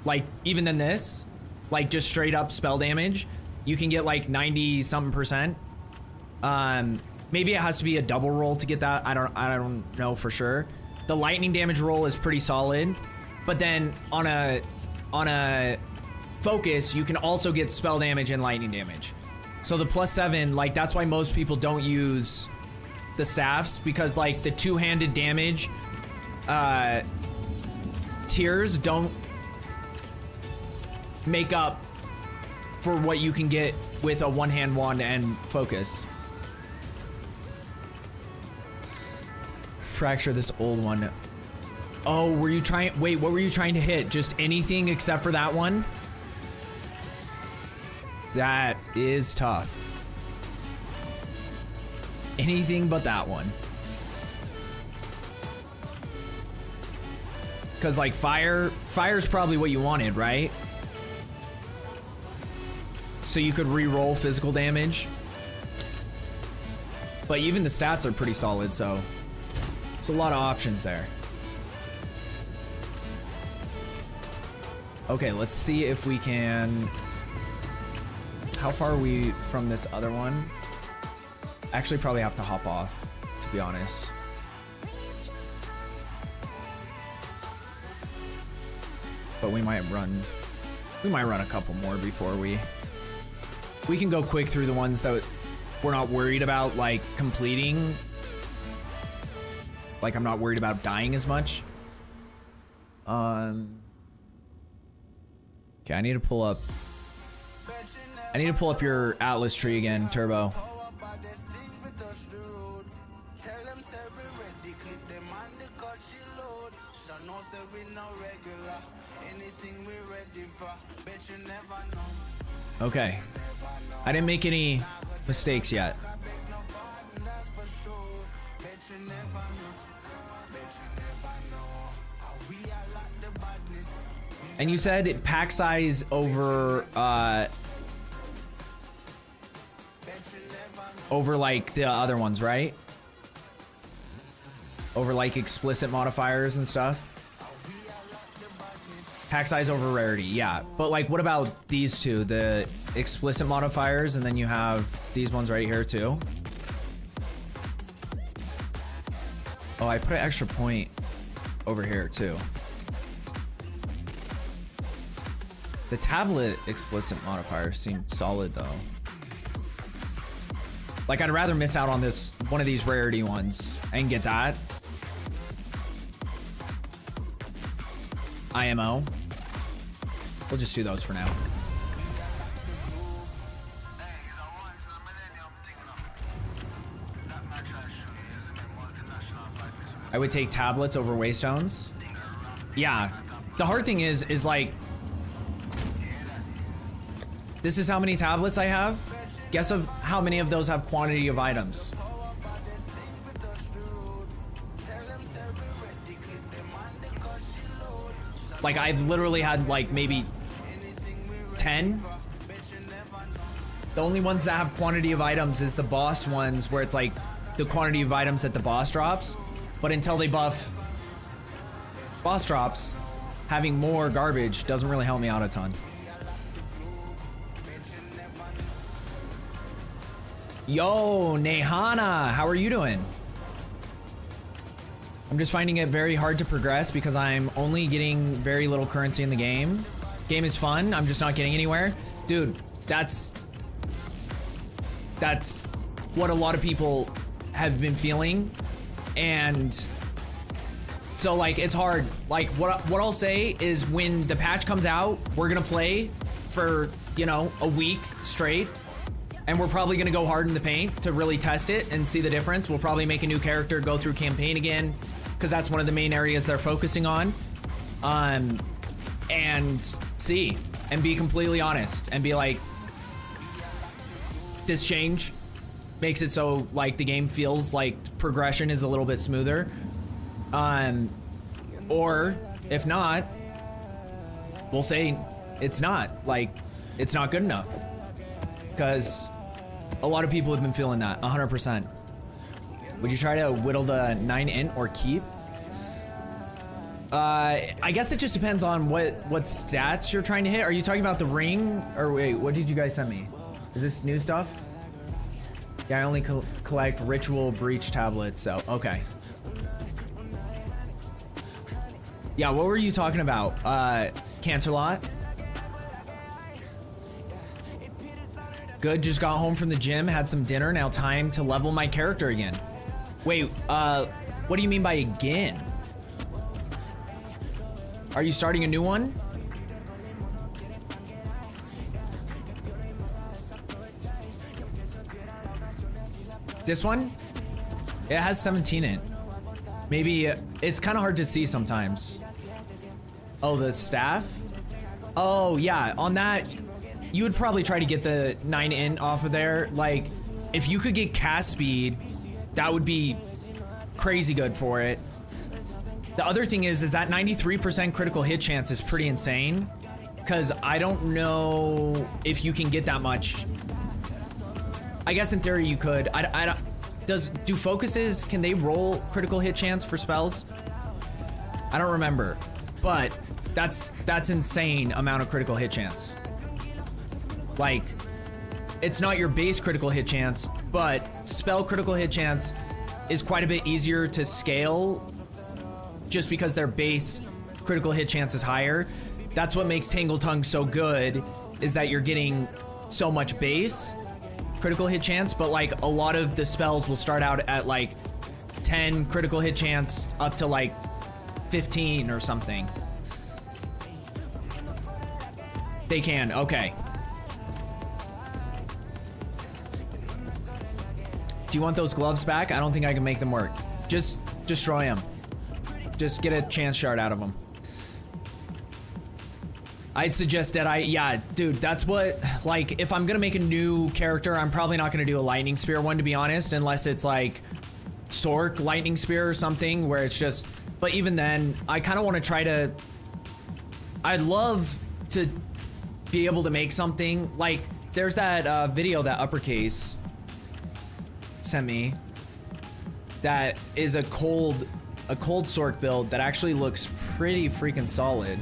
like even than this, like just straight up spell damage. You can get like 90 something percent. Maybe it has to be a double roll to get that. I don't know for sure. The lightning damage roll is pretty solid, but then on a focus, you can also get spell damage and lightning damage. So the +7, like that's why most people don't use the staffs, because like the two-handed damage tiers don't make up for what you can get with a one-hand wand and focus. Fracture this old one. Oh, were you trying? Wait, what were you trying to hit? Just anything except for that one? That is tough. Anything but that one. Cause like fire's probably what you wanted, right? So you could re-roll physical damage. But even the stats are pretty solid, so it's a lot of options there. Okay, let's see if we can... How far are we from this other one? Actually, probably have to hop off, to be honest. But we might run a couple more before we can go quick through the ones that we're not worried about, like, completing. Like, I'm not worried about dying as much. Okay, I need to pull up I need to pull up your Atlas tree again, Turbo. Okay. I didn't make any mistakes yet. And you said pack size over over like the other ones, right? Over like explicit modifiers and stuff. Pack size over rarity, yeah. But like, what about these two? The explicit modifiers, and then you have these ones right here too. Oh, I put an extra point over here too. The tablet explicit modifiers seem solid though. Like, I'd rather miss out on this one of these rarity ones and get that. IMO. We'll just do those for now. I would take tablets over waystones. Yeah. The hard thing is like, this is how many tablets I have. Guess of how many of those have quantity of items. Like, I've literally had like maybe 10. The only ones that have quantity of items is the boss ones, where it's like the quantity of items that the boss drops. But until they buff boss drops, having more garbage doesn't really help me out a ton. Yo, Nehana, how are you doing? I'm just finding it very hard to progress because I'm only getting very little currency in the game. Game is fun, I'm just not getting anywhere. Dude, that's what a lot of people have been feeling. And so like, it's hard. Like, what I'll say is, when the patch comes out, we're gonna play for, you know, a week straight. And we're probably gonna go hard in the paint to really test it and see the difference. We'll probably make a new character, go through campaign again, because that's one of the main areas they're focusing on. And see, and be completely honest, and be like, this change makes it so like the game feels like progression is a little bit smoother. Or if not, we'll say it's not, like, it's not good enough. Because a lot of people have been feeling that, 100%. Would you try to whittle the 9 int or keep? I guess it just depends on what stats you're trying to hit. Are you talking about the ring? Or wait, what did you guys send me? Is this new stuff? Yeah, I only collect ritual breach tablets, so okay. Yeah, what were you talking about? Canterlot? Good, just got home from the gym, had some dinner, now time to level my character again. Wait, what do you mean by again? Are you starting a new one? This one? It has 17 in it. Maybe it's kind of hard to see sometimes. Oh, the staff? Oh, yeah, on that, you would probably try to get the 9 in off of there. Like, if you could get cast speed, that would be crazy good for it. The other thing is that 93% critical hit chance is pretty insane, because I don't know if you can get that much. I guess in theory you could. I don't, do focuses, can they roll critical hit chance for spells? I don't remember, but that's insane amount of critical hit chance. Like, it's not your base critical hit chance, but spell critical hit chance is quite a bit easier to scale just because their base critical hit chance is higher. That's what makes Tangle Tongue so good, is that you're getting so much base critical hit chance, but like a lot of the spells will start out at like 10 critical hit chance up to like 15 or something. They can, okay. Do you want those gloves back? I don't think I can make them work. Just destroy them. Just get a chance shard out of them. I'd suggest Deadeye. Yeah, dude, that's what, like, if I'm gonna make a new character, I'm probably not gonna do a lightning spear one, to be honest, unless it's like Sork lightning spear or something where it's just, but even then, I kind of want to try to, I'd love to be able to make something like, there's that video that Uppercase sent me that is a cold Sork build that actually looks pretty freaking solid.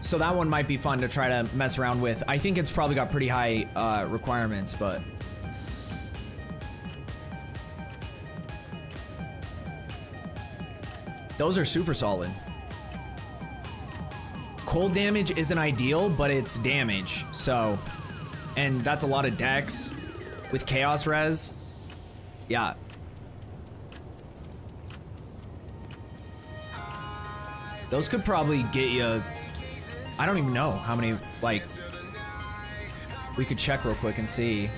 So that one might be fun to try to mess around with. I think it's probably got pretty high requirements, but those are super solid. Cold damage isn't ideal, but it's damage. So, and that's a lot of dex with chaos res. Yeah. Those could probably get you, I don't even know how many, like, we could check real quick and see.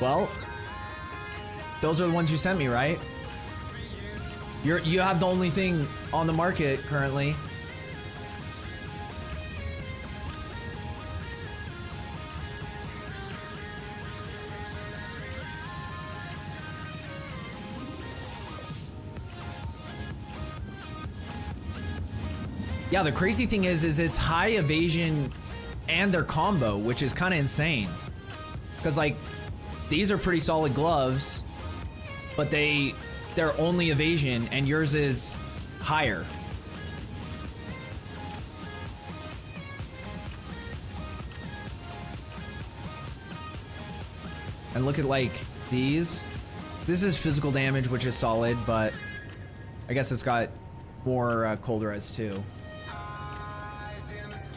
Well, those are the ones you sent me, right? You have the only thing on the market currently. Yeah, the crazy thing is it's high evasion and their combo, which is kind of insane. Because, like, these are pretty solid gloves, but they're only evasion, and yours is higher. And look at, like, these. This is physical damage, which is solid, but I guess it's got more cold res too.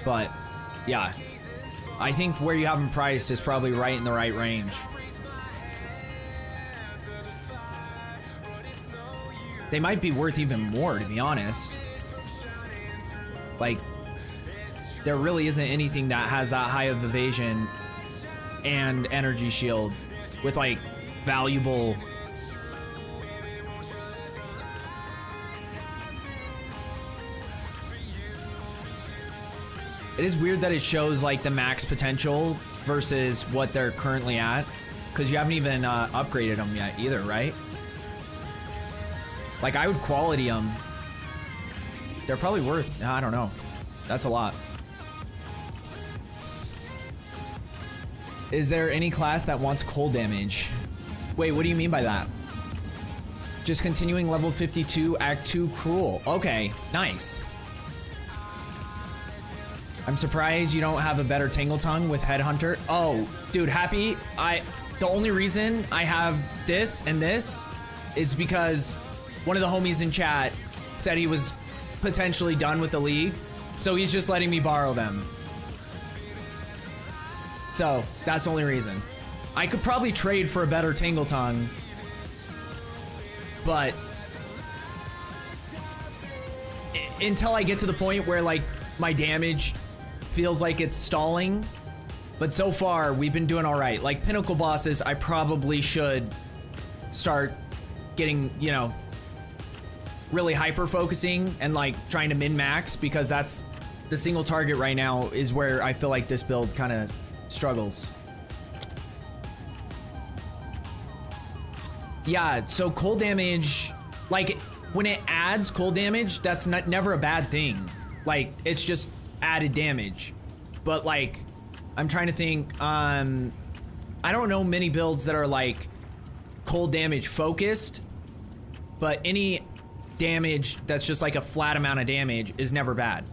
But yeah, I think where you have them priced is probably right in the right range. They might be worth even more, to be honest. Like, there really isn't anything that has that high of evasion and energy shield with, like, valuable. It is weird that it shows, like, the max potential versus what they're currently at, because you haven't even upgraded them yet either, right? Like, I would quality them. They're probably worth, I don't know. That's a lot. Is there any class that wants cold damage? Wait, what do you mean by that? Just continuing level 52, Act 2 Cruel. Okay, nice. I'm surprised you don't have a better Tangle Tongue with Headhunter. Oh, dude, Happy, the only reason I have this and this is because one of the homies in chat said he was potentially done with the league, so he's just letting me borrow them. So, that's the only reason. I could probably trade for a better Tangle Tongue, but until I get to the point where, like, my damage feels like it's stalling, but so far we've been doing all right. Like, pinnacle bosses, I probably should start getting, you know, really hyper focusing and, like, trying to min-max, because that's the single target right now is where I feel like this build kind of struggles. Yeah, so cold damage, like, when it adds cold damage, that's never a bad thing. Like, it's just added damage. But, like, I'm trying to think, I don't know many builds that are, like, cold damage focused, but any damage that's just like a flat amount of damage is never bad.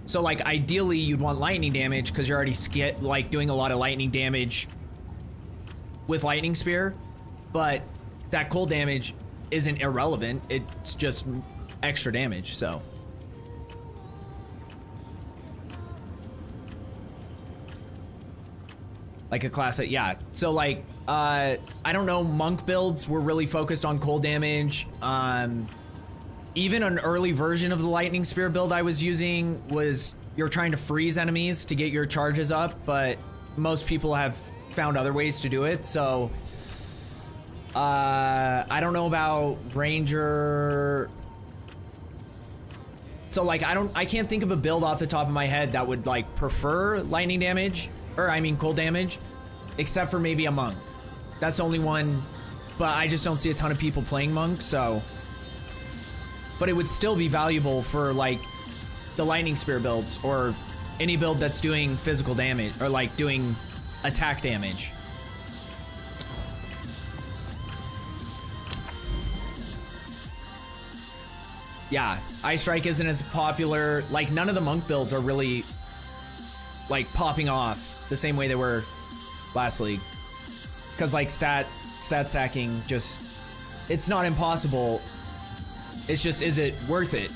So, like, ideally you'd want lightning damage because you're already like doing a lot of lightning damage with lightning spear, but that cold damage isn't irrelevant. It's just extra damage. So Like a class that, yeah. So like, I don't know, monk builds were really focused on cold damage. Even an early version of the lightning spear build I was using was you're trying to freeze enemies to get your charges up, but most people have found other ways to do it. So I don't know about ranger. So like, I can't think of a build off the top of my head that would like prefer lightning damage, or I mean cold damage, except for maybe a monk. That's the only one, but I just don't see a ton of people playing monk, so. But it would still be valuable for like the lightning spear builds or any build that's doing physical damage or like doing attack damage. Yeah, Ice Strike isn't as popular. Like none of the monk builds are really like popping off the same way they were last league. Cause like stat stacking just, it's not impossible. It's just, is it worth it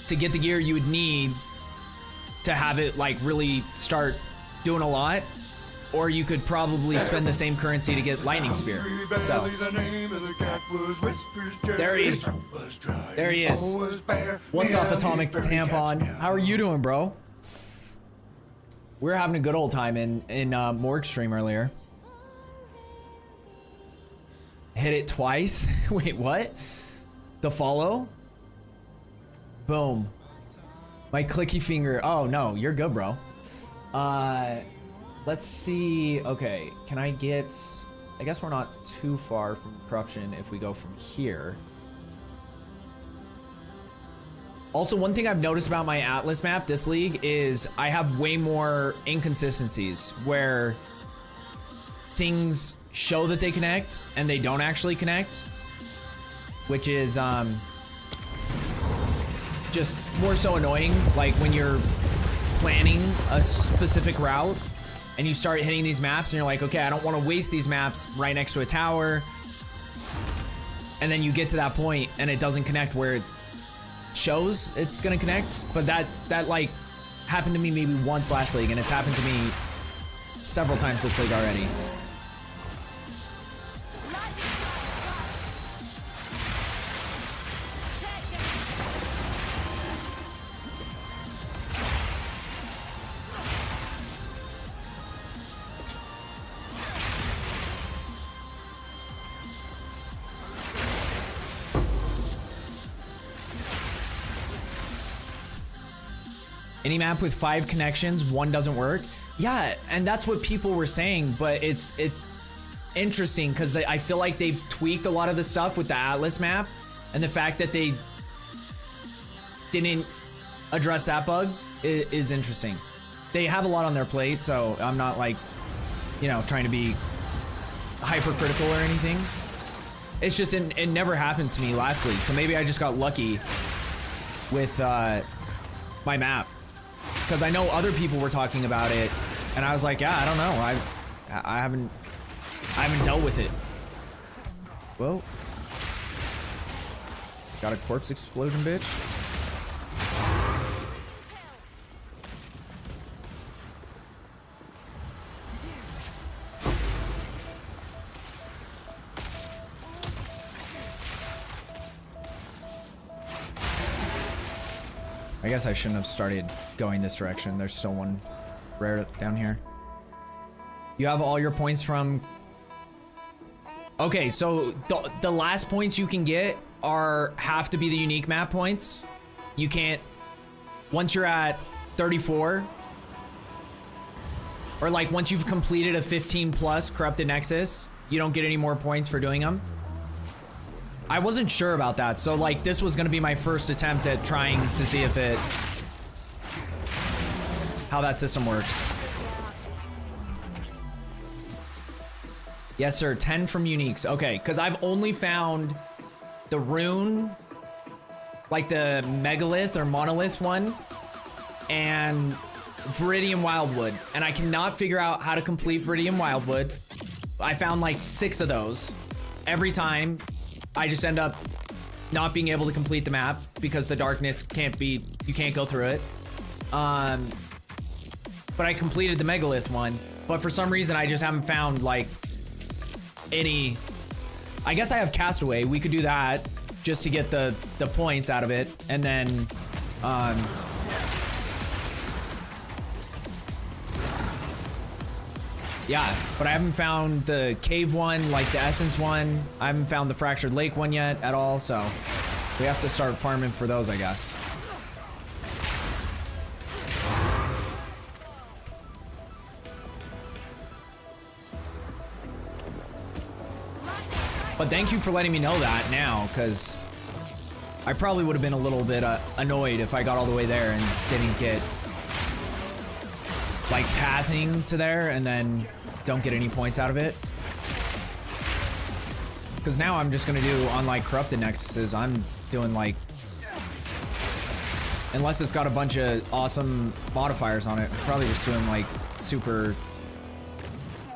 to get the gear you would need to have it like really start doing a lot? Or you could probably spend the same currency to get lightning spear. So there he is. There he is. What's up, Atomic Tampon? How are you doing, bro? We were having a good old time in Morg's stream earlier. Hit it twice. Wait, what? The follow? Boom. My clicky finger. Oh no, you're good, bro. Let's see. Okay, can I get... I guess we're not too far from corruption if we go from here. Also, one thing I've noticed about my Atlas map this league is I have way more inconsistencies where things show that they connect and they don't actually connect, which is just more so annoying. Like when you're planning a specific route and you start hitting these maps and you're like, okay, I don't want to waste these maps right next to a tower, and then you get to that point and it doesn't connect where it shows it's gonna connect. But that like happened to me maybe once last league, and it's happened to me several times this league already. Any map with 5 connections, 1 doesn't work. Yeah, and that's what people were saying, but it's interesting because I feel like they've tweaked a lot of the stuff with the Atlas map, and the fact that they didn't address that bug is interesting. They have a lot on their plate, so I'm not like, you know, trying to be hypercritical or anything. It's just it never happened to me last league, so maybe I just got lucky with my map. Because I know other people were talking about it, and I was like, yeah, I don't know. I haven't dealt with it. Whoa. Got a corpse explosion, bitch. I guess I shouldn't have started going this direction. There's still one rare down here. You have all your points from... Okay, so the last points you can get have to be the unique map points. You can't... Once you're at 34, or like once you've completed a 15 plus Corrupted Nexus, you don't get any more points for doing them. I wasn't sure about that, so like this was gonna be my first attempt at trying to see if how that system works. Yes, sir, 10 from uniques. Okay, because I've only found the rune, like the megalith or monolith one, and Viridian Wildwood, and I cannot figure out how to complete Viridian Wildwood. I found like 6 of those. Every time I just end up not being able to complete the map because the darkness you can't go through it. But I completed the megalith one, but for some reason I just haven't found like any. I guess I have Castaway. We could do that just to get the points out of it, and then yeah, but I haven't found the cave one, like the essence one. I haven't found the fractured lake one yet at all, so we have to start farming for those, I guess. But thank you for letting me know that now, because I probably would have been a little bit annoyed if I got all the way there and didn't get like pathing to there and then don't get any points out of it. Because now I'm just gonna do on like corrupted nexuses. I'm doing like, unless it's got a bunch of awesome modifiers on it, I'm probably just doing like super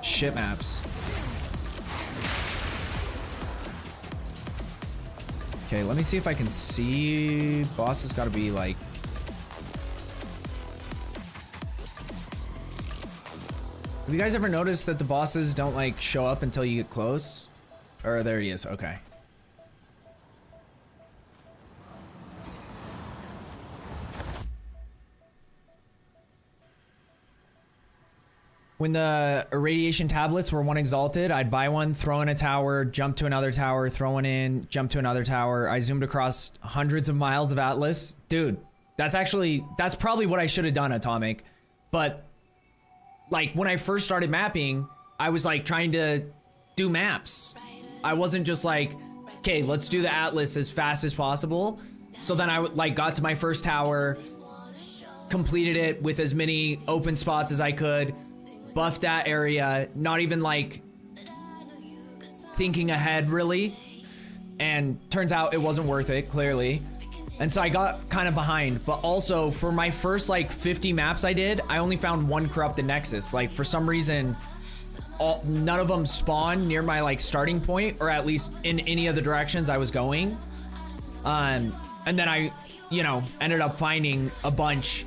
shit maps. Okay, let me see if I can see. Boss has got to be like. Have you guys ever noticed that the bosses don't like show up until you get close? Or there he is. Okay. When the irradiation tablets were one exalted, I'd buy one, throw in a tower, jump to another tower, throw one in, jump to another tower. I zoomed across hundreds of miles of Atlas. Dude, that's probably what I should have done, Atomic. But like when I first started mapping, I was like trying to do maps. I wasn't just like, okay, let's do the Atlas as fast as possible. So then I like got to my first tower, completed it with as many open spots as I could, buffed that area, not even like thinking ahead really, and turns out it wasn't worth it, clearly. And so I got kind of behind. But also for my first like 50 maps I did, I only found one corrupted nexus. Like for some reason none of them spawned near my like starting point, or at least in any of the directions I was going. And then I, you know, ended up finding a bunch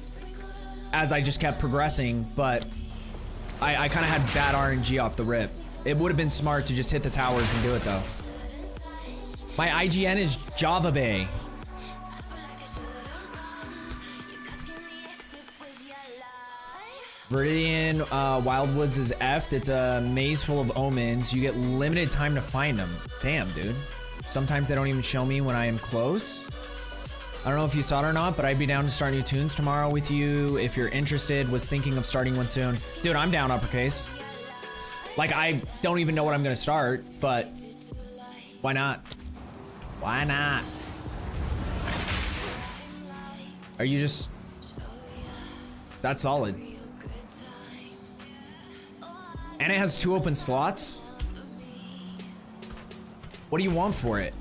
as I just kept progressing, but I kind of had bad RNG off the rip. It would have been smart to just hit the towers and do it though. My IGN is Java Bay. Viridian Wildwoods is F'd. It's a maze full of omens. You get limited time to find them. Damn, dude. Sometimes they don't even show me when I am close. I don't know if you saw it or not, but I'd be down to start new tunes tomorrow with you if you're interested. Was thinking of starting one soon. Dude, I'm down, uppercase. Like, I don't even know what I'm gonna start, but why not? Why not? Are you just... That's solid. And it has 2 open slots? What do you want for it?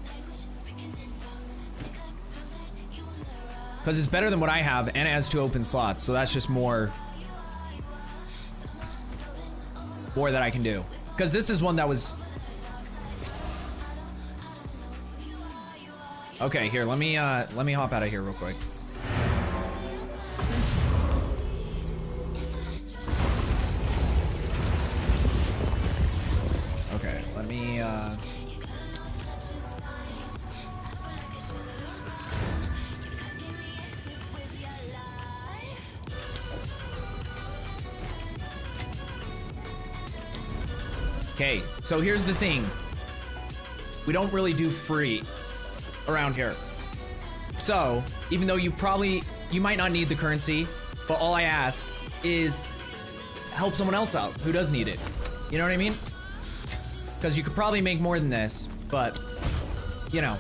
Because it's better than what I have, and it has 2 open slots, so that's just more that I can do. Because this is one that was... Okay, here, let me hop out of here real quick. Okay, let me Okay, so here's the thing. We don't really do free around here. So, even though you might not need the currency, but all I ask is help someone else out who does need it. You know what I mean? Because you could probably make more than this, but, you know,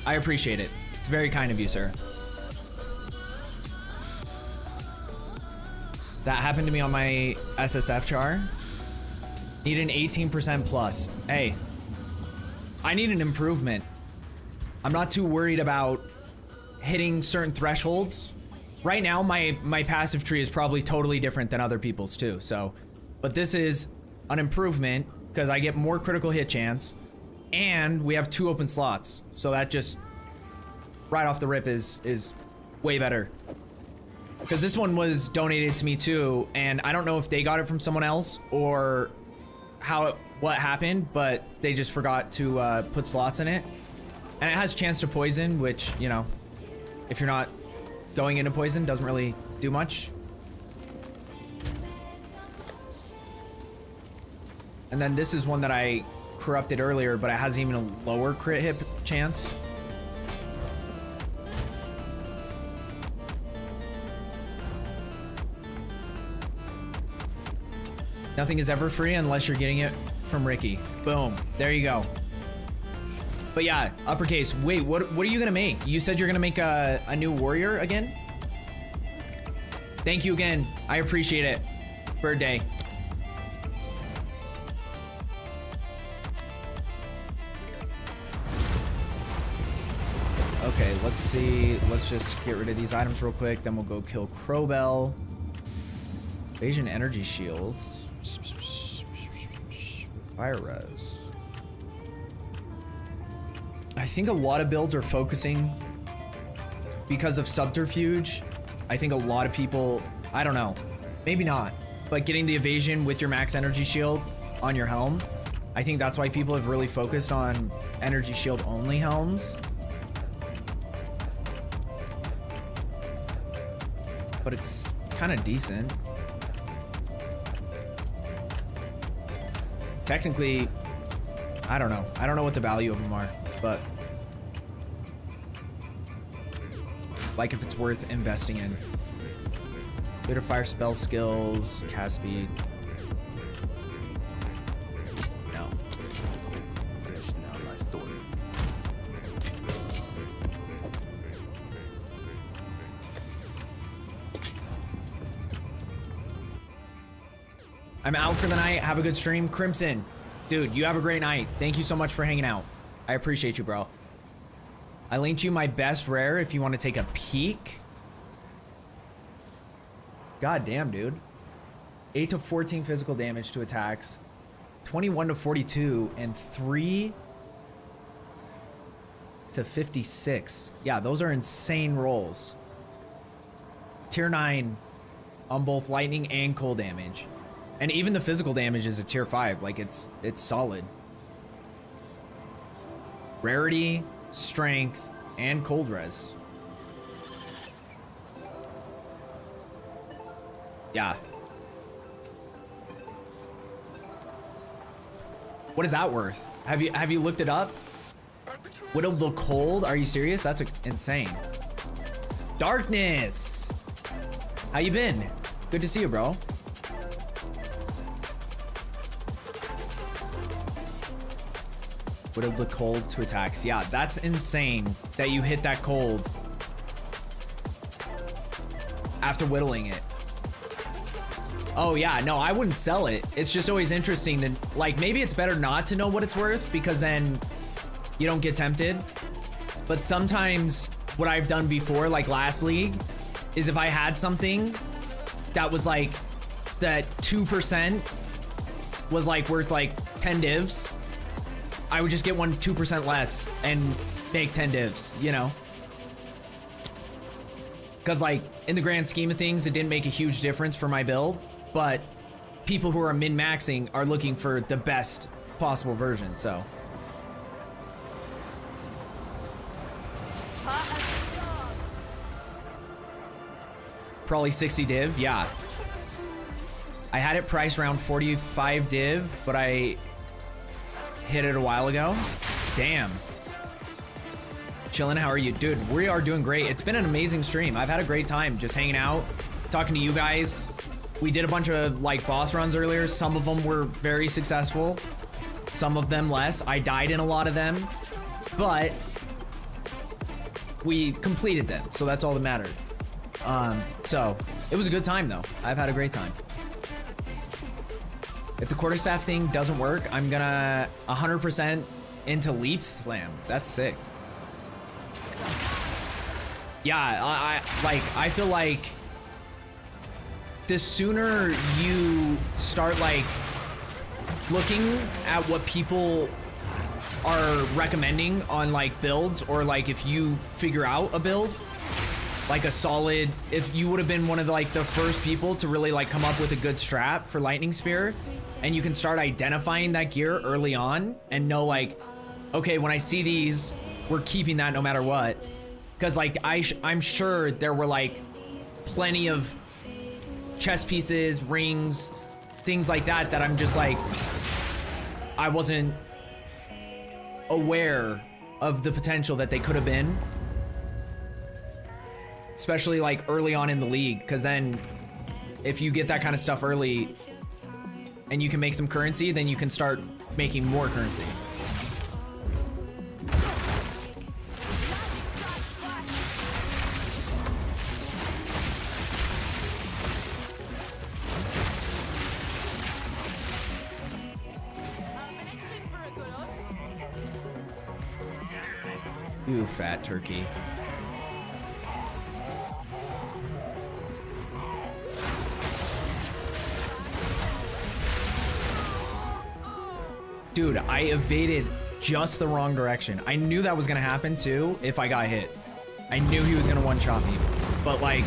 I appreciate it. It's very kind of you, sir. That happened to me on my SSF char. Need an 18% plus. Hey, I need an improvement. I'm not too worried about hitting certain thresholds. Right now, my passive tree is probably totally different than other people's too, so. But this is an improvement because I get more critical hit chance and we have 2 open slots. So that just, right off the rip is way better. Because this one was donated to me too, and I don't know if they got it from someone else or what happened, but they just forgot to put slots in it. And it has chance to poison, which, you know, if you're not going into poison, doesn't really do much. And then this is one that I corrupted earlier, but it has even a lower crit hit chance. Nothing is ever free unless you're getting it from Ricky. Boom. There you go. But yeah, uppercase. Wait, what are you gonna make? You said you're gonna make a new warrior again? Thank you again. I appreciate it. Bird day. Okay, let's see. Let's just get rid of these items real quick. Then we'll go kill Crowbell. Evasion energy shields. Fire res. I think a lot of builds are focusing because of subterfuge. I think a lot of people, I don't know, maybe not, but getting the evasion with your max energy shield on your helm, I think that's why people have really focused on energy shield only helms. But it's kind of decent. Technically, I don't know. I don't know what the value of them are, but like if it's worth investing in. Bit of fire spell skills, cast speed. No. I'm out for the night. Have a good stream. Crimson, dude, you have a great night. Thank you so much for hanging out. I appreciate you, bro. I linked you my best rare if you want to take a peek. God damn, dude. 8 to 14 physical damage to attacks. 21 to 42 and 3 to 56. Yeah, those are insane rolls. Tier 9 on both lightning and cold damage. And even the physical damage is a tier 5. Like, it's solid. Rarity, strength, and cold res. Yeah. What is that worth? Have you looked it up? Widow the Cold? Are you serious? That's insane. Darkness! How you been? Good to see you, bro. Widow the Cold to attacks. Yeah, that's insane that you hit that cold after whittling it. Oh yeah, no, I wouldn't sell it. It's just always interesting to, like, maybe it's better not to know what it's worth because then you don't get tempted. But sometimes what I've done before, like last league, is if I had something that was like, that 2% was like worth like 10 divs, I would just get one 2% less and make 10 divs, you know? Because like, in the grand scheme of things, it didn't make a huge difference for my build, but people who are min-maxing are looking for the best possible version, so. Probably 60 div, yeah. I had it priced around 45 div, but I hit it a while ago. Damn. Chillin', how are you? Dude, we are doing great. It's been an amazing stream. I've had a great time just hanging out, talking to you guys. We did a bunch of like boss runs earlier. Some of them were very successful. Some of them less. I died in a lot of them, but we completed them. So that's all that mattered. So it was a good time though. I've had a great time. If the quarterstaff thing doesn't work, I'm gonna 100% into leap slam. That's sick. Yeah, I feel like the sooner you start like looking at what people are recommending on like builds, or like if you figure out a build, like a solid, if you would have been one of the, like the first people to really like come up with a good strap for lightning spear, and you can start identifying that gear early on and know like, okay, when I see these, we're keeping that no matter what. Because like I'm sure there were like plenty of chess pieces, rings, things like that that I'm just like, I wasn't aware of the potential that they could have been. Especially like early on in the league, because then if you get that kind of stuff early and you can make some currency, then you can start making more currency. You fat turkey. Dude, I evaded just the wrong direction. I knew that was gonna happen too if I got hit. I knew he was gonna one-shot me. But like,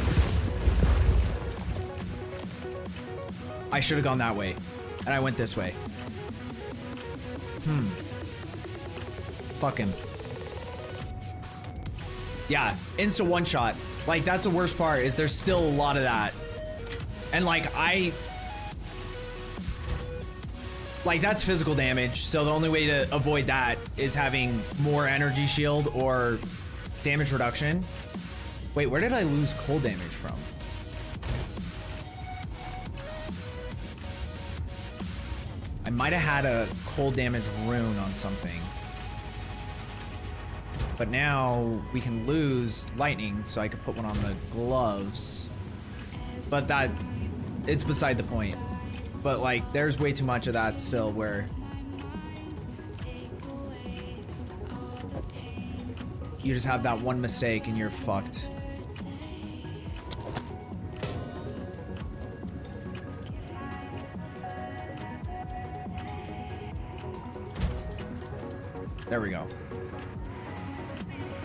I should have gone that way. And I went this way. Fuck him. Yeah, insta one-shot. Like, that's the worst part, is there's still a lot of that. And like, like, that's physical damage, so the only way to avoid that is having more energy shield or damage reduction. Wait, where did I lose cold damage from? I might have had a cold damage rune on something. But now we can lose lightning, so I could put one on the gloves. But that, it's beside the point. But like, there's way too much of that still where you just have that one mistake and you're fucked. There we go.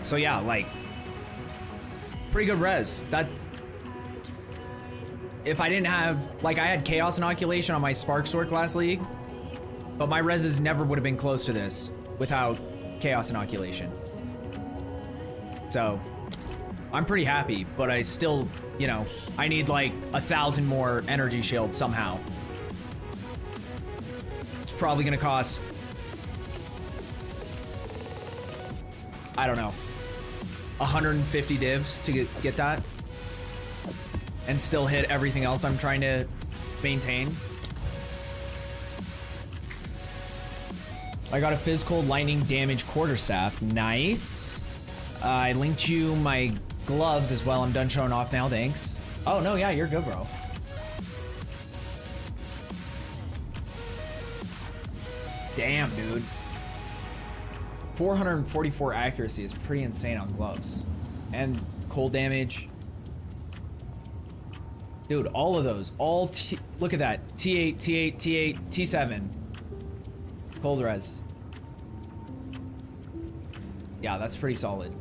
So yeah, like, pretty good res. That, if I didn't have, like, I had Chaos Inoculation on my Spark Sword last league, but my reses never would have been close to this without Chaos Inoculation. So, I'm pretty happy, but I still, you know, I need like 1,000 more energy shield somehow. It's probably gonna cost, I don't know, 150 divs to get that and still hit everything else I'm trying to maintain. I got a physical lightning damage quarterstaff. Nice. I linked you my gloves as well. I'm done showing off now, thanks. Oh no, yeah, you're good, bro. Damn, dude. 444 accuracy is pretty insane on gloves. And cold damage. Dude, all of those. Look at that. T8, T8, T8, T7. Cold res. Yeah, that's pretty solid.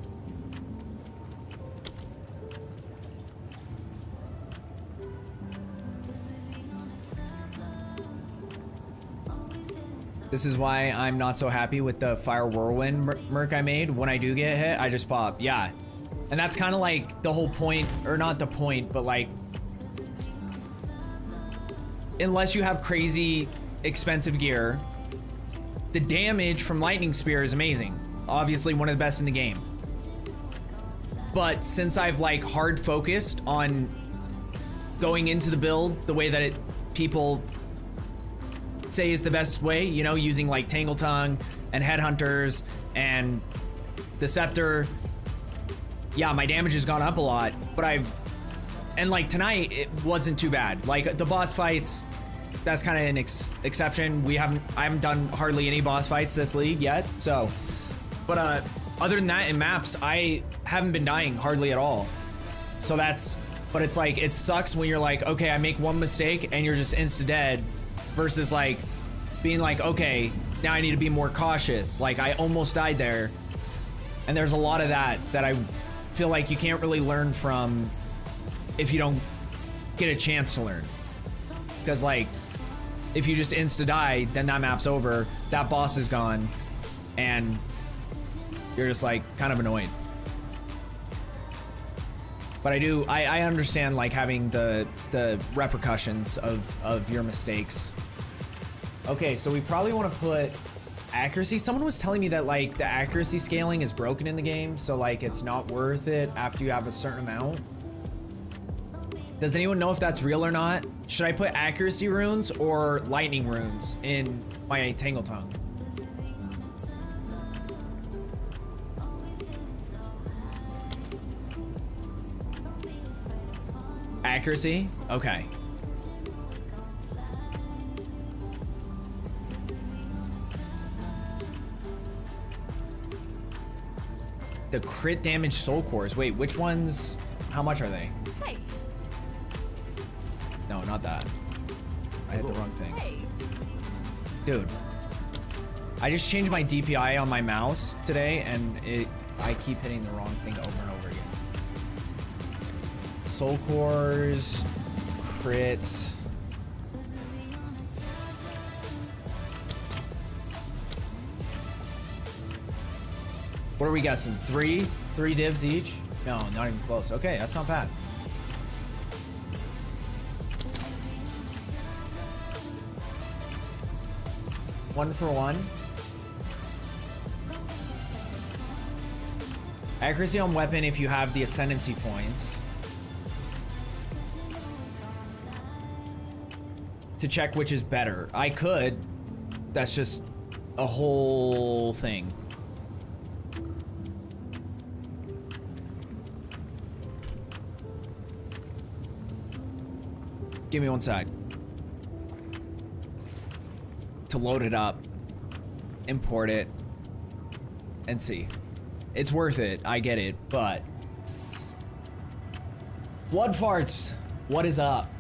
This is why I'm not so happy with the Fire Whirlwind merc I made. When I do get hit, I just pop. Yeah. And that's kind of like the whole point, or not the point, but like, unless you have crazy expensive gear, the damage from Lightning Spear is amazing. Obviously one of the best in the game. But since I've like hard focused on going into the build the way that people say is the best way, you know, using like Tangle Tongue and Headhunters and the Scepter, yeah, my damage has gone up a lot, but and like tonight it wasn't too bad. Like the boss fights, that's kind of an exception. I haven't done hardly any boss fights this league yet, so, but other than that in maps, I haven't been dying hardly at all. So but it's like, it sucks when you're like, okay, I make one mistake and you're just insta dead, versus like being like, okay, now I need to be more cautious. Like I almost died there, and there's a lot of that I feel like you can't really learn from if you don't get a chance to learn. Because like, if you just insta die, then that map's over, that boss is gone, and you're just like kind of annoyed. But I understand like having the repercussions of your mistakes. Okay, so we probably want to put accuracy. Someone was telling me that like the accuracy scaling is broken in the game, so like it's not worth it after you have a certain amount. Does anyone know if that's real or not? Should I put accuracy runes or lightning runes in my Tangle Tongue? Accuracy? Okay. The crit damage soul cores. Wait, which ones? How much are they? Hey. No, not that. I hit the wrong thing. Hey. Dude. I just changed my DPI on my mouse today and I keep hitting the wrong thing over and over again. Soul cores, crits. What are we guessing? Three divs each? No, not even close. Okay, that's not bad. One for one. Accuracy on weapon if you have the ascendancy points. To check which is better. I could. That's just a whole thing. Give me one sec. To load it up, import it, and see. It's worth it, I get it, but... Blood farts, what is up?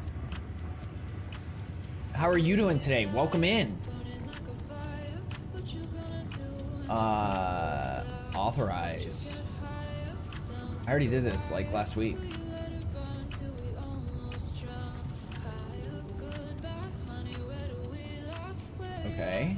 How are you doing today? Welcome in. Authorize. I already did this like last week. Okay.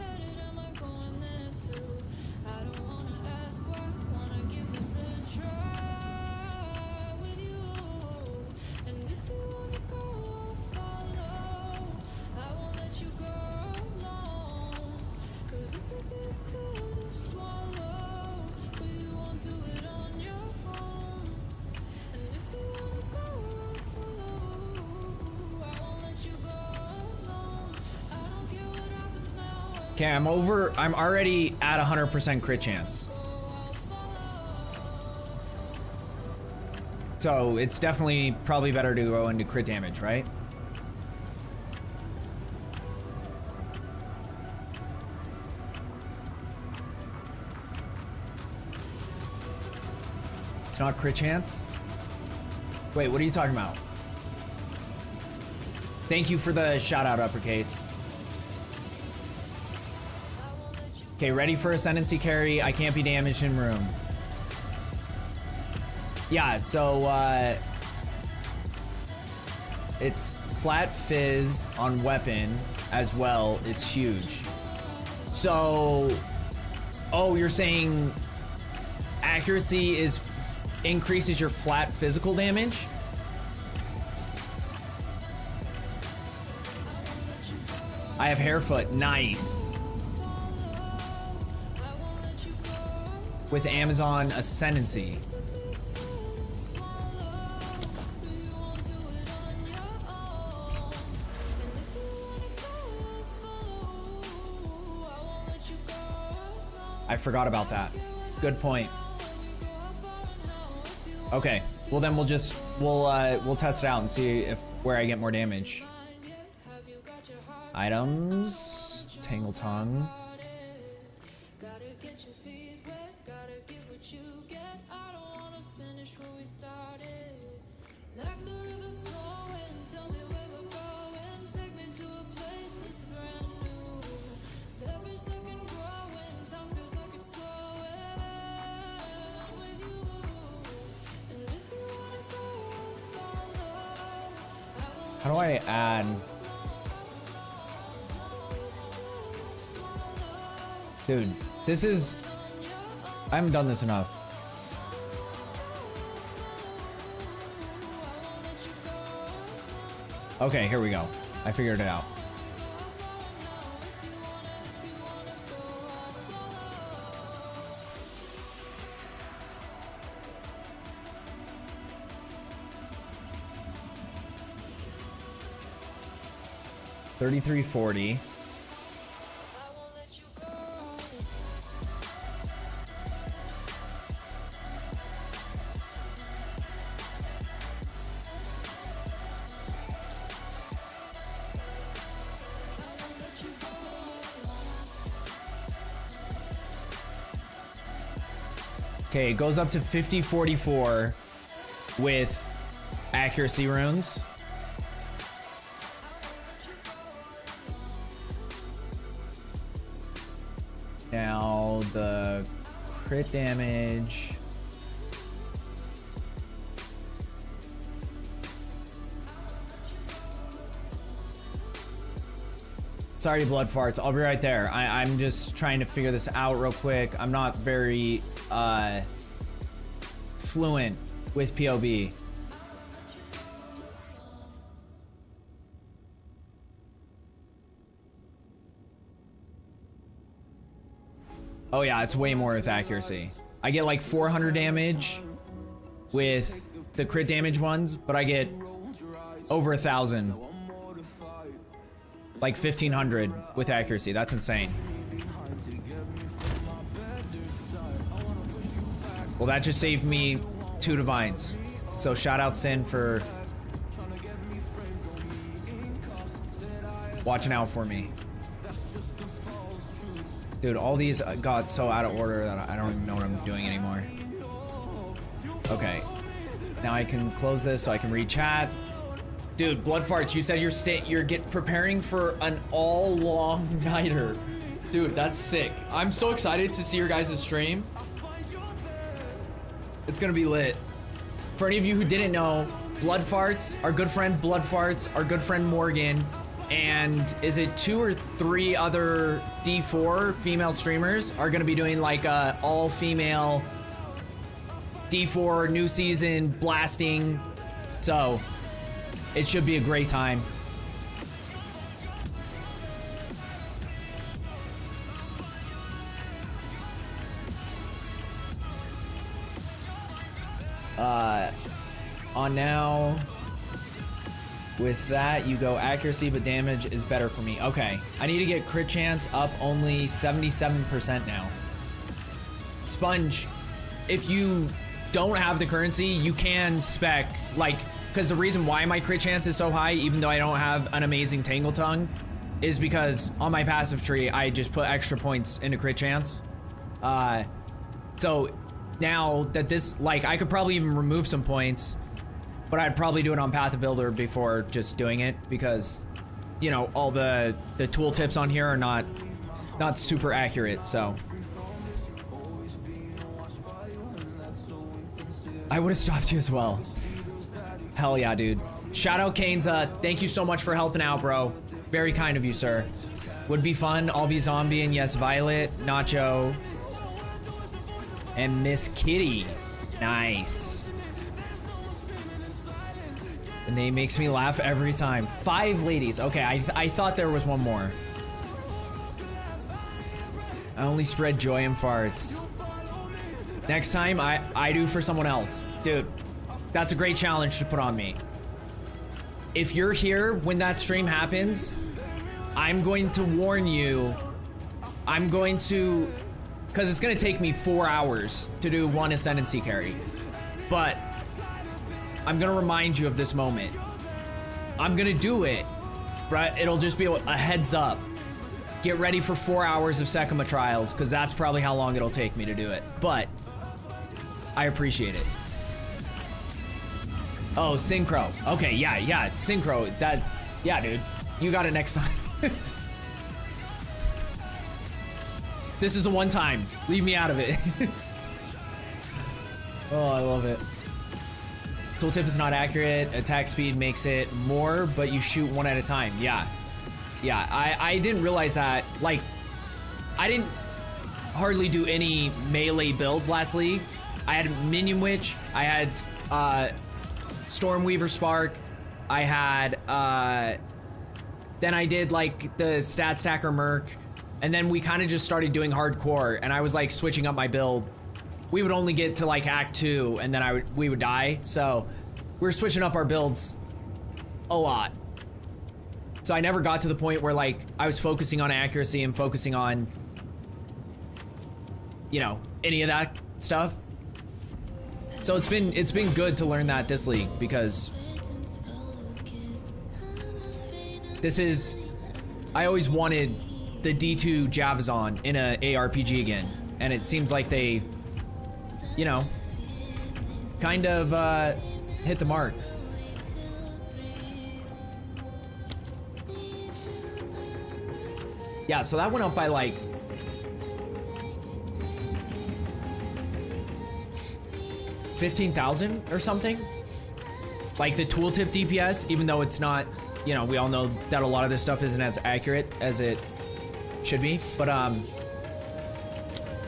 Okay, I'm already at 100% crit chance. So it's definitely probably better to go into crit damage, right? It's not crit chance? Wait, what are you talking about? Thank you for the shout out, Uppercase. Okay, ready for Ascendancy carry. I can't be damaged in room. Yeah, so it's flat fizz on weapon as well. It's huge. So, oh, you're saying accuracy is increases your flat physical damage? I have Hairfoot. Nice. With Amazon Ascendancy. I forgot about that. Good point. Okay, well then we'll test it out and see if where I get more damage. Items, Tangle Tongue. How do I add? Dude, this is... I haven't done this enough. Okay, here we go. I figured it out. $33.40. Okay, it goes up to 50-44 with accuracy runes. Now the crit damage. Sorry, blood farts. I'll be right there. I'm just trying to figure this out real quick. I'm not very fluent with POB. Oh yeah, it's way more with accuracy. I get like 400 damage with the crit damage ones, but I get over 1,000. Like 1,500 with accuracy. That's insane. Well, that just saved me 2 divines. So shout out Sin for watching out for me. Dude, all these got so out of order that I don't even know what I'm doing anymore. Okay. Now I can close this so I can read chat. Dude, blood farts, you said you're preparing for an all long nighter. Dude, that's sick. I'm so excited to see your guys' stream. It's gonna be lit. For any of you who didn't know, blood farts, our good friend blood farts, our good friend Morgan, and is it 2 or 3 other D4 female streamers are gonna be doing like a all female D4 new season blasting. So it should be a great time. On now, with that, you go accuracy, but damage is better for me. Okay, I need to get crit chance up only 77% now. Sponge, if you don't have the currency, you can spec, like, because the reason why my crit chance is so high, even though I don't have an amazing Tangle Tongue, is because on my passive tree, I just put extra points into crit chance. So now that this, like, I could probably even remove some points, but I'd probably do it on Path of Builder before just doing it because, you know, all the tooltips on here are not super accurate, so. I would have stopped you as well. Hell yeah, dude. Shout out Kainza. Thank you so much for helping out, bro. Very kind of you, sir. Would be fun. I'll be zombie and yes, Violet, Nacho, and Miss Kitty. Nice. The name makes me laugh every time. 5 ladies. Okay, I thought there was one more. I only spread joy and farts. Next time, I do for someone else. Dude, that's a great challenge to put on me. If you're here when that stream happens, I'm going to warn you. I'm going to... Because it's going to take me 4 hours to do 1 Ascendancy carry. But I'm going to remind you of this moment. I'm going to do it, but it'll just be a heads up. Get ready for 4 hours of Sekima trials, because that's probably how long it'll take me to do it. But I appreciate it. Oh, Synchro. Okay, yeah, Synchro. Yeah, dude. You got it next time. This is a one time. Leave me out of it. Oh, I love it. Tooltip is not accurate. Attack speed makes it more, but you shoot one at a time. Yeah. Yeah, I didn't realize that. Like, I didn't hardly do any melee builds last league. I had Minion Witch. I had Stormweaver Spark. I had, then I did like the Stat Stacker Merc. And then we kind of just started doing hardcore, and I was like switching up my build. We would only get to like Act 2, and then we would die. So we were switching up our builds a lot. So I never got to the point where like I was focusing on accuracy and focusing on, you know, any of that stuff. So it's been good to learn that this league, because this is, I always wanted the D2 Javazon in a ARPG again, and it seems like they, you know, kind of hit the mark. Yeah, so that went up by like 15,000 or something. Like the tooltip DPS, even though it's not, you know, we all know that a lot of this stuff isn't as accurate as it should be, but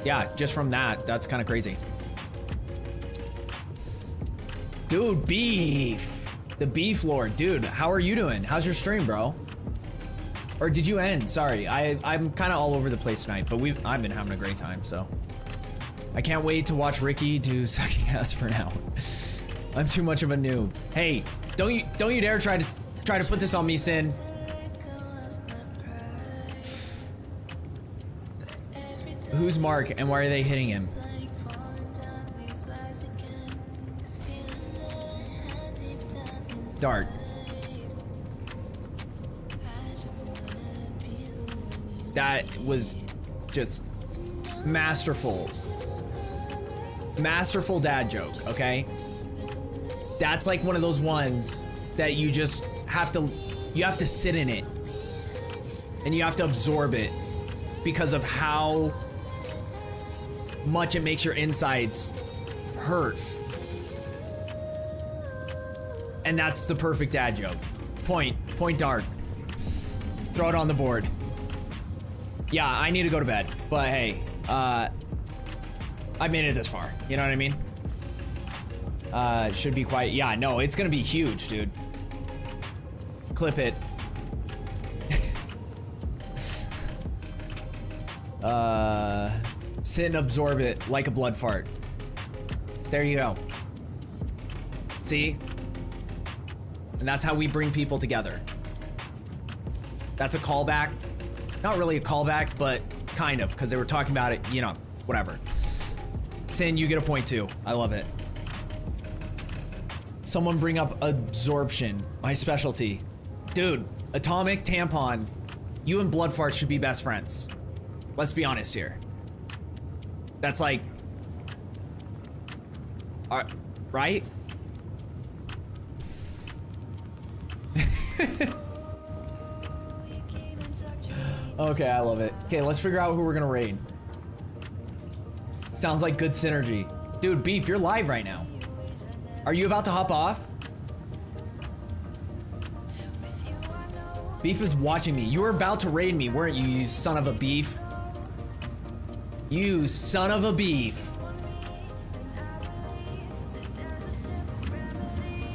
yeah, just from that's kind of crazy. Dude, Beef, the Beef Lord, dude, how are you doing? How's your stream, bro? Or did you end? Sorry, I'm kind of all over the place tonight, but I've been having a great time, so I can't wait to watch Ricky do sucking ass for now. I'm too much of a noob. Hey, don't you dare try to put this on me, Sin. Who's Mark and why are they hitting him? Dart. That was just masterful. Masterful dad joke, okay? That's like one of those ones that you just have to sit in it. And you have to absorb it because of how much it makes your insides hurt. And that's the perfect dad joke. Point Dark. Throw it on the board. Yeah, I need to go to bed, but hey, I made it this far. You know what I mean? Should be quiet. Yeah, no, it's gonna be huge, dude. Clip it. Sit and absorb it like a blood fart. There you go. See? And that's how we bring people together. That's a callback. Not really a callback, but kind of, because they were talking about it, you know, whatever. Sin, you get a point too. I love it. Someone bring up absorption, my specialty. Dude, Atomic, Tampon, you and Bloodfart should be best friends. Let's be honest here. That's like, right? Okay, I love it. Okay, let's figure out who we're gonna raid. Sounds like good synergy. Dude, Beef, you're live right now. Are you about to hop off? Beef is watching me. You were about to raid me, weren't you, you son of a beef? You son of a beef.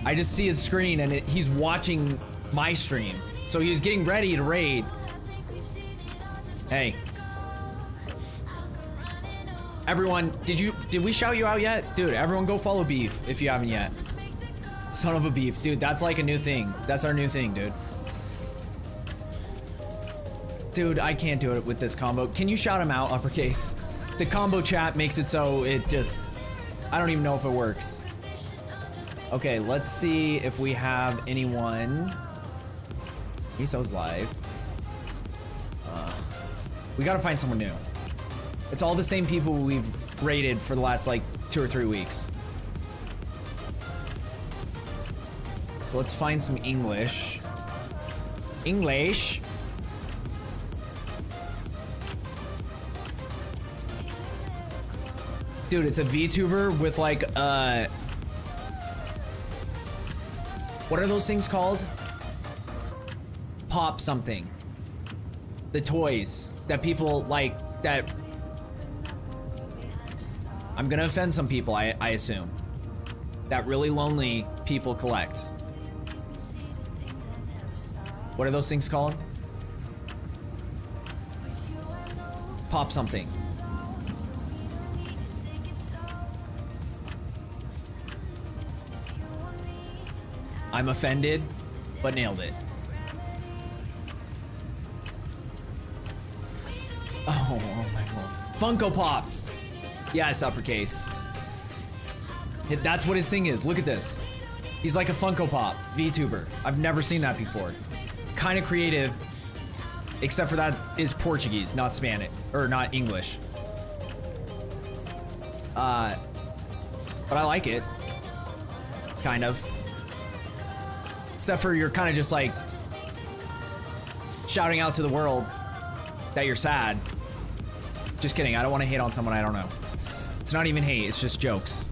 I just see his screen and he's watching my stream. So he was getting ready to raid. Hey. Everyone, did we shout you out yet? Dude, everyone go follow Beef if you haven't yet. Son of a beef. Dude, that's like a new thing. That's our new thing, dude. Dude, I can't do it with this combo. Can you shout him out, uppercase? The combo chat makes it so it just... I don't even know if it works. Okay, let's see if we have anyone... Miso's live. We gotta find someone new. It's all the same people we've raided for the last like 2 or 3 weeks. So let's find some English. English. Dude, it's a VTuber with like What are those things called? Pop something. The toys that people like, that... I'm gonna offend some people, I assume. That really lonely people collect. What are those things called? Pop something. I'm offended, but nailed it. Oh my god. Funko Pops! Yes, uppercase. That's what his thing is. Look at this. He's like a Funko Pop VTuber. I've never seen that before. Kind of creative, except for that is Portuguese, not Spanish, or not English. But I like it. Kind of. Except for you're kind of just like shouting out to the world that you're sad. Just kidding, I don't want to hate on someone I don't know. It's not even hate, it's just jokes.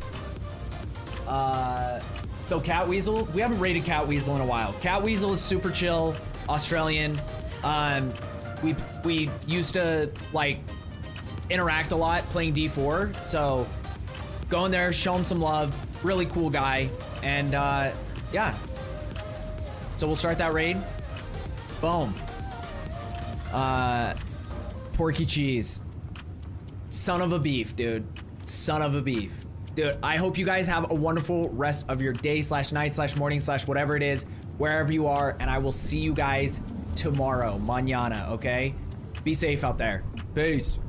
So Cat Weasel, we haven't rated Cat Weasel in a while. Cat Weasel is super chill, Australian. We used to like interact a lot playing D4, so go in there, show him some love. Really cool guy, and yeah. So we'll start that raid. Boom. Porky cheese. Son of a beef, dude. Son of a beef. Dude, I hope you guys have a wonderful rest of your day / night / morning / whatever it is, wherever you are, and I will see you guys tomorrow, mañana, okay? Be safe out there. Peace.